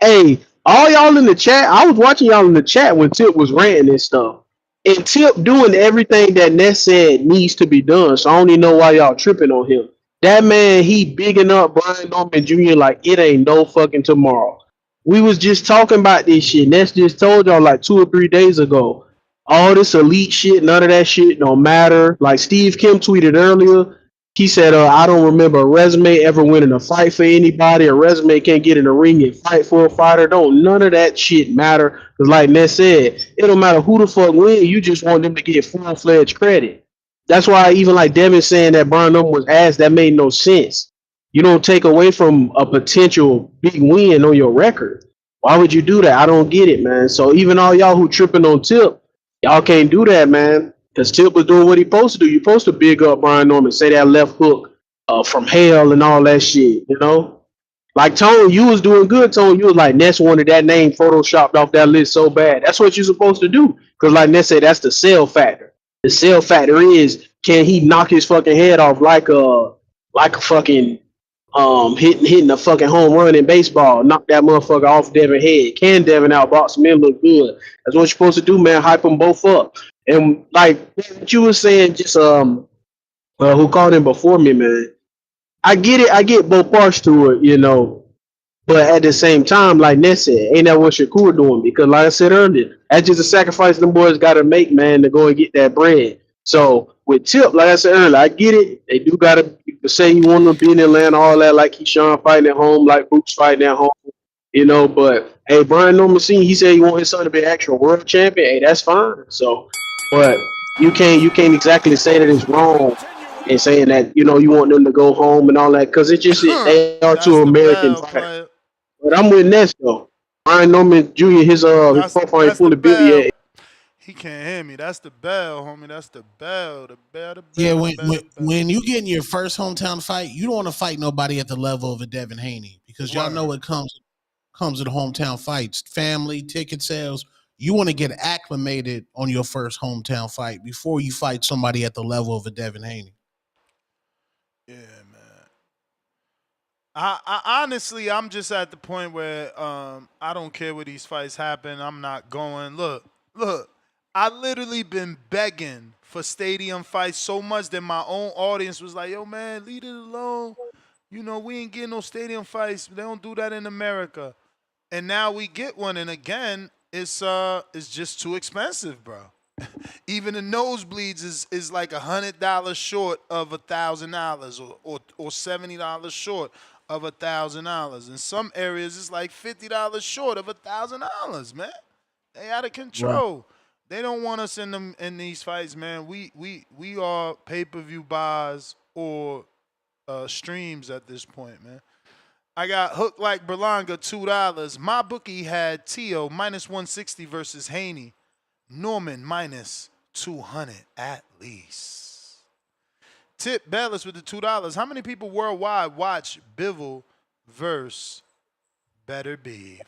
Hey, all y'all in the chat, I was watching y'all in the chat when Tip was ranting and stuff. And Tip doing everything that Ness said needs to be done. So I don't even know why y'all tripping on him. That man, he bigging up Brian Norman Jr. like it ain't no fucking tomorrow. We was just talking about this shit. Ness just told y'all like 2 or 3 days ago. All this elite shit, none of that shit don't matter. Like Steve Kim tweeted earlier, he said, I don't remember a resume ever winning a fight for anybody. A resume can't get in the ring and fight for a fighter. Don't none of that shit matter. Because like Ness said, it don't matter who the fuck win. You just want them to get full-fledged credit. That's why even like Devin saying that Brian Norman was asked, that made no sense. You don't take away from a potential big win on your record. Why would you do that? I don't get it, man. So even all y'all who tripping on Tip, y'all can't do that, man. Because Tip was doing what he supposed to do. You supposed to big up Brian Norman, say that left hook from hell and all that shit, you know? Like Tone, you was doing good, Tone. You was like, Ness wanted that name photoshopped off that list so bad. That's what you're supposed to do. Because like Ness said, that's the sell factor. The sell factor is, can he knock his fucking head off like a fucking hitting a fucking home run in baseball, knock that motherfucker off Devin head. Can Devin outbox him and look good? That's what you're supposed to do, man. Hype them both up. And like what you were saying, just who called in before me, man. I get it. I get both parts to it, you know. But at the same time, like Ness said, ain't that what Shakur doing? Because like I said earlier, that's just a sacrifice them boys got to make, man, to go and get that bread. So with Tip, like I said earlier, I get it. They do got to say you want to be in Atlanta, all that, like Keyshawn fighting at home, like Boots fighting at home, you know. But hey, Brian Norman Sr., he said he want his son to be an actual world champion. Hey, that's fine. So, but you can't exactly say that it's wrong and saying that you know you want them to go home and all that because it just they are
That's
too
the
American
bell
fighters.
player.
But But I'm with Ness though. Brian Norman Jr. His profile ain't
That's the
fully built yet.
bell. He can't hear me. That's the bell, homie. That's the bell. The bell. The bell.
Yeah,
The
when,
bell.
when
The bell.
when you get in your first hometown fight, you don't want to fight nobody at the level of a Devin Haney because y'all know
Word.
what comes with hometown fights, family, ticket sales. You want to get acclimated on your first hometown fight before you fight somebody at the level of a Devin Haney.
Yeah, man. I honestly, I'm just at the point where I don't care where these fights happen. I'm not going. Look. I literally been begging for stadium fights so much that my own audience was like, "Yo, man, leave it alone. You know, we ain't getting no stadium fights. They don't do that in America." And now we get one, and again, it's just too expensive, bro. Even the nosebleeds is like $100 short of $1,000 or $70 short of $1,000. In some areas, it's like $50 short of $1,000, man. They out of
Right.
control. They don't want us in these fights, man. We are pay-per-view buys or streams at this point, man. I got Hook Like Berlanga, $2. My bookie had Tio -160 versus Haney. Norman -200 at least. Tip Bellis with the $2. How many people worldwide watch Bivol versus Better Beef?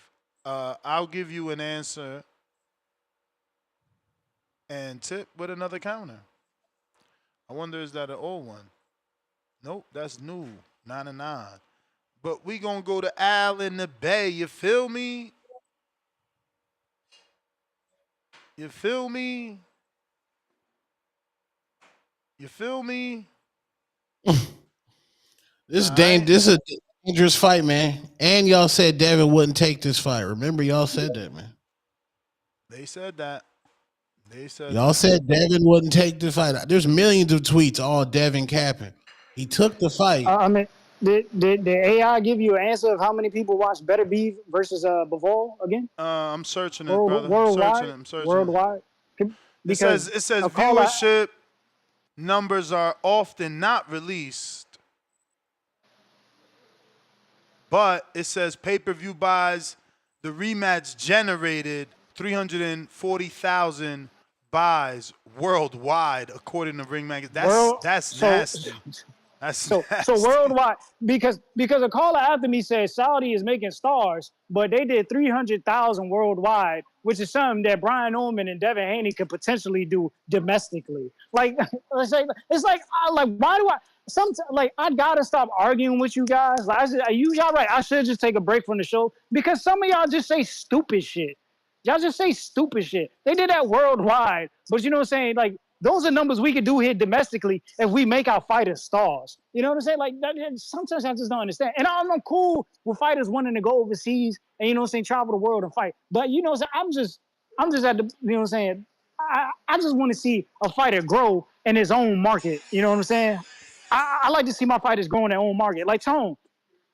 I'll give you an answer. And Tip with another counter. I wonder, is that an old one? Nope, that's new. 9-9. But we gonna go to Al in the Bay. You feel me? You feel me? You feel me?
This
All right.
this is a dangerous fight, man. And y'all said Devin wouldn't take this fight. Remember, y'all said that, man.
They said that. They said
Y'all
that.
said Devin wouldn't take the fight. There's millions of tweets all Devin capping. He took the fight.
I mean, did the AI give you an answer of how many people watch Better Beef versus Bivol again?
I'm searching it, brother.
Worldwide,
I'm searching it.
worldwide,
It says
because a caller.
viewership numbers are often not released, but it says pay-per-view buys. The rematch generated 340,000 buys worldwide, according to Ring Magazine. That's nasty. That's
So
nasty.
worldwide, because a caller after me said Saudi is making stars, but they did 300,000 worldwide, which is something that Brian Norman and Devin Haney could potentially do domestically. Like it's like why do I? Like I gotta stop arguing with you guys. Like y'all right. I should just take a break from the show because some of y'all just say stupid shit. Y'all just say stupid shit. They did that worldwide, but you know what I'm saying? Like those are numbers we could do here domestically if we make our fighters stars. You know what I'm saying? Like sometimes I just don't understand. And I'm cool with fighters wanting to go overseas and you know what I'm saying, travel the world and fight. But you know what I'm saying? I'm just at the you know what I'm saying. I just want to see a fighter grow in his own market. You know what I'm saying? I like to see my fighters grow in their own market. Like Tone,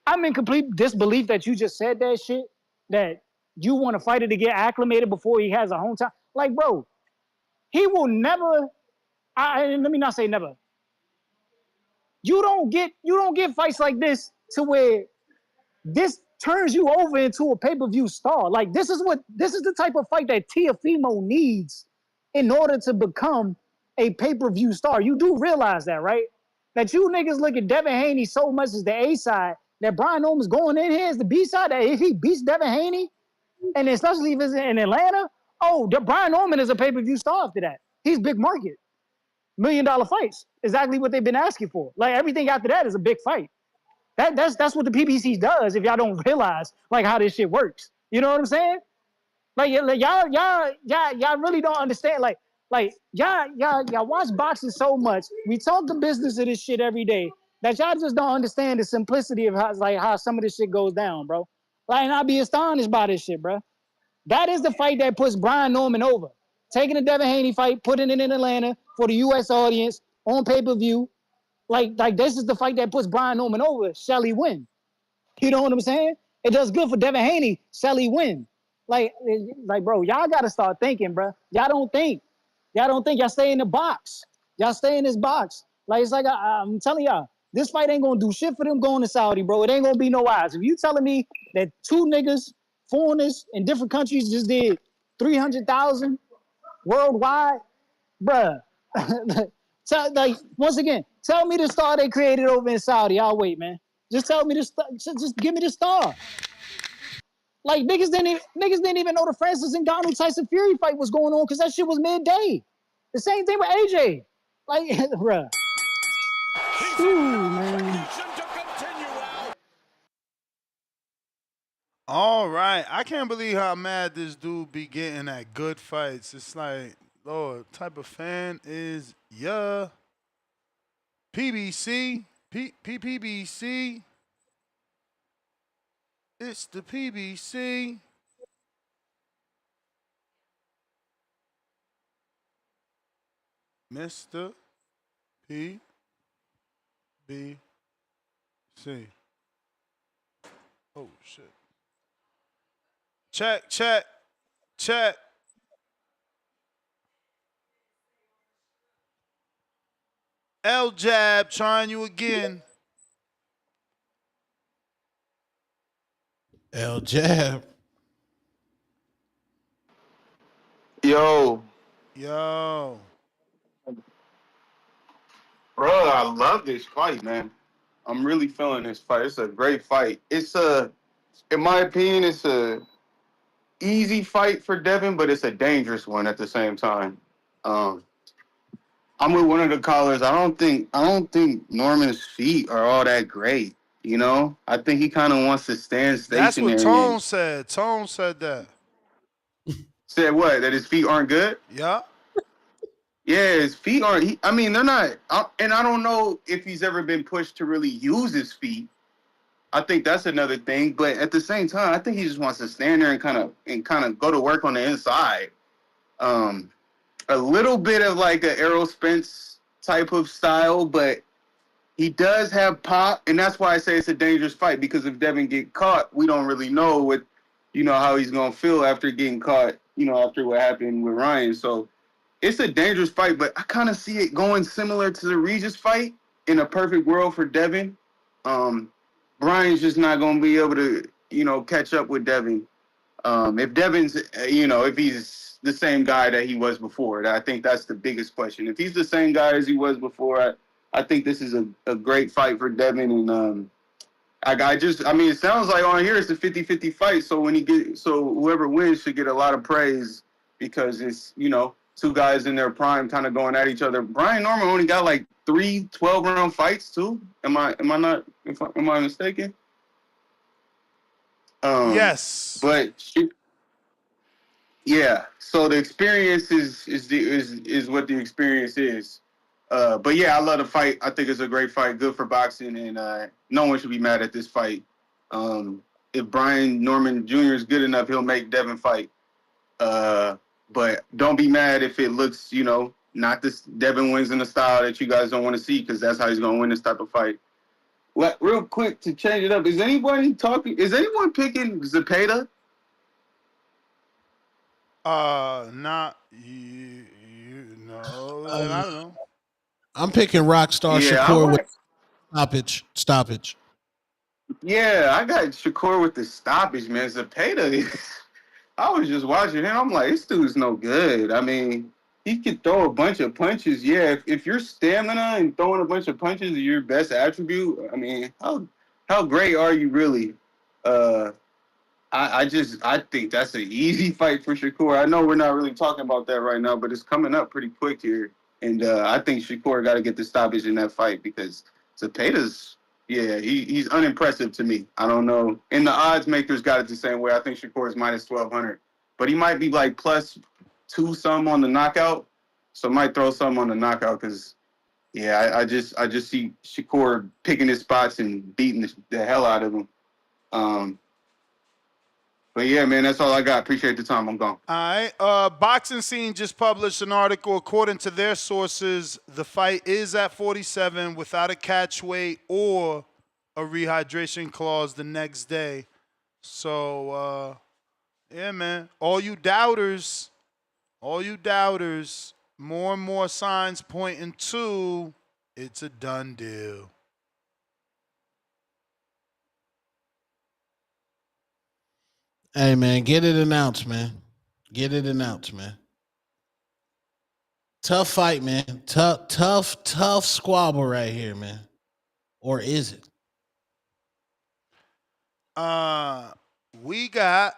I'm in complete disbelief that you just said that shit. That you want a fighter to get acclimated before he has a hometown. Like, bro, he will never. Let me not say never. You don't get fights like this to where this turns you over into a pay-per-view star. Like this is the type of fight that Tiafimo needs in order to become a pay-per-view star. You do realize that, right? That you niggas look at Devin Haney so much as the A side that Brian Norman's going in here as the B side. That if he beats Devin Haney, and especially if it's in Atlanta, Brian Norman is a pay-per-view star after that. He's big market. $1 million fights. Exactly what they've been asking for. Like everything after that is a big fight. That's what the PBC does if y'all don't realize like how this shit works. You know what I'm saying? Like y'all really don't understand. Like y'all watch boxing so much. We talk the business of this shit every day that y'all just don't understand the simplicity of how some of this shit goes down, bro. Like, and I'll be astonished by this shit, bro. That is the fight that puts Brian Norman over. Taking the Devin Haney fight, putting it in Atlanta for the U.S. audience on pay-per-view. Like this is the fight that puts Brian Norman over. Shall he win? You know what I'm saying? It does good for Devin Haney. Shall he win? Like, bro, y'all got to start thinking, bro. Y'all don't think. Y'all don't think. Y'all stay in the box. Y'all stay in this box. Like, it's like I'm telling y'all. This fight ain't gonna do shit for them going to Saudi, bro. It ain't gonna be no odds. If you telling me that two niggas, foreigners in different countries just did 300,000 worldwide, bruh. Like once again, tell me the star they created over in Saudi. I'll wait, man. Just tell me the star. Just give me the star. Like niggas didn't even know the Francis Ngannou Tyson Fury fight was going on because that shit was midday. The same thing with AJ. Like, bruh. Ooh, man.
All right. I can't believe how mad this dude be getting at good fights. It's like, Lord, type of fan is PBC. PBC. It's the PBC. Mr. PBC. Oh, shit. Check. L Jab trying you again.
L Jab.
Yo,
Yo.
bro, I love this fight, man. I'm really feeling this fight. It's a great fight. In my opinion, it's a easy fight for Devin, but it's a dangerous one at the same time. Um, I'm with one of the callers. I don't think Norman's feet are all that great. You know, I think he kind of wants to stand
That's what
stationary
Tone
and
said. Tone said that.
said what that his feet aren't good.
Yeah.
Yeah, his feet aren't. I mean, they're not. And I don't know if he's ever been pushed to really use his feet. I think that's another thing. But at the same time, I think he just wants to stand there and kind of go to work on the inside. Um, a little bit of like an Errol Spence type of style, but he does have pop, and that's why I say it's a dangerous fight because if Devin get caught, we don't really know how he's gonna feel after getting caught. After what happened with Ryan. So it's a dangerous fight, but I kind of see it going similar to the Regis fight in a perfect world for Devin. Um, Brian's just not gonna be able to, catch up with Devin. If Devin's, if he's the same guy that he was before, I think that's the biggest question. If he's the same guy as he was before, I think this is a great fight for Devin. And it sounds like on here it's a 50-50 fight. So whoever wins should get a lot of praise because it's, two guys in their prime kind of going at each other. Brian Norman only got like 3 12-round fights too. Am I mistaken?
Yes.
But yeah, so the experience is what the experience is. But yeah, I love the fight. I think it's a great fight, good for boxing, and no one should be mad at this fight. If Brian Norman Jr. is good enough, he'll make Devin fight. But don't be mad if it looks, not this Devin wins in the style that you guys don't want to see, because that's how he's gonna win this type of fight. Real quick to change it up, is anyone picking Zepeda?
Not you. No, I don't know.
I'm picking Rockstar
Yeah,
Shakur with stoppage.
Yeah, I got Shakur with the stoppage, man. Zepeda, I was just watching him. I'm like, this dude's no good. I mean, he could throw a bunch of punches. Yeah, if your stamina and throwing a bunch of punches is your best attribute, I mean, how great are you really? I think that's an easy fight for Shakur. I know we're not really talking about that right now, but it's coming up pretty quick here, and I think Shakur got to get the stoppage in that fight because Zepeda's, yeah, he's unimpressive to me. I don't know, and the odds makers got it the same way. I think Shakur is minus 1,200, but he might be like plus 2 some on the knockout, so might throw some on the knockout because. Yeah, I just see Shakur picking his spots and beating the hell out of him. But yeah, man, that's all I got. Appreciate the time. I'm gone.
All right. Boxing Scene just published an article. According to their sources, the fight is at 47 without a catch weight or a rehydration clause the next day. So, yeah, man. All you doubters, more and more signs pointing to it's a done deal.
Hey man, get it announced, man. Get it announced, man. Tough fight, man. Tough squabble right here, man. Or is it?
We got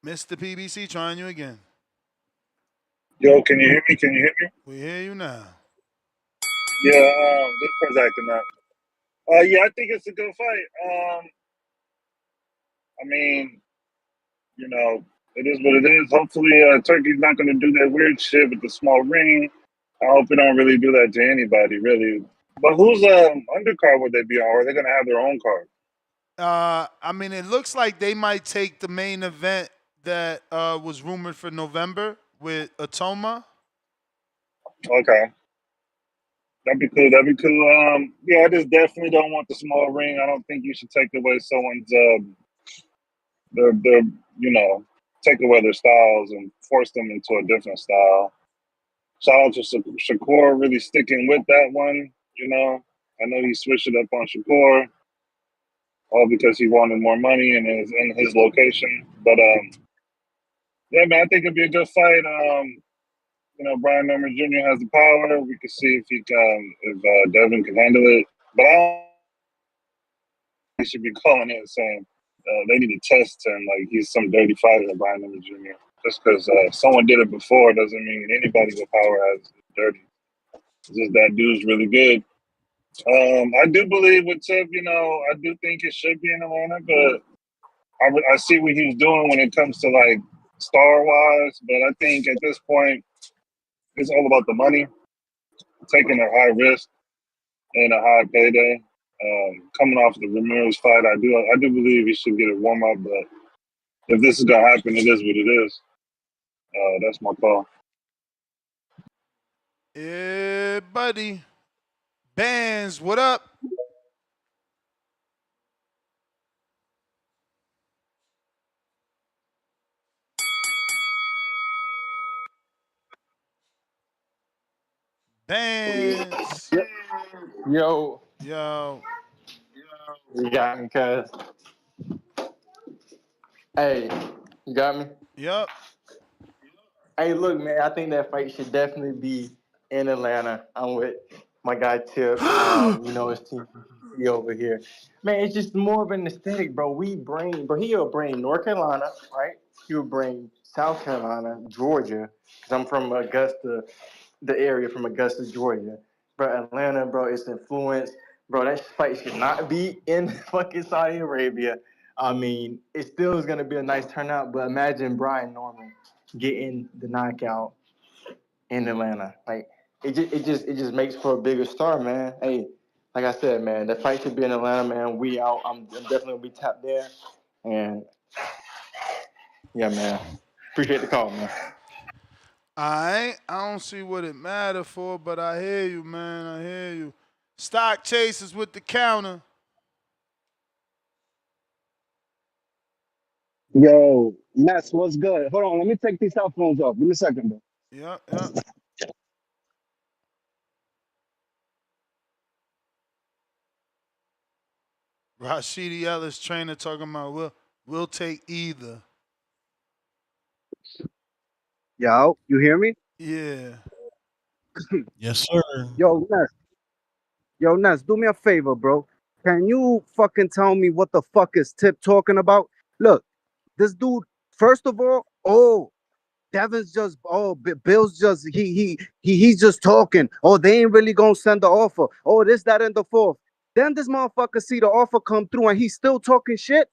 Mr. PBC trying you again.
Yo, can you hear me? Can you hear me?
We hear you now.
Yeah, this person's acting up. Yeah, I think it's a good fight. I mean, you know, it is what it is. Hopefully, Turkey's not going to do that weird shit with the small ring. I hope they don't really do that to anybody, really. But whose undercard would they be on? Or are they going to have their own card?
I mean, it looks like they might take the main event that was rumored for November with Atoma.
Okay. That'd be cool. That'd be cool. Yeah, I just definitely don't want the small ring. I don't think you should take away someone's their take away their styles and force them into a different style. Shout out to Shakur really sticking with that one. I know he switched it up on Shakur, all because he wanted more money and is in his location. But yeah, man, I think it'd be a good fight. Brian Norman Jr. has the power. We can see if Devin can handle it. But I don't think he should be calling it saying they need to test him like he's some dirty fighter, Brian Norman Jr. Just because someone did it before doesn't mean anybody with power has dirty. It's just that dude's really good. I do believe with Tip, I do think it should be in Atlanta, but I see what he was doing when it comes to like star-wise. But I think at this point, it's all about the money, taking a high risk and a high payday. Coming off the Ramirez fight, I do believe he should get a warm up. But if this is gonna happen, it is what it is. That's my call.
Yeah, buddy. Bands, what up? Bands.
Yo.
Yo.
You got me, cuz. Hey, you got me?
Yep.
Hey, look, man, I think that fight should definitely be in Atlanta. I'm with my guy Tip. It's Team PPC over here. Man, it's just more of an aesthetic, bro. He'll bring North Carolina, right? He'll bring South Carolina, Georgia, because I'm from Augusta, the area from Augusta, Georgia. Bro, Atlanta, bro, it's influence. Bro, that fight should not be in fucking Saudi Arabia. I mean, it still is going to be a nice turnout, but imagine Brian Norman getting the knockout in Atlanta. Like, it just makes for a bigger star, man. Hey, like I said, man, the fight should be in Atlanta, man. We out. I'm definitely going to be tapped there. And, yeah, man. Appreciate the call, man.
I don't see what it matter for, but I hear you, man. I hear you. Stock chasers with the counter.
Yo, Ness, what's good? Hold on, let me take these cell phones off. Give me a second, bro.
Yep. Rashidi Ellis trainer talking about we'll take either.
Yo, you hear me?
Yeah.
Yes, sir.
Yo, Ness, do me a favor, bro. Can you fucking tell me what the fuck is Tip talking about? Look, this dude, first of all, Devin's just Bill's just he's just talking. Oh, they ain't really gonna send the offer. Oh, this, that, and the fourth. Then this motherfucker see the offer come through and he's still talking shit.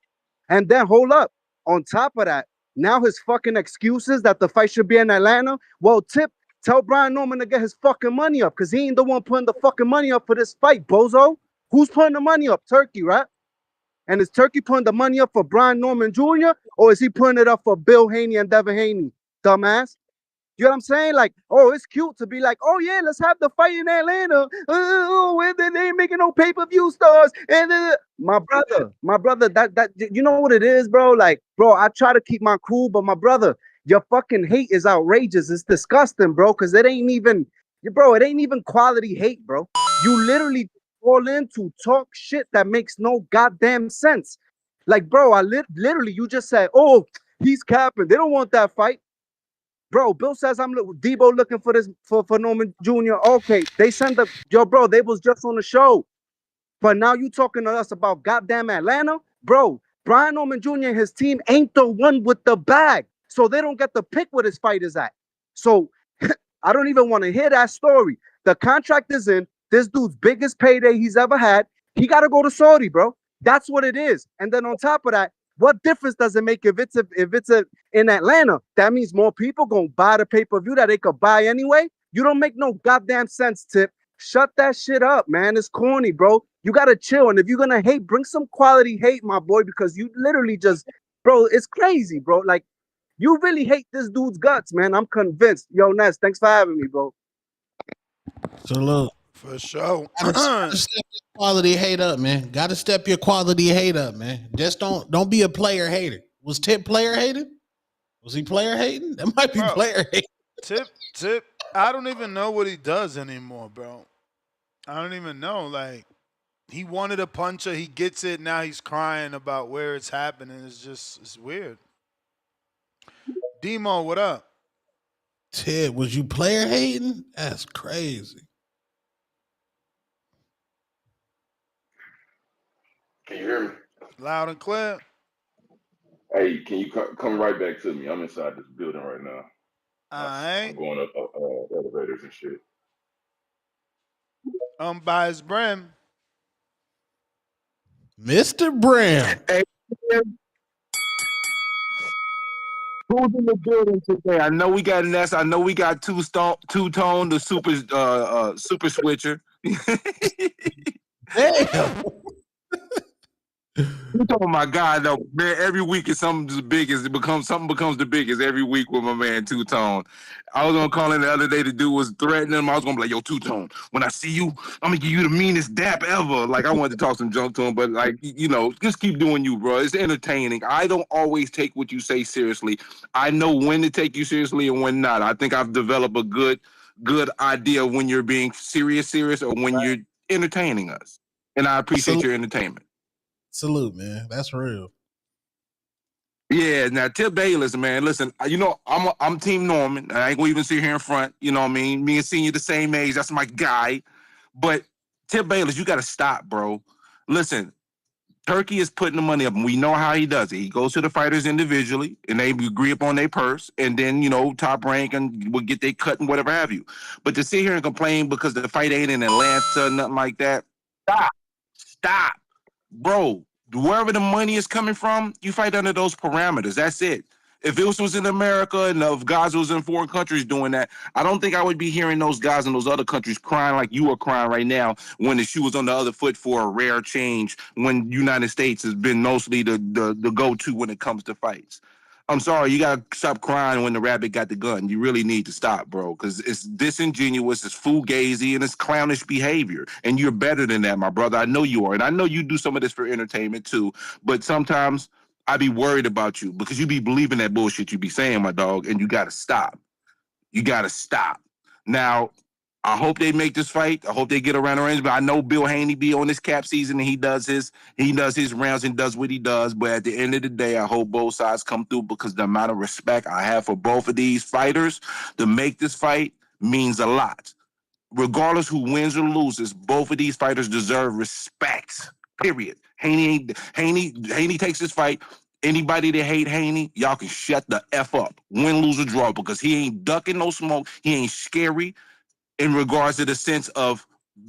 And then hold up. On top of that, now his fucking excuses that the fight should be in Atlanta. Well, tell Brian Norman to get his fucking money up because he ain't the one putting the fucking money up for this fight, bozo. Who's putting the money up? Turkey, right? And is Turkey putting the money up for Brian Norman Jr. or is he putting it up for Bill Haney and Devin Haney? Dumbass. You know what I'm saying? Like, oh, it's cute to be like, oh yeah, let's have the fight in Atlanta. Where they ain't making no pay-per-view stars. And my brother, that you know what it is, bro? Like, bro, I try to keep my cool, but my brother, your fucking hate is outrageous. It's disgusting, bro, because it ain't even quality hate, bro. You literally fall in to talk shit that makes no goddamn sense.
Like, bro, literally, you just said, oh, he's capping. They don't want that fight. Bro, Bill says Debo looking for this for Norman Jr. Okay, they send bro, they was just on the show. But now you talking to us about goddamn Atlanta? Bro, Brian Norman Jr. and his team ain't the one with the bag. So they don't get to pick where his fight is at. So I don't even want to hear that story. The contract is in. This dude's biggest payday he's ever had. He got to go to Saudi, bro. That's what it is. And then on top of that, what difference does it make if it's in Atlanta? That means more people gonna buy the pay-per-view that they could buy anyway. You don't make no goddamn sense, Tip. Shut that shit up, man. It's corny, bro. You gotta chill. And if you're gonna hate, bring some quality hate, my boy, because you literally just, bro, it's crazy, bro. Like, you really hate this dude's guts, man. I'm convinced. Yo, Ness, thanks for having me, bro.
Salute.
For sure.
Gotta step your quality hate up, man. Gotta step your quality hate up, man. Just don't be a player hater. Was Tip player hating? Was he player hating? That might be
Bro,
player hating.
Tip, I don't even know what he does anymore, bro. I don't even know. Like, he wanted a puncher, he gets it, now he's crying about where it's happening. It's weird. Demo, what up?
Tip, was you player hating? That's crazy.
Can you hear me?
Loud and clear.
Hey, can you come right back to me? I'm inside this building right now.
All right.
I'm going up elevators and shit.
By his brim.
Mr. Brim.
Hey, who's in the building today? I know we got Ness. I know we got Two Tone, the super switcher.
Damn.
You talking my God though, man. Every week is something the biggest. Something becomes the biggest every week with my man Two Tone. I was gonna call in the other day. The dude was threatening him. I was gonna be like, "Yo, Two Tone, when I see you, I'm gonna give you the meanest dap ever." Like, I wanted to talk some junk to him, but like, just keep doing you, bro. It's entertaining. I don't always take what you say seriously. I know when to take you seriously and when not. I think I've developed a good idea when you're being serious, or when you're entertaining us. And I appreciate your entertainment.
Salute, man. That's real.
Yeah, now Tip Bayless, man. Listen, I'm Team Norman. I ain't gonna even sit here in front. You know what I mean? Me and Senior the same age. That's my guy. But Tip Bayless, you gotta stop, bro. Listen, Turkey is putting the money up, and we know how he does it. He goes to the fighters individually, and they agree upon their purse, and then Top Rank and will get their cut and whatever have you. But to sit here and complain because the fight ain't in Atlanta, nothing like that. Stop. Bro, wherever the money is coming from, you fight under those parameters. That's it. If it was in America and if guys was in foreign countries doing that, I don't think I would be hearing those guys in those other countries crying like you are crying right now when the shoe was on the other foot for a rare change when United States has been mostly the go-to when it comes to fights. I'm sorry, you gotta stop crying when the rabbit got the gun. You really need to stop, bro, because it's disingenuous, it's fugazi, and it's clownish behavior. And you're better than that, my brother. I know you are, and I know you do some of this for entertainment too. But sometimes I be worried about you because you be believing that bullshit you be saying, my dog, and you gotta stop. You gotta stop. Now, I hope they make this fight. I hope they get around the range. But I know Bill Haney be on this cap season and he does his rounds and does what he does. But at the end of the day, I hope both sides come through because the amount of respect I have for both of these fighters to make this fight means a lot. Regardless who wins or loses, both of these fighters deserve respect. Period. Haney takes this fight. Anybody that hate Haney, y'all can shut the F up. Win, lose, or draw, because he ain't ducking no smoke. He ain't scary in regards to the sense of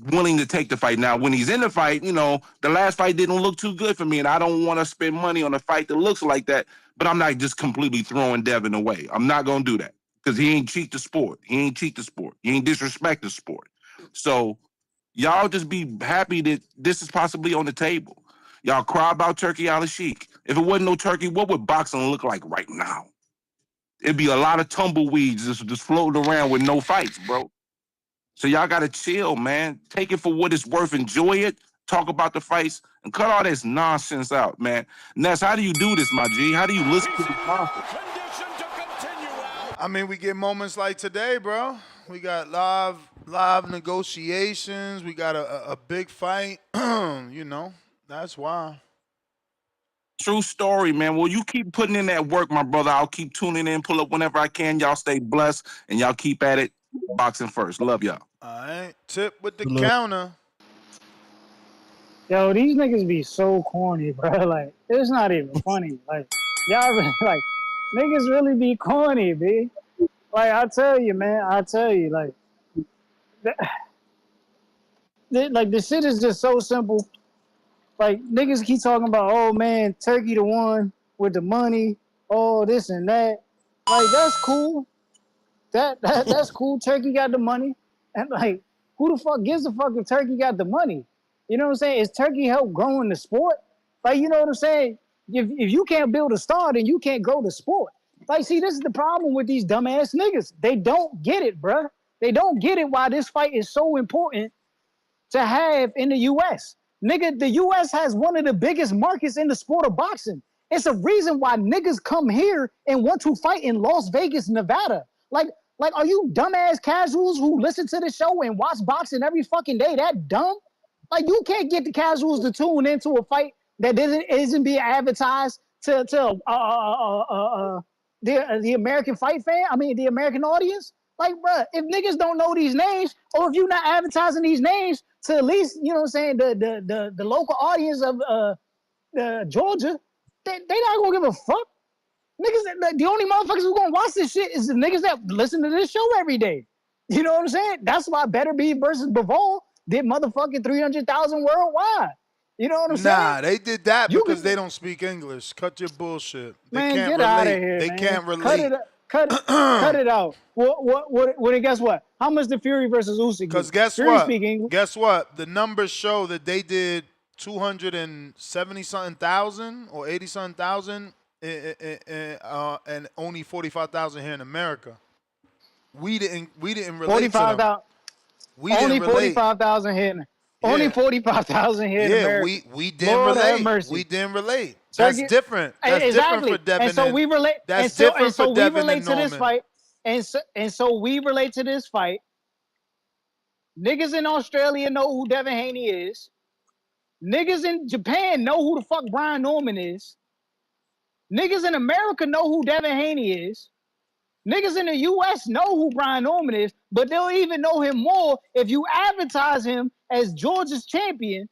willing to take the fight. Now, when he's in the fight, the last fight didn't look too good for me, and I don't want to spend money on a fight that looks like that, but I'm not just completely throwing Devin away. I'm not going to do that because he ain't cheat the sport. He ain't disrespect the sport. So y'all just be happy that this is possibly on the table. Y'all cry about Turkey Al Sheik. If it wasn't no Turkey, what would boxing look like right now? It'd be a lot of tumbleweeds just floating around with no fights, bro. So y'all got to chill, man. Take it for what it's worth. Enjoy it. Talk about the fights and cut all this nonsense out, man. Ness, how do you do this, my G? How do you listen to this nonsense?
I mean, we get moments like today, bro. We got live negotiations. We got a big fight. That's why.
True story, man. Well, you keep putting in that work, my brother. I'll keep tuning in, pull up whenever I can. Y'all stay blessed, and y'all keep at it. Boxing first. Love y'all.
All right. Tip with the
Look.
counter.
Yo, these niggas be so corny, bro. Like, it's not even funny. Like, y'all really, like, niggas really be corny, B. Like, I tell you, man. I tell you, like, like the shit is just so simple. Like, niggas keep talking about, oh, man, Turkey the one with the money, oh, this and that. Like, that's cool. That's cool. Turkey got the money. And, like, who the fuck gives a fuck if Turkey got the money? You know what I'm saying? Is Turkey help growing the sport? Like, you know what I'm saying? If you can't build a star, then you can't grow the sport. Like, see, this is the problem with these dumbass niggas. They don't get it, bruh. They don't get it why this fight is so important to have in the U.S. Nigga, the U.S. has one of the biggest markets in the sport of boxing. It's a reason why niggas come here and want to fight in Las Vegas, Nevada. Like, are you dumbass casuals who listen to the show and watch boxing every fucking day that dumb? Like, you can't get the casuals to tune into a fight that isn't being advertised to the American fight fan. I mean, the American audience. Like, bruh, if niggas don't know these names, or if you're not advertising these names to at least, you know what I'm saying, the local audience of Georgia, they not gonna give a fuck. Niggas, the only motherfuckers who gonna watch this shit is the niggas that listen to this show every day. You know what I'm saying? That's why Better Be versus Bivol did motherfucking 300,000 worldwide. You know what I'm saying?
Nah, they did that
You
because
can,
they don't speak English. Cut your bullshit. They
man,
can't
get out of
relate.
here,
They
man.
can't relate.
Cut it out. What? Guess what? How much did Fury versus Usyk do?
Because guess
Fury
what?
speak English.
Guess what? The numbers show that they did 270 something thousand or 80 something thousand, and only 45,000 here in America. We didn't relate to them.
45,000.
We
Only
didn't relate.
45,000 here.
Yeah.
Only 45,000 here in
Yeah,
America.
we didn't
Lord have
relate.
mercy.
We didn't relate.
Turkey,
That's different. That's
exactly.
different for Devin.
And so we relate.
That's
and
different
so
for
we
Devin
relate
and
to this
Norman.
fight. And so we relate to this fight. Niggas in Australia know who Devin Haney is. Niggas in Japan know who the fuck Brian Norman is. Niggas in America know who Devin Haney is. Niggas in the U.S. know who Brian Norman is, but they'll even know him more if you advertise him as Georgia's champion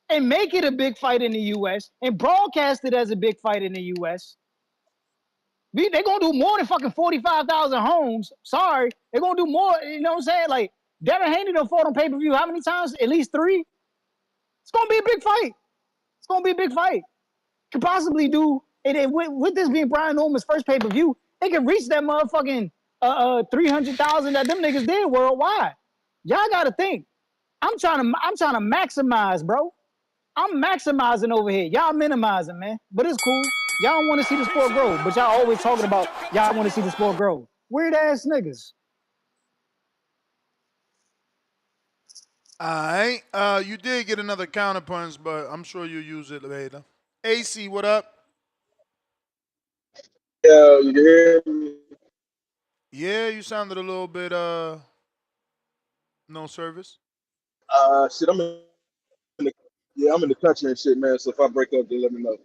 and make it a big fight in the U.S. and broadcast it as a big fight in the U.S. They're going to do more than fucking 45,000 homes. Sorry. They're going to do more. You know what I'm saying? Like, Devin Haney done fought on pay-per-view how many times? At least 3. It's going to be a big fight. It's going to be a big fight. Could possibly do, and with this being Brian Norman's first pay-per-view, they can reach that motherfucking 300,000 that them niggas did worldwide. Y'all got to think. I'm trying to maximize, bro. I'm maximizing over here. Y'all minimizing, man. But it's cool. Y'all don't want to see the sport grow, but y'all always talking about y'all want to see the sport grow. Weird ass niggas.
All right. You did get another counterpunch, but I'm sure you'll use it later. AC, what up?
Yeah, you can hear me?
Yeah, you sounded a little bit no service.
Shit, I'm in the country and shit, man. So if I break up, then let me know.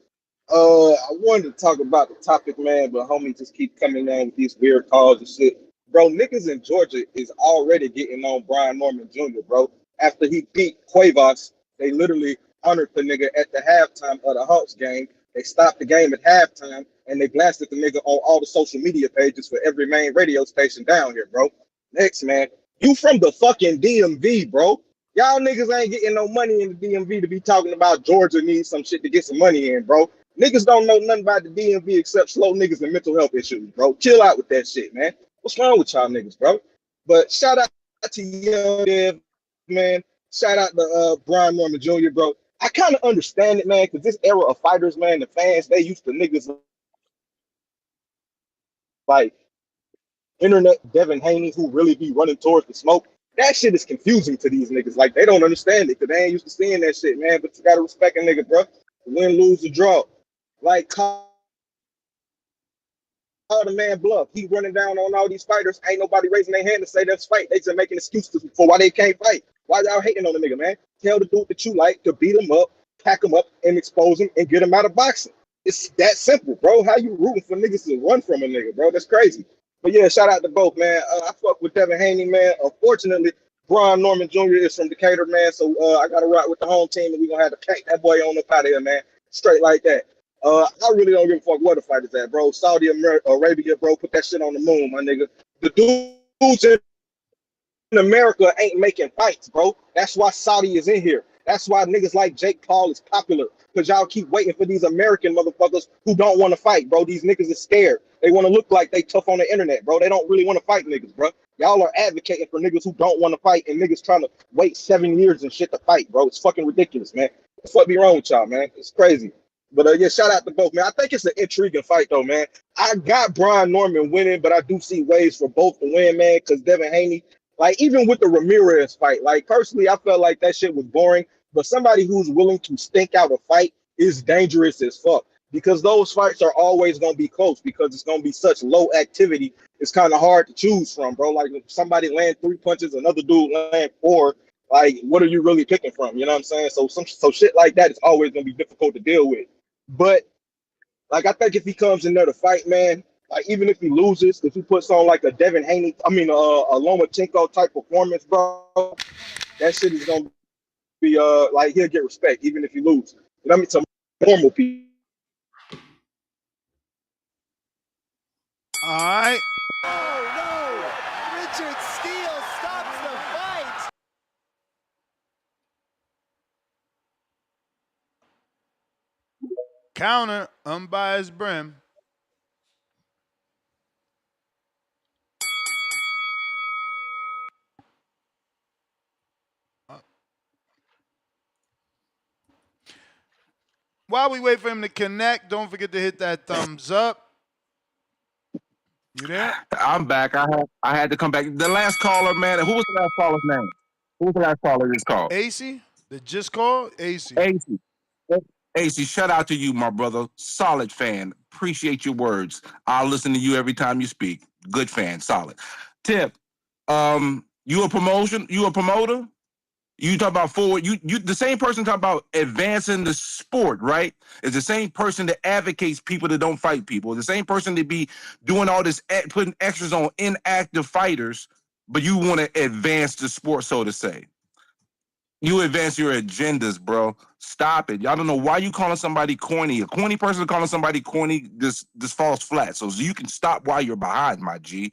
I wanted to talk about the topic, man, but homie just keep coming on with these weird calls and shit. Bro, niggas in Georgia is already getting on Brian Norman Jr., bro. After he beat Cuevas, they literally honored the nigga at the halftime of the Hawks game. They stopped the game at halftime and they blasted the nigga on all the social media pages for every main radio station down here, bro. Next, man, you from the fucking DMV, bro. Y'all niggas ain't getting no money in the DMV to be talking about Georgia needs some shit to get some money in, bro. Niggas don't know nothing about the DMV except slow niggas and mental health issues, bro. Chill out with that shit, man. What's wrong with y'all niggas, bro? But shout out to Young Dev, man. Shout out to Brian Norman Jr., bro. I kind of understand it, man, because this era of fighters, man, the fans, they used to niggas like internet Devin Haney who really be running towards the smoke. That shit is confusing to these niggas. Like, they don't understand it because they ain't used to seeing that shit, man. But you got to respect a nigga, bro. Win, lose, or draw. Like, call the man bluff. He running down on all these fighters. Ain't nobody raising their hand to say let's fight. They just making excuses for why they can't fight. Why y'all hating on the nigga, man? Tell the dude that you like to beat him up, pack them up and expose them and get them out of boxing. It's that simple, bro. How you rooting for niggas to run from a nigga, bro? That's crazy. But yeah, shout out to both, man. I fuck with Devin Haney, man. Unfortunately, Brian Norman Jr. is from Decatur, man. So I got to rock with the home team, and we're going to have to pack that boy on up out of here, man. Straight like that. I really don't give a fuck what the fight is at, bro. Saudi Arabia, bro, put that shit on the moon, my nigga. The dudes in America ain't making fights, bro. That's why Saudi is in here. That's why niggas like Jake Paul is popular. Because y'all keep waiting for these American motherfuckers who don't want to fight, bro. These niggas are scared. They want to look like they tough on the internet, bro. They don't really want to fight niggas, bro. Y'all are advocating for niggas who don't want to fight and niggas trying to wait 7 years and shit to fight, bro. It's fucking ridiculous, man. What the fuck be wrong with y'all, man? It's crazy. But yeah, shout out to both, man. I think it's an intriguing fight, though, man. I got Brian Norman winning, but I do see ways for both to win, man, because Devin Haney, like, even with the Ramirez fight, like, personally, I felt like that shit was boring. But somebody who's willing to stink out a fight is dangerous as fuck, because those fights are always going to be close because it's going to be such low activity. It's kind of hard to choose from, bro. Like, if somebody land 3 punches, another dude land 4. Like, what are you really picking from? You know what I'm saying? So shit like that is always going to be difficult to deal with. But like, I think if he comes in there to fight, man, like, even if he loses, if he puts on like a Devin Haney, a Lomachenko type performance, bro, that shit is gonna be like, he'll get respect even if he loses. You know what I mean? Some normal people.
All right.
Oh no! Richard Steele stops the fight.
Counter, unbiased brim. While we wait for him to connect, don't forget to hit that thumbs up. You there?
I'm back. I had to come back. The last caller, man. Who was the last caller's name? Who was the last caller just called?
AC? That just called? AC.
AC. AC, shout out to you, my brother. Solid fan. Appreciate your words. I'll listen to you every time you speak. Good fan. Solid. Tip. You a promotion? You a promoter? You talk about forward. You the same person talk about advancing the sport, right? Is the same person that advocates people that don't fight people. The same person that be doing all this, putting extras on inactive fighters, but you want to advance the sport, so to say. You advance your agendas, bro. Stop it. Y'all don't know why you calling somebody corny. A corny person calling somebody corny, this falls flat. So you can stop while you're behind, my G.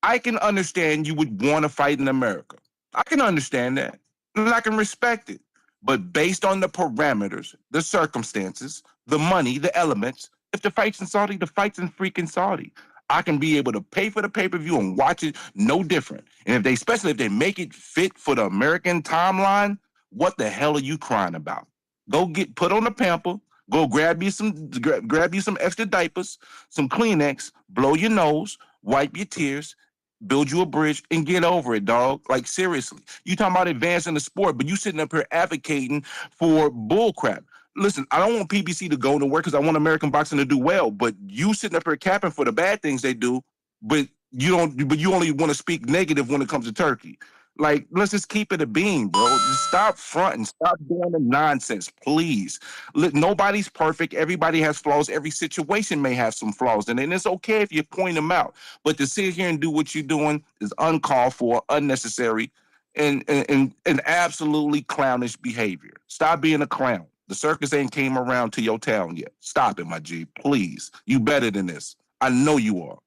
I can understand you would want to fight in America. I can understand that. And I can respect it. But based on the parameters, the circumstances, the money, the elements, if the fight's in Saudi, the fight's in freaking Saudi. I can be able to pay for the pay-per-view and watch it no different. And if they, especially if they make it fit for the American timeline, what the hell are you crying about? Go get put on the pamper, go grab you some extra diapers, some Kleenex, blow your nose, wipe your tears, build you a bridge, and get over it, dog. Like, seriously. You talking about advancing the sport, but you sitting up here advocating for bullcrap. Listen, I don't want PBC to go nowhere because I want American boxing to do well, but you sitting up here capping for the bad things they do, but you only want to speak negative when it comes to Turkey. Like, let's just keep it a beam, bro. Just stop fronting. Stop doing the nonsense, please. Look, nobody's perfect. Everybody has flaws. Every situation may have some flaws in it, and it's okay if you point them out. But to sit here and do what you're doing is uncalled for, unnecessary, and absolutely clownish behavior. Stop being a clown. The circus ain't came around to your town yet. Stop it, my G. Please. You better than this. I know you are.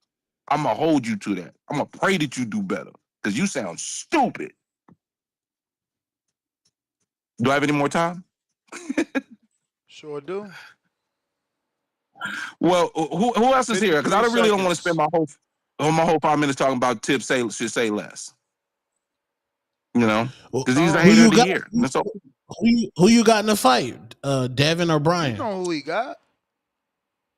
I'm going to hold you to that. I'm going to pray that you do better because you sound stupid. Do I have any more time?
Sure do.
Well, who else is here? Because I really don't want to spend my whole 5 minutes talking about Tip should say less. You know? Because he's the hater of the year. That's all.
Who you got in the fight? Devin or Brian?
You know who he got.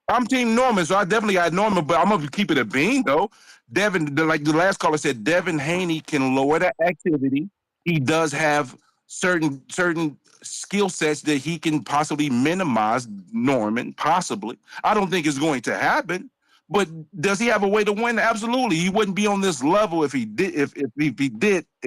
I'm Team Norman, so I definitely got Norman, but I'm gonna keep it a bean though. Devin, like the last caller said, Devin Haney can lower the activity. He does have certain skill sets that he can possibly minimize Norman, possibly. I don't think it's going to happen, But does he have a way to win? Absolutely. He wouldn't be on this level if he did. If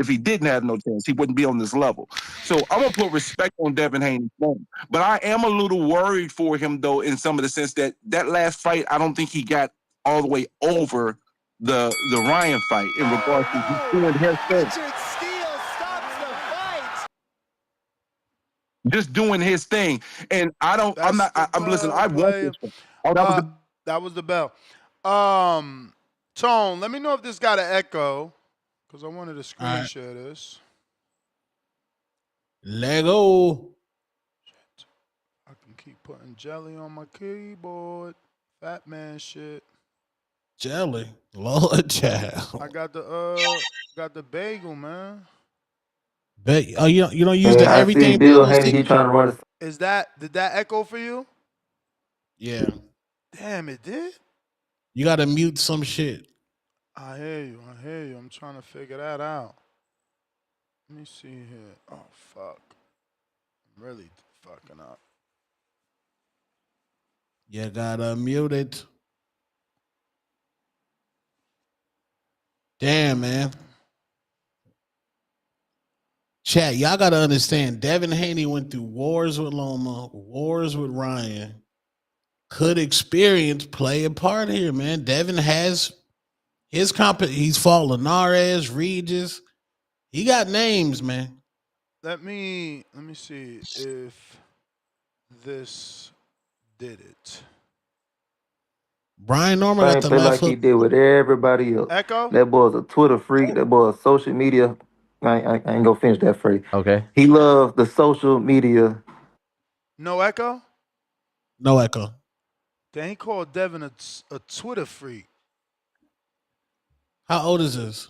he didn't have no chance, he wouldn't be on this level. So I'm gonna put respect on Devin Haney's name. But I am a little worried for him though, in some of the sense that last fight, I don't think he got all the way over the Ryan fight in regards to just doing his thing.
Richard Steele stops the fight.
Just doing his thing. And I don't. I'm not. I'm listen. I want this. Oh, that was the.
That was the bell. Tone, let me know if this got an echo, because I wanted to screen
right.
share this.
Lego.
I can keep putting jelly on my keyboard. Fat man shit.
Jelly. Lord child.
I got the bagel, man.
Oh, you don't use the everything
Bill
bagel
Haney, he
stick?
trying to run.
Did that echo for you?
Yeah.
Damn, it did?
You gotta mute some shit.
I hear you. I'm trying to figure that out. Let me see here. Oh, fuck. I'm really fucking up.
You gotta mute it. Damn, man. Chat, y'all gotta understand, Devin Haney went through wars with Loma, wars with Ryan. Could experience play a part here, man. Devin has his he's fought Linares, Regis. He got names, man.
Let me see if this did it.
Brian Norman got
Same
the
play
left
like he
hook.
did with everybody else.
Echo?
That boy's a Twitter freak. That boy's social media. I ain't gonna finish that phrase. Okay. He loves the social media.
No echo?
No echo.
Then he called Devin a Twitter freak.
How old is this?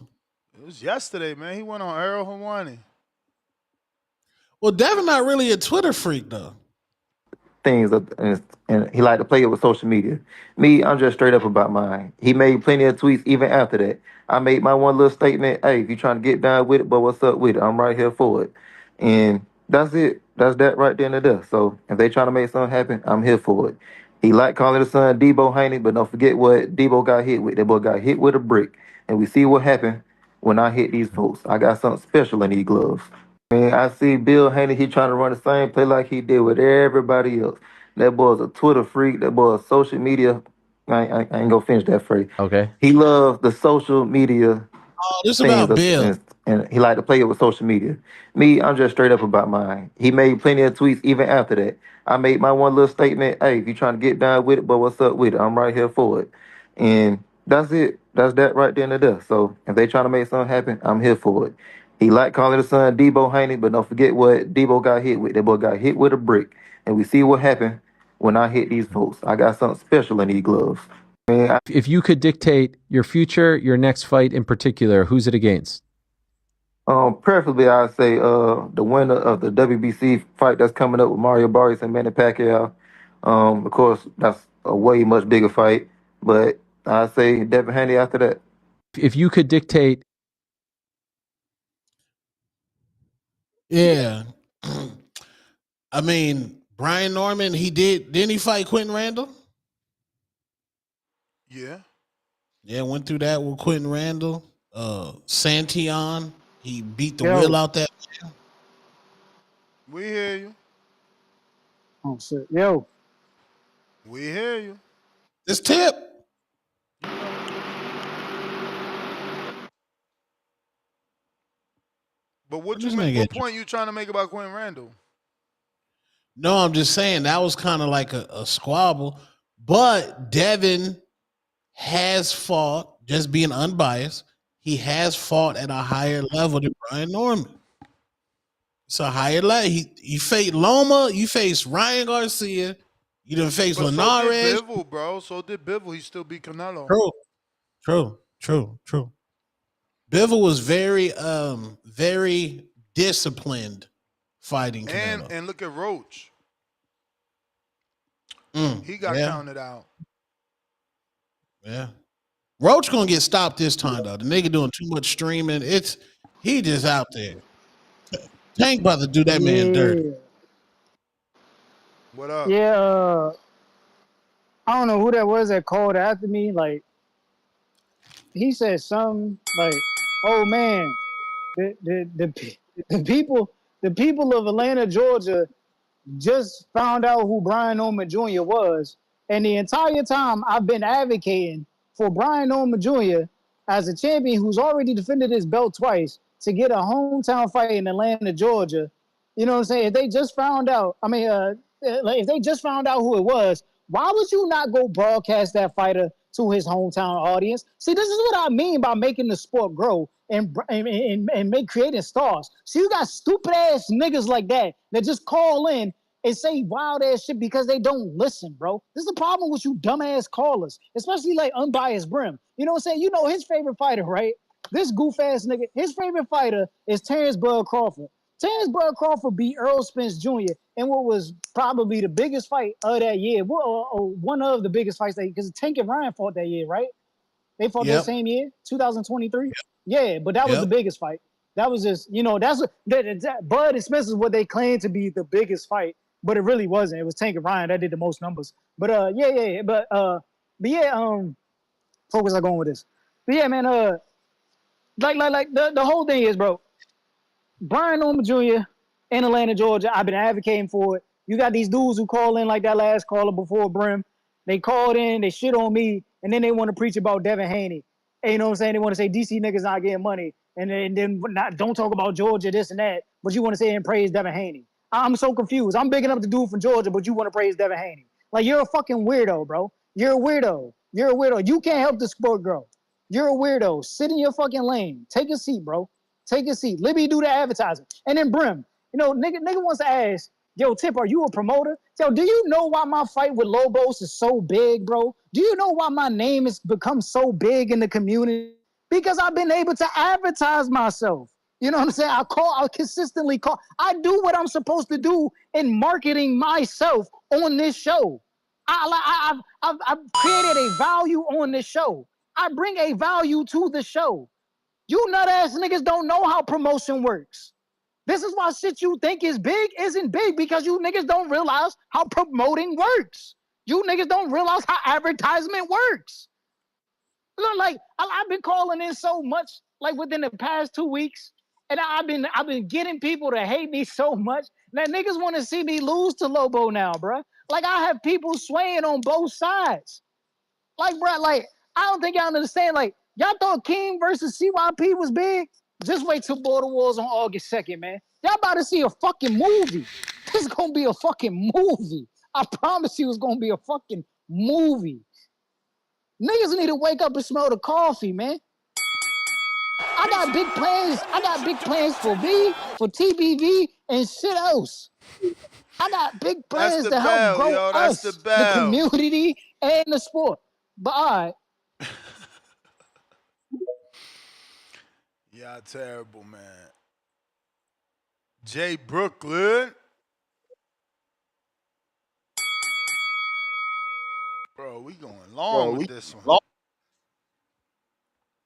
It was yesterday, man. He went on Earl Hawani.
Well, Devin not really a Twitter freak though.
Things and he liked to play it with social media. Me, I'm just straight up about mine. He made plenty of tweets even after that. I made my one little statement. Hey, if you trying to get down with it, but what's up with it? I'm right here for it. And that's it. That's that right there and there. So if they trying to make something happen, I'm here for it. He liked calling his son Debo Haney, but don't forget what Debo got hit with. That boy got hit with a brick. And we see what happened when I hit these folks. I got something special in these gloves. Man, I see Bill Haney, he trying to run the same play like he did with everybody else. That boy's a Twitter freak. That boy's social media. I ain't gonna finish that phrase. Okay. He loves the social media
Oh, this
things
about Bill.
and he liked to play it with social media. Me, I'm just straight up about mine. He made plenty of tweets even after that. I made my one little statement. Hey, if you trying to get down with it, but what's up with it? I'm right here for it. And that's it. That's that right there and there. So if they trying to make something happen, I'm here for it. He liked calling his son Debo Haney, but don't forget what Debo got hit with. That boy got hit with a brick. And we see what happened when I hit these folks. I got something special in these gloves. Man,
If you could dictate your future, your next fight in particular, who's it against?
Preferably I'd say the winner of the WBC fight that's coming up with Mario Barrios and Manny Pacquiao. Of course, that's a way much bigger fight, but I'd say Devin Haney after that.
If you could dictate,
Yeah. I mean, Brian Norman, didn't he fight Quentin Randall?
Yeah.
Yeah, went through that with Quentin Randall. Santion, he beat the will out that.
We hear you.
Oh shit, yo.
We hear you.
This Tip.
But what point you trying to make about Quentin Randall?
No, I'm just saying that was kind of like a squabble. But Devin has fought, just being unbiased, he has fought at a higher level than Brian Norman. It's a higher level. You faced Loma, you faced Ryan Garcia, you done faced Linares.
So did Bivol, bro. So did Bivol. He still beat Canelo.
True. Bivol was very disciplined fighting Canelo.
And look at Roach. He got counted out.
Yeah. Roach gonna get stopped this time though. The nigga doing too much streaming. He just out there. Tank about to do that man dirty.
What up?
Yeah, I don't know who that was that called after me. Like he said something like, "Oh man, the people of Atlanta, Georgia, just found out who Brian Norman Jr. was, and the entire time I've been advocating for Brian Norman Jr. as a champion who's already defended his belt twice to get a hometown fight in Atlanta, Georgia. You know what I'm saying? If they just found out, if they just found out who it was, why would you not go broadcast that fighter to his hometown audience? See, this is what I mean by making the sport grow and make creating stars. So you got stupid ass niggas like that just call in and say wild ass shit because they don't listen, bro. This is the problem with you dumbass callers, especially like unbiased Brim. You know what I'm saying? You know his favorite fighter, right? This goof ass nigga, his favorite fighter is Terrence Bud Crawford. Terrence Bud Crawford beat Earl Spence Jr. in what was probably the biggest fight of that year. One of the biggest fights because Tank and Ryan fought that year, right? They fought that same year, 2023. Yeah, but that was the biggest fight. That was just, Bud and Spence is what they claim to be the biggest fight, but it really wasn't. It was Tank and Ryan that did the most numbers. But fuck was I going with this? But yeah, man, the whole thing is, bro, Brian Norman Jr. in Atlanta, Georgia. I've been advocating for it. You got these dudes who call in like that last caller before Brim. They called in, they shit on me, and then they want to preach about Devin Haney. And you know what I'm saying? They want to say DC niggas not getting money, and then don't talk about Georgia, this and that. But you want to say and praise Devin Haney. I'm so confused. I'm bigging up the dude from Georgia, but you want to praise Devin Haney. Like, you're a fucking weirdo, bro. You're a weirdo. You're a weirdo. You can't help the sport grow. You're a weirdo. Sit in your fucking lane. Take a seat, bro. Take a seat. Libby do the advertising. And then Brim, nigga wants to ask, yo, Tip, are you a promoter? Yo, do you know why my fight with Lobos is so big, bro? Do you know why my name has become so big in the community? Because I've been able to advertise myself. You know what I'm saying? I consistently call. I do what I'm supposed to do in marketing myself on this show. I've created a value on this show. I bring a value to the show. You nut ass niggas don't know how promotion works. This is why shit you think is big isn't big, because you niggas don't realize how promoting works. You niggas don't realize how advertisement works. Look, like I've been calling in so much, like within the past 2 weeks, and I've been getting people to hate me so much that niggas want to see me lose to Lobo now, bro. Like, I have people swaying on both sides. Like, bro, like, I don't think y'all understand. Like, y'all thought King versus CYP was big? Just wait till Border Wars on August 2nd, man. Y'all about to see a fucking movie. This is gonna be a fucking movie. I promise you it's gonna be a fucking movie. Niggas need to wake up and smell the coffee, man. I got big plans. I got big plans for me, for TBV, and shit else. I got big plans to help grow us, the community, and the sport. But all right.
Y'all terrible, man. Jay Brooklyn. Bro, we going long with this one.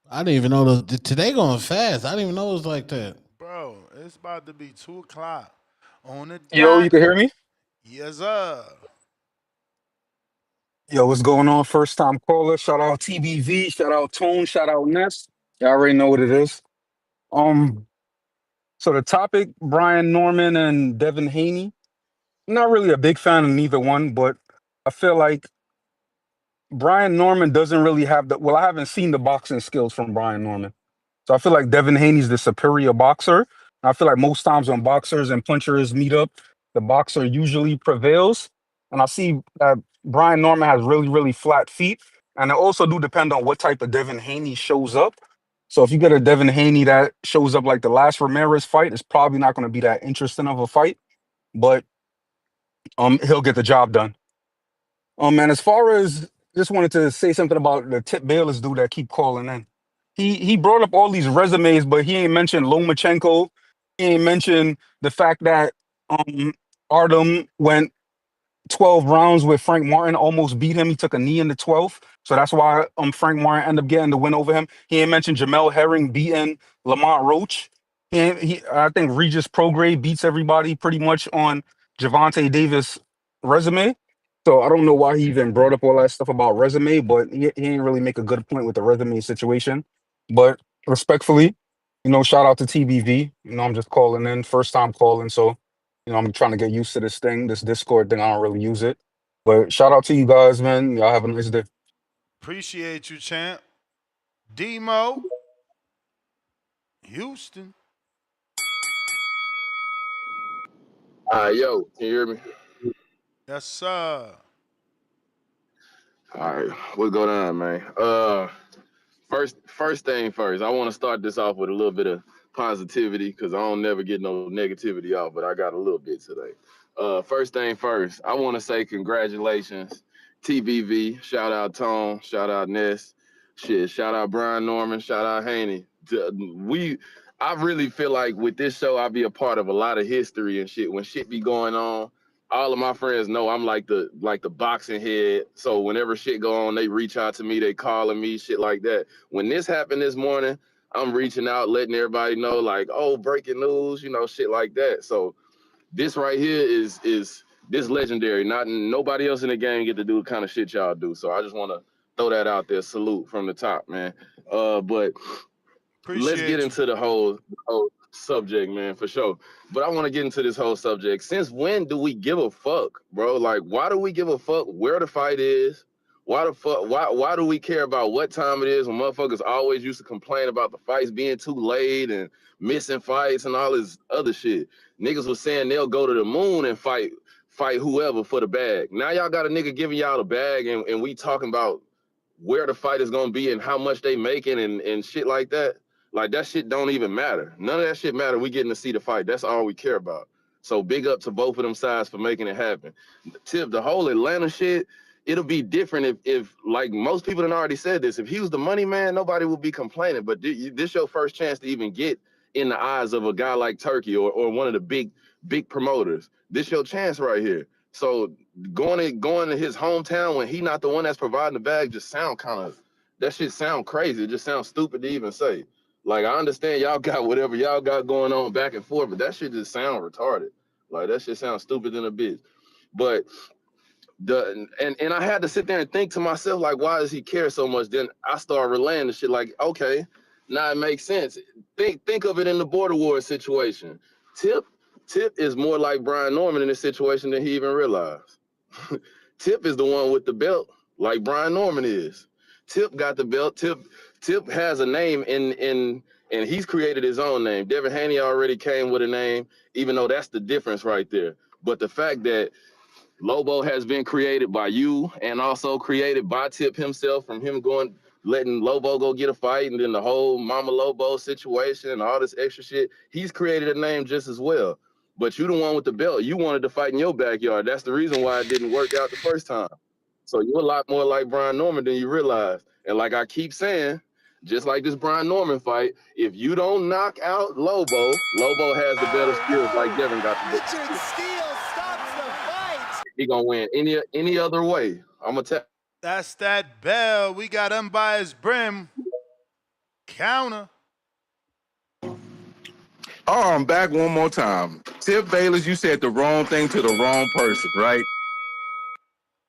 I didn't even know today going fast. I didn't even know it was like that.
Bro, it's about to be 2 o'clock on the dot.
Yo, you can hear me?
Yes, sir.
Yo, what's going on? First time caller. Shout out TBV. Shout out Tone. Shout out Ness. Y'all already know what it is. So the topic, Brian Norman and Devin Haney. I'm not really a big fan of neither one, but I feel like Brian Norman doesn't really have I haven't seen the boxing skills from Brian Norman. So I feel like Devin Haney's the superior boxer. I feel like most times when boxers and punchers meet up, the boxer usually prevails. And I see that Brian Norman has really, really flat feet. And it also do depend on what type of Devin Haney shows up. So if you get a Devin Haney that shows up like the last Ramirez fight, it's probably not going to be that interesting of a fight. But he'll get the job done. And as far as, just wanted to say something about the Tip Bayless dude that keep calling in. He brought up all these resumes, but he ain't mentioned Lomachenko. He ain't mentioned the fact that Artem went 12 rounds with Frank Martin, almost beat him. He took a knee in the 12th. So that's why Frank Martin ended up getting the win over him. He ain't mentioned Jamel Herring beating Lamont Roach. I think Regis Prograis beats everybody pretty much on Javante Davis' resume. So I don't know why he even brought up all that stuff about resume, but he didn't really make a good point with the resume situation. But respectfully, shout out to TBV. I'm just calling in, first time calling. So, I'm trying to get used to this thing, this Discord thing. I don't really use it. But shout out to you guys, man. Y'all have a nice day.
Appreciate you, champ. Demo, Houston.
Yo, can you hear me?
Yes, sir.
All right, what's going on, man? First thing first, I want to start this off with a little bit of positivity because I don't never get no negativity off, but I got a little bit today. First thing first, I want to say congratulations, TBV. Shout out Tone. Shout out Ness. Shit. Shout out Brian Norman. Shout out Haney. I really feel like with this show, I'll be a part of a lot of history and shit. When shit be going on, all of my friends know I'm like the boxing head. So whenever shit go on, they reach out to me, they calling me, shit like that. When this happened this morning, I'm reaching out, letting everybody know, like, oh, breaking news, shit like that. So this right here is this legendary. Nobody else in the game get to do the kind of shit y'all do. So I just want to throw that out there. Salute from the top, man. But let's get
Appreciate you.
into the whole subject, man, for sure. But I want to get into this whole subject. Since when do we give a fuck, bro? Like, why do we give a fuck where the fight is? Why the fuck? Why do we care about what time it is when motherfuckers always used to complain about the fights being too late and missing fights and all this other shit? Niggas was saying they'll go to the moon and fight whoever for the bag. Now y'all got a nigga giving y'all the bag and we talking about where the fight is gonna be and how much they making and shit like that. Like that shit don't even matter. None of that shit matter. We getting to see the fight. That's all we care about. So big up to both of them sides for making it happen. Tip, the whole Atlanta shit, it'll be different if like most people done already said this. If he was the money man, nobody would be complaining. But this your first chance to even get in the eyes of a guy like Turkey or one of the big promoters. This your chance right here. So going to his hometown when he not the one that's providing the bag just sound kind of, that shit sound crazy. It just sounds stupid to even say. Like, I understand y'all got whatever y'all got going on back and forth, but that shit just sound retarded. Like, that shit sounds stupid than a bitch. But and I had to sit there and think to myself, like, why does he care so much? Then I started relaying the shit like, okay, now it makes sense. Think of it in the border war situation. Tip is more like Brian Norman in this situation than he even realized. Tip is the one with the belt, like Brian Norman is. Tip got the belt. Tip has a name and he's created his own name. Devin Haney already came with a name, even though that's the difference right there. But the fact that Lobo has been created by you and also created by Tip himself, from him letting Lobo go get a fight, and then the whole Mama Lobo situation and all this extra shit. He's created a name just as well. But you the one with the belt. You wanted to fight in your backyard. That's the reason why it didn't work out the first time. So you're a lot more like Brian Norman than you realize. And like I keep saying, just like this Brian Norman fight, if you don't knock out Lobo has the better skills like Devin got the better
Richard
skills.
Steele stops the fight.
He gonna win any other way. I'm gonna tell.
That's that bell. We got unbiased Brim. Counter.
Oh, I'm back one more time. Tip Bayless, you said the wrong thing to the wrong person, right?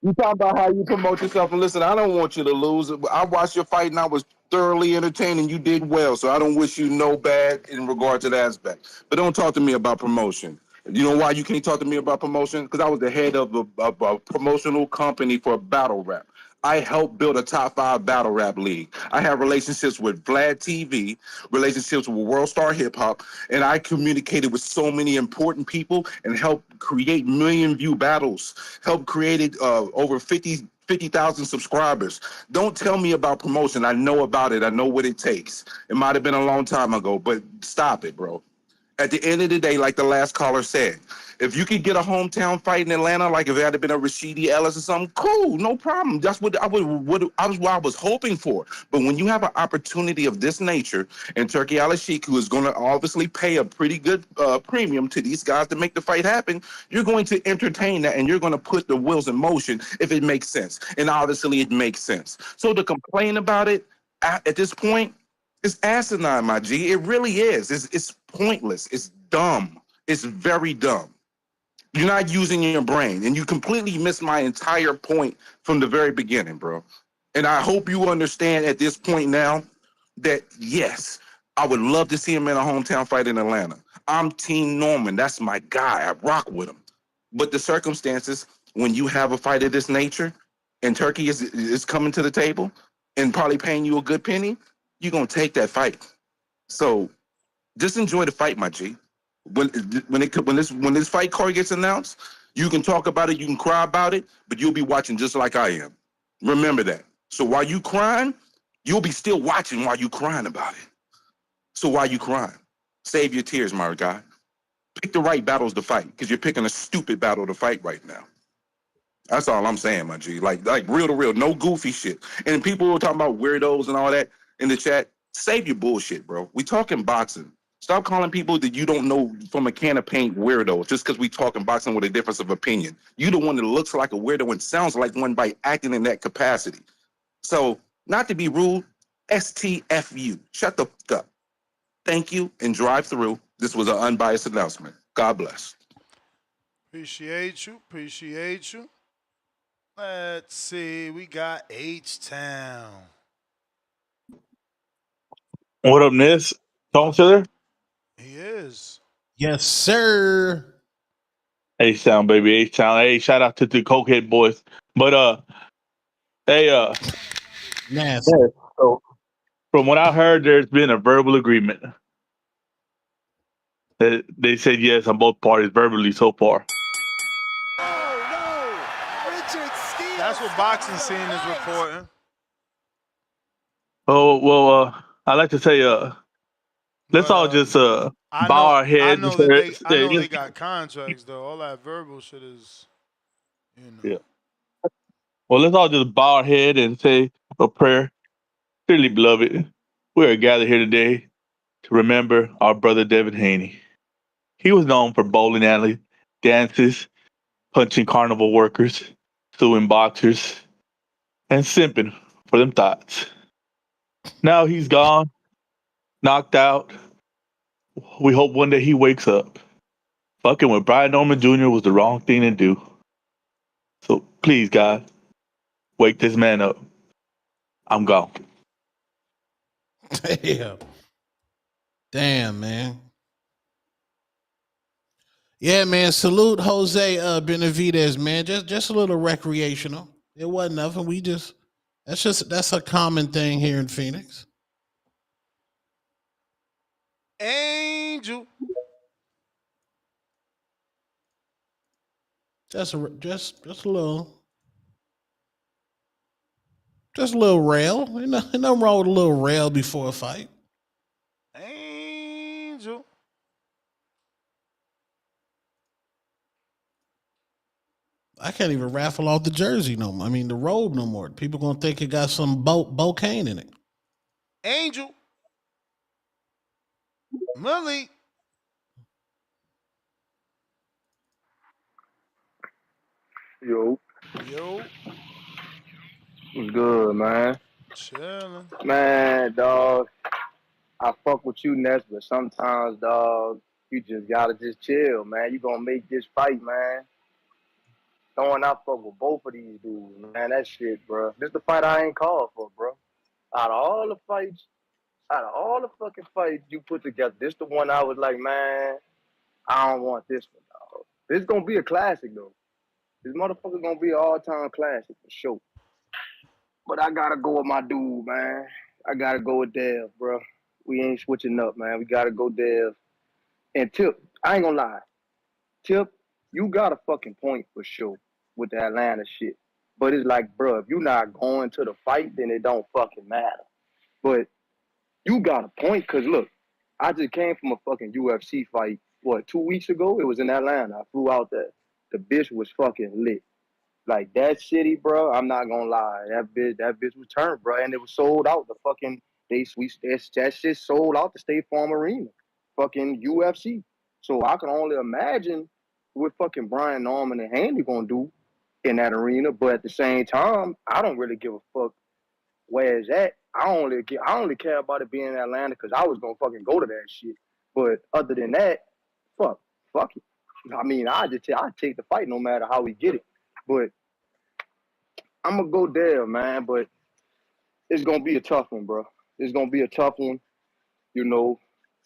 You talk about how you promote yourself, and listen, I don't want you to lose. I watched your fight, and I was thoroughly entertained, and you did well. So I don't wish you no bad in regard to that aspect. But don't talk to me about promotion. You know why you can't talk to me about promotion? Because I was the head of a promotional company for battle rap. I helped build a top 5 battle rap league. I have relationships with Vlad TV, relationships with World Star Hip Hop, and I communicated with so many important people and helped create million view battles, helped create over 50,000 subscribers. Don't tell me about promotion. I know about it. I know what it takes. It might have been a long time ago, but stop it, bro. At the end of the day, like the last caller said, if you could get a hometown fight in Atlanta, like if it had been a Rashidi Ellis or something, cool, no problem. That's what I was hoping for. But when you have an opportunity of this nature, and Turkey Al-Sheikh, who is going to obviously pay a pretty good premium to these guys to make the fight happen, you're going to entertain that, and you're going to put the wheels in motion if it makes sense. And obviously, it makes sense. So to complain about it at this point, it's asinine, my G. It really is. It's pointless. It's dumb. It's very dumb. You're not using your brain, and you completely missed my entire point from the very beginning, bro. And I hope you understand at this point now that, yes, I would love to see him in a hometown fight in Atlanta. I'm Team Norman. That's my guy. I rock with him. But the circumstances, when you have a fight of this nature and Turkey is coming to the table and probably paying you a good penny, you're going to take that fight. So just enjoy the fight, my G. When this fight card gets announced, you can talk about it, you can cry about it, but you'll be watching just like I am. Remember that. So while you crying, you'll be still watching while you crying about it. So why you crying? Save your tears, my guy. Pick the right battles to fight, because you're picking a stupid battle to fight right now. That's all I'm saying, my G. Like real to real, no goofy shit. And people were talking about weirdos and all that in the chat. Save your bullshit, bro. We talking boxing. Stop calling people that you don't know from a can of paint weirdos just because we talking boxing with a difference of opinion. You the one that looks like a weirdo and sounds like one by acting in that capacity. So, not to be rude, STFU. Shut the fuck up. Thank you and drive through. This was an unbiased announcement. God bless.
Appreciate you. Appreciate you. Let's see. We got H-Town.
What up, Ness? Talking to there?
He is.
Yes, sir.
H-Town, baby. H-Town. Hey, shout out to the Cokehead boys. But, hey,
Nasty.
yeah, so from what I heard, there's been a verbal agreement. They said yes on both parties verbally so far.
That's what boxing scene is reporting.
Oh, well, I like to say, let's
But
all just
I
bow
know
our heads and
I know
say,
they got contracts though. All that verbal shit is, you know.
yeah. Well, let's all just bow our head and say a prayer. Dearly beloved, we are gathered here today to remember our brother Devin Haney. He was known for bowling alley dances, punching carnival workers, suing boxers, and simping for them thoughts. Now he's gone, knocked out. We hope one day he wakes up. Fucking with Brian Norman Jr. was the wrong thing to do. So please, God, wake this man up. I'm gone.
Damn. Damn, man. Yeah, man. Salute Jose Benavidez, man. Just a little recreational. It wasn't nothing. That's a common thing here in Phoenix.
Angel.
Just a little rail. Ain't nothing wrong with a little rail before a fight.
Angel.
I can't even raffle off the jersey no more. I mean the robe no more. People gonna think it got some bouquet in it.
Angel. Malik.
Yo,
Yo.
what's good, man?
Chilling.
Man, dog, I fuck with you, Ness, but sometimes, dog, you just gotta just chill, man. You gonna make this fight, man. Knowing I fuck with both of these dudes, man. That shit, bro. This the fight I ain't called for, bro. Out of all the fights, out of all the fucking fights you put together, this the one I was like, man, I don't want this one, dog. This gonna be a classic, though. This motherfucker gonna be an all-time classic for sure. But I gotta go with my dude, man. I gotta go with Dev, bro. We ain't switching up, man. We gotta go Dev. And Tip, I ain't gonna lie. Tip, you got a fucking point for sure with the Atlanta shit. But it's like, bro, if you not going to the fight, then it don't fucking matter. But you got a point, cause look, I just came from a fucking UFC fight, 2 weeks ago? It was in Atlanta. I flew out there. The bitch was fucking lit. Like that city, bro. I'm not gonna lie. That bitch was turned, bro, and it was sold out. The fucking that shit sold out the State Farm Arena, fucking UFC. So I can only imagine what fucking Brian Norman and Haney gonna do in that arena. But at the same time, I don't really give a fuck where it's at. I only care about it being in Atlanta because I was gonna fucking go to that shit. But other than that, fuck it. I mean, I take the fight no matter how we get it. But I'm gonna go there, man. But it's gonna be a tough one, bro. It's gonna be a tough one. You know,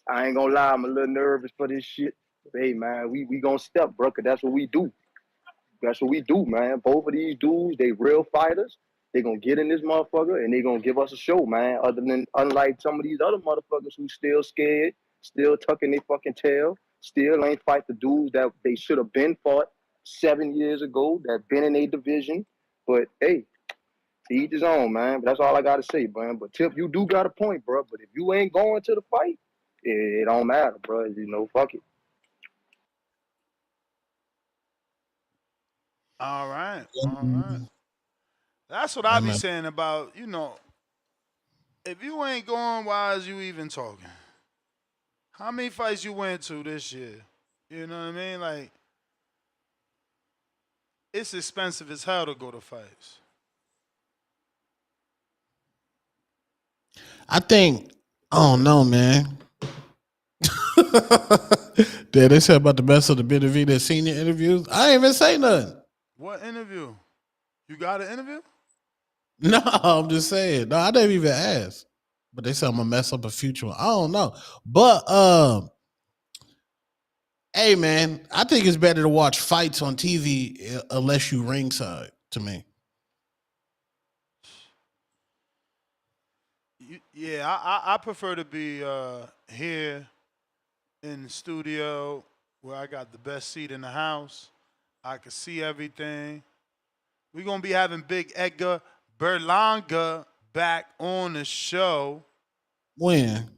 I ain't gonna lie, I'm a little nervous for this shit. But hey, man, we gonna step, bro, cause that's what we do. That's what we do, man. Both of these dudes, they real fighters. They gonna get in this motherfucker and they gonna give us a show, man. Unlike some of these other motherfuckers who still scared, still tucking their fucking tail, still ain't fight the dudes that they should have been fought 7 years ago, that been in a division. But hey, to each his own, man. But that's all I gotta say, man. But Tip, you do got a point, bro. But if you ain't going to the fight, it don't matter, bro. You know, fuck it.
All right. All right. That's what I be saying about, if you ain't going, why is you even talking? How many fights you went to this year? You know what I mean? Like, it's expensive as hell to go to fights.
I think, I don't know, man. They said about the best of the Benavidez senior interviews. I ain't even say nothing.
What interview? You got an interview?
No, I'm just saying. No, I didn't even ask. But they said I'm gonna mess up a future one. I don't know. But hey man, I think it's better to watch fights on TV unless you ringside, to me.
Yeah, I prefer to be here in the studio where I got the best seat in the house. I can see everything. We're going to be having Big Edgar Berlanga back on the show.
When?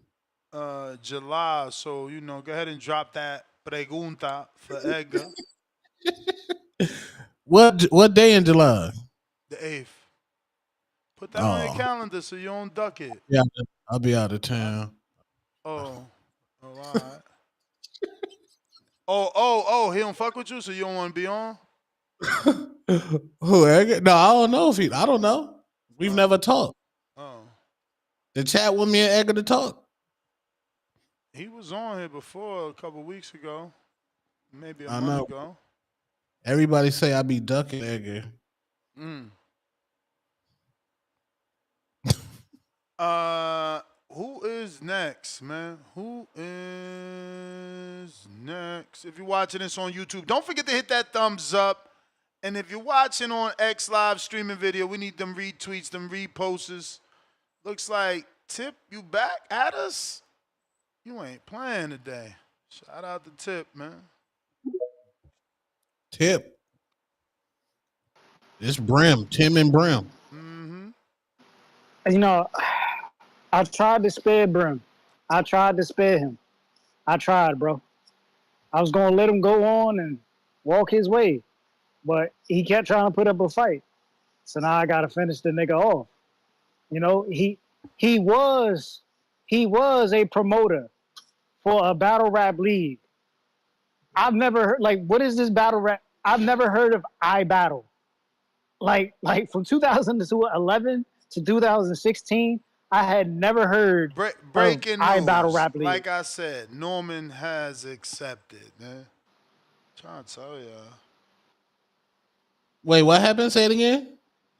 July. So, go ahead and drop that pregunta for Edgar.
What day in July?
The 8th. Put that on your calendar so you don't duck it.
Yeah, I'll be out of town.
Oh, all right. Oh, he don't fuck with you, so you don't want to be on?
Who, Edgar? No, I don't know I don't know. We've never talked.
Oh.
The chat with me and Edgar to talk.
He was on here before a couple weeks ago. Maybe a
I
month
know.
ago.
Everybody say I be ducking Edgar.
Who is next, man? Who is next? If you're watching this on YouTube, don't forget to hit that thumbs up. And if you're watching on X Live streaming video, we need them retweets, them reposts. Looks like Tip, you back at us? You ain't playing today. Shout out to Tip, man.
Tip. It's Brim. Tim and Brim.
You know, I tried to spare Brim. I tried to spare him. I tried, bro. I was going to let him go on and walk his way. But he kept trying to put up a fight. So now I got to finish the nigga off. You know, he was a promoter for a battle rap league. I've never heard, like, what is this battle rap? I've never heard of iBattle. Like from 2011 to 2016, I had never heard
Breaking
of
news.
iBattle rap league.
Like I said, Norman has accepted, man. Trying to tell y'all.
Wait, what happened? Say it again.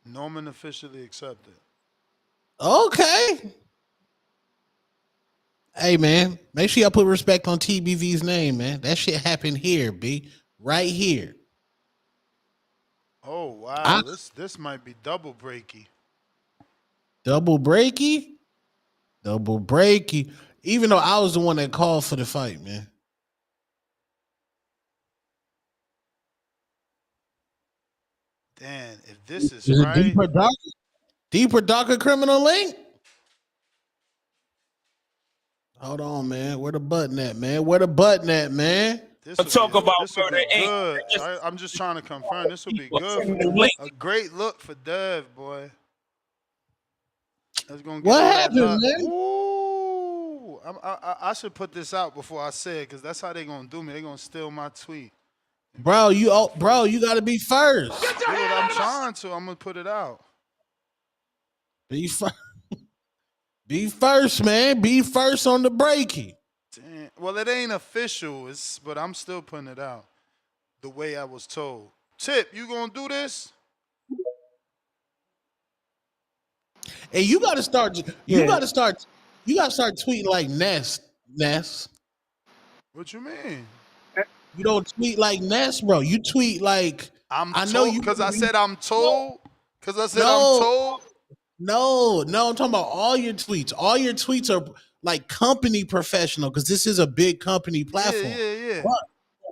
Norman officially accepted.
Okay. Hey, man, make sure y'all put respect on TBV's name, man. That shit happened here, B. Right here.
Oh, wow. This might be double breaky.
Double breaky? Double breaky. Even though I was the one that called for the fight, man.
Damn, if this is
it
right.
Deeper, darker criminal link? Hold on, man. Where the button at, man? Where the button at, man?
This will be good. I'm just trying to confirm. This will be good. A great look for Dev, boy. That's gonna get
what happened, man?
Ooh, I should put this out before I say it, because that's how they gonna do me. They gonna steal my tweet.
Bro, you gotta be first.
I'm trying to. I'm gonna put it out.
Be first. Be first, man. Be first on the breaky.
Damn. Well, it ain't official, but I'm still putting it out. the way I was told. Tip, you gonna do this?
And you got to start. You
Yeah.
got to start. You got to start tweeting like Ness. Ness.
What you mean?
You don't tweet like Ness, bro. You tweet like
I'm
I know
told,
you.
because I said I'm told. Because I said I'm
No,
told.
no. I'm talking about all your tweets. All your tweets are like company professional because this is a big company platform.
Yeah.
But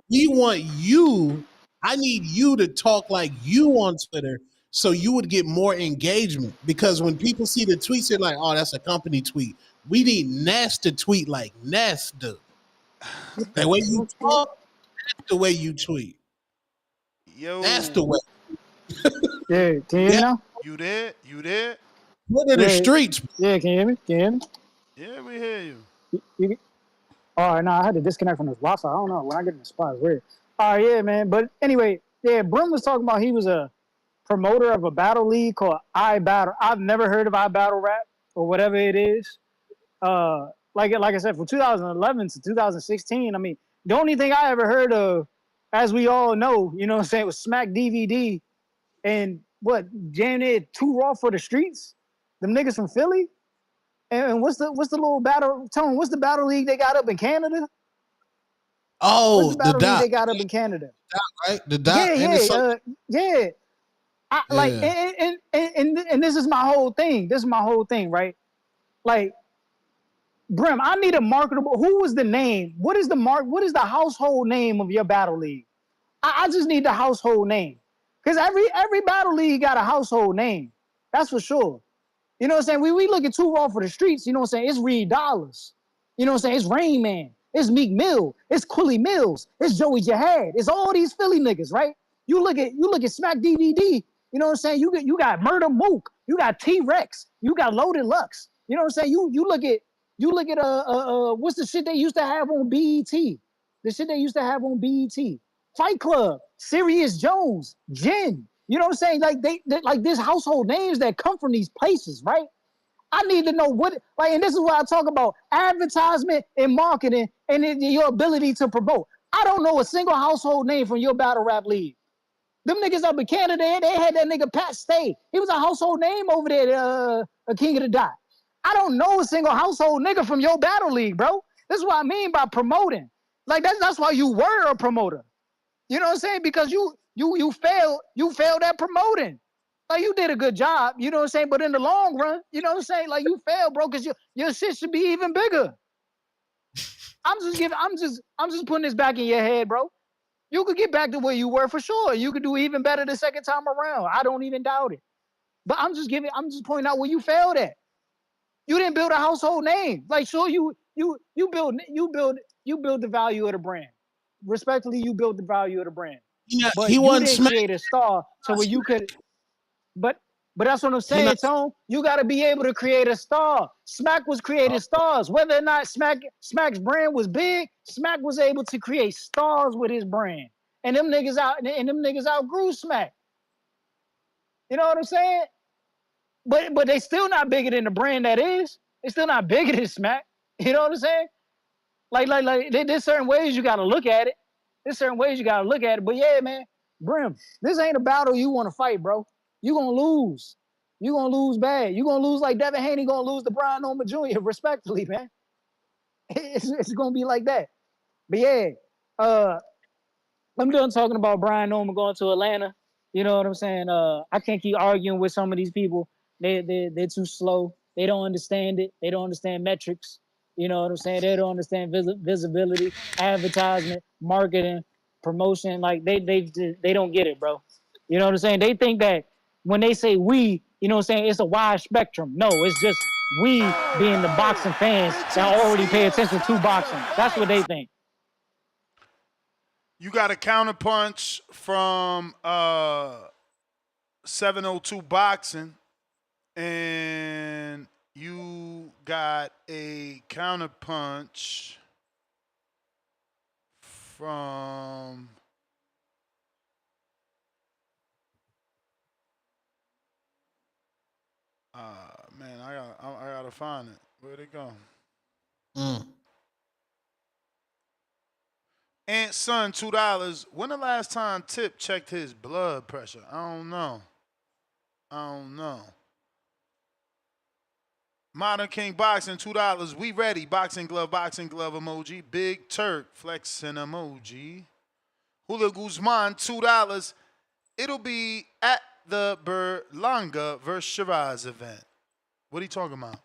we want you. I need you to talk like you on Twitter so you would get more engagement. Because when people see the tweets, they're like, oh, that's a company tweet. We need Ness to tweet like Ness do. The way you talk, that's the way you tweet. That's the
Yo.
way.
Yeah, can you hear me
Yeah.
now?
You there? You there?
What are the
Yeah,
streets?
yeah, can you hear me? Can you hear me?
Yeah, we hear you.
You, all right, no, I had to disconnect from this Wi-Fi. I don't know. When I get in the spot, it's weird. All right, yeah, man. But anyway, yeah, Brim was talking about he was a promoter of a battle league called iBattle. I've never heard of iBattle Rap or whatever it is. Like I said, from 2011 to 2016, I mean, the only thing I ever heard of, as we all know, you know what I'm saying, was Smack DVD and what, Jam Near Too Raw for the Streets? Them niggas from Philly? And what's the little battle? Tone, what's the battle league they got up in Canada? What's
Oh,
the
the
battle league
dot,
they got up in Canada?
right? The
Yeah,
dot, and it's so
yeah. I like,
yeah.
and this is my whole thing. This is my whole thing, right? Like, Brim, I need a marketable. Who was the name? What is the What is the household name of your battle league? I just need the household name, because every battle league got a household name. That's for sure. You know what I'm saying? We look at Too Raw for the Streets. You know what I'm saying? It's Reed Dollars. You know what I'm saying? It's Rain Man. It's Meek Mill. It's Quilly Mills. It's Joey Jihad. It's all these Philly niggas, right? You look at Smack DVD. You know what I'm saying? You got Murder Mook. You got T Rex. You got Loaded Lux. You know what I'm saying? You look at what's the shit they used to have on BET? The shit they used to have on BET. Fight Club, Sirius Jones, Jen. You know what I'm saying? Like they like this household names that come from these places, right? I need to know what, like, and this is why I talk about advertisement and marketing and your ability to promote. I don't know a single household name from your battle rap league. Them niggas up in Canada, they had that nigga Pat Stay. He was a household name over there, a King of the Dot. I don't know a single household nigga from your battle league, bro. This is what I mean by promoting. Like that's why you were a promoter. You know what I'm saying? Because you failed at promoting. Like you did a good job, you know what I'm saying? But in the long run, you know what I'm saying? Like you failed, bro, because your shit should be even bigger. I'm just putting this back in your head, bro. You could get back to where you were for sure. You could do even better the second time around. I don't even doubt it. But I'm just pointing out where you failed at. You didn't build a household name. Like sure you build the value of the brand. Respectfully, you built the value of the brand.
Yeah,
But
he
you
wasn't
didn't
smack.
create a star to where you could. But that's what I'm
He
saying,
not.
Tone. You got to be able to create a star. Smack was creating stars. Whether or not Smack's brand was big, Smack was able to create stars with his brand. And them niggas outgrew Smack. You know what I'm saying? But they still not bigger than the brand that is. They still not bigger than Smack. You know what I'm saying? Like there's certain ways you gotta look at it. There's certain ways you gotta look at it. But yeah, man, Brim, this ain't a battle you want to fight, bro. You gonna lose. You gonna lose bad. You gonna lose like Devin Haney gonna lose to Brian Norman Jr. Respectfully, man. It's gonna be like that. But yeah, uh, I'm done talking about Brian Norman going to Atlanta. You know what I'm saying? I can't keep arguing with some of these people. They're too slow. They don't understand it. They don't understand metrics. You know what I'm saying? They don't understand visibility, advertisement, marketing, promotion. Like they don't get it, bro. You know what I'm saying? They think that when they say we, you know what I'm saying, it's a wide spectrum. No, it's just we being the boxing fans that
Richard
already pay
Steele
attention to
stops the
boxing. That's what they
fight.
think.
You got a counterpunch from 702 Boxing, and you got a counterpunch from man, I gotta find it. Where'd it go? Aunt Son, $2. When the last time Tip checked his blood pressure? I don't know. Modern King Boxing, $2. We ready. Boxing glove emoji. Big Turk, flexing emoji. Hula Guzman, $2. It'll be at the Berlanga versus Shiraz event. What are you talking about?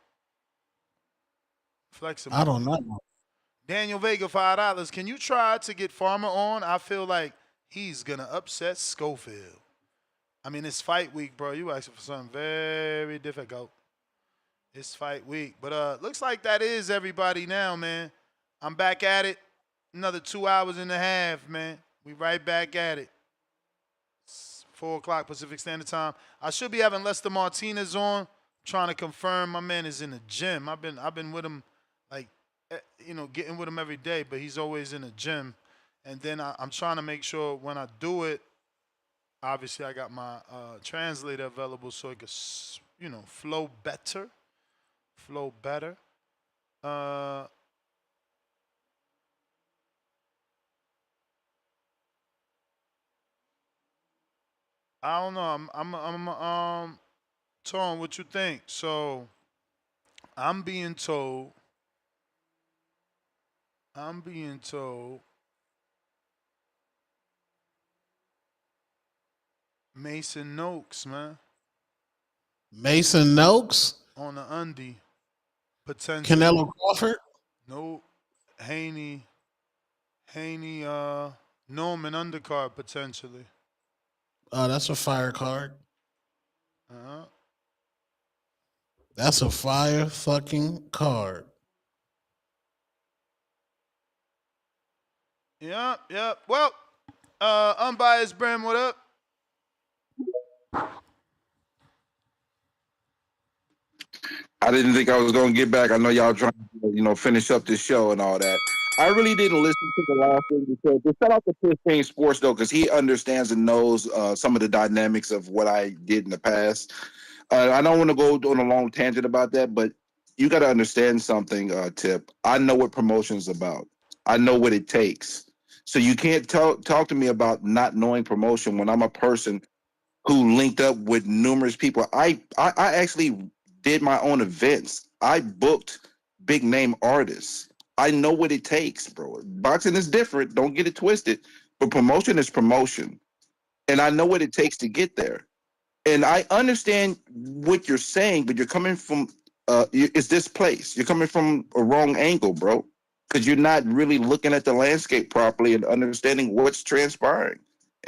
Flex emoji.
I don't know.
Daniel Vega, $5. Can you try to get Farmer on? I feel like he's going to upset Schofield. I mean, it's fight week, bro. You asking for something very difficult. It's fight week. But looks like that is everybody now, man. I'm back at it. Another 2 hours and a half, man. We right back at it. It's 4 o'clock Pacific Standard Time. I should be having Lester Martinez on. Trying to confirm my man is in the gym. I've been with him, like, getting with him every day, but he's always in the gym. And then I'm trying to make sure when I do it, obviously I got my translator available so it could, flow better. I don't know. I'm Tom, what you think? So I'm being told Mason Noakes, man.
Mason Noakes?
On the undie. Potential.
Canelo Crawford?
No. Haney, Norman undercard potentially.
That's a fire card.
Uh-huh.
That's a fire fucking card.
Yep. Well, unbiased Bram, what up?
I didn't think I was going to get back. I know y'all trying to, finish up this show and all that. I really didn't listen to the last thing because shout out to Pittsburgh Sports though, because he understands and knows some of the dynamics of what I did in the past. I don't want to go on a long tangent about that, but you got to understand something, Tip. I know what promotion's about. I know what it takes. So you can't talk to me about not knowing promotion when I'm a person who linked up with numerous people. I actually did my own events. I booked big name artists. I know what it takes, bro. Boxing is different. Don't get it twisted. But promotion is promotion. And I know what it takes to get there. And I understand what you're saying, but you're coming from it's this place. You're coming from a wrong angle, bro. Because you're not really looking at the landscape properly and understanding what's transpiring.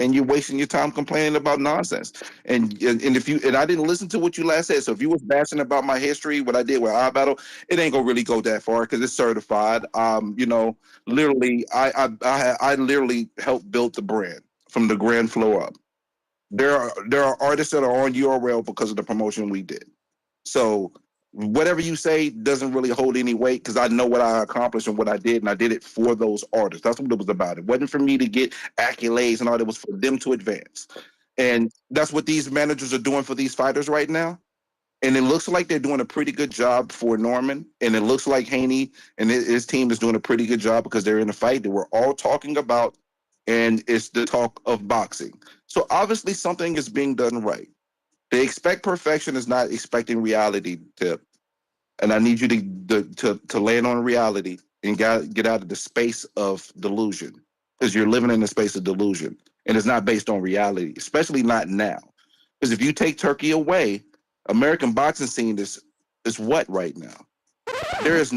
And you're wasting your time complaining about nonsense. And I didn't listen to what you last said. So if you was bashing about my history, what I did with iBattle, it ain't gonna really go that far because it's certified. Literally, I literally helped build the brand from the grand floor up. There are artists that are on URL because of the promotion we did. So whatever you say doesn't really hold any weight because I know what I accomplished and what I did, and I did it for those artists. That's what it was about. It wasn't for me to get accolades and all. It was for them to advance. And that's what these managers are doing for these fighters right now. And it looks like they're doing a pretty good job for Norman. And it looks like Haney and his team is doing a pretty good job because they're in a fight that we're all talking about. And it's the talk of boxing. So obviously something is being done right. They expect perfection is not expecting reality, Tip. And I need you to land on reality and get out of the space of delusion because you're living in a space of delusion and it's not based on reality, especially not now. Because if you take Turkey away, American boxing scene is what right now? There's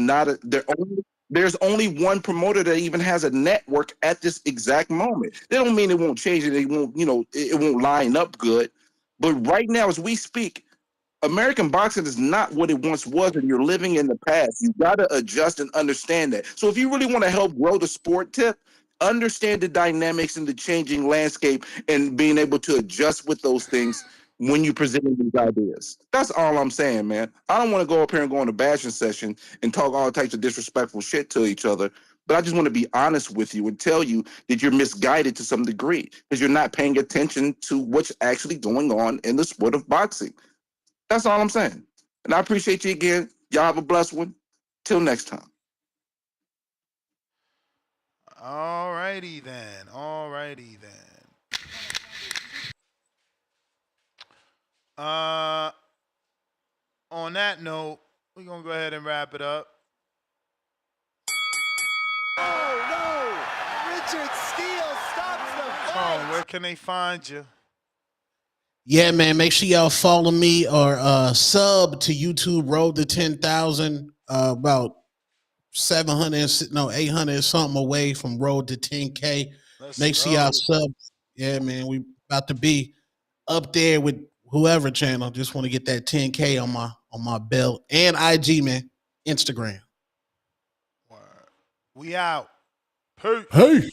only one promoter that even has a network at this exact moment. They don't mean it won't change it. It won't, it won't line up good. But right now, as we speak, American boxing is not what it once was, and you're living in the past. You got to adjust and understand that. So if you really want to help grow the sport, Tip, understand the dynamics and the changing landscape and being able to adjust with those things when you present these ideas. That's all I'm saying, man. I don't want to go up here and go on a bashing session and talk all types of disrespectful shit to each other. But I just want to be honest with you and tell you that you're misguided to some degree because you're not paying attention to what's actually going on in the sport of boxing. That's all I'm saying. And I appreciate you again. Y'all have a blessed one. Till next time.
All righty then. All righty then. On that note, we're gonna go ahead and wrap it up.
Oh no! Richard Steele stops the fight.
Where can they find you?
Yeah, man. Make sure y'all follow me or sub to YouTube Road to 10,000. About 800 something away from Road to 10K. Make sure y'all sub. Yeah, man. We about to be up there with whoever channel. Just want to get that 10K on my belt. And IG, man. Instagram.
We out. Peace.
Hey.